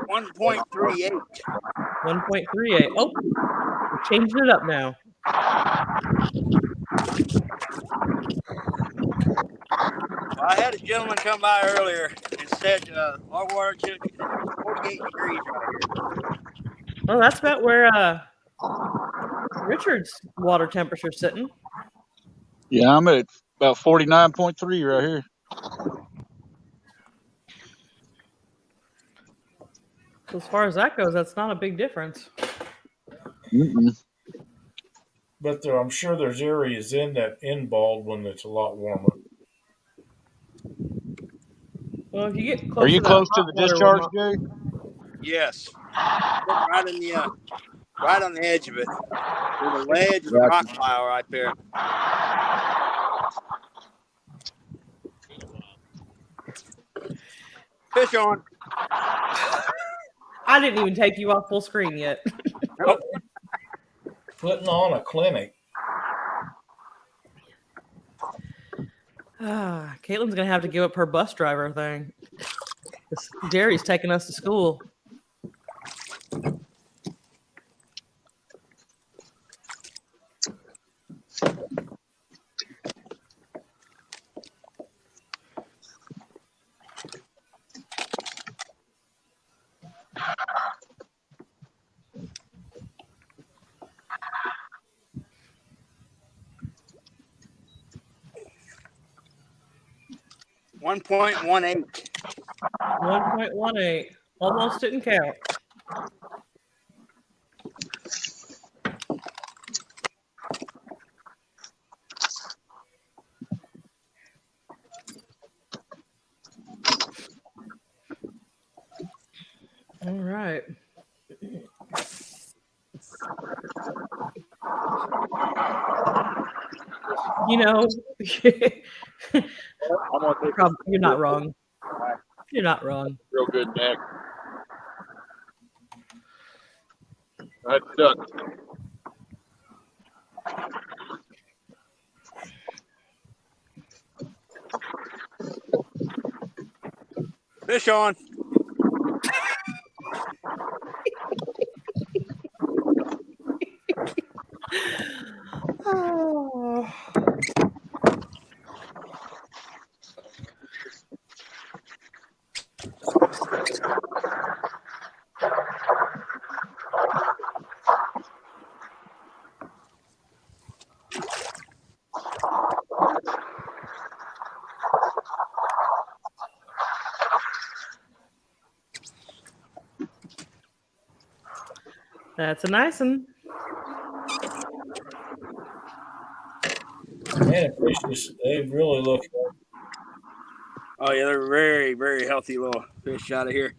1.38. 1.38. Oh, we're changing it up now. Well, I had a gentleman come by earlier and said our water temperature is 48 degrees right here. Well, that's about where Richard's water temperature's sitting. Yeah, I'm at about 49.3 right here. So as far as that goes, that's not a big difference. But I'm sure there's areas in Baldwin that's a lot warmer. Well, if you get close Are you to close that to the discharge, Jerry? Yes. Right in the right on the edge of it. There's a ledge of the rock pile right there. Fish on. I didn't even take you off full screen yet. Nope. Putting on a clinic. Caitlin's gonna have to give up her bus driver thing. Jerry's taking us to school. $1.18. 1.18. Almost didn't count. All right. You know, you're not wrong. You're not wrong. Real good neck. That's stuck. Fish on. Oh. That's a nice one. Man, fish they really look. Oh yeah, they're very, very healthy little fish out of here.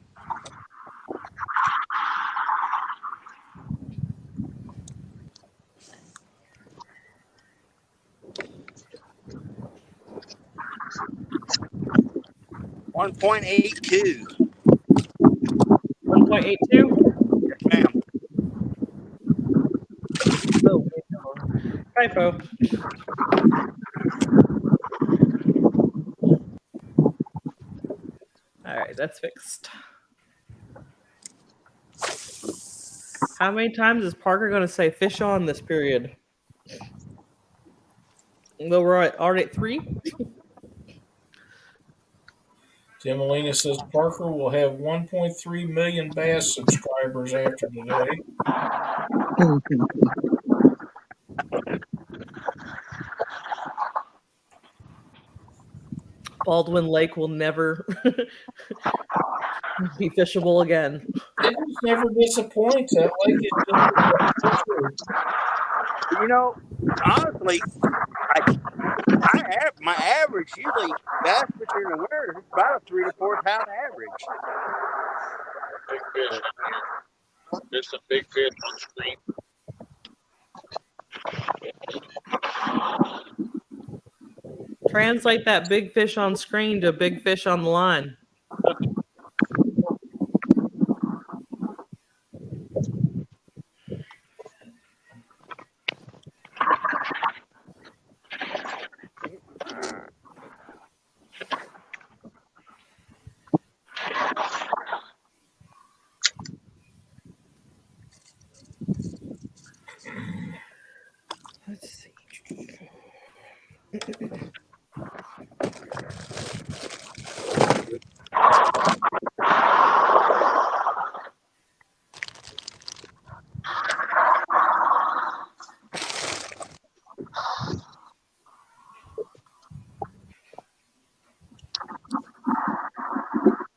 $1.82. 1.82. Yes, ma'am. Oh, typo. All right, that's fixed. How many times is Parker going to say fish on this period? Well, we're already at 3. Tim Molina says Parker will have 1.3 million Bass subscribers after today. Baldwin Lake will never be fishable again. It just never disappoints. That lake is just You know, honestly, my average usually bass fishing in the winter is about a 3 to 4 pound average. Big fish. Just a big fish on screen. Translate that big fish on screen to big fish on the line. Let's see.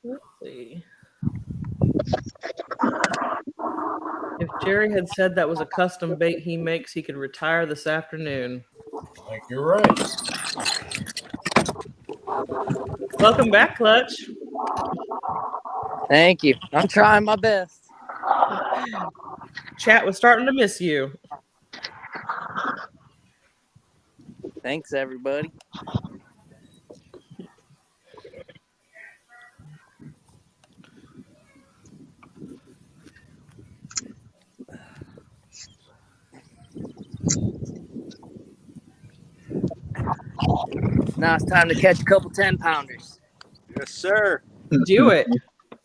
Let's see. If Jerry had said that was a custom bait he makes, he could retire this afternoon. I think you're right. Welcome back, Clutch. Thank you. I'm trying my best. Chat was starting to miss you. Thanks, everybody. Now it's time to catch a couple 10-pounders. Yes, sir. Do it.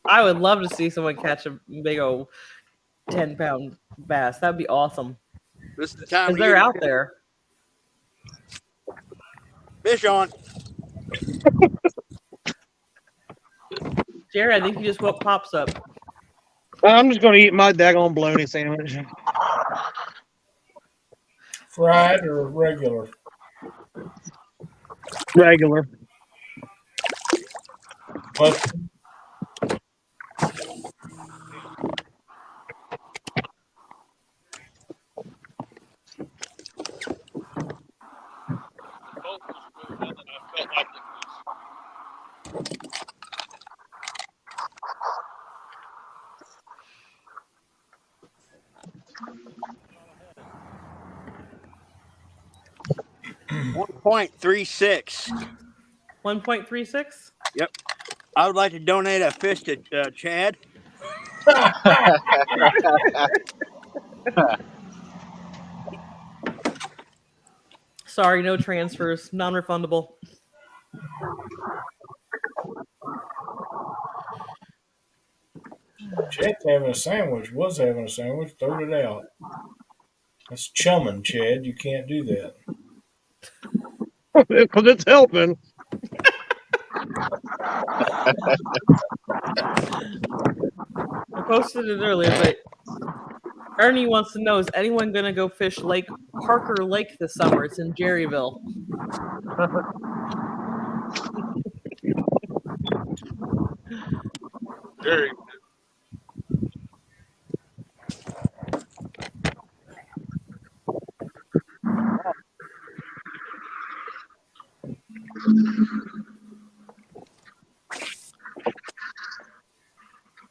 I would love to see someone catch a big old 10-pound bass. That'd be awesome. This is the time Because of they're year. out there. Fish on. Jerry, I think you just what pops up. I'm just going to eat my daggone bologna sandwich. Fried or regular? Regular. But $1.36. 1.36? Yep. I would like to donate a fish to Chad. Sorry, no transfers. Non-refundable. Chad's having a sandwich. Was having a sandwich. Throwed it out. That's chumming, Chad. You can't do that. Because it's helping. I posted it earlier, but Ernie wants to know, is anyone going to go fish Parker Lake this summer? It's in Jerryville. Jerry.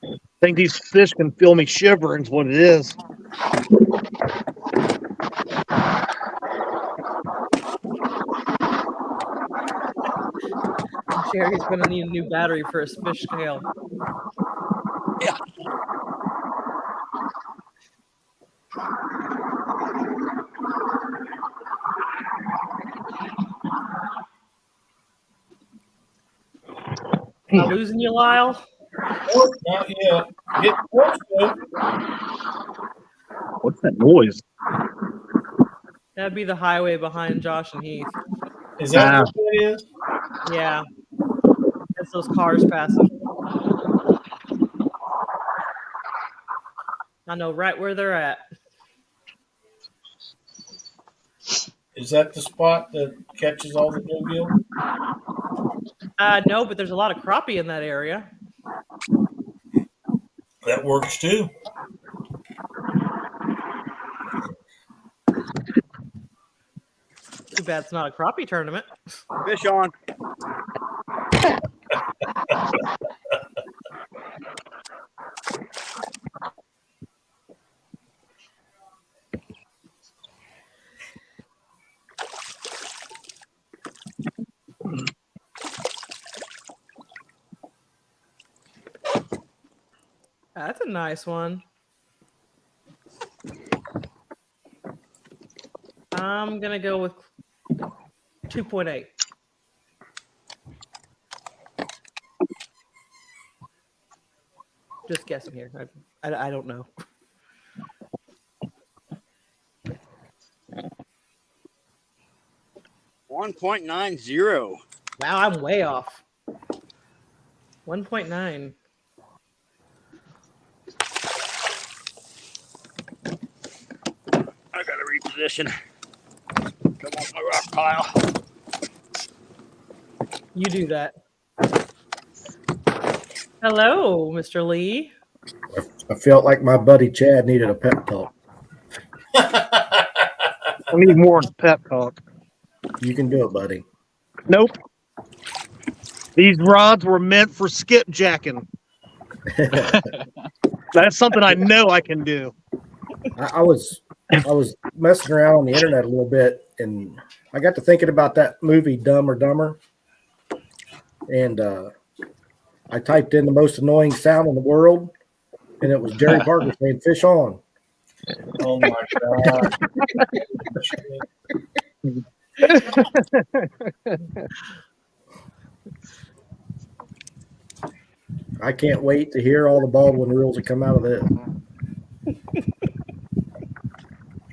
I think these fish can feel me shivering is what it is. Jerry's going to need a new battery for his fish scale. Yeah. Not losing you, Lyle? Nope, not yet. Get close though. What's that noise? That'd be the highway behind Josh and Heath. Is that what it is? Yeah. That's those cars passing. I know right where they're at. Is that the spot that catches all the bluegill? No, but there's a lot of crappie in that area. That works too. Too bad it's not a crappie tournament. Fish on. That's a nice one. I'm going to go with 2.8. Just guessing here. I don't know. $1.90. Wow, I'm way off. 1.9. I gotta reposition. Come on, my rock pile. You do that. Hello, Mr. Lee. I felt like my buddy Chad needed a pep talk. I need more pep talk. You can do it, buddy. Nope. These rods were meant for skipjacking. That's something I know I can do. I was messing around on the internet a little bit, and I got to thinking about that movie Dumb or Dumber, and I typed in the most annoying sound in the world, and it was Jerry Parker saying "fish on." Oh my god! I can't wait to hear all the Baldwin rules that come out of this.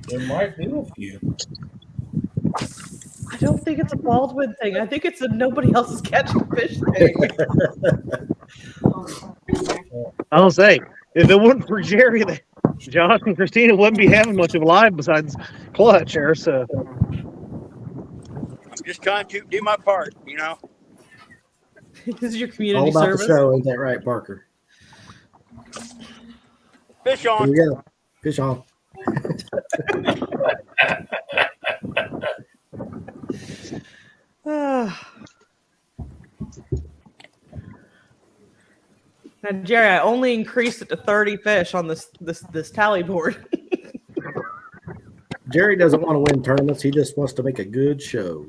There might be a few. I don't think it's a Baldwin thing. I think it's a nobody else is catching fish thing. I'll say, if it wasn't for Jerry, Josh and Christina wouldn't be having much of a life besides clutch here. So I'm just trying to do my part, you know. This is your All community about service. the show, ain't that right, Parker? Fish Here on. we go. Fish on. Now, Jerry, I only increased it to 30 fish on this tally board. Jerry doesn't want to win tournaments. He just wants to make a good show.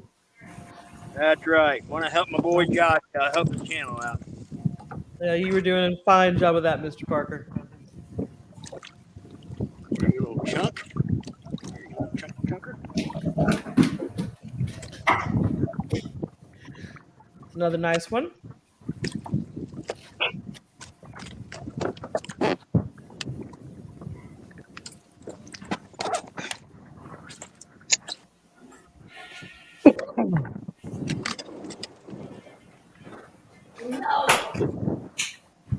That's right. Want to help my boy Josh help his channel out. Yeah, you were doing a fine job of that, Mr. Parker. There you little chunk. There you go, chunker. Another nice one.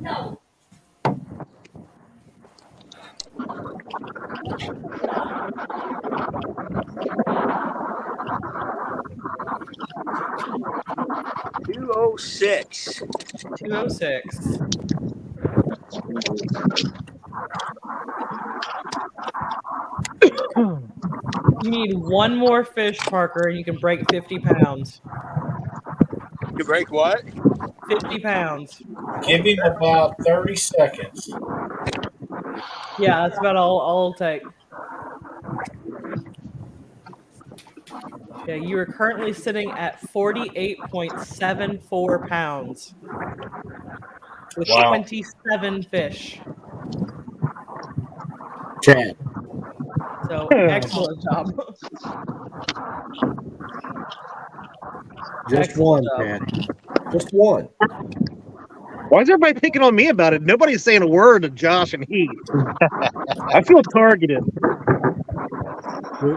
No. 206. 206. You need one more fish, Parker, and you can break 50 pounds. To break what? 50 pounds. Give him about 30 seconds. Yeah, that's about all it'll take. Yeah, you are currently sitting at 48.74 pounds with Wow. 27 fish. Chad. So excellent job. Just Excellent one, job. Chad. Just one. Why is everybody picking on me about it? Nobody's saying a word to Josh and Heath. I feel targeted.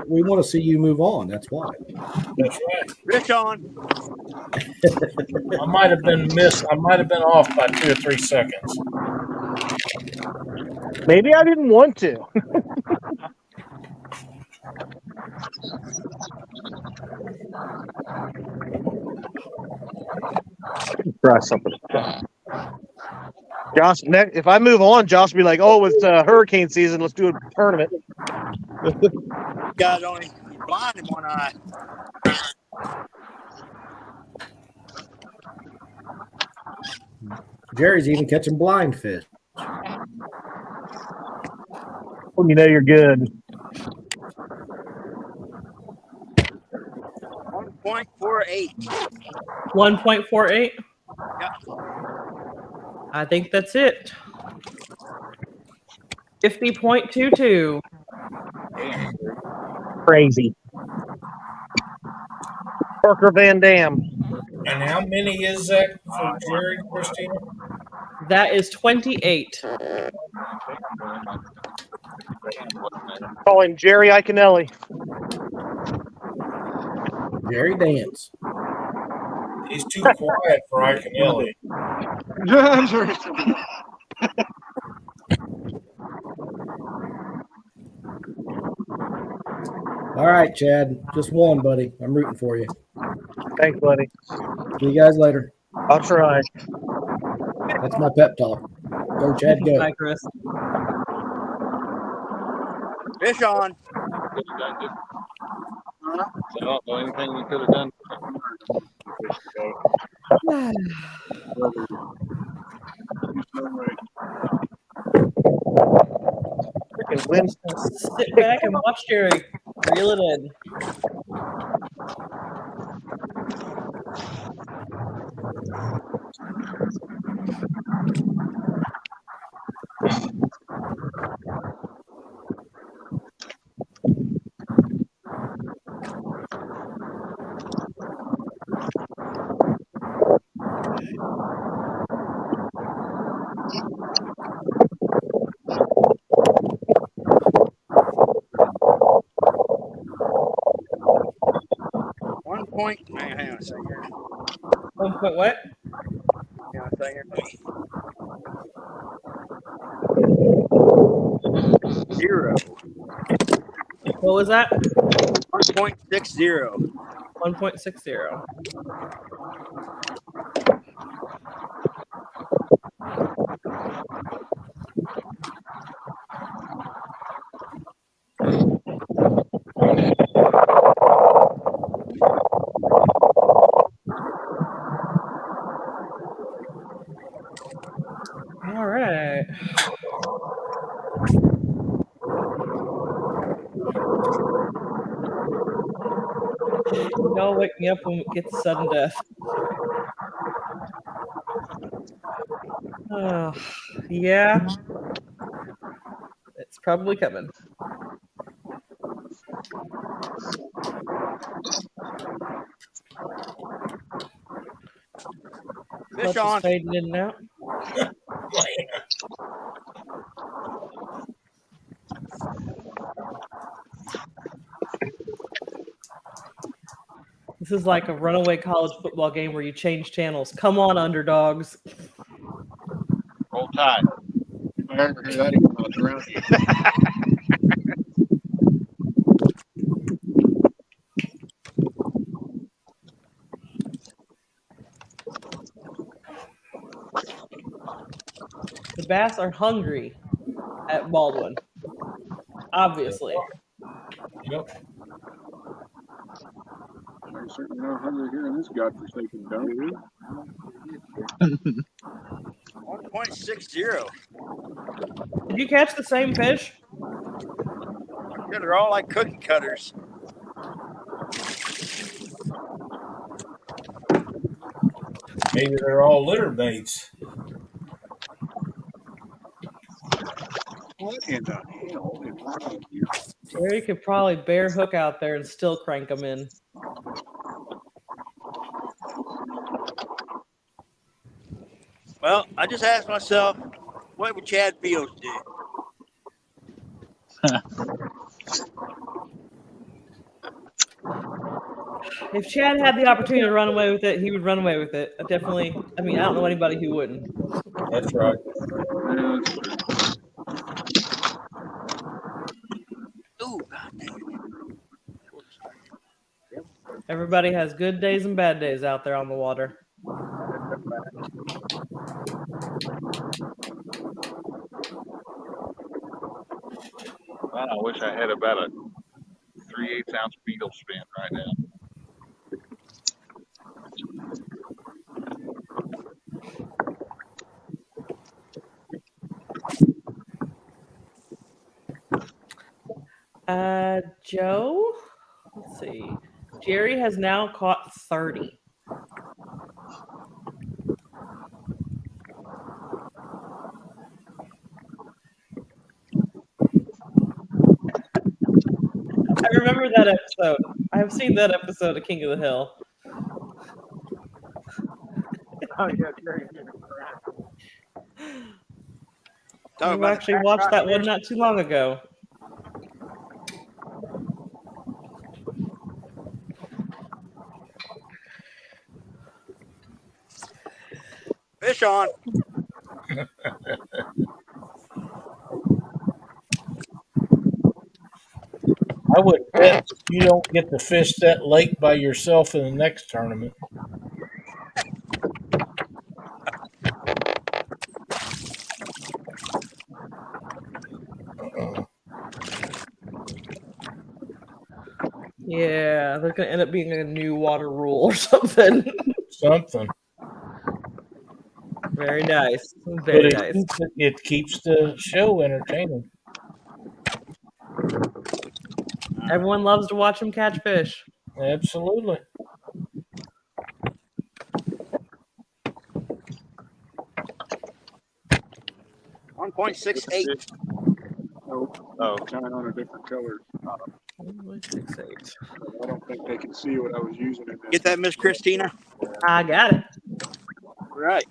We want to see you move on. That's why. That's right. Fish on. I might have been off by 2 or 3 seconds. Maybe I didn't want to. Try something. Josh, if I move on, Josh will be like, "Oh, it's hurricane season. Let's do a tournament." Guy's only blind in one eye. Jerry's even catching blind fish. Well, you know you're good. 1.48. 1.48. Yeah. I think that's it. 50.22. Crazy. Parker Van Dam. And how many is that for Jerry, Christina? That is 28. Call him Jerry Iconelli. Jerry Dance. He's too quiet for Iconelli. All right, Chad. Just one, buddy. I'm rooting for you. Thanks, buddy. See you guys later. I'll try. That's my pep talk. Go, Chad, go. Bye, Chris. Fish on. I don't know anything you could have done. Freaking wind. Sit back and watch Jerry reel it in. Hang on a second here. 1 point what? Hang on a second here. 0. What was that? 1.60. 1.60. All right. Y'all wake me up when it gets sudden death. Yeah. It's probably coming. Fish on. Fading in and out. This is like a runaway college football game where you change channels. Come on, underdogs. Roll tide. If I ever hear that, even bounce around you. The bass are hungry at Baldwin. Obviously. Yep. There's certainly no hunger here in this godforsaken dump. 1.60. Did you catch the same fish? Yeah, they're all like cookie cutters. Maybe they're all litter baits. What in the hell is wrong with you? Jerry could probably bare hook out there and still crank them in. Well, I just asked myself, what would Chad Fields do? If Chad had the opportunity to run away with it, he would run away with it. I don't know anybody who wouldn't. That's right. Ooh, God damn it. Everybody has good days and bad days out there on the water. Man, I wish I had about a 3/8 ounce beetle spin right now. Joe, let's see. Jerry has now caught 30. I remember that episode. I have seen that episode of King of the Hill. Oh, yeah, Jerry. I've actually watched that one not too long ago. Fish on. I would bet you don't get to fish that lake by yourself in the next tournament. Yeah, there's going to end up being a new water rule or something. Something. Very nice. Very nice. It keeps the show entertaining. Everyone loves to watch him catch fish. Absolutely. $1.68. Oh, shine on a different color. 1.68. I don't think they can see what I was using in this. Get that, Miss Christina? I got it. Right.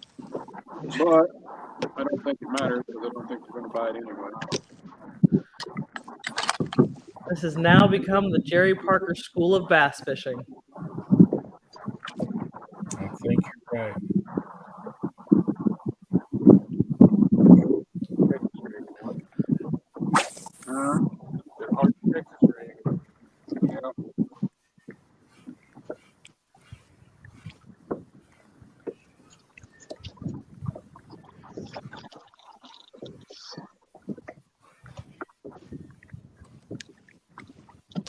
But I don't think it matters because I don't think they're going to buy it anyway. This has now become the Jerry Parker School of Bass Fishing. I think you're right. Yeah.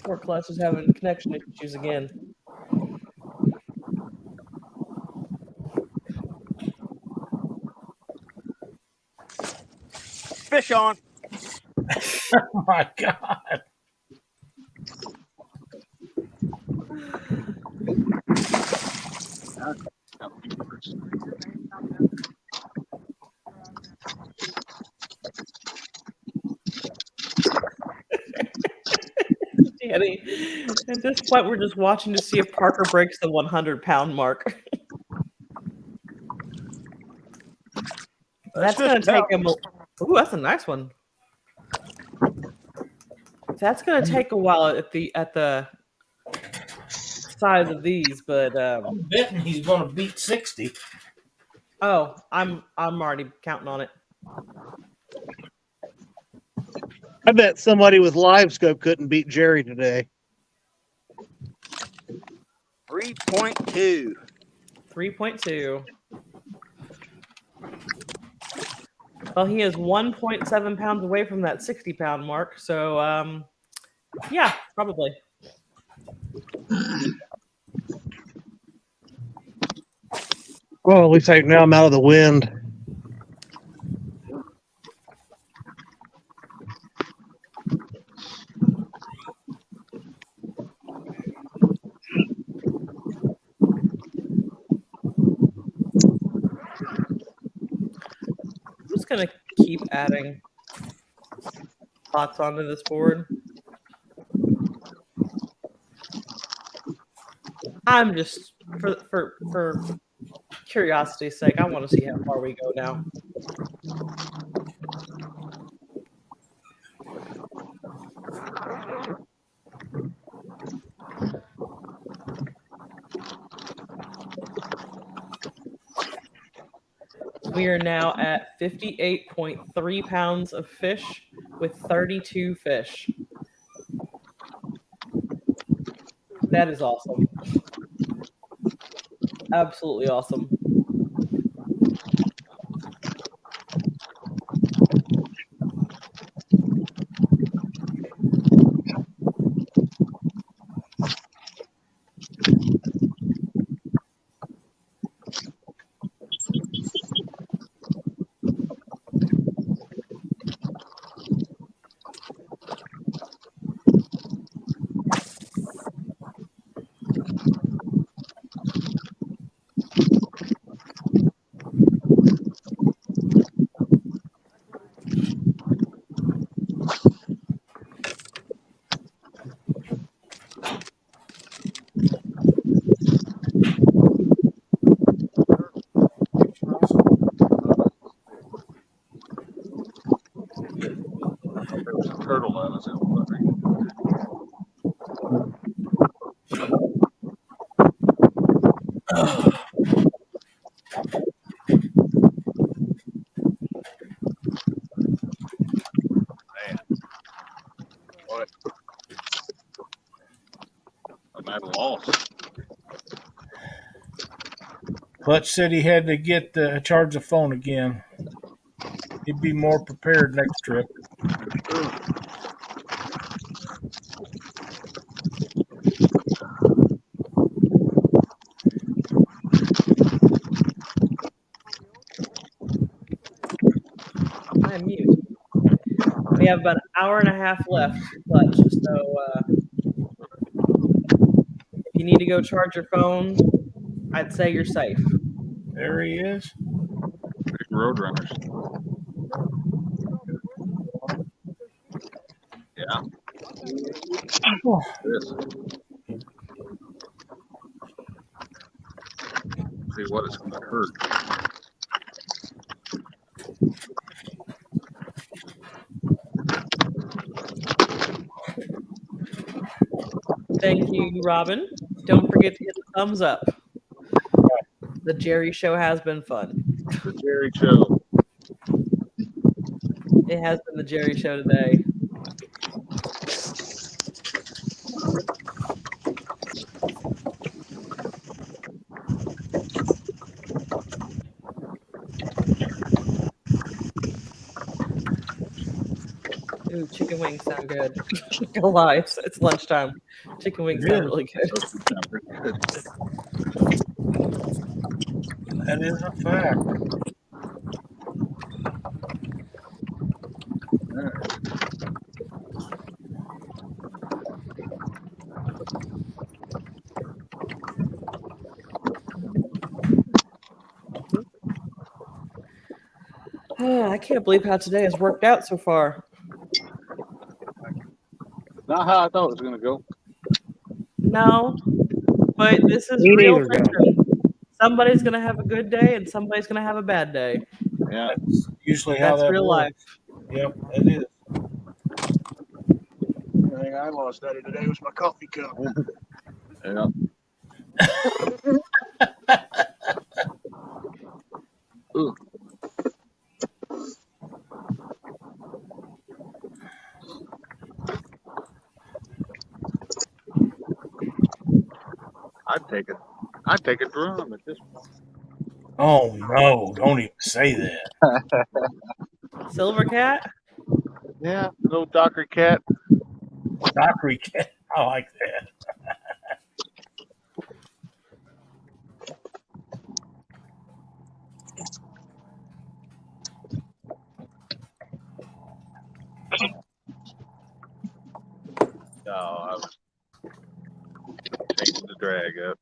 Poor Clutch is having connection issues again. Fish on. Oh my God. Danny, at this point, we're just watching to see if Parker breaks the 100-pound mark. That's going to take him. Ooh, that's a nice one. That's going to take a while at the size of these, but I'm betting he's going to beat 60. oh, I'm already counting on it. I bet somebody with live scope couldn't beat Jerry today. 3.2. 3.2. Well, he is 1.7 pounds away from that 60-pound mark. So, yeah, probably. Well, at least now I'm out of the wind. I'm just gonna keep adding pots onto this board. I'm just for curiosity's sake, I want to see how far we go now. We are now at 58.3 pounds of fish with 32 fish. That is awesome. Absolutely awesome. Turtle islands. What? I'm at a loss. Clutch said he had to get charge the phone again. He'd be more prepared next trip. I'm mute. We have about an hour and a half left, Clutch. So if you need to go charge your phone, I'd say you're safe. There he is. Big Roadrunners. Yeah. This. See what it's going to hurt. Thank you, Robin. Don't forget to hit the thumbs up. The Jerry Show has been fun. The Jerry Show. It has been the Jerry Show today. Ooh, chicken wings sound good. Not gonna lie, it's lunchtime. Chicken wings sound really good. That is a fact. I can't believe how today has worked out so far. Not how I thought it was going to go. No, but this is Me real neither, John. fishing. Somebody's gonna have a good day and somebody's gonna have a bad day. Yeah. That's usually how That's that real works. life. Yep, it is. The thing I lost out of today was my coffee cup. Yeah. Ooh. I'd take a drum at this point. Oh no! Don't even say that. Silver cat? Yeah, little Docker cat. Dockery cat. I like that. drag up.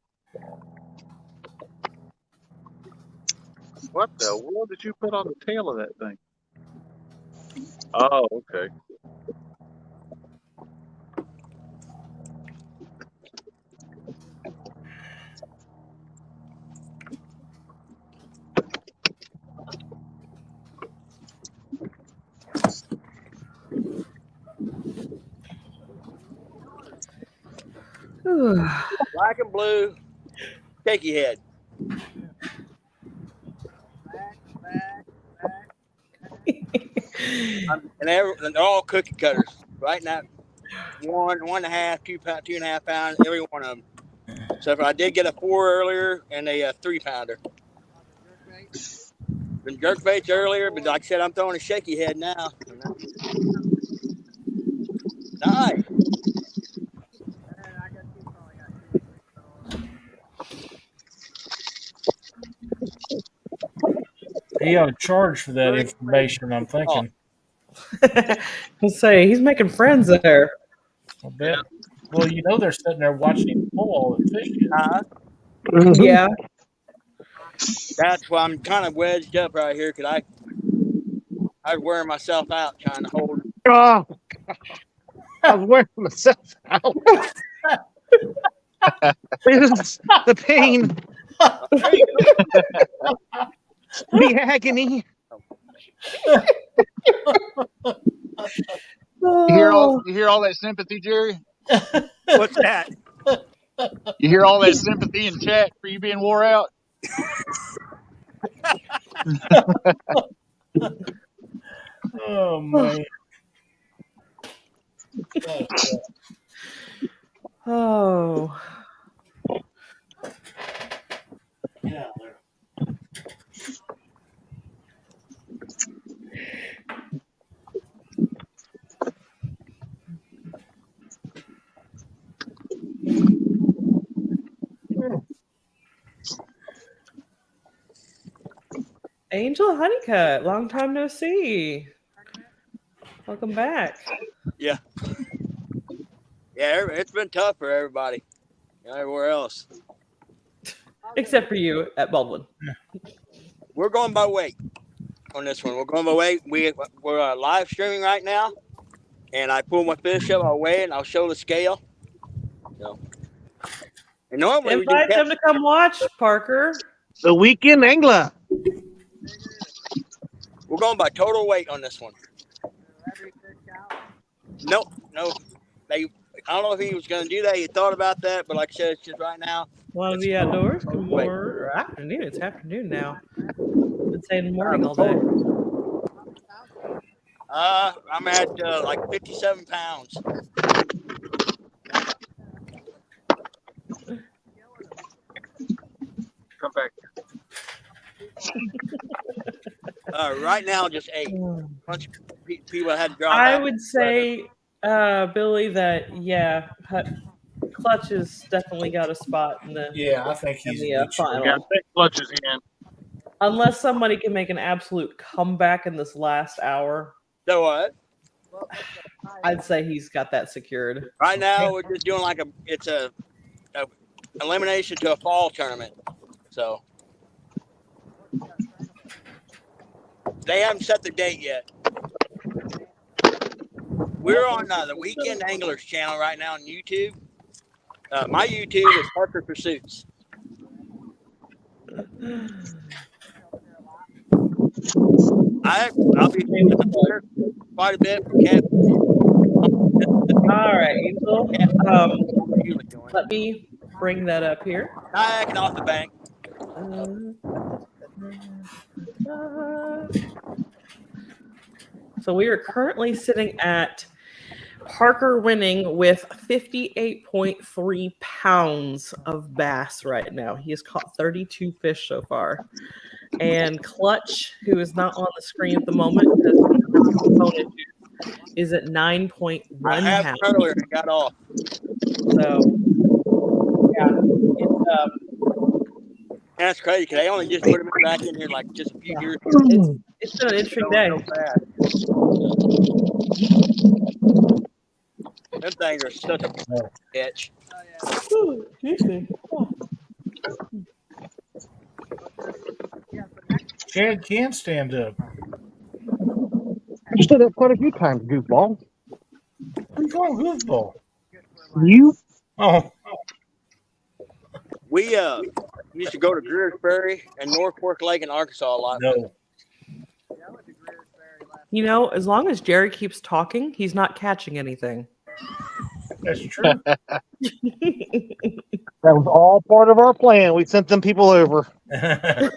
What the world did you put on the tail of that thing? Oh, okay. Black and blue, shaky head. And they're all cookie cutters right now. 1.5, 2 pound, 2.5 pound, every one of them. So if I did get a 4 earlier and a 3 pounder. Been jerk baits earlier, but like I said, I'm throwing a shaky head now. Nice. He ought to charge for that information, I'm thinking. I'll say he's making friends there. I bet. Well, you know they're sitting there watching him pull all the fish. Yeah. That's why I'm kind of wedged up right here because I was wearing myself out trying to hold. Oh, I was wearing myself out. The pain, the agony. You hear all that sympathy, Jerry? What's that? You hear all that sympathy in chat for you being wore out? Oh, man. Oh. Yeah. Angel Honeycutt, long time no see. Welcome back. Yeah. Yeah, it's been tough for everybody. Everywhere else. Except for you at Baldwin. We're going by weight on this one. We're going by weight. We're live streaming right now. And I pull my fish up, I'll weigh it, and I'll show the scale. And normally invite them to come watch, Parker. The Weekend Angler. We're going by total weight on this one. No. I don't know if he was going to do that. He thought about that, but like I said, it's just right now. Want to be outdoors? Good morning. Or afternoon. It's afternoon now. I've been saying morning all day. I'm at like 57 pounds. Come back. Right now, just 8. A bunch of people had to drop I out. would say, Billy, that Clutch has definitely got a spot in the I think he's in the final. Yeah, I think Clutch is in. Unless somebody can make an absolute comeback in this last hour. So what? I'd say he's got that secured. Right now, we're just doing like it's a elimination to a fall tournament. So they haven't set the date yet. We're on the Weekend Anglers channel right now on YouTube. My YouTube is Parker Pursuits. I'll be doing quite a bit for Catfish. All right, Angel. Let me bring that up here. Kayaking off the bank. So we are currently sitting at Parker winning with 58.3 pounds of bass right now. He has caught 32 fish so far. And Clutch, who is not on the screen at the moment because is at 9.1 I have pounds. earlier and got off. So, yeah. That's crazy because they only just put him back in here like just a few years ago. It's been an interesting day. Them things are such a bitch. Ooh, excuse me. Oh. Chad can stand up. You stood up quite a few times, goofball. What are you calling goofball? You? Oh, We used to go to Greer's Ferry and North Fork Lake in Arkansas a lot. no. You know, as long as Jerry keeps talking, he's not catching anything. That's true. That was all part of our plan. We sent them people over. We were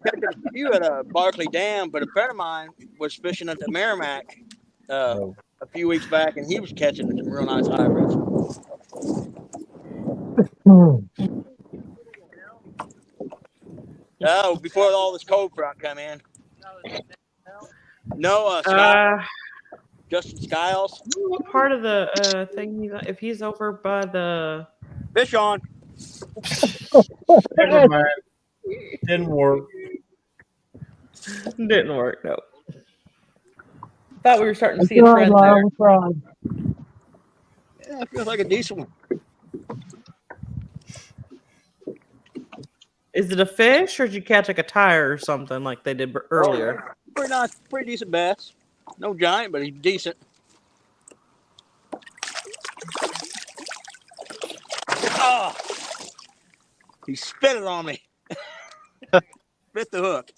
catching a few at Barkley Dam, but a friend of mine was fishing at the Merrimack a few weeks back, and he was catching some real nice hybrids. Oh, before all this cold front come in. No, Justin Skiles. What part of the thing he's on? If he's over by the Fish on. Never mind. Didn't work. didn't work. No. Thought we were starting to see a trend there. Yeah, it feels like a decent one. Is it a fish, or did you catch like a tire or something like they did earlier? Pretty nice, pretty decent bass. No giant, but he's decent. Oh, he spit it on me. Bit the hook.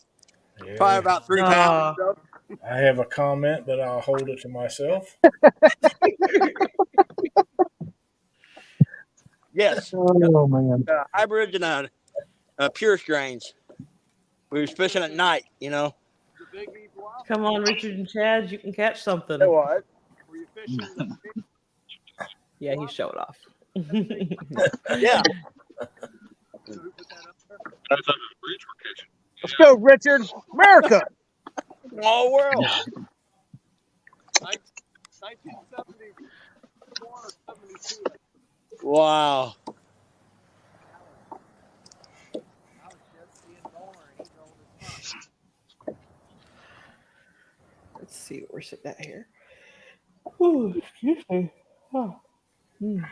Yeah. Probably about 3 pounds. or so. I have a comment, but I'll hold it to myself. Yes. Oh, man. Hybrids and pure strains. We was fishing at night, you know. Come on, Richard and Chad, you can catch something. Say what? Yeah, he showed off. Yeah. That's under the bridge we're catching. Let's go, Richard. America. All world. 1974, 72. Wow. Let's see what we're sitting at here. Ooh, excuse me. Oh. Mm.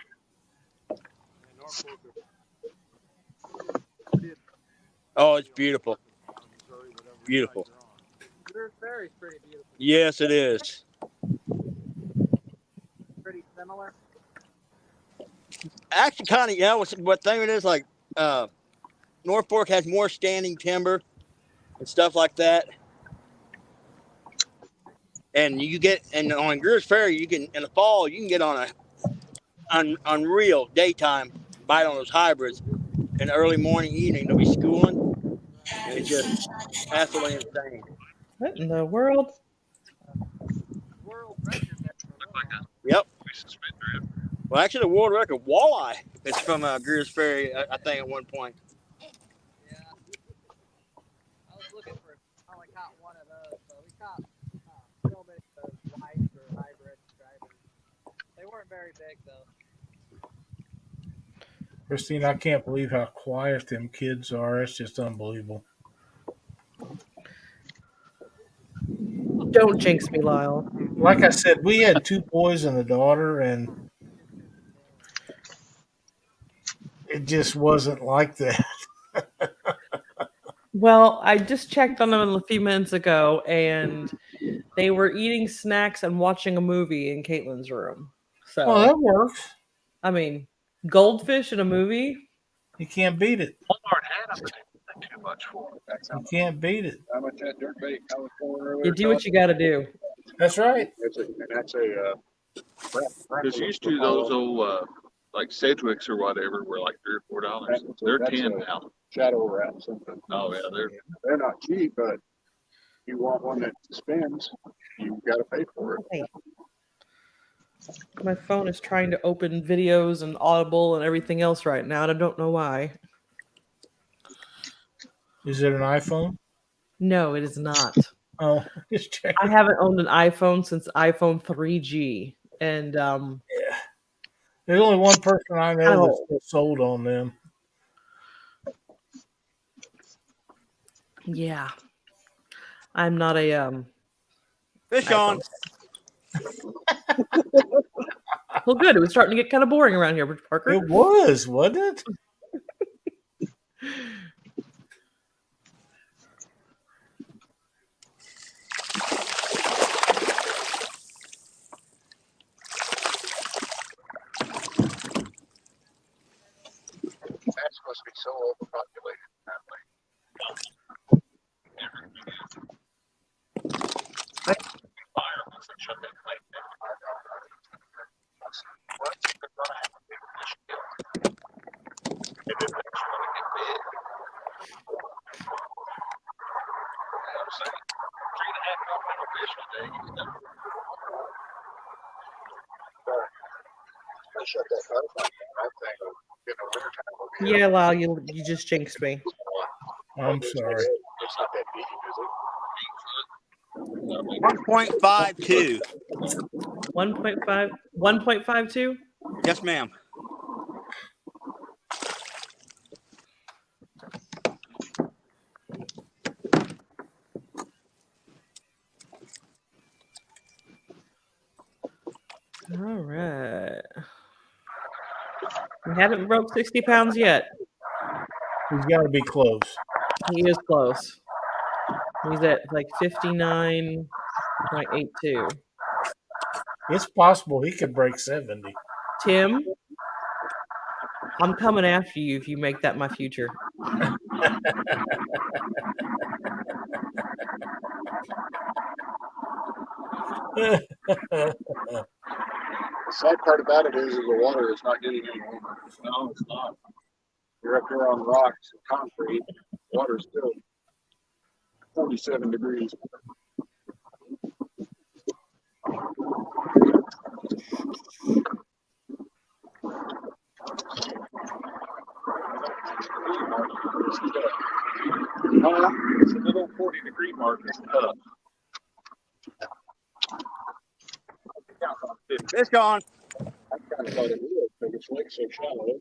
Oh, it's beautiful. Beautiful. Yes, it is. Pretty similar. Actually, kind of, yeah. What thing it is, like, North Fork has more standing timber and stuff like that. And you get, and on Greer's Ferry, you can, in the fall, you can get on a unreal daytime bite on those hybrids. In the early morning, evening, they'll be schooling. And it's just absolutely insane. What in the world? Yep. Well, actually, the world record walleye is from Greer's Ferry, I think, at one point. Yeah. I was looking for, I only caught one of those, so we caught so many of those whites or hybrid drivers. They weren't very big, though. Christine, I can't believe how quiet them kids are. It's just unbelievable. Don't jinx me, Lyle. Like I said, we had 2 boys and a daughter, and it just wasn't like that. Well, I just checked on them a few minutes ago, and they were eating snacks and watching a movie in Caitlin's room. So, Well, that works. I mean, goldfish in a movie? You can't beat it. Walmart had them, but too much for it. That's You can't beat it. how much that dirt bait I was pulling earlier. You do what you got to do. That's right. That's a because used to those old like Sedgwicks or whatever were like $3 or $4. They're 10 now. Shadow rat something. Oh yeah, They're not cheap, but you want one that spins, you got to pay for it. Hey. My phone is trying to open videos and Audible and everything else right now, and I don't know why. Is it an iPhone? No, it is not. Oh, just check. I haven't owned an iPhone since iPhone 3G, and Yeah. There's only one person I know that's still sold on them. yeah, I'm not a Fish on. Well, good. It was starting to get kind of boring around here, Parker. It was, wasn't it? That's supposed to be so overpopulated that way. Yeah, Lyle, you just jinxed me. I'm sorry. It's not that deep, is it? 1.52. 1.5, 1.52. Yes, ma'am. All right. We haven't broke 60 pounds yet. He's got to be close. He is close. He's at like 59.82. It's possible he could break 70. Tim, I'm coming after you if you make that my future. The sad part about it is the water is not getting any warmer. No, it's not. You're up here on rocks and concrete. Water's still 47 degrees. It's a little 40-degree mark. It's tough. Fish on. I kind of thought it would, but it's like so shallow.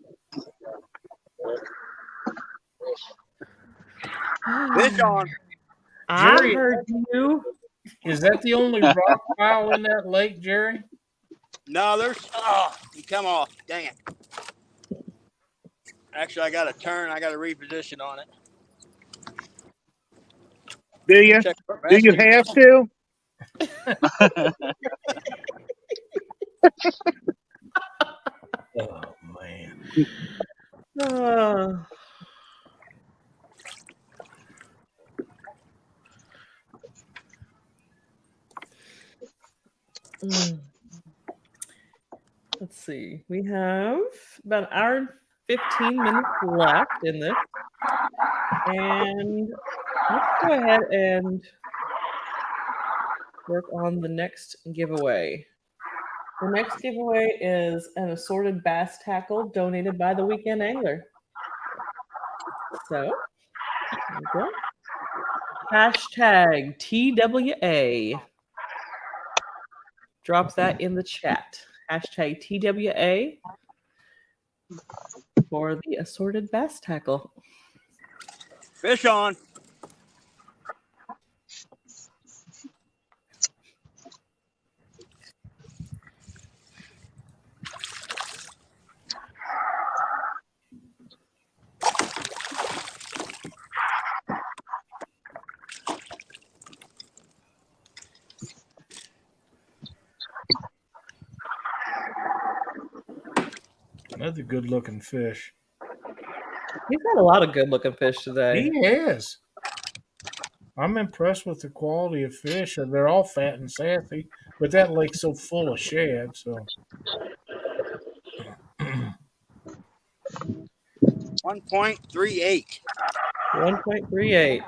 Fish on. I Jerry, heard you. is that the only rock pile in that lake, Jerry? No, there's. Oh, you come off. Dang it. Actually, I got to turn. I got to reposition on it. Do you? Check for Do you message. have to? Oh, man. Let's see. We have about an hour and 15 minutes left in this. And let's go ahead and work on the next giveaway. The next giveaway is an assorted bass tackle donated by the Weekend Angler. So, there we go. Hashtag TWA. Drop that in the chat. Hashtag TWA for the assorted bass tackle. Fish on. Another good-looking fish. He's got a lot of good-looking fish today. He has. I'm impressed with the quality of fish. They're all fat and sassy, but that lake's so full of shad. So 1.38. 1.38.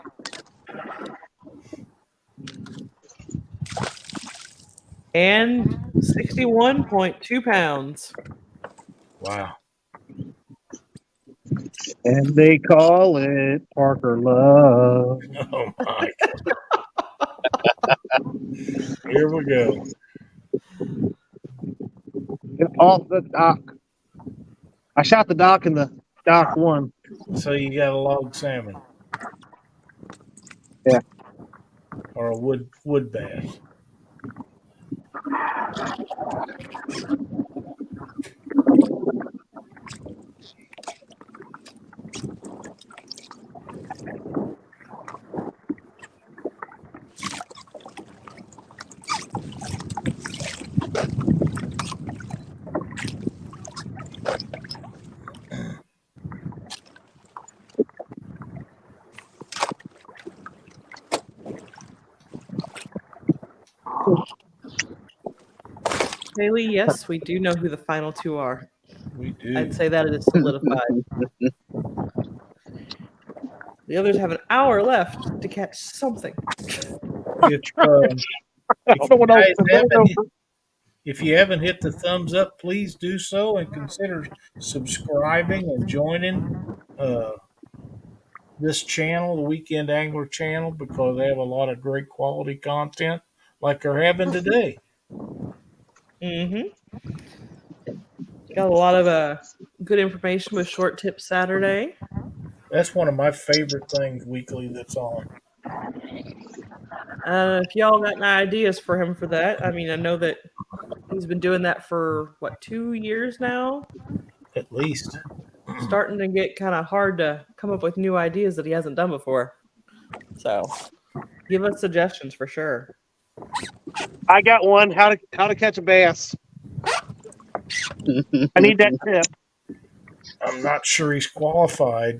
And 61.2 pounds. wow. And they call it Parker Love. Oh my God. Here we go. Off the dock. I shot the dock and the dock won. So you got a log salmon. Yeah. Or a wood bass. Haley, yes, we do know who the final two are. We do. I'd say that it is solidified. The others have an hour left to catch something. If, if you haven't hit the thumbs up, please do so and consider subscribing and joining this channel, the Weekend Angler channel, because they have a lot of great quality content like they're having today. Mm-hmm. Got a lot of good information with Short Tip Saturday. That's one of my favorite things weekly that's on. If y'all got any ideas for him for that, I mean, I know that he's been doing that for, 2 years now? At least. Starting to get kind of hard to come up with new ideas that he hasn't done before. So, give us suggestions for sure. I got one. How to catch a bass. I need that tip. I'm not sure he's qualified.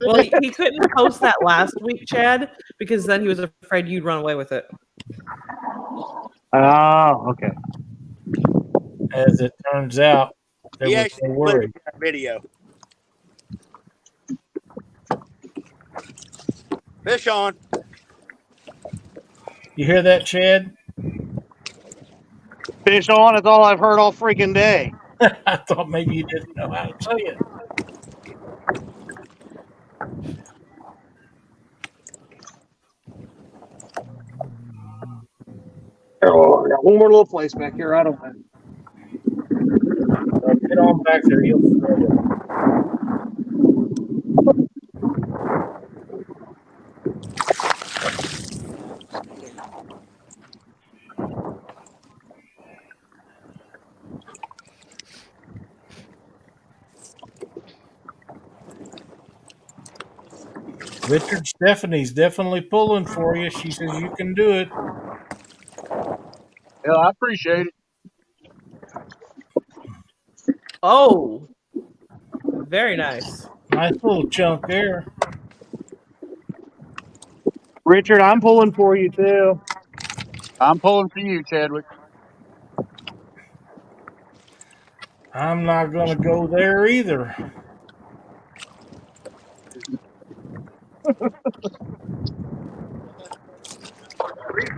Well, he couldn't post that last week, Chad, because then he was afraid you'd run away with it. Oh, okay. As it turns out, there He was actually no worry. clicked that video. Fish on. You hear that, Chad? Fish on is all I've heard all freaking day. I thought maybe you didn't know how to say it. Oh, I got one more little place back here. I don't know. Get on back there. You'll feel it. Richard, Stephanie's definitely pulling for you. She says you can do it. Yeah, I appreciate it. Oh, very nice. Nice little chunk there. Richard, I'm pulling for you too. I'm pulling for you, Chadwick. I'm not going to go there either.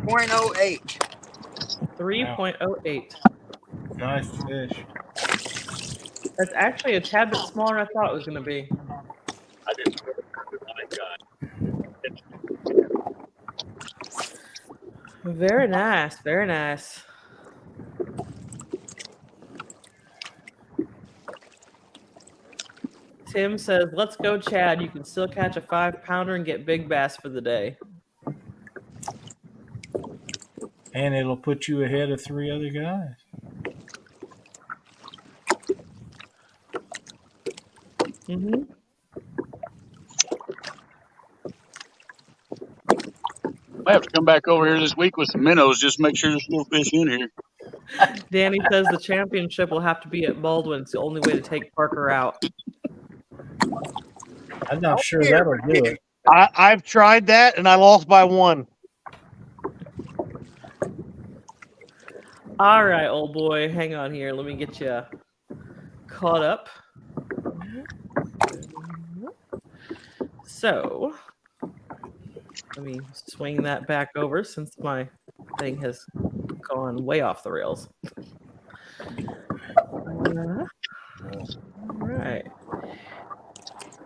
.08. 3.08. Nice fish. That's actually a tad bit smaller than I thought it was going to be. I didn't. Very nice. Very nice. Tim says, let's go, Chad. You can still catch a 5-pounder and get big bass for the day. And it'll put you ahead of 3 other guys. Mm-hmm. I have to come back over here this week with some minnows just to make sure there's still fish in here. Danny says the championship will have to be at Baldwin. It's the only way to take Parker out. I'm not sure that'll do it. I've tried that and I lost by 1. All right, old boy. Hang on here. Let me get you caught up. So, let me swing that back over since my thing has gone way off the rails. All right.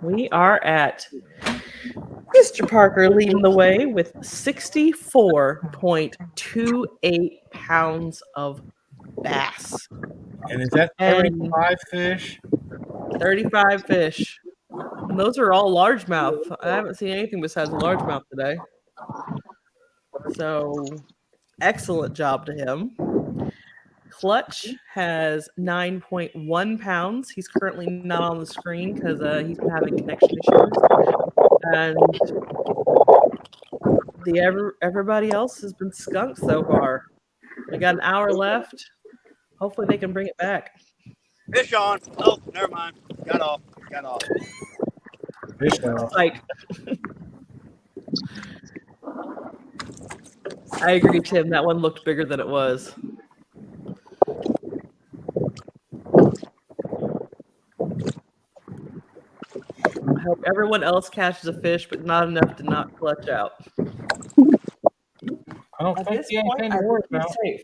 We are at Mr. Parker leading the way with 64.28 pounds of bass. And is that 35 fish? 35 fish. And those are all largemouth. I haven't seen anything besides largemouth today. So, excellent job to him. Clutch has 9.1 pounds. He's currently not on the screen because he's been having connection issues. And everybody else has been skunked so far. We got an hour left. Hopefully they can bring it back. Fish on. Oh, never mind. Got off. Fish off. Like, I agree, Tim. That one looked bigger than it was. I hope everyone else catches a fish, but not enough to not clutch out. I don't At think this he ain't point, anything I to worry think about. he's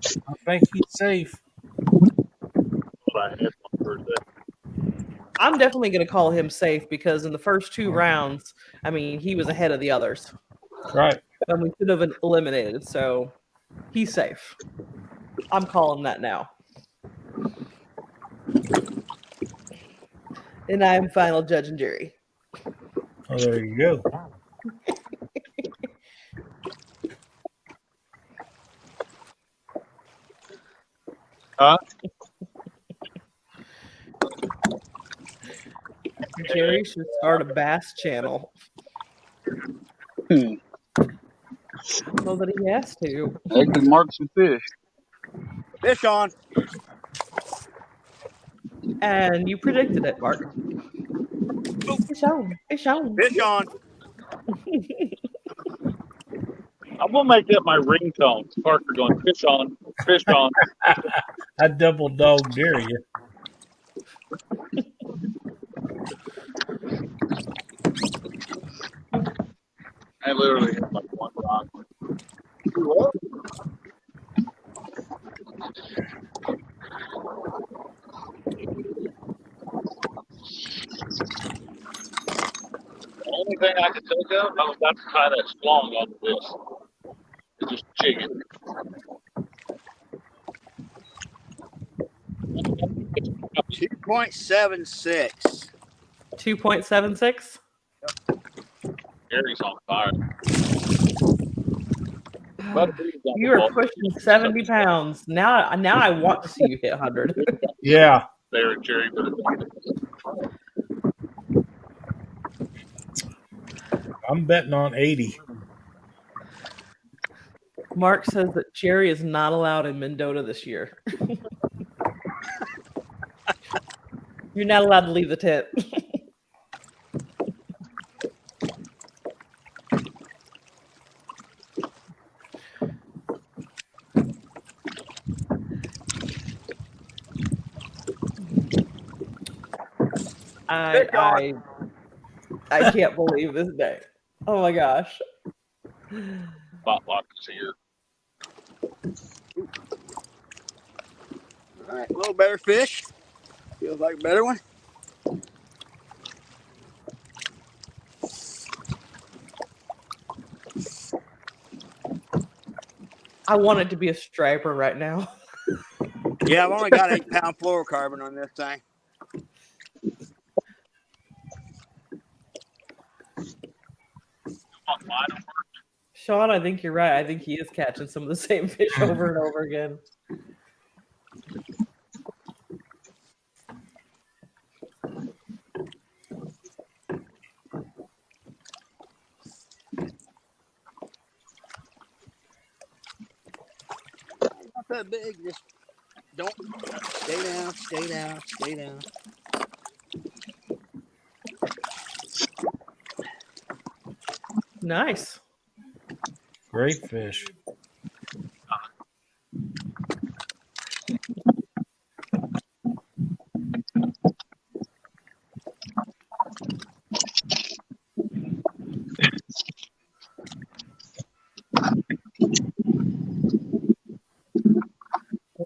safe. I think he's safe. I'm definitely going to call him safe because in the first 2 rounds, I mean, he was ahead of the others. Right. And we should have been eliminated, so he's safe. I'm calling that now. And I'm final judge and jury. Oh, there you go. Huh? Jerry should start a bass channel. I I don't know that he has to. can mark some fish. Fish on. And you predicted it, Mark. Fish on. Fish on. Fish on. I'm gonna make that my ringtone. Parker going fish on, fish on. I double dog dare you. I literally have like one rock. The only thing I could think of, I was about to tie that schlong onto this. It's just chicken. 2.76. 2.76. Gary's on fire. You are pushing 70 pounds. Now I want to see you hit 100. Yeah. There, Jerry. I'm betting on 80. Mark says that Jerry is not allowed in Mendota this year. You're not allowed to leave the tent. I can't believe this day. Oh my gosh. Spotlock is here. All right, a little better fish. Feels like a better one. I want it to be a striper right now. Yeah, I've only got 8-pound fluorocarbon on this thing. Sean, I think you're right. I think he is catching some of the same fish over and over again. Not that big. Just don't stay down, stay down, stay down. Nice. Great fish.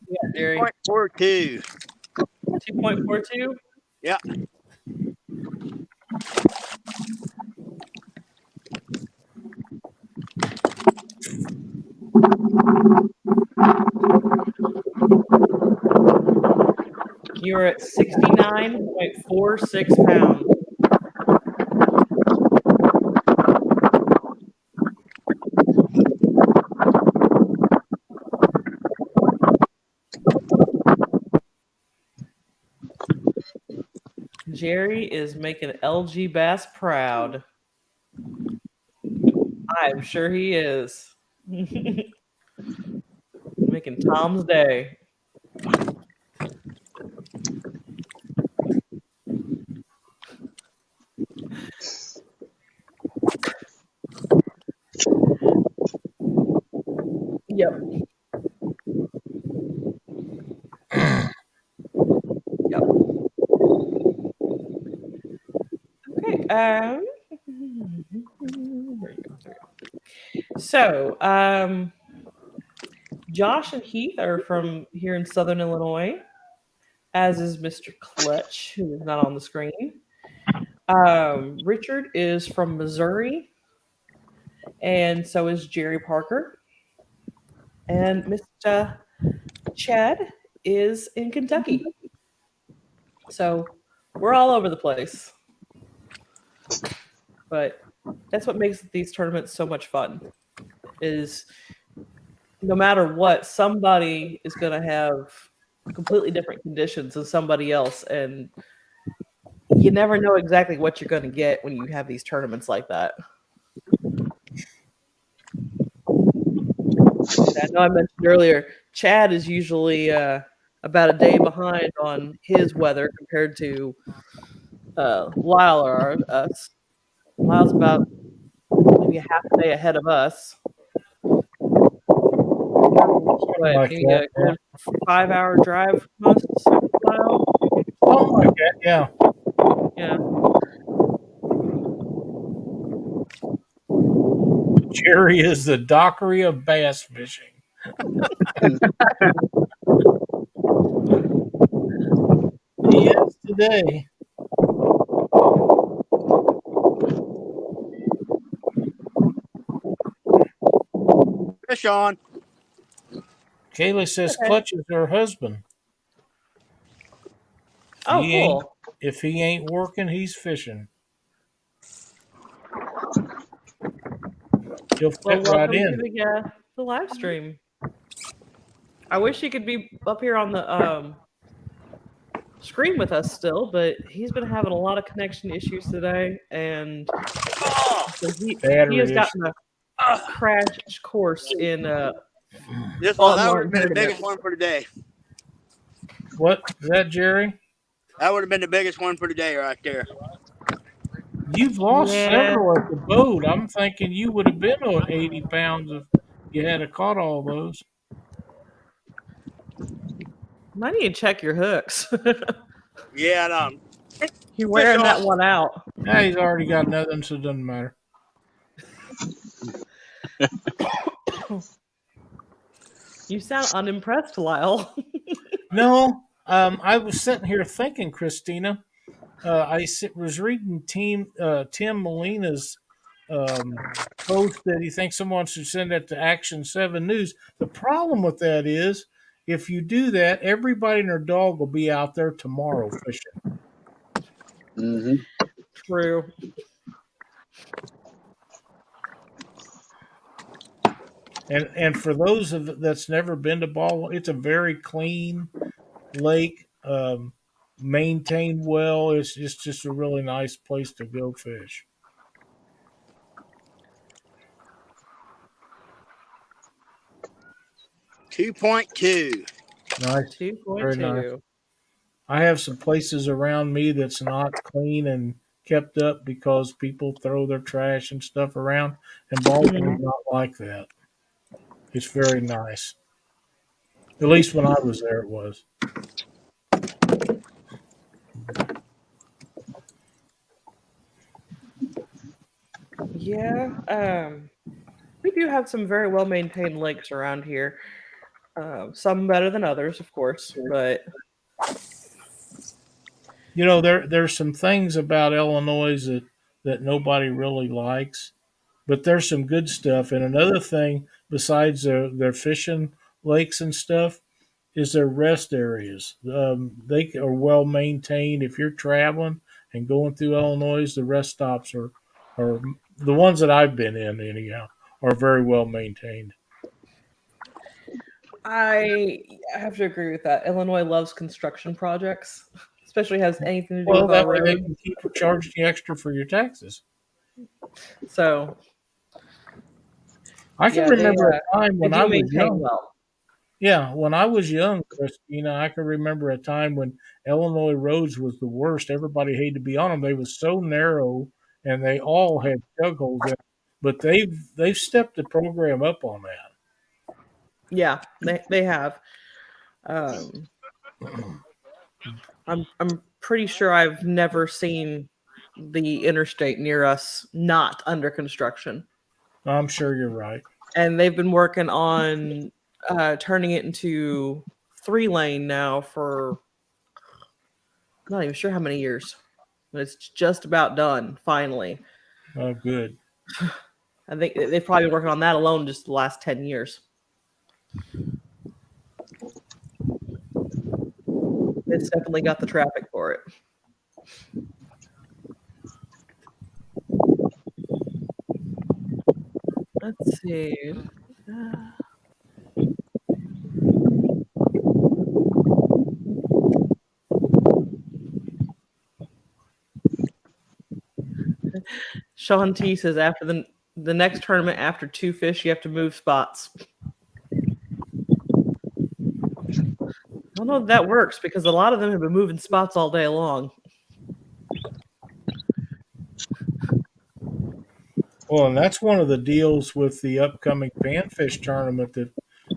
Yeah, Jerry. 2.42. 2.42? Yeah. You're at 69.46 pounds. Jerry is making LG Bass proud. I'm sure he is. Making Tom's day. Yep. Yep. Okay. So, Josh and Heath are from here in Southern Illinois, as is Mr. Clutch, who is not on the screen. Richard is from Missouri, and so is Jerry Parker. And Mr. Chad is in Kentucky. So we're all over the place. But that's what makes these tournaments so much fun. Is no matter what, somebody is going to have completely different conditions than somebody else, and you never know exactly what you're going to get when you have these tournaments like that. I know I mentioned earlier, Chad is usually about a day behind on his weather compared to Lyle or us. Lyle's about maybe a half a day ahead of us. But like maybe that, a good 5-hour drive from us, Lyle. Something like that, yeah. Yeah. Jerry is the Dockery of bass fishing. He is today. Fish on. Kaylee says Okay. Clutch is her husband. Oh, cool. If he ain't working, he's fishing. He'll fit Well, right welcome in. to the live stream. I wish he could be up here on the screen with us still, but he's been having a lot of connection issues today, and so he has gotten a crash course in This one, that would online have been the tournament. biggest one for today. What is that, Jerry? That would have been the biggest one for today right there. You've lost Yeah. several at the boat. I'm thinking you would have been on 80 pounds if you had caught all those. Might need to check your hooks. Yeah, You're wearing that one out. Yeah, he's already got nothing, so it doesn't matter. You sound unimpressed, Lyle. No, I was sitting here thinking, Christina. Was reading Tim Molina's post that he thinks someone should send that to Action 7 News. The problem with that is, if you do that, everybody and their dog will be out there tomorrow fishing. Mm-hmm. True. And for those that's never been to Ball, it's a very clean lake, maintained well. It's just a really nice place to go fish. .2. Nice. 2.2. Very nice. I have some places around me that's not clean and kept up because people throw their trash and stuff around, and Baldwin is not like that. It's very nice. At least when I was there, it was. Yeah, we do have some very well maintained lakes around here. Some better than others, of course, but You know, there's some things about Illinois that nobody really likes, but there's some good stuff. And another thing besides their fishing lakes and stuff is their rest areas. They are well maintained. If you're traveling and going through Illinois, the rest stops are the ones that I've been in anyhow are very well maintained. I have to agree with that. Illinois loves construction projects, especially has anything to do Well, with our that way they road. can keep charging you extra for your taxes. So I can yeah, remember a time they when do I was maintain young. well. Yeah, when I was young, Christina, I can remember a time when Illinois roads was the worst. Everybody hated to be on them. They was so narrow, and they all had jug holes in. But they've stepped the program up on that. Yeah, they have. Um, I'm pretty sure I've never seen the interstate near us not under construction, I'm sure you're right. and they've been working on turning it into 3-lane now for I'm not even sure how many years, but it's just about done finally. Oh, good. I think they've probably been working on that alone just the last 10 years. It's definitely got the traffic for it. Let's see. Sean T says after the next tournament after 2 fish, you have to move spots. I don't know if that works because a lot of them have been moving spots all day long. Well, and that's one of the deals with the upcoming panfish tournament that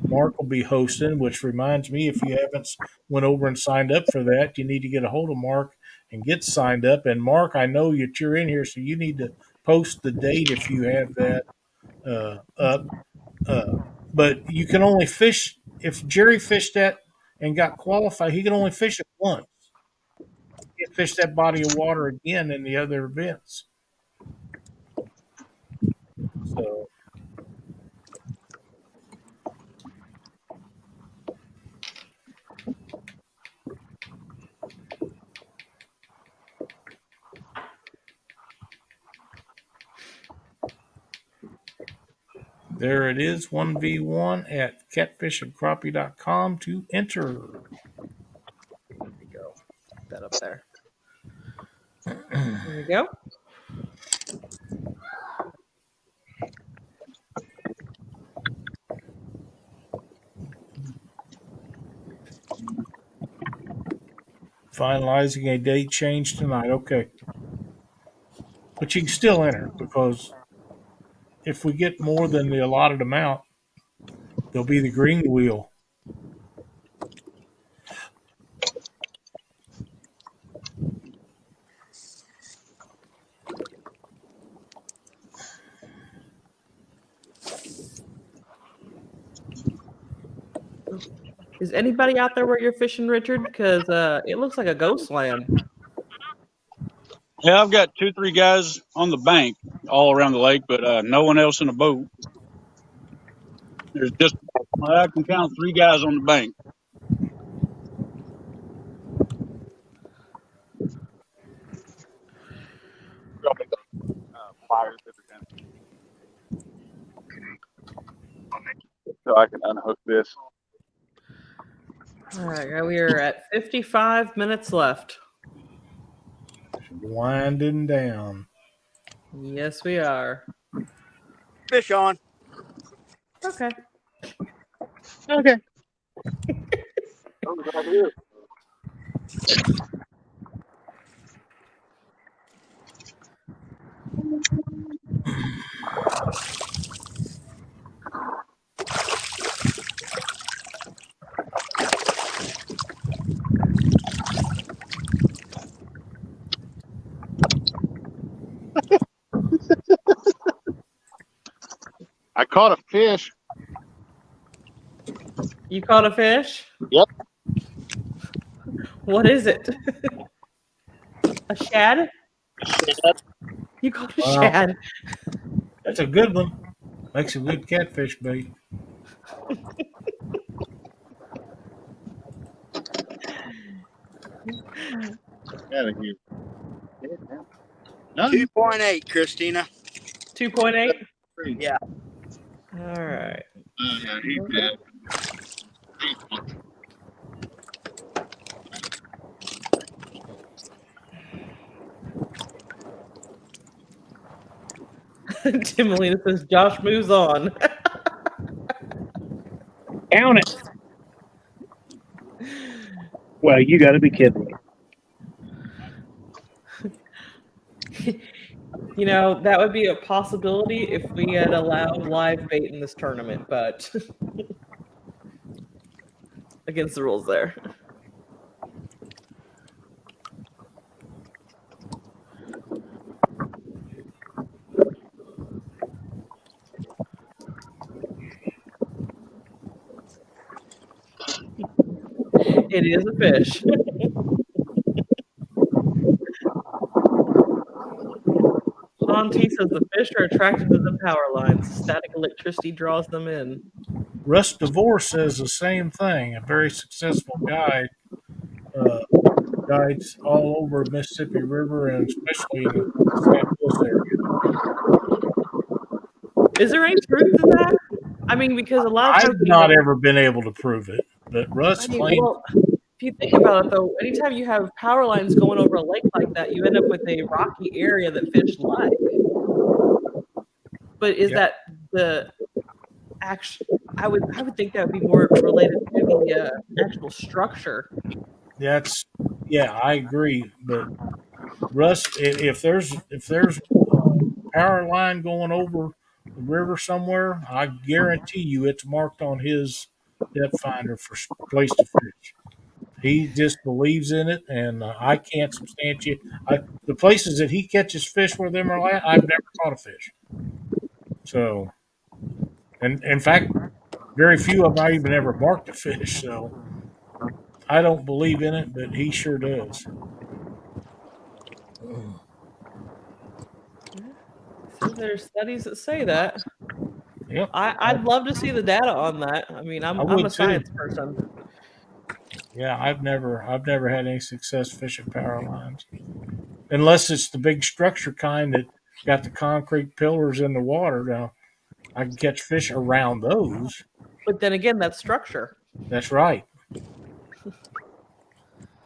Mark will be hosting, which reminds me, if you haven't went over and signed up for that, you need to get a hold of Mark and get signed up. And Mark, I know that you're in here, so you need to post the date if you have that up. But you can only fish if Jerry fished that and got qualified. He can only fish it once. He can't fish that body of water again in the other events. So there it is, 1v1 at catfishandcrappie.com to enter. There we go. Put that up there. There we go. Finalizing a date change tonight. Okay. But you can still enter because if we get more than the allotted amount, there'll be the green wheel. Is anybody out there where you're fishing, Richard? Because it looks like a ghost land. Yeah, I've got 2-3 guys on the bank all around the lake, but no one else in the boat. There's just, I can count 3 guys on the bank. So I can unhook this. All right, we are at 55 minutes left. Winding down. Yes, we are. Fish on. Okay. Okay. I caught a fish. You caught a fish? Yep. What is it? A shad? You caught a Wow. shad. That's a good one. Makes a good catfish bait. Out of here. 2.8, Christina. 2.8? Yeah. All right. Yeah, he did. Tim Molina says Josh moves on. Count it. Well, you got to be kidding me. You know, that would be a possibility if we had allowed live bait in this tournament, but against the rules there. It is a fish. Sean T says the fish are attracted to the power lines. Static electricity draws them in. Russ DeVore says the same thing. A very successful guide, guides all over Mississippi River and especially in the St. Louis area. Is there any truth to that? I mean, because a lot of I've times not ever been able to prove it, but Russ claims. well, if you think about it, though, anytime you have power lines going over a lake like that, you end up with a rocky area that fish like. But is that the actual? I would think that would be more related to the actual structure. I agree. But Russ, if there's power line going over the river somewhere, I guarantee you it's marked on his depth finder for place to fish. He just believes in it, and I can't substantiate. The places that he catches fish where them are at, I've never caught a fish. So, and in fact, very few of them I even ever marked a fish. So, I don't believe in it, but he sure does. So there's studies that say that. Yep. I'd love to see the data on that. I mean, I'm a science person. Yeah, I've never had any success fishing power lines, unless it's the big structure kind that got the concrete pillars in the water. Now, I can catch fish around those. But then again, that's structure. That's right.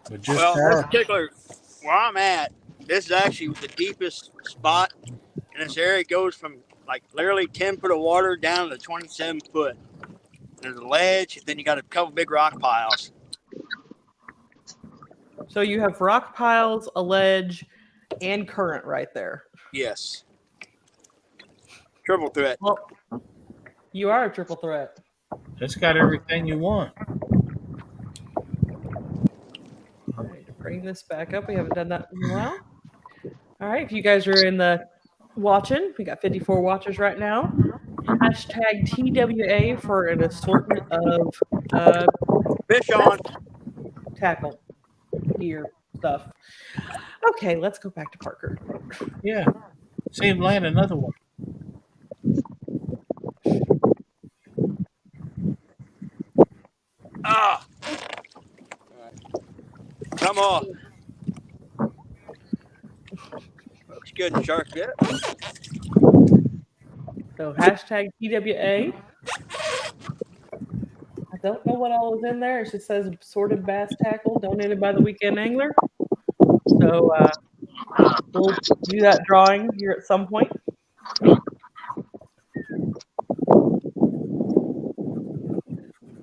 But just this particular where I'm at, this is actually the deepest spot in this area. It goes from like literally 10 foot of water down to 27 foot. There's a ledge, then you got a couple big rock piles. So you have rock piles, a ledge, and current right there. Yes. Triple threat. Well, you are a triple threat. It's got everything you want. All right, bring this back up. We haven't done that in a while. All right, if you guys are in the watching, we got 54 watchers right now. Hashtag TWA for an assortment of fish on tackle gear stuff. Okay, let's go back to Parker. Yeah. See him land another one. Ah! Come on. Looks good in shark bit. So hashtag TWA. I don't know what all is in there. It just says assorted bass tackle donated by the Weekend Angler. So we'll do that drawing here at some point.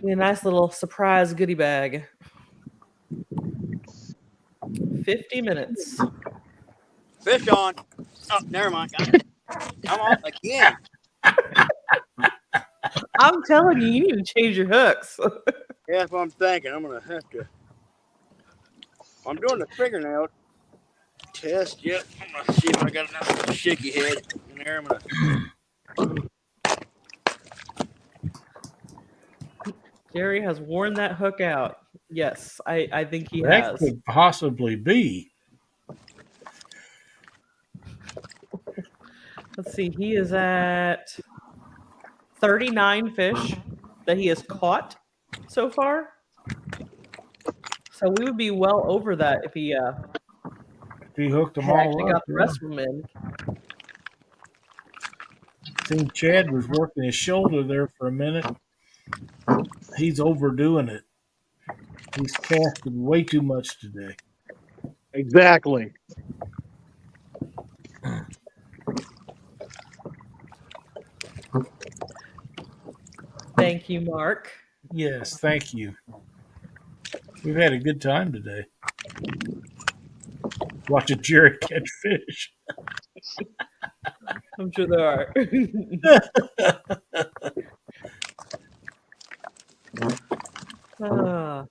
Be a nice little surprise goodie bag. 50 minutes. Fish on. Oh, never mind. Come on again. I'm telling you, you need to change your hooks. Yeah, that's what I'm thinking. I'm gonna have to. I'm doing the fingernail test. Yep. I'm gonna see if I got enough shaky head in there. I'm gonna. Jerry has worn that hook out. Yes, I think he that has. Could possibly be. Let's see. He is at 39 fish that he has caught so far. So we would be well over that if he hooked them had all actually up. got the rest of them in. Seen Chad was working his shoulder there for a minute. He's overdoing it. He's casted way too much today. Exactly. Thank you, Mark. Yes, thank you. We've had a good time today. Watching Jerry catch fish. I'm sure there are. Ah.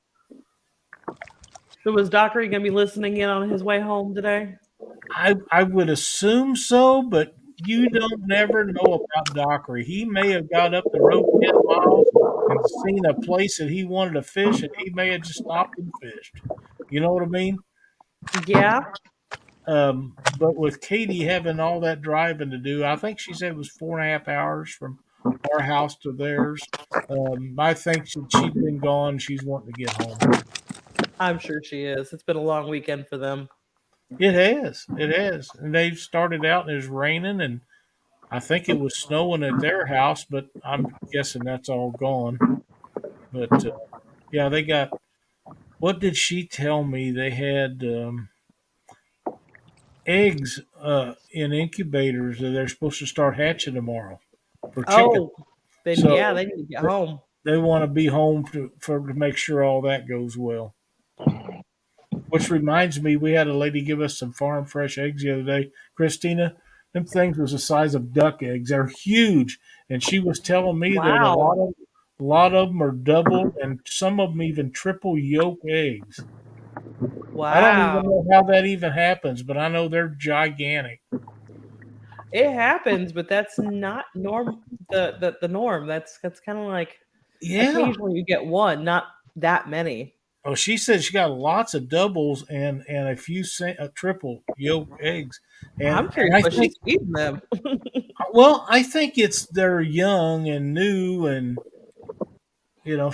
So was Dockery going to be listening in on his way home today? I would assume so, but you don't never know about Dockery. He may have got up the road 10 miles and seen a place that he wanted to fish, and he may have just stopped and fished. You know what I mean? Yeah. But with Katie having all that driving to do, I think she said it was 4.5 hours from our house to theirs. I think she'd been gone. She's wanting to get home. I'm sure she is. It's been a long weekend for them. It has. It has. And they've started out and it was raining, and I think it was snowing at their house, but I'm guessing that's all gone. But yeah, they got. What did she tell me? They had eggs in incubators that they're supposed to start hatching tomorrow for chicken. Oh, then So yeah, they need to get home. They want to be home to make sure all that goes well. Which reminds me, we had a lady give us some farm fresh eggs the other day. Christina, them things was the size of duck eggs. They're huge. And she was telling me that Wow. a lot of them are double and some of them even triple yolk eggs. I don't even Wow. know how that even happens, but I know they're gigantic. It happens, but that's not the norm. That's kind of like occasionally you get one, not that many. Oh, she said she got lots of doubles and a few triple yolk eggs. And I'm curious I what think, she's feeding them. well, I think it's they're young and new, and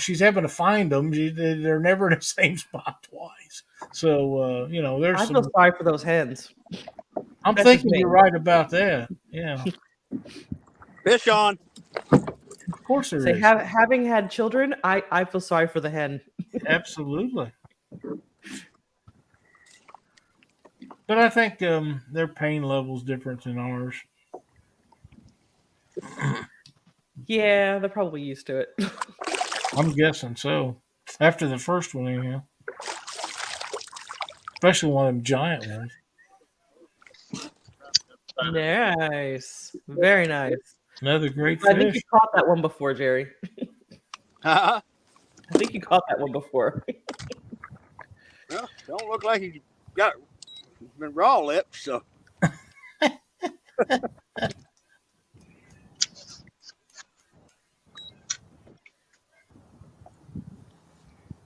she's having to find them. They're never in the same spot twice. So there's I feel sorry for those hens. I'm That's thinking just me. you're right about that. Yeah. Fish on. Of course there Say, is. having had children, I feel sorry for the hen. Absolutely. But I think their pain level's different than ours. Yeah, they're probably used to it. I'm guessing so. After the first one, anyhow. Especially one of them giant ones. Nice. Very nice. Another great I think fish. you caught that one before, Jerry. Huh? I think you caught that one before. Well, don't look like he got been raw lips, so.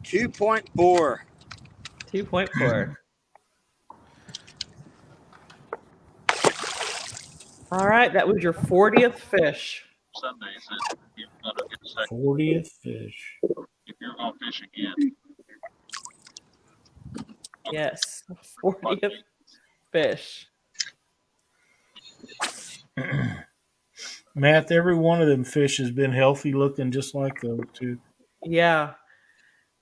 $2.4. 2.4. All right, that was your 40th fish. Sundays that you're going to get a second 40th fish. if you're going to fish again. Yes, 40th fish. Matt, every one of them fish has been healthy looking just like those two. Yeah.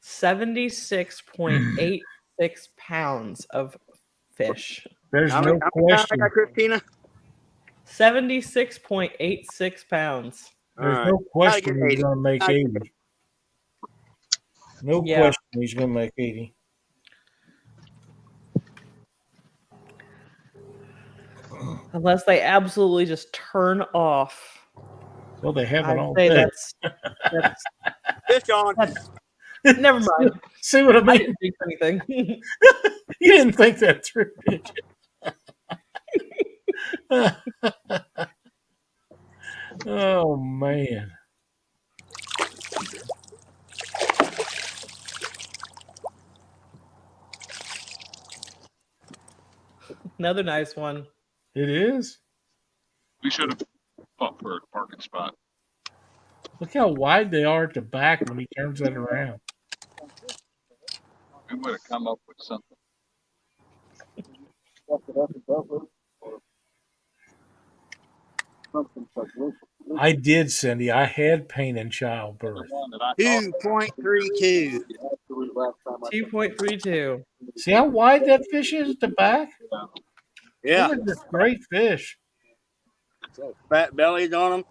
76.86 pounds of fish. There's How no many pounds I question. got, Christina? 76.86 pounds. There's All no right. question Gotta get he's 80. going to make Gotta get 80. No Yeah. question he's going to make 80. Unless they absolutely just turn off. Well, they haven't all I'd say day. that's Fish on. never mind. See what I I mean? didn't think anything. You didn't think that through, did you? Oh, man. Another nice one. It is. We should have fought for a parking spot. Look how wide they are at the back when he turns that around. We would have come up with something. I did, Cindy. I had pain in childbirth. 2.32. 2.32. See how wide that fish is at the back? Yeah. Those are just great fish. So fat bellies on them.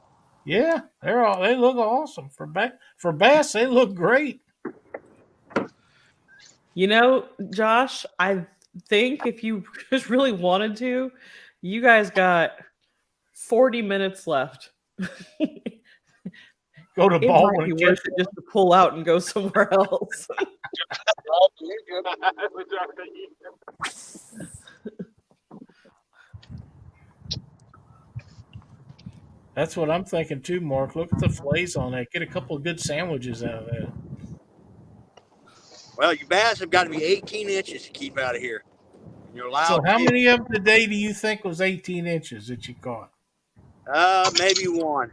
Yeah, they look awesome for bass. They look great. You know, Josh, I think if you just really wanted to, you guys got 40 minutes left. Go to It might Baldwin be and worth catch it just to pull out and go somewhere else. That's what I'm thinking too, Mark. Look at the fillets on that. Get a couple of good sandwiches out of that. Well, your bass have got to be 18 inches to keep out of here. And you're allowed So, how 50. many of them today do you think was 18 inches that you caught? Maybe one.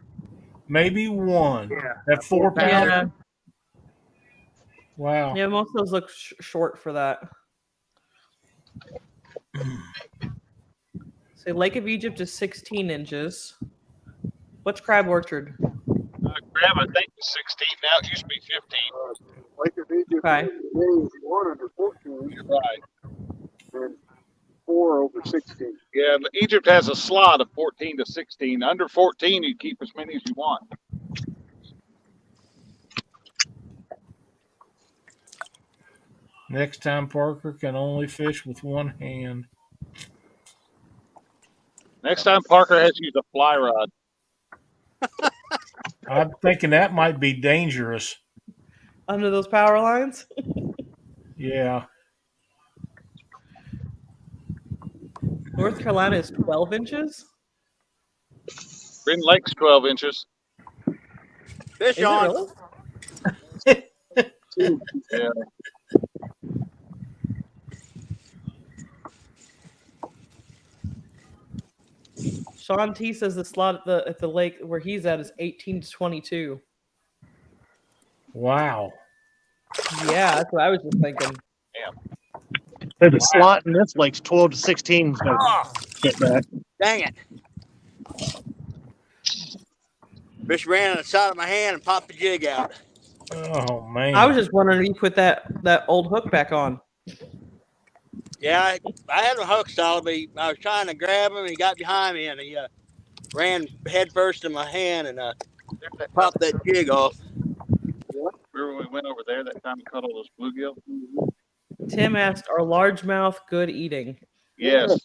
Maybe one. Yeah. At 4 pounds? Yeah. Wow. Yeah, most of those look short for that. So Lake of Egypt is 16 inches. What's Crab Orchard? Crab, I think, is 16 now. It used to be 15. Lake of Egypt Okay. is 1 under 14. You're right. And 4 over 16. Yeah, but Egypt has a slot of 14 to 16. Under 14, you keep as many as you want. Next time, Parker can only fish with one hand. Next time, Parker has to use a fly rod. I'm thinking that might be dangerous. Under those power lines? Yeah. North Carolina is 12 inches? Green Lake's 12 inches. Fish Is it on. really? Yeah. Sean T says the slot at the lake where he's at is 18 to 22. Wow. Yeah, that's what I was just thinking. So the slot in this lake's 12 to 16. So Oh, get back. dang it. Fish ran on the side of my hand and popped the jig out. Oh, man. I was just wondering if you put that old hook back on. Yeah, I had my hook solid, but I was trying to grab him and he got behind me and he ran head first in my hand and popped that jig off. Remember when we went over there that time and caught all those bluegill? Tim asked, "Are largemouth good eating?" Yes.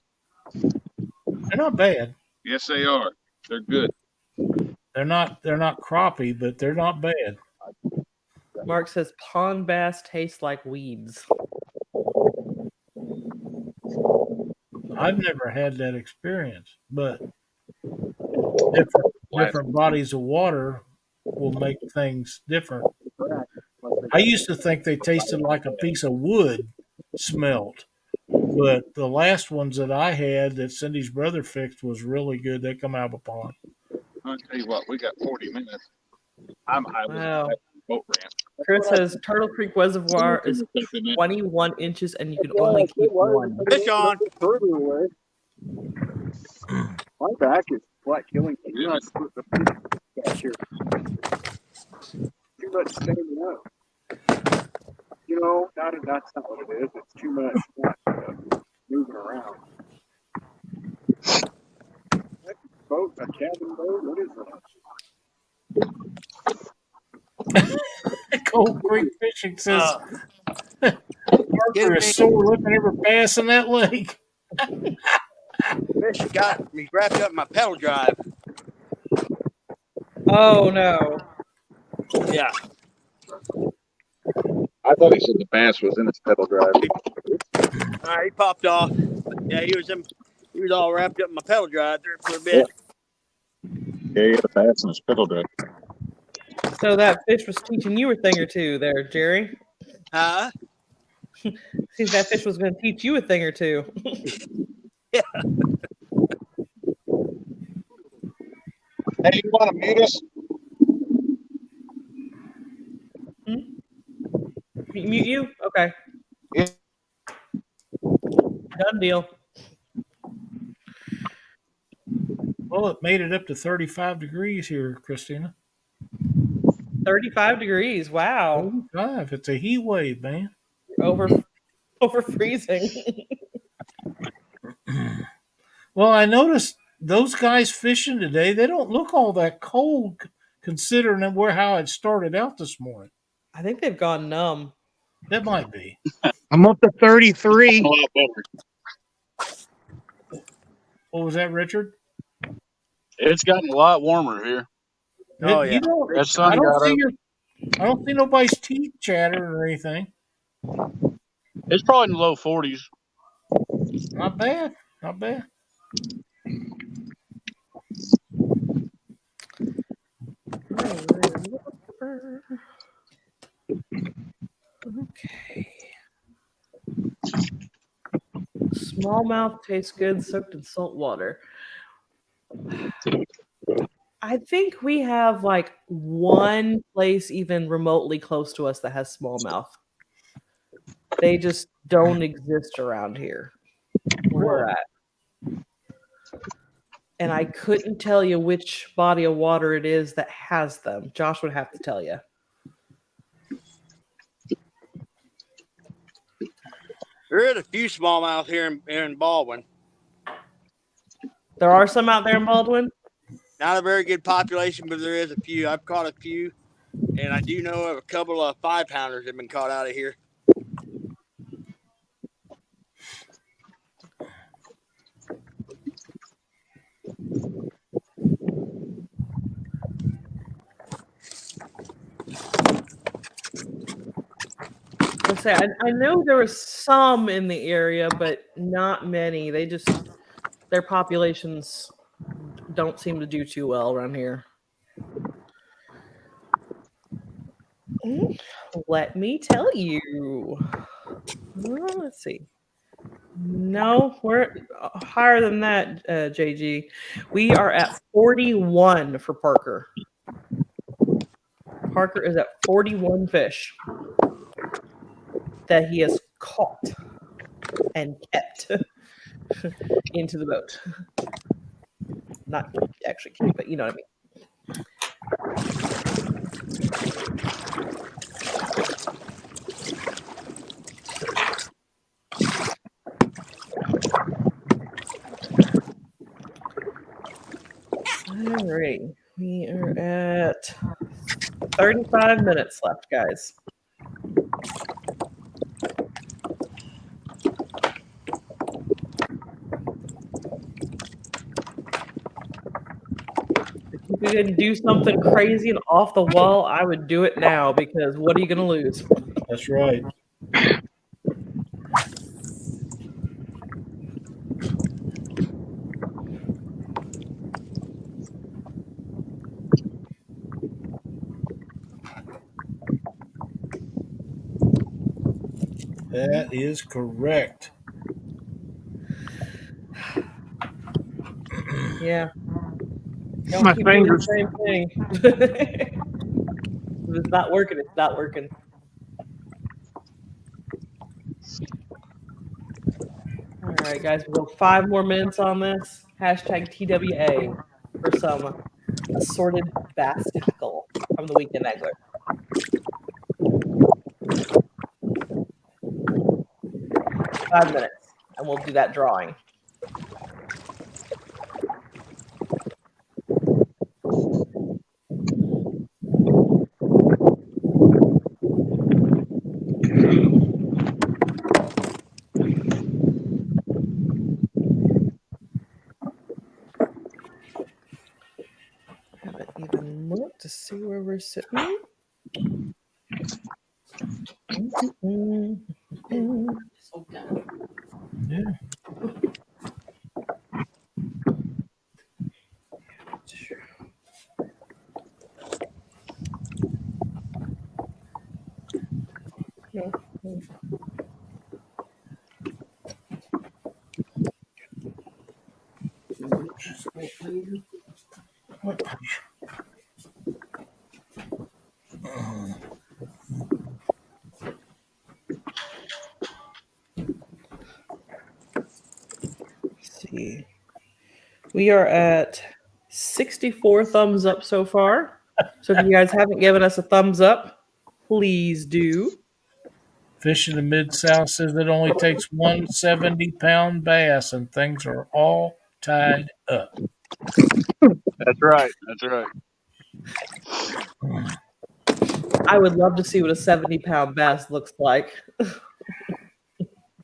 They're not bad. Yes, they are. They're good. They're not crappie, but they're not bad. Mark says pond bass taste like weeds. I've never had that experience, but different bodies of water will make things different. I used to think they tasted like a piece of wood smelt, but the last ones that I had that Cindy's brother fixed was really good. They come out of a pond. I'll tell you what, we got 40 minutes. I was Wow. at the boat ramp. Chris says Turtle Creek Reservoir is 21 inches and you can only keep one. Fish on. Further away. My back is flat killing. Yeah. Back here. Too much standing up. You know, that's not what it is. It's too much moving around. Boat, a cabin boat. What is that? Cold Creek Fishing says Parker is sore looking at every bass in that lake. Fish got me wrapped up in my pedal drive. Oh no. Yeah. I thought he said the bass was in his pedal drive. All right, he popped off. Yeah, he was all wrapped up in my pedal drive there for a bit. Yeah, he had a bass in his pedal drive. So that fish was teaching you a thing or two there, Jerry. Huh? Seems that fish was going to teach you a thing or two. Yeah. Hey, you want to mute us? Mute you? Okay. Yeah. Done deal. Well, it made it up to 35 degrees here, Christina. 35 degrees. Wow. 35. It's a heat wave, man. Over freezing. Well, I noticed those guys fishing today, they don't look all that cold considering how it started out this morning. I think they've gone numb. That might be. I'm up to 33. A lot better. What was that, Richard? It's gotten a lot warmer here. Oh, yeah. You don't, That sun I don't got see up. I don't see nobody's teeth chattering or anything. It's probably in the low 40s. Not bad. Not bad. Okay. Smallmouth tastes good soaked in salt water. I think we have like one place even remotely close to us that has smallmouth. They just don't exist around here where we're at. And I couldn't tell you which body of water it is that has them. Josh would have to tell you. There is a few smallmouth here in Baldwin. There are some out there in Baldwin? Not a very good population, but there is a few. I've caught a few, and I do know of a couple of 5-pounders that have been caught out of here. I know there was some in the area, but not many. Their populations don't seem to do too well around here. Let me tell you. Well, let's see. No, we're higher than that, JG. We are at 41 for Parker. Parker is at 41 fish that he has caught and kept into the boat. Not actually keep, but you know what I mean. All right, we are at 35 minutes left, guys. If you could do something crazy and off the wall, I would do it now because what are you going to lose? That's right. That is correct. Yeah. Don't My keep doing the fingers. same thing. If it's not working, it's not working. All right, guys, we'll go 5 more minutes on this. Hashtag TWA for some assorted bass tackle from the Weekend Angler. 5 minutes, and we'll do that drawing. Haven't even looked to see where we're sitting. Yeah. Let's see. We are at 64 thumbs up so far. So if you guys haven't given us a thumbs up, please do. Fish in the Mid-South says it only takes one 70-pound bass and things are all tied up. That's right. That's right. I would love to see what a 70-pound bass looks like.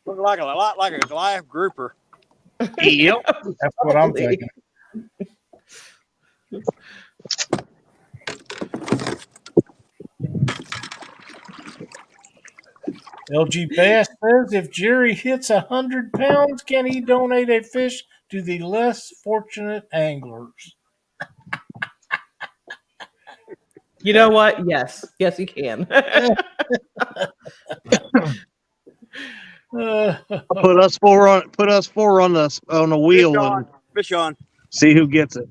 Look like a lot like a live grouper. Yep. That's what I'm thinking. LG Bass says if Jerry hits 100 pounds, can he donate a fish to the less fortunate anglers? You know what? Yes. Yes, he can. Put us four on the wheel and Fish on. see who gets it.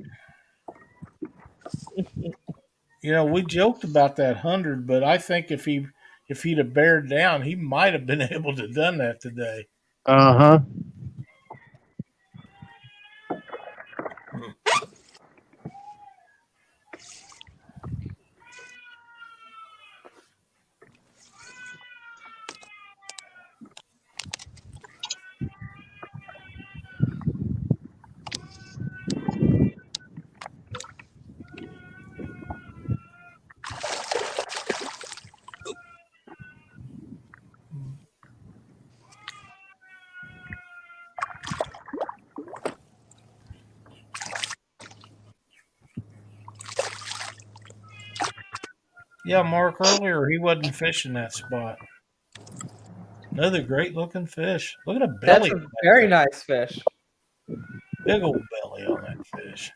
You know, we joked about that 100, but I think if he'd have bared down, he might have been able to done that today. Uh-huh. Yeah, Mark, earlier he wasn't fishing that spot. Another great looking fish. Look at a belly. That's a very nice fish. Big old belly on that fish.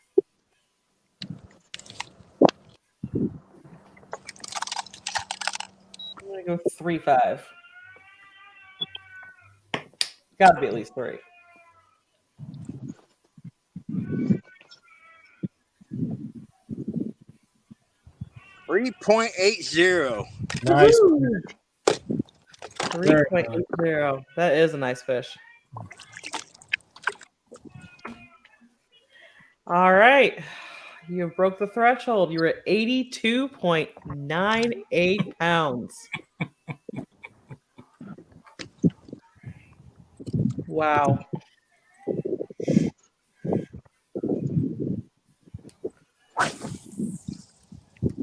I'm going to go 3.5. Got to be at least 3. $3.80. Nice. 3.80. That is a nice fish. All right. You broke the threshold. You were at 82.98 pounds. Wow.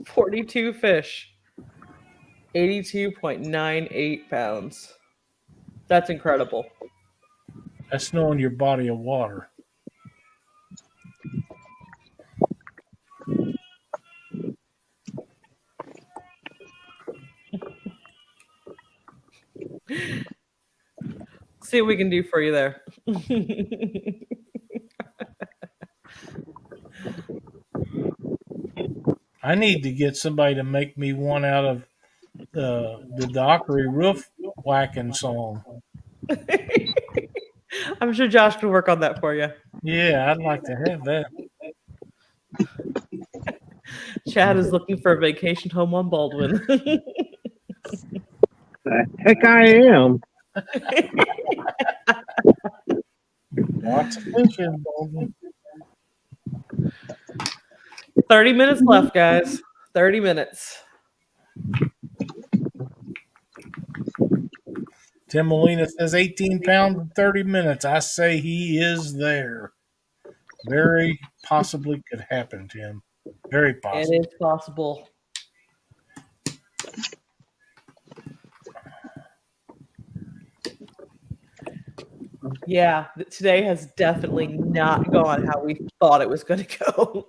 $42 fish. 82.98 pounds. That's incredible. That's knowing your body of water. See what we can do for you there. I need to get somebody to make me one out of the Dockery roof whacking song. I'm sure Josh can work on that for you. Yeah, I'd like to have that. Chad is looking for a vacation home on Baldwin. The heck I am. Lots of fishing, Baldwin. 30 minutes left, guys. 30 minutes. Tim Molina says 18 pounds in 30 minutes. I say he is there. Very possibly could happen, Tim. Very possible. It is possible. Yeah, today has definitely not gone how we thought it was going to go.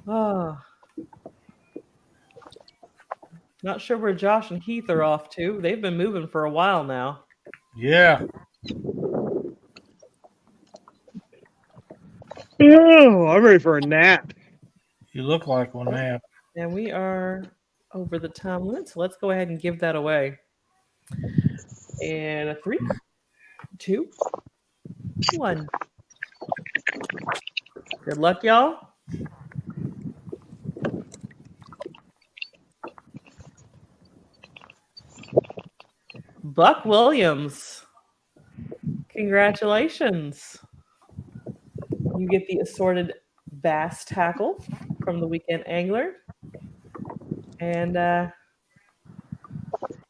Oh. Not sure where Josh and Heath are off to. They've been moving for a while now. Yeah. Oh, I'm ready for a nap. You look like one nap. And we are over the time limit, so let's go ahead and give that away. And 3, 2, 1. Good luck, y'all. Buck Williams. Congratulations. You get the assorted bass tackle from the Weekend Angler. And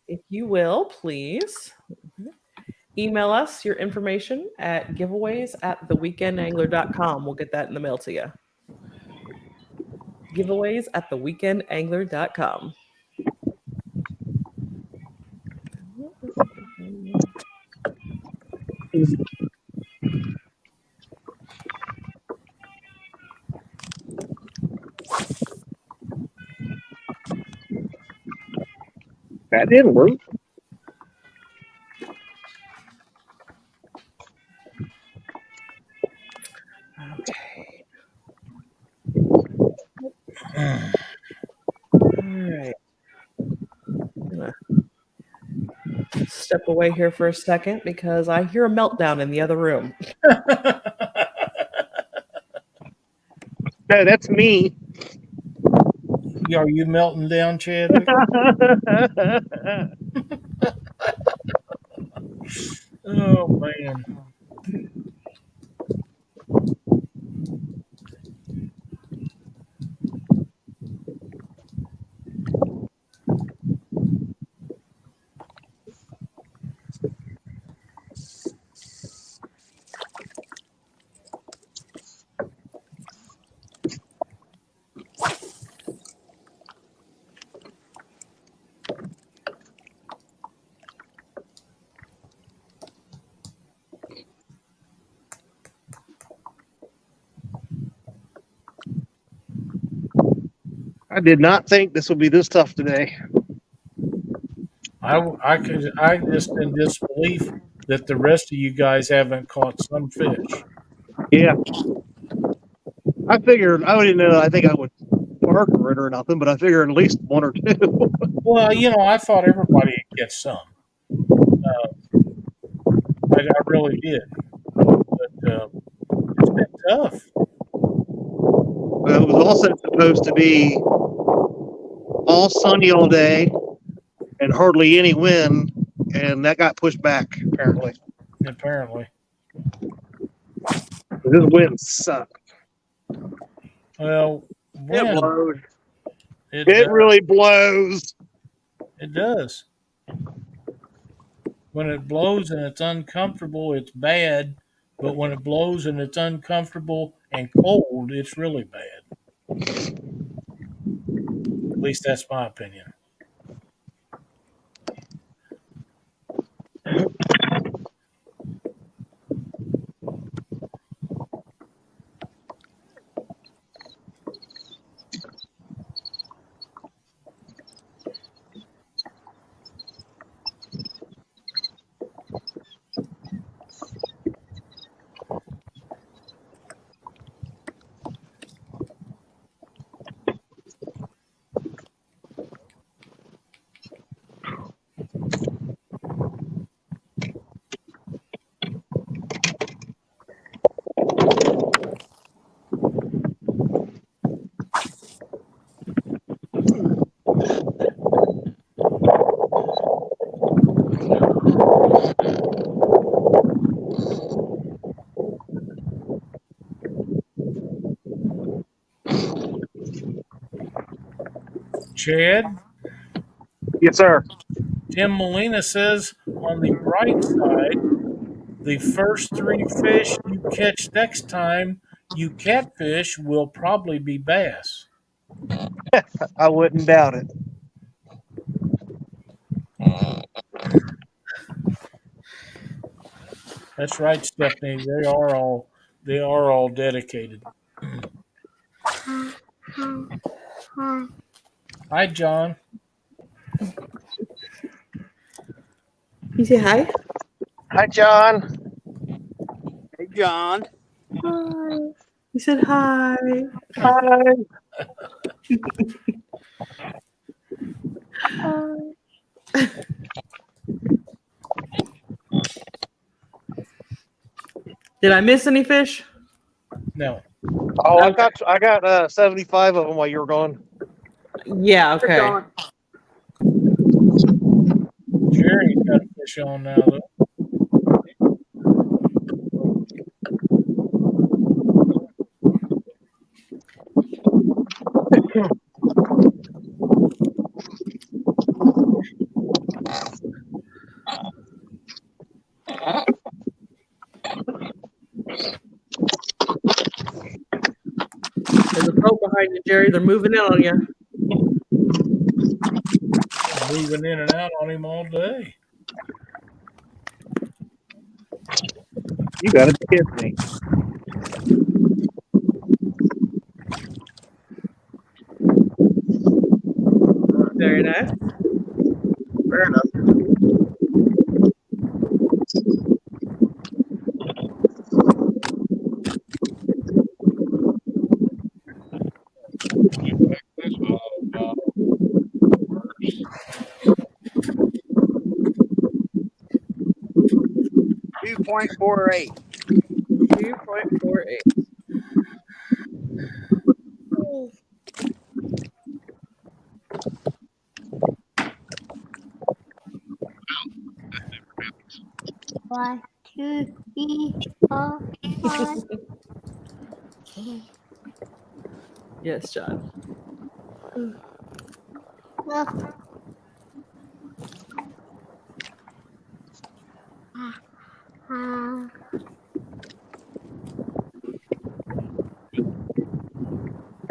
if you will, please email us your information at giveaways@theweekendangler.com. We'll get that in the mail to you. Giveaways@theweekendangler.com. That didn't work. Okay. All right. I'm gonna step away here for a second because I hear a meltdown in the other room. No, that's me. Are you melting down, Chadwick? Oh man. I did not think this would be this tough today. I just in disbelief that the rest of you guys haven't caught some fish. Yeah. I figured, I didn't know, I think I would marker it or nothing, but I figured at least one or two. Well, I thought everybody would get some. I really did. But it's been tough. But it was also supposed to be all sunny all day and hardly any wind, and that got pushed back, apparently. Apparently. This wind sucked. Well, It blows. It It does. really blows. It does. When it blows and it's uncomfortable, it's bad. But when it blows and it's uncomfortable and cold, it's really bad. At least that's my opinion. Chad? Yes, sir. Tim Molina says on the bright side, the first 3 fish you catch next time you catfish will probably be bass. I wouldn't doubt it. That's right, Stephanie. They are all dedicated. Hi, John. You say hi? Hi, John. Hey, John. Hi. You said hi. Hi. Did I miss any fish? No. Oh, I got 75 of them while you were gone. Yeah, okay. Jerry's got a fish on now, though. Oh, behind you, Jerry. They're moving in on you. Moving in and out on him all day. You got to be kidding me. Very nice. Fair enough. $2.48. 2.48. One, two, three, 4, 5. Yes, John. Look.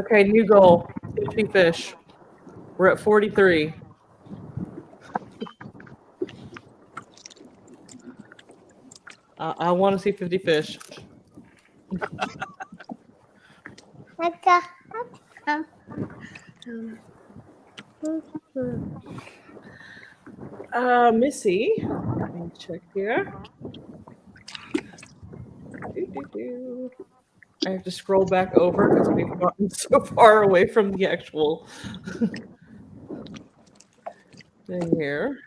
Okay, new goal. 50 fish. We're at 43. I want to see 50 fish. Missy, let me check here. I have to scroll back over because we've gotten so far away from the actual thing here.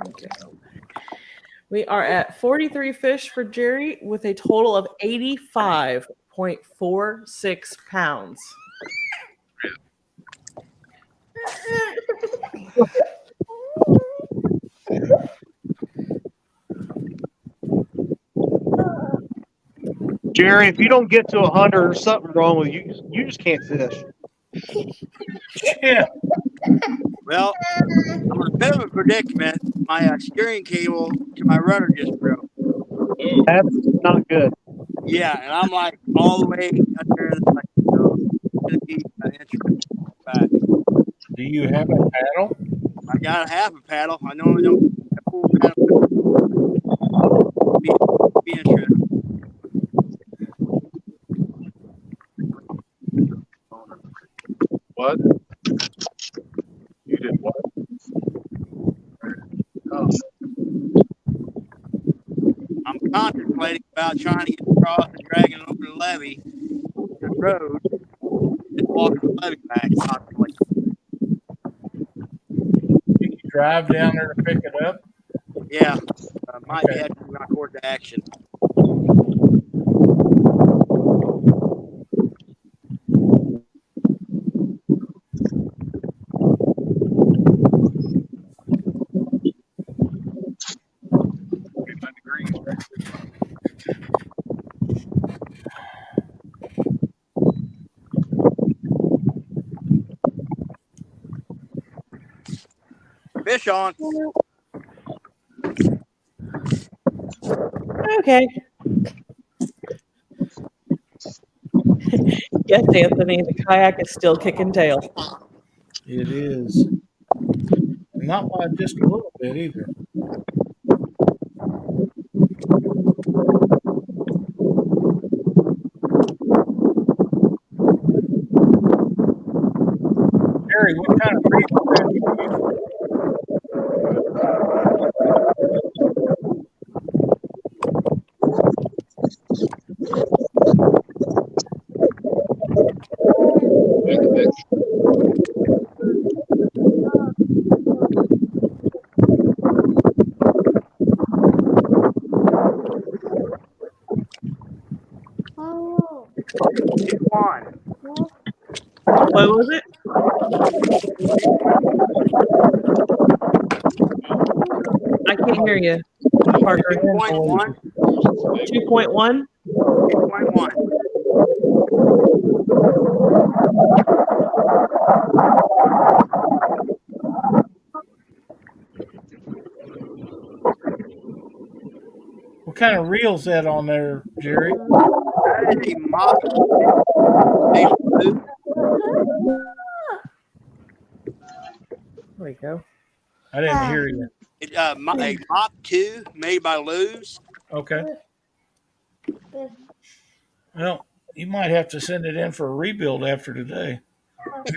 Okay. We are at 43 fish for Jerry with a total of 85.46 pounds. Jerry, if you don't get to 100, there's something wrong with you. You just can't fish. Yeah. Well, I'm in a bit of a predicament. My steering cable to my rudder just broke. That's not good. Yeah, and I'm like all the way under the like, gonna be an inch back. Do you have a paddle? I got a half a paddle. I normally don't get a full paddle. Be interesting. What? You did what? Oh. I'm contemplating about trying to get across and dragging over the levee, the road, and walking the levee back. Possibly. Can you drive down there to pick it up? Yeah, might be Okay. having to my course to action. Fish on. Okay. Yes, Anthony, the kayak is still kicking tail. It is. Not by just a little bit either. Jerry, what kind of reef is that you use? Oh. One. What was it? I can't hear you, Parker. 2.1. 2.1? 2.1. What kind of reel's that on there, Jerry? That is a mop. Hey, Lou. There we go. I didn't hear you. A Mop 2 made by Lou's. Okay. Well, you might have to send it in for a rebuild after today.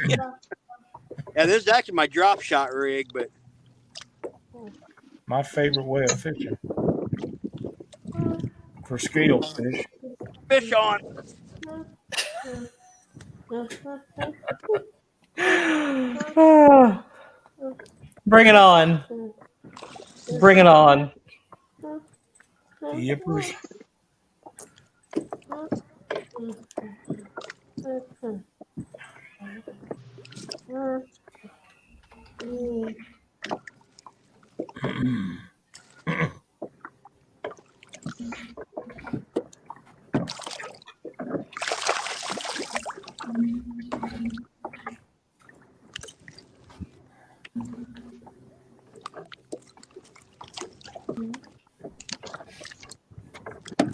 Yeah, this is actually my drop shot rig, but My favorite way of fishing for scale fish. fish on. Bring it on. Bring it on. Yippers.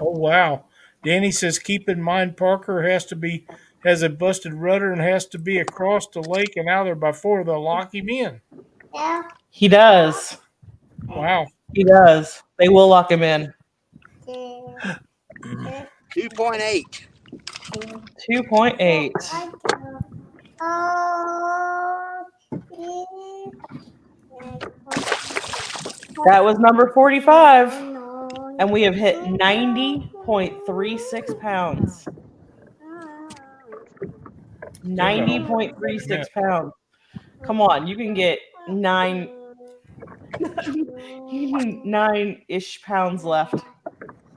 Oh wow. Danny says keep in mind Parker has a busted rudder and has to be across the lake and out there before they'll lock him in. Yeah. He does. Wow. He does. They will lock him in. 2.8. 2.8. That was number 45. And we have hit 90.36 pounds. 90.36 pounds. Come on, you can get 9-ish pounds left.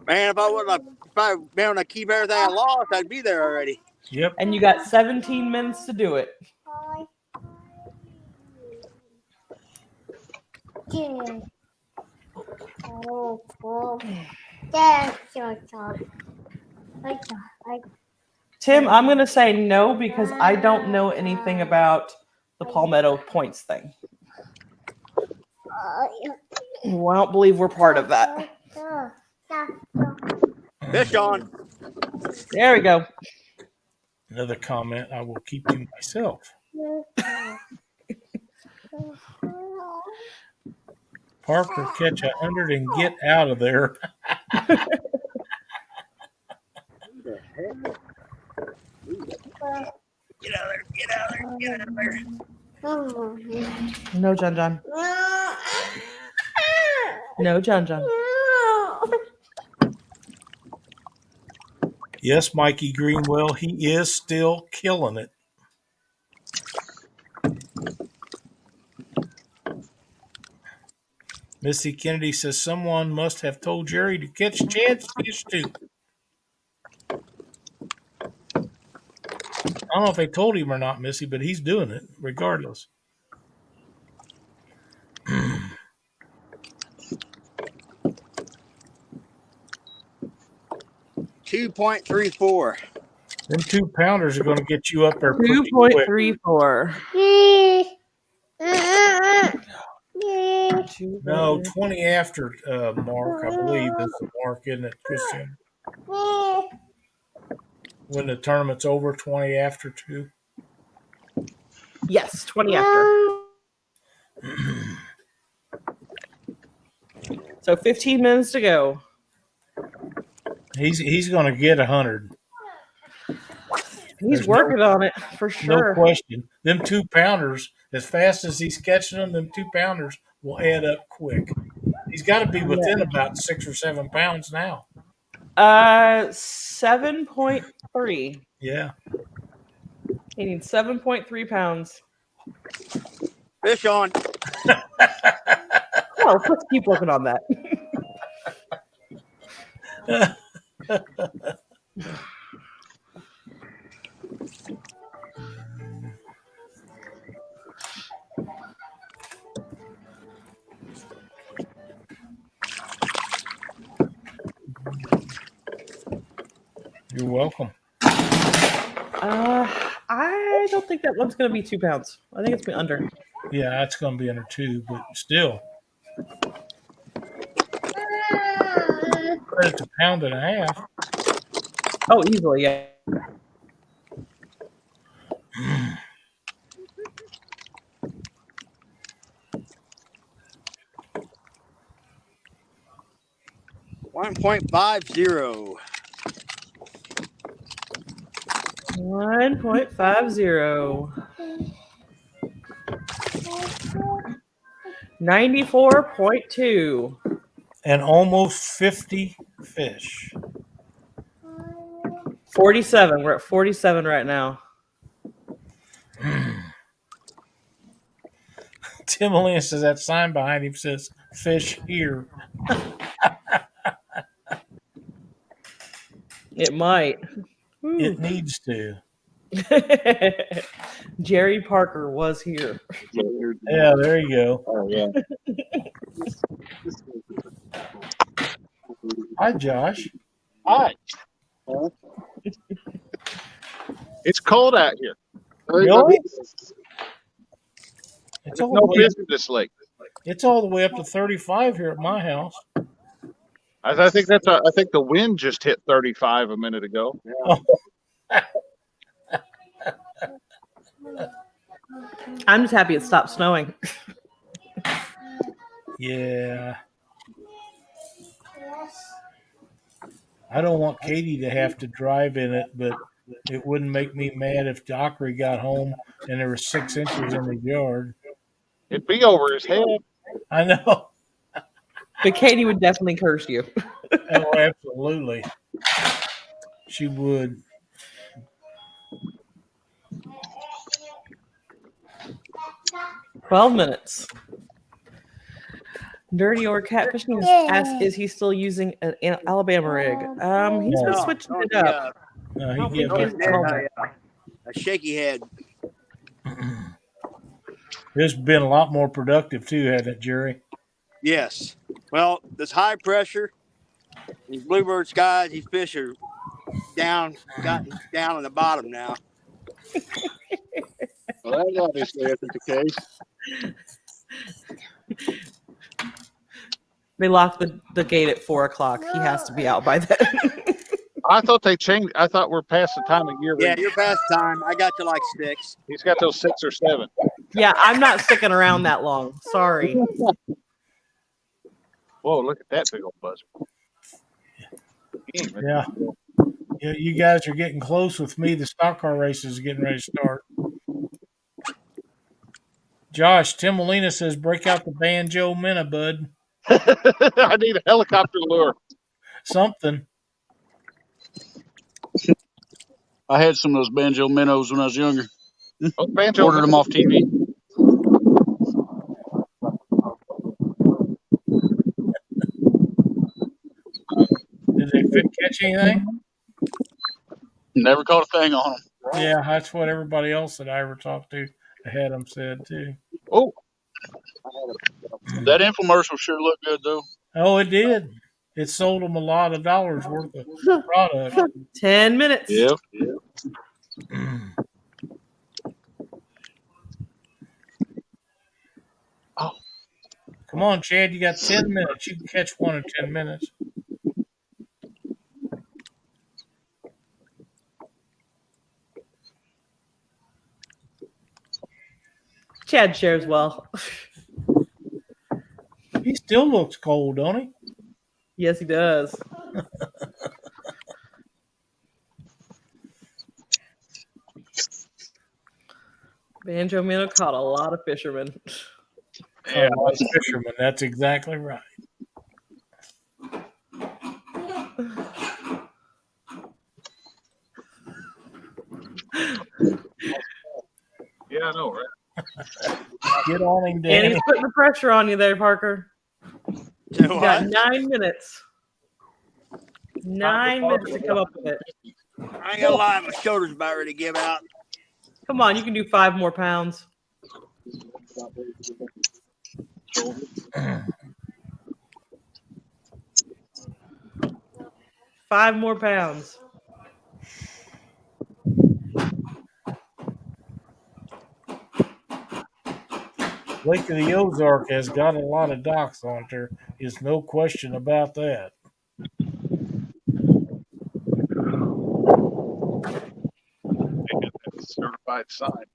Man, if I been able to keep everything I lost, I'd be there already. Yep. And you got 17 minutes to do it. Tim, I'm going to say no because I don't know anything about the Palmetto points thing. Well, I don't believe we're part of that. Fish on. There we go. Another comment, I will keep to myself. Parker, catch 100 and get out of there. Get out of there. Get out of there. Get out of there. No, John John. No, John John. Yes, Mikey Greenwell, he is still killing it. Missy Kennedy says someone must have told Jerry to catch chance fish too. I don't know if they told him or not, Missy, but he's doing it regardless. 2.34. Them 2 pounders are going to get you up there pretty quick. 2.34. No, 20 after mark, I believe is the mark, isn't it, Christian? When the tournament's over, 20 after 2. Yes, 20 after. So 15 minutes to go. He's going to get 100. He's working on it for sure. No question. Them 2 pounders, as fast as he's catching them 2 pounders will add up quick. He's got to be within about 6 or 7 pounds now. 7.3. Yeah. He needs 7.3 pounds. Fish on. Oh, let's keep working on that. You're welcome. I don't think that one's going to be 2 pounds. I think it's be under. Yeah, that's going to be under 2, but still. bet it's a pound and a half. Oh, easily, yeah. $1.50. 1.50. 94.2. And almost 50 fish. 47. We're at 47 right now. Tim Molina says that sign behind him says fish here. It might. It needs to. Jerry Parker was here. Yeah, there you go. Oh yeah. Hi, Josh. Hi. It's cold out here. Really? It's all, No the way, fish in this lake. it's all the way up to 35 here at my house. I think I think the wind just hit 35 a minute ago. Oh, I'm just happy it stopped snowing. yeah. I don't want Katie to have to drive in it, but it wouldn't make me mad if Dockery got home and there were 6 inches in the yard. It'd be over his head. I know. But Katie would definitely curse you. Oh, absolutely. She would. $12 minutes. Dirty or catfishing asks, is he still using an Alabama rig? He's been No. switching it up. No, he He's get A shaky head. It's been a lot more productive too, hasn't it, Jerry? Yes. Well, this high pressure, these bluebird skies, these fish are down in the bottom now. Well, that obviously isn't the case. They lock the gate at 4 o'clock. He has to be out by then. I thought they changed. I thought we're past the time of year. Yeah, you're past time. I got to like 6. He's got those 6 or 7. Yeah, I'm not sticking around that long. Sorry. Whoa, look at that big old buzzer. Yeah. Yeah, you guys are getting close with me. The stock car race is getting ready to start. Josh, Tim Molina says, break out the banjo minna, bud. I need a helicopter lure. Something. I had some of those banjo minnows when I was younger. Oh, banjo Ordered them off TV. Did they catch anything? Never caught a thing on them. Yeah, that's what everybody else that I ever talked to had them said too. Oh, That infomercial sure looked good though. Oh, it did. It sold them a lot of dollars worth of product. 10 minutes. Yep. Oh, come on, Chad. You got 10 minutes. You can catch one in 10 minutes. Chad shares well. He still looks cold, don't he? Yes, he does. Banjo Minnow caught a lot of fishermen. Yeah, fisherman. That's exactly right. yeah, I know, right? Get on him, And Danny. he's putting the pressure on you there, Parker. You got 9 minutes. 9 minutes to come up with it. I ain't gonna lie, my shoulder's about ready to give out. Come on, you can do 5 more pounds. Five more pounds. Lake of the Ozark has got a lot of docks on there. There's no question about that. by its side.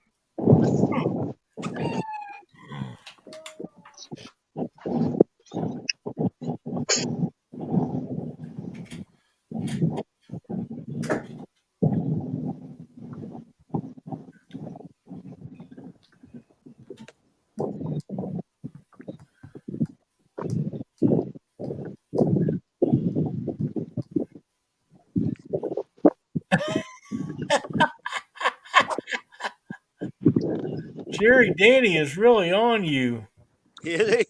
Jerry Danny is really on you. Is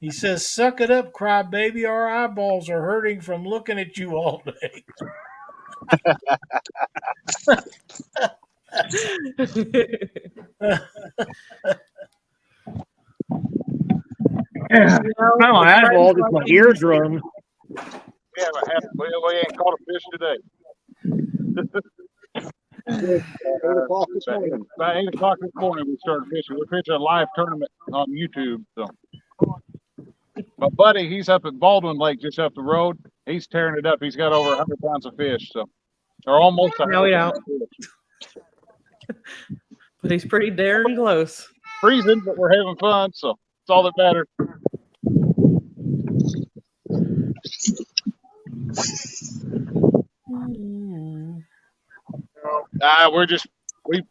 He says, "Suck it up, crybaby. Our eyeballs are hurting from looking at you all day." Not my eyeball, just my eardrum. We ain't caught a fish today. About 8 o'clock this morning, we started fishing. We're fishing a live tournament on YouTube. So, my buddy, he's up at Baldwin Lake, just up the road. He's tearing it up. He's got over 100 pounds of fish, so or almost. No, we don't. But he's pretty darn close. Freezing, but we're having fun, so it's all that matters.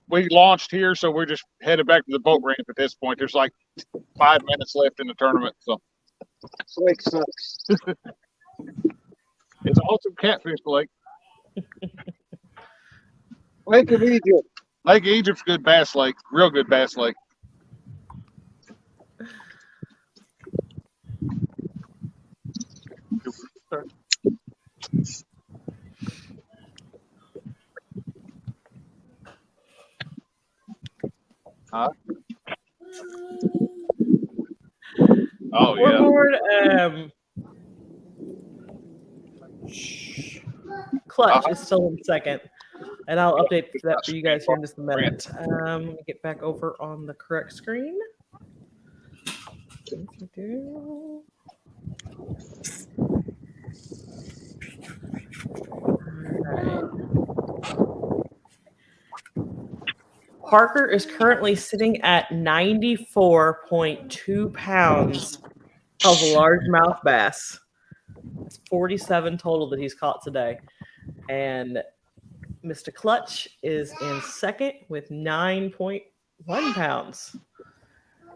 We launched here, so we're just headed back to the boat ramp at this point. There's like 5 minutes left in the tournament, so Lake sucks. it's an awesome catfish lake. Lake of Egypt. Lake of Egypt's good bass lake, real good bass lake. Huh? Oh yeah. Scoreboard, Clutch is still in second, and I'll update that for you guys here in just a minute. Let me get back over on the correct screen. Parker is currently sitting at 94.2 pounds of largemouth bass. It's 47 total that he's caught today. And Mr. Clutch is in second with 9.1 pounds.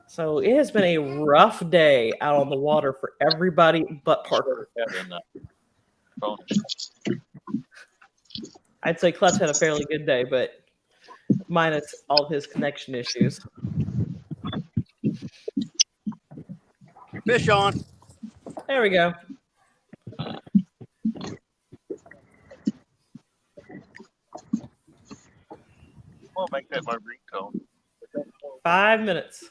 So it has been a rough day out on the water for everybody but Parker. I'd say Clutch had a fairly good day, but minus all his connection issues. Fish on. There we go. We'll make that my ringtone. 5 minutes.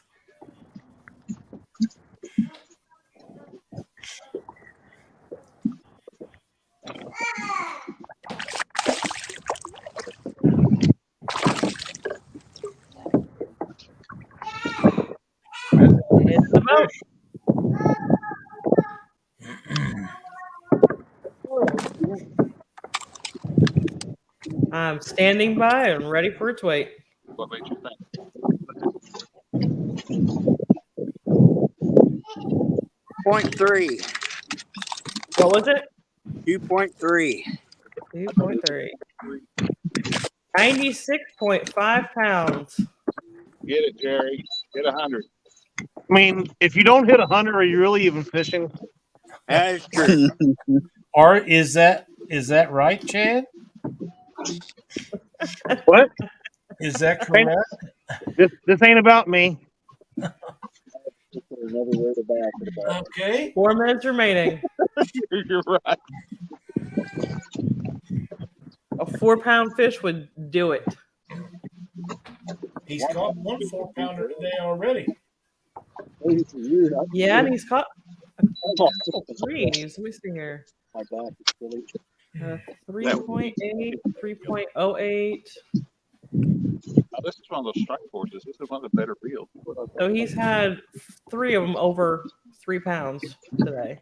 It's the boat. I'm standing by and ready for its weight. What makes you think? 2.3. What was it? 2.3. 2.3. 96.5 pounds. Get it, Jerry. Get 100. I mean, if you don't hit 100, are you really even fishing? That is true. Or is that right, Chad? What? Is that correct? This ain't about me. Okay. 4 minutes remaining. You're right. A 4-pound fish would do it. He's caught one 4-pounder today already. Yeah, and he's caught threes. Let me see here. 3.8, 3.08. Oh, this is one of those strike forces. This is one of the better reels. So he's had 3 of them over 3 pounds today.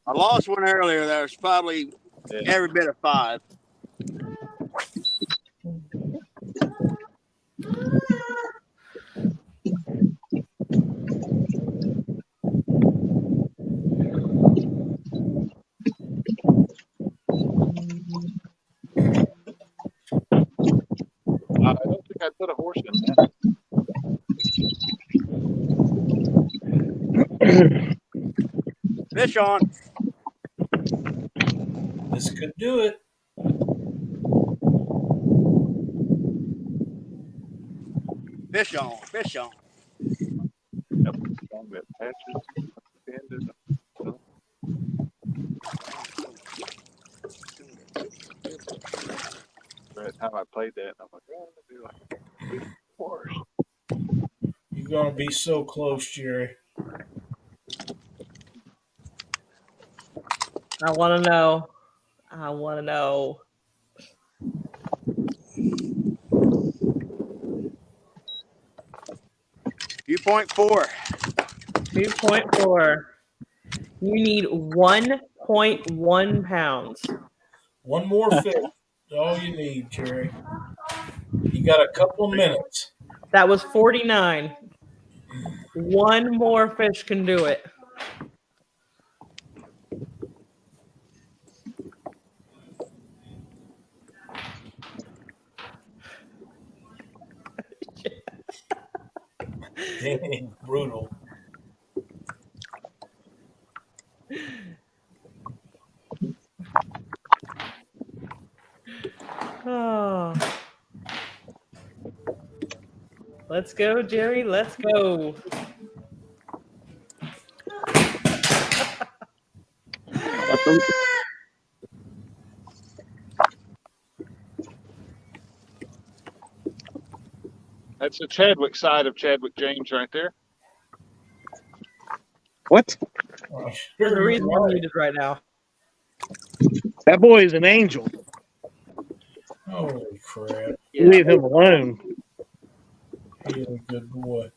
I lost one earlier that was probably Every bit of 5. I don't think I put a horse in that. Fish on. This could do it. Fish on. Fish on. Yep, song that patches ended. By the time I played that, I'm like, oh, I'll do like a horse. You're gonna be so close, Jerry. I want to know. I want to know. 2.4. 2.4. You need 1.1 pounds. One more fish. That's all you need, Jerry. You got a couple of minutes. That was 49. One more fish can do it. Dang, brutal. Oh. Let's go, Jerry. Let's go. That's the Chadwick side of Chadwick James right there. What? There's a reason I'm muted right now. That boy is an angel. Holy crap. Yeah. Leave him alone. He is a good boy.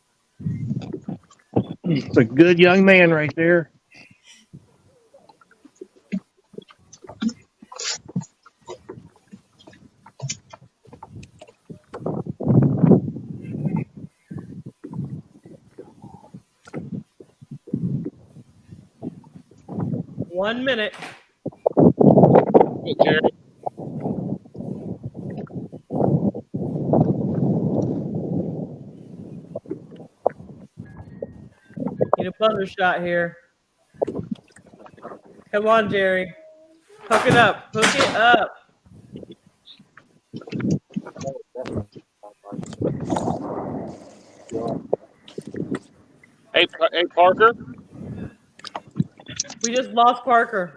He's a good young man right there. One minute. Hey, Jerry. Need a buzzer shot here. Come on, Jerry. Hook it up. Hook it up. Hey, Parker. We just lost Parker.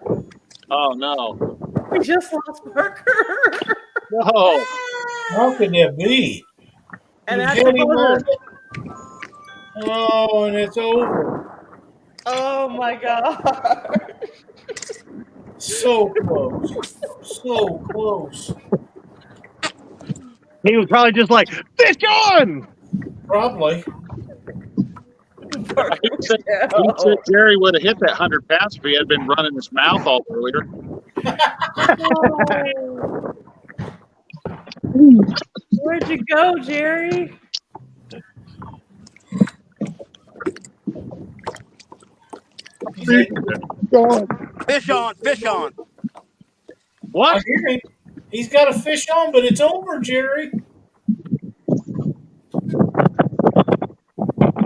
Oh no. We just lost Parker. No. How could that be? And You that's can't the even buzzer. hold it? Oh, and it's over. Oh my God. So close. So close. He was probably just like, fish on! Probably. He said Jerry would have hit that 100 pounds if he had been running his mouth all earlier. Where'd you go, Jerry? Fish on. Fish on. What? I hear him. He's got a fish on, but it's over, Jerry.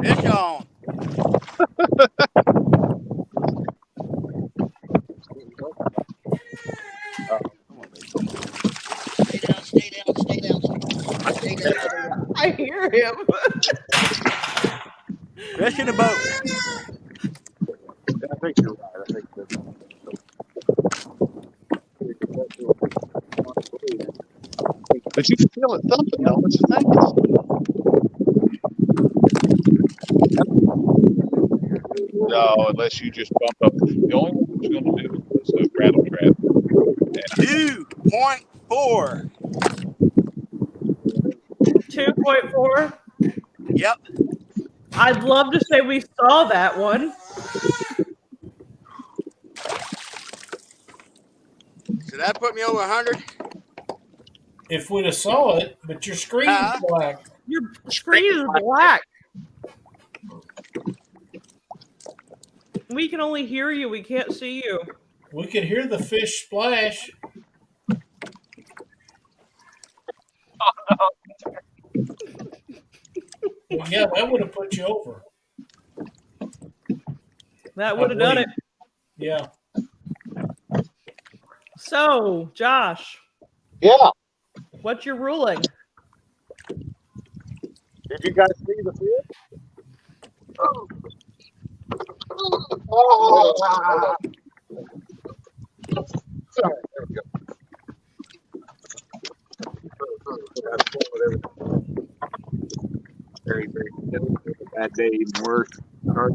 Fish on. Stay down. Stay down. Stay down. I hear him. Fish in the boat. I think you're right. I think that's but you can feel it thumping though. What you think? No, unless you just bump up. The only one it's going to do is a rattle trap. 2.4. 2.4. Yep. I'd love to say we saw that one. Did that put me over 100? If we'd have saw it, but your screen is black. Your screen is black. We can only hear you. We can't see you. We could hear the fish splash. Well, yeah, that would have put you over. That would have done it. Yeah. So, Josh. Yeah. What's your ruling? Did you guys see the fish? Oh. Sorry, there we go. Very, very bad day, even worse. There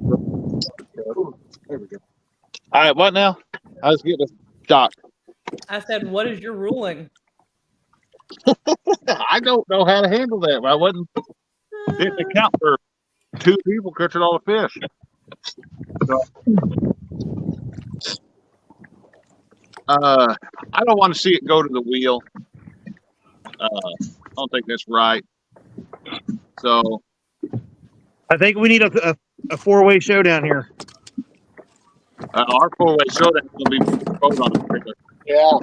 we go. All right, what now? I was getting a dock. I said, what is your ruling? I don't know how to handle that. I didn't account for 2 people catching all the fish. So, I don't want to see it go to the wheel. I don't think that's right. So I think we need a 4-way showdown here. our 4-way showdown is going to be both on the trailer. Yeah.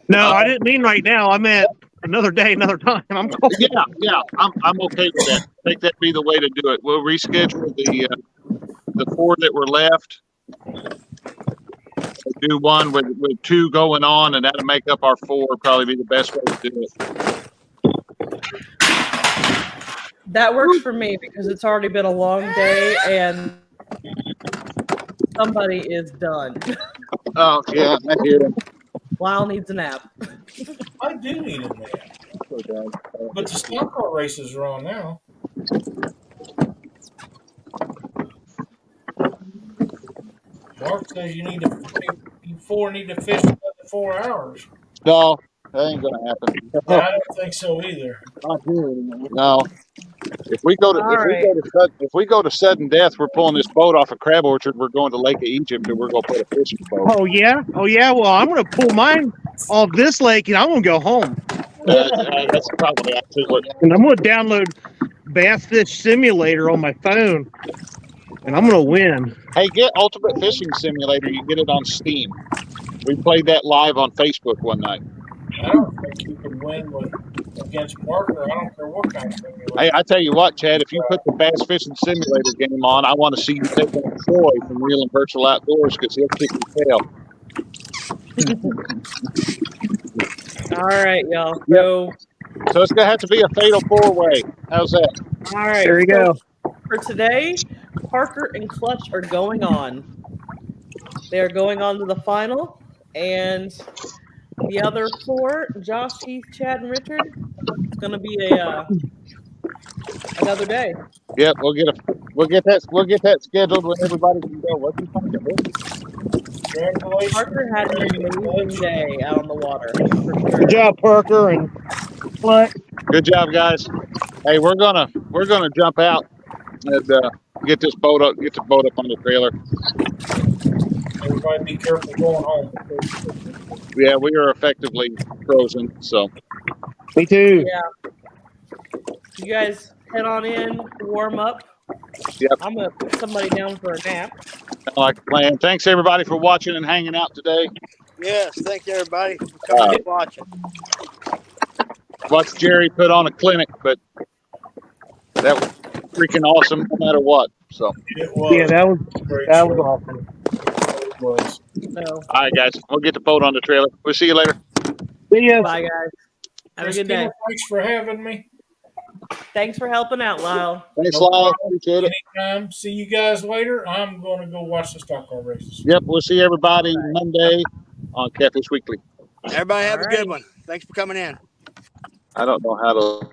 No, I didn't mean right now. I meant another day, another time. I'm cool. Yeah. I'm okay with that. I think that'd be the way to do it. We'll reschedule the 4 that were left. We'll do one with 2 going on, and that'll make up our 4. Probably be the best way to do it. That works for me because it's already been a long day and somebody is done. Oh, yeah, I hear it. Lyle needs a nap. I do need a nap. But the stock car races are on now. Mark says you need to fish another 4 hours. No, that ain't gonna happen. I don't think so either. No. If we go to sudden death, we're pulling this boat off a crab orchard. We're going to Lake of Egypt, and we're gonna put a fishing boat. Oh yeah. Well, I'm gonna pull mine off this lake, and I'm gonna go home. That's probably actually what. And I'm gonna download Bass Fish Simulator on my phone, and I'm gonna win. Hey, get Ultimate Fishing Simulator. You get it on Steam. We played that live on Facebook one night. I don't think you can win against Parker. I don't care what kind of thing. Hey, I tell you what, Chad, if you put the Bass Fishing Simulator game on, I want to see you take on Troy from Real and Virtual Outdoors because he'll kick your tail. All right, y'all. So it's going to have to be a fatal 4-way. How's that? All right. There you go. For today, Parker and Clutch are going on. They are going on to the final, and the other 4, Josh, Heath, Chad, and Richard, it's going to be another day. Yep, we'll get that scheduled when everybody can go. What's he talking about? Parker had an amazing day out on the water. For sure. Good job, Parker and Clint. Good job, guys. Hey, we're gonna jump out and get the boat up on the trailer. Everybody be careful going home. Yeah, we are effectively frozen. So. Me too. Yeah. You guys head on in, warm up. Yep. I'm gonna put somebody down for a nap. I like the plan. Thanks everybody for watching and hanging out today. Yes, thanks everybody for coming and watching. Watched Jerry put on a clinic, but that was freaking awesome no matter what. So it was. Yeah, that was awesome. It was. So, all right, guys, we'll get the boat on the trailer. We'll see you later. See ya. bye, guys. Have a good day. Thanks for having me. Thanks for helping out, Lyle. Thanks, Lyle. Appreciate it. Anytime. See you guys later. I'm going to go watch the stock car races. Yep, we'll see everybody Monday on Catfish Weekly. Everybody have a good one. Thanks for coming in. I don't know how to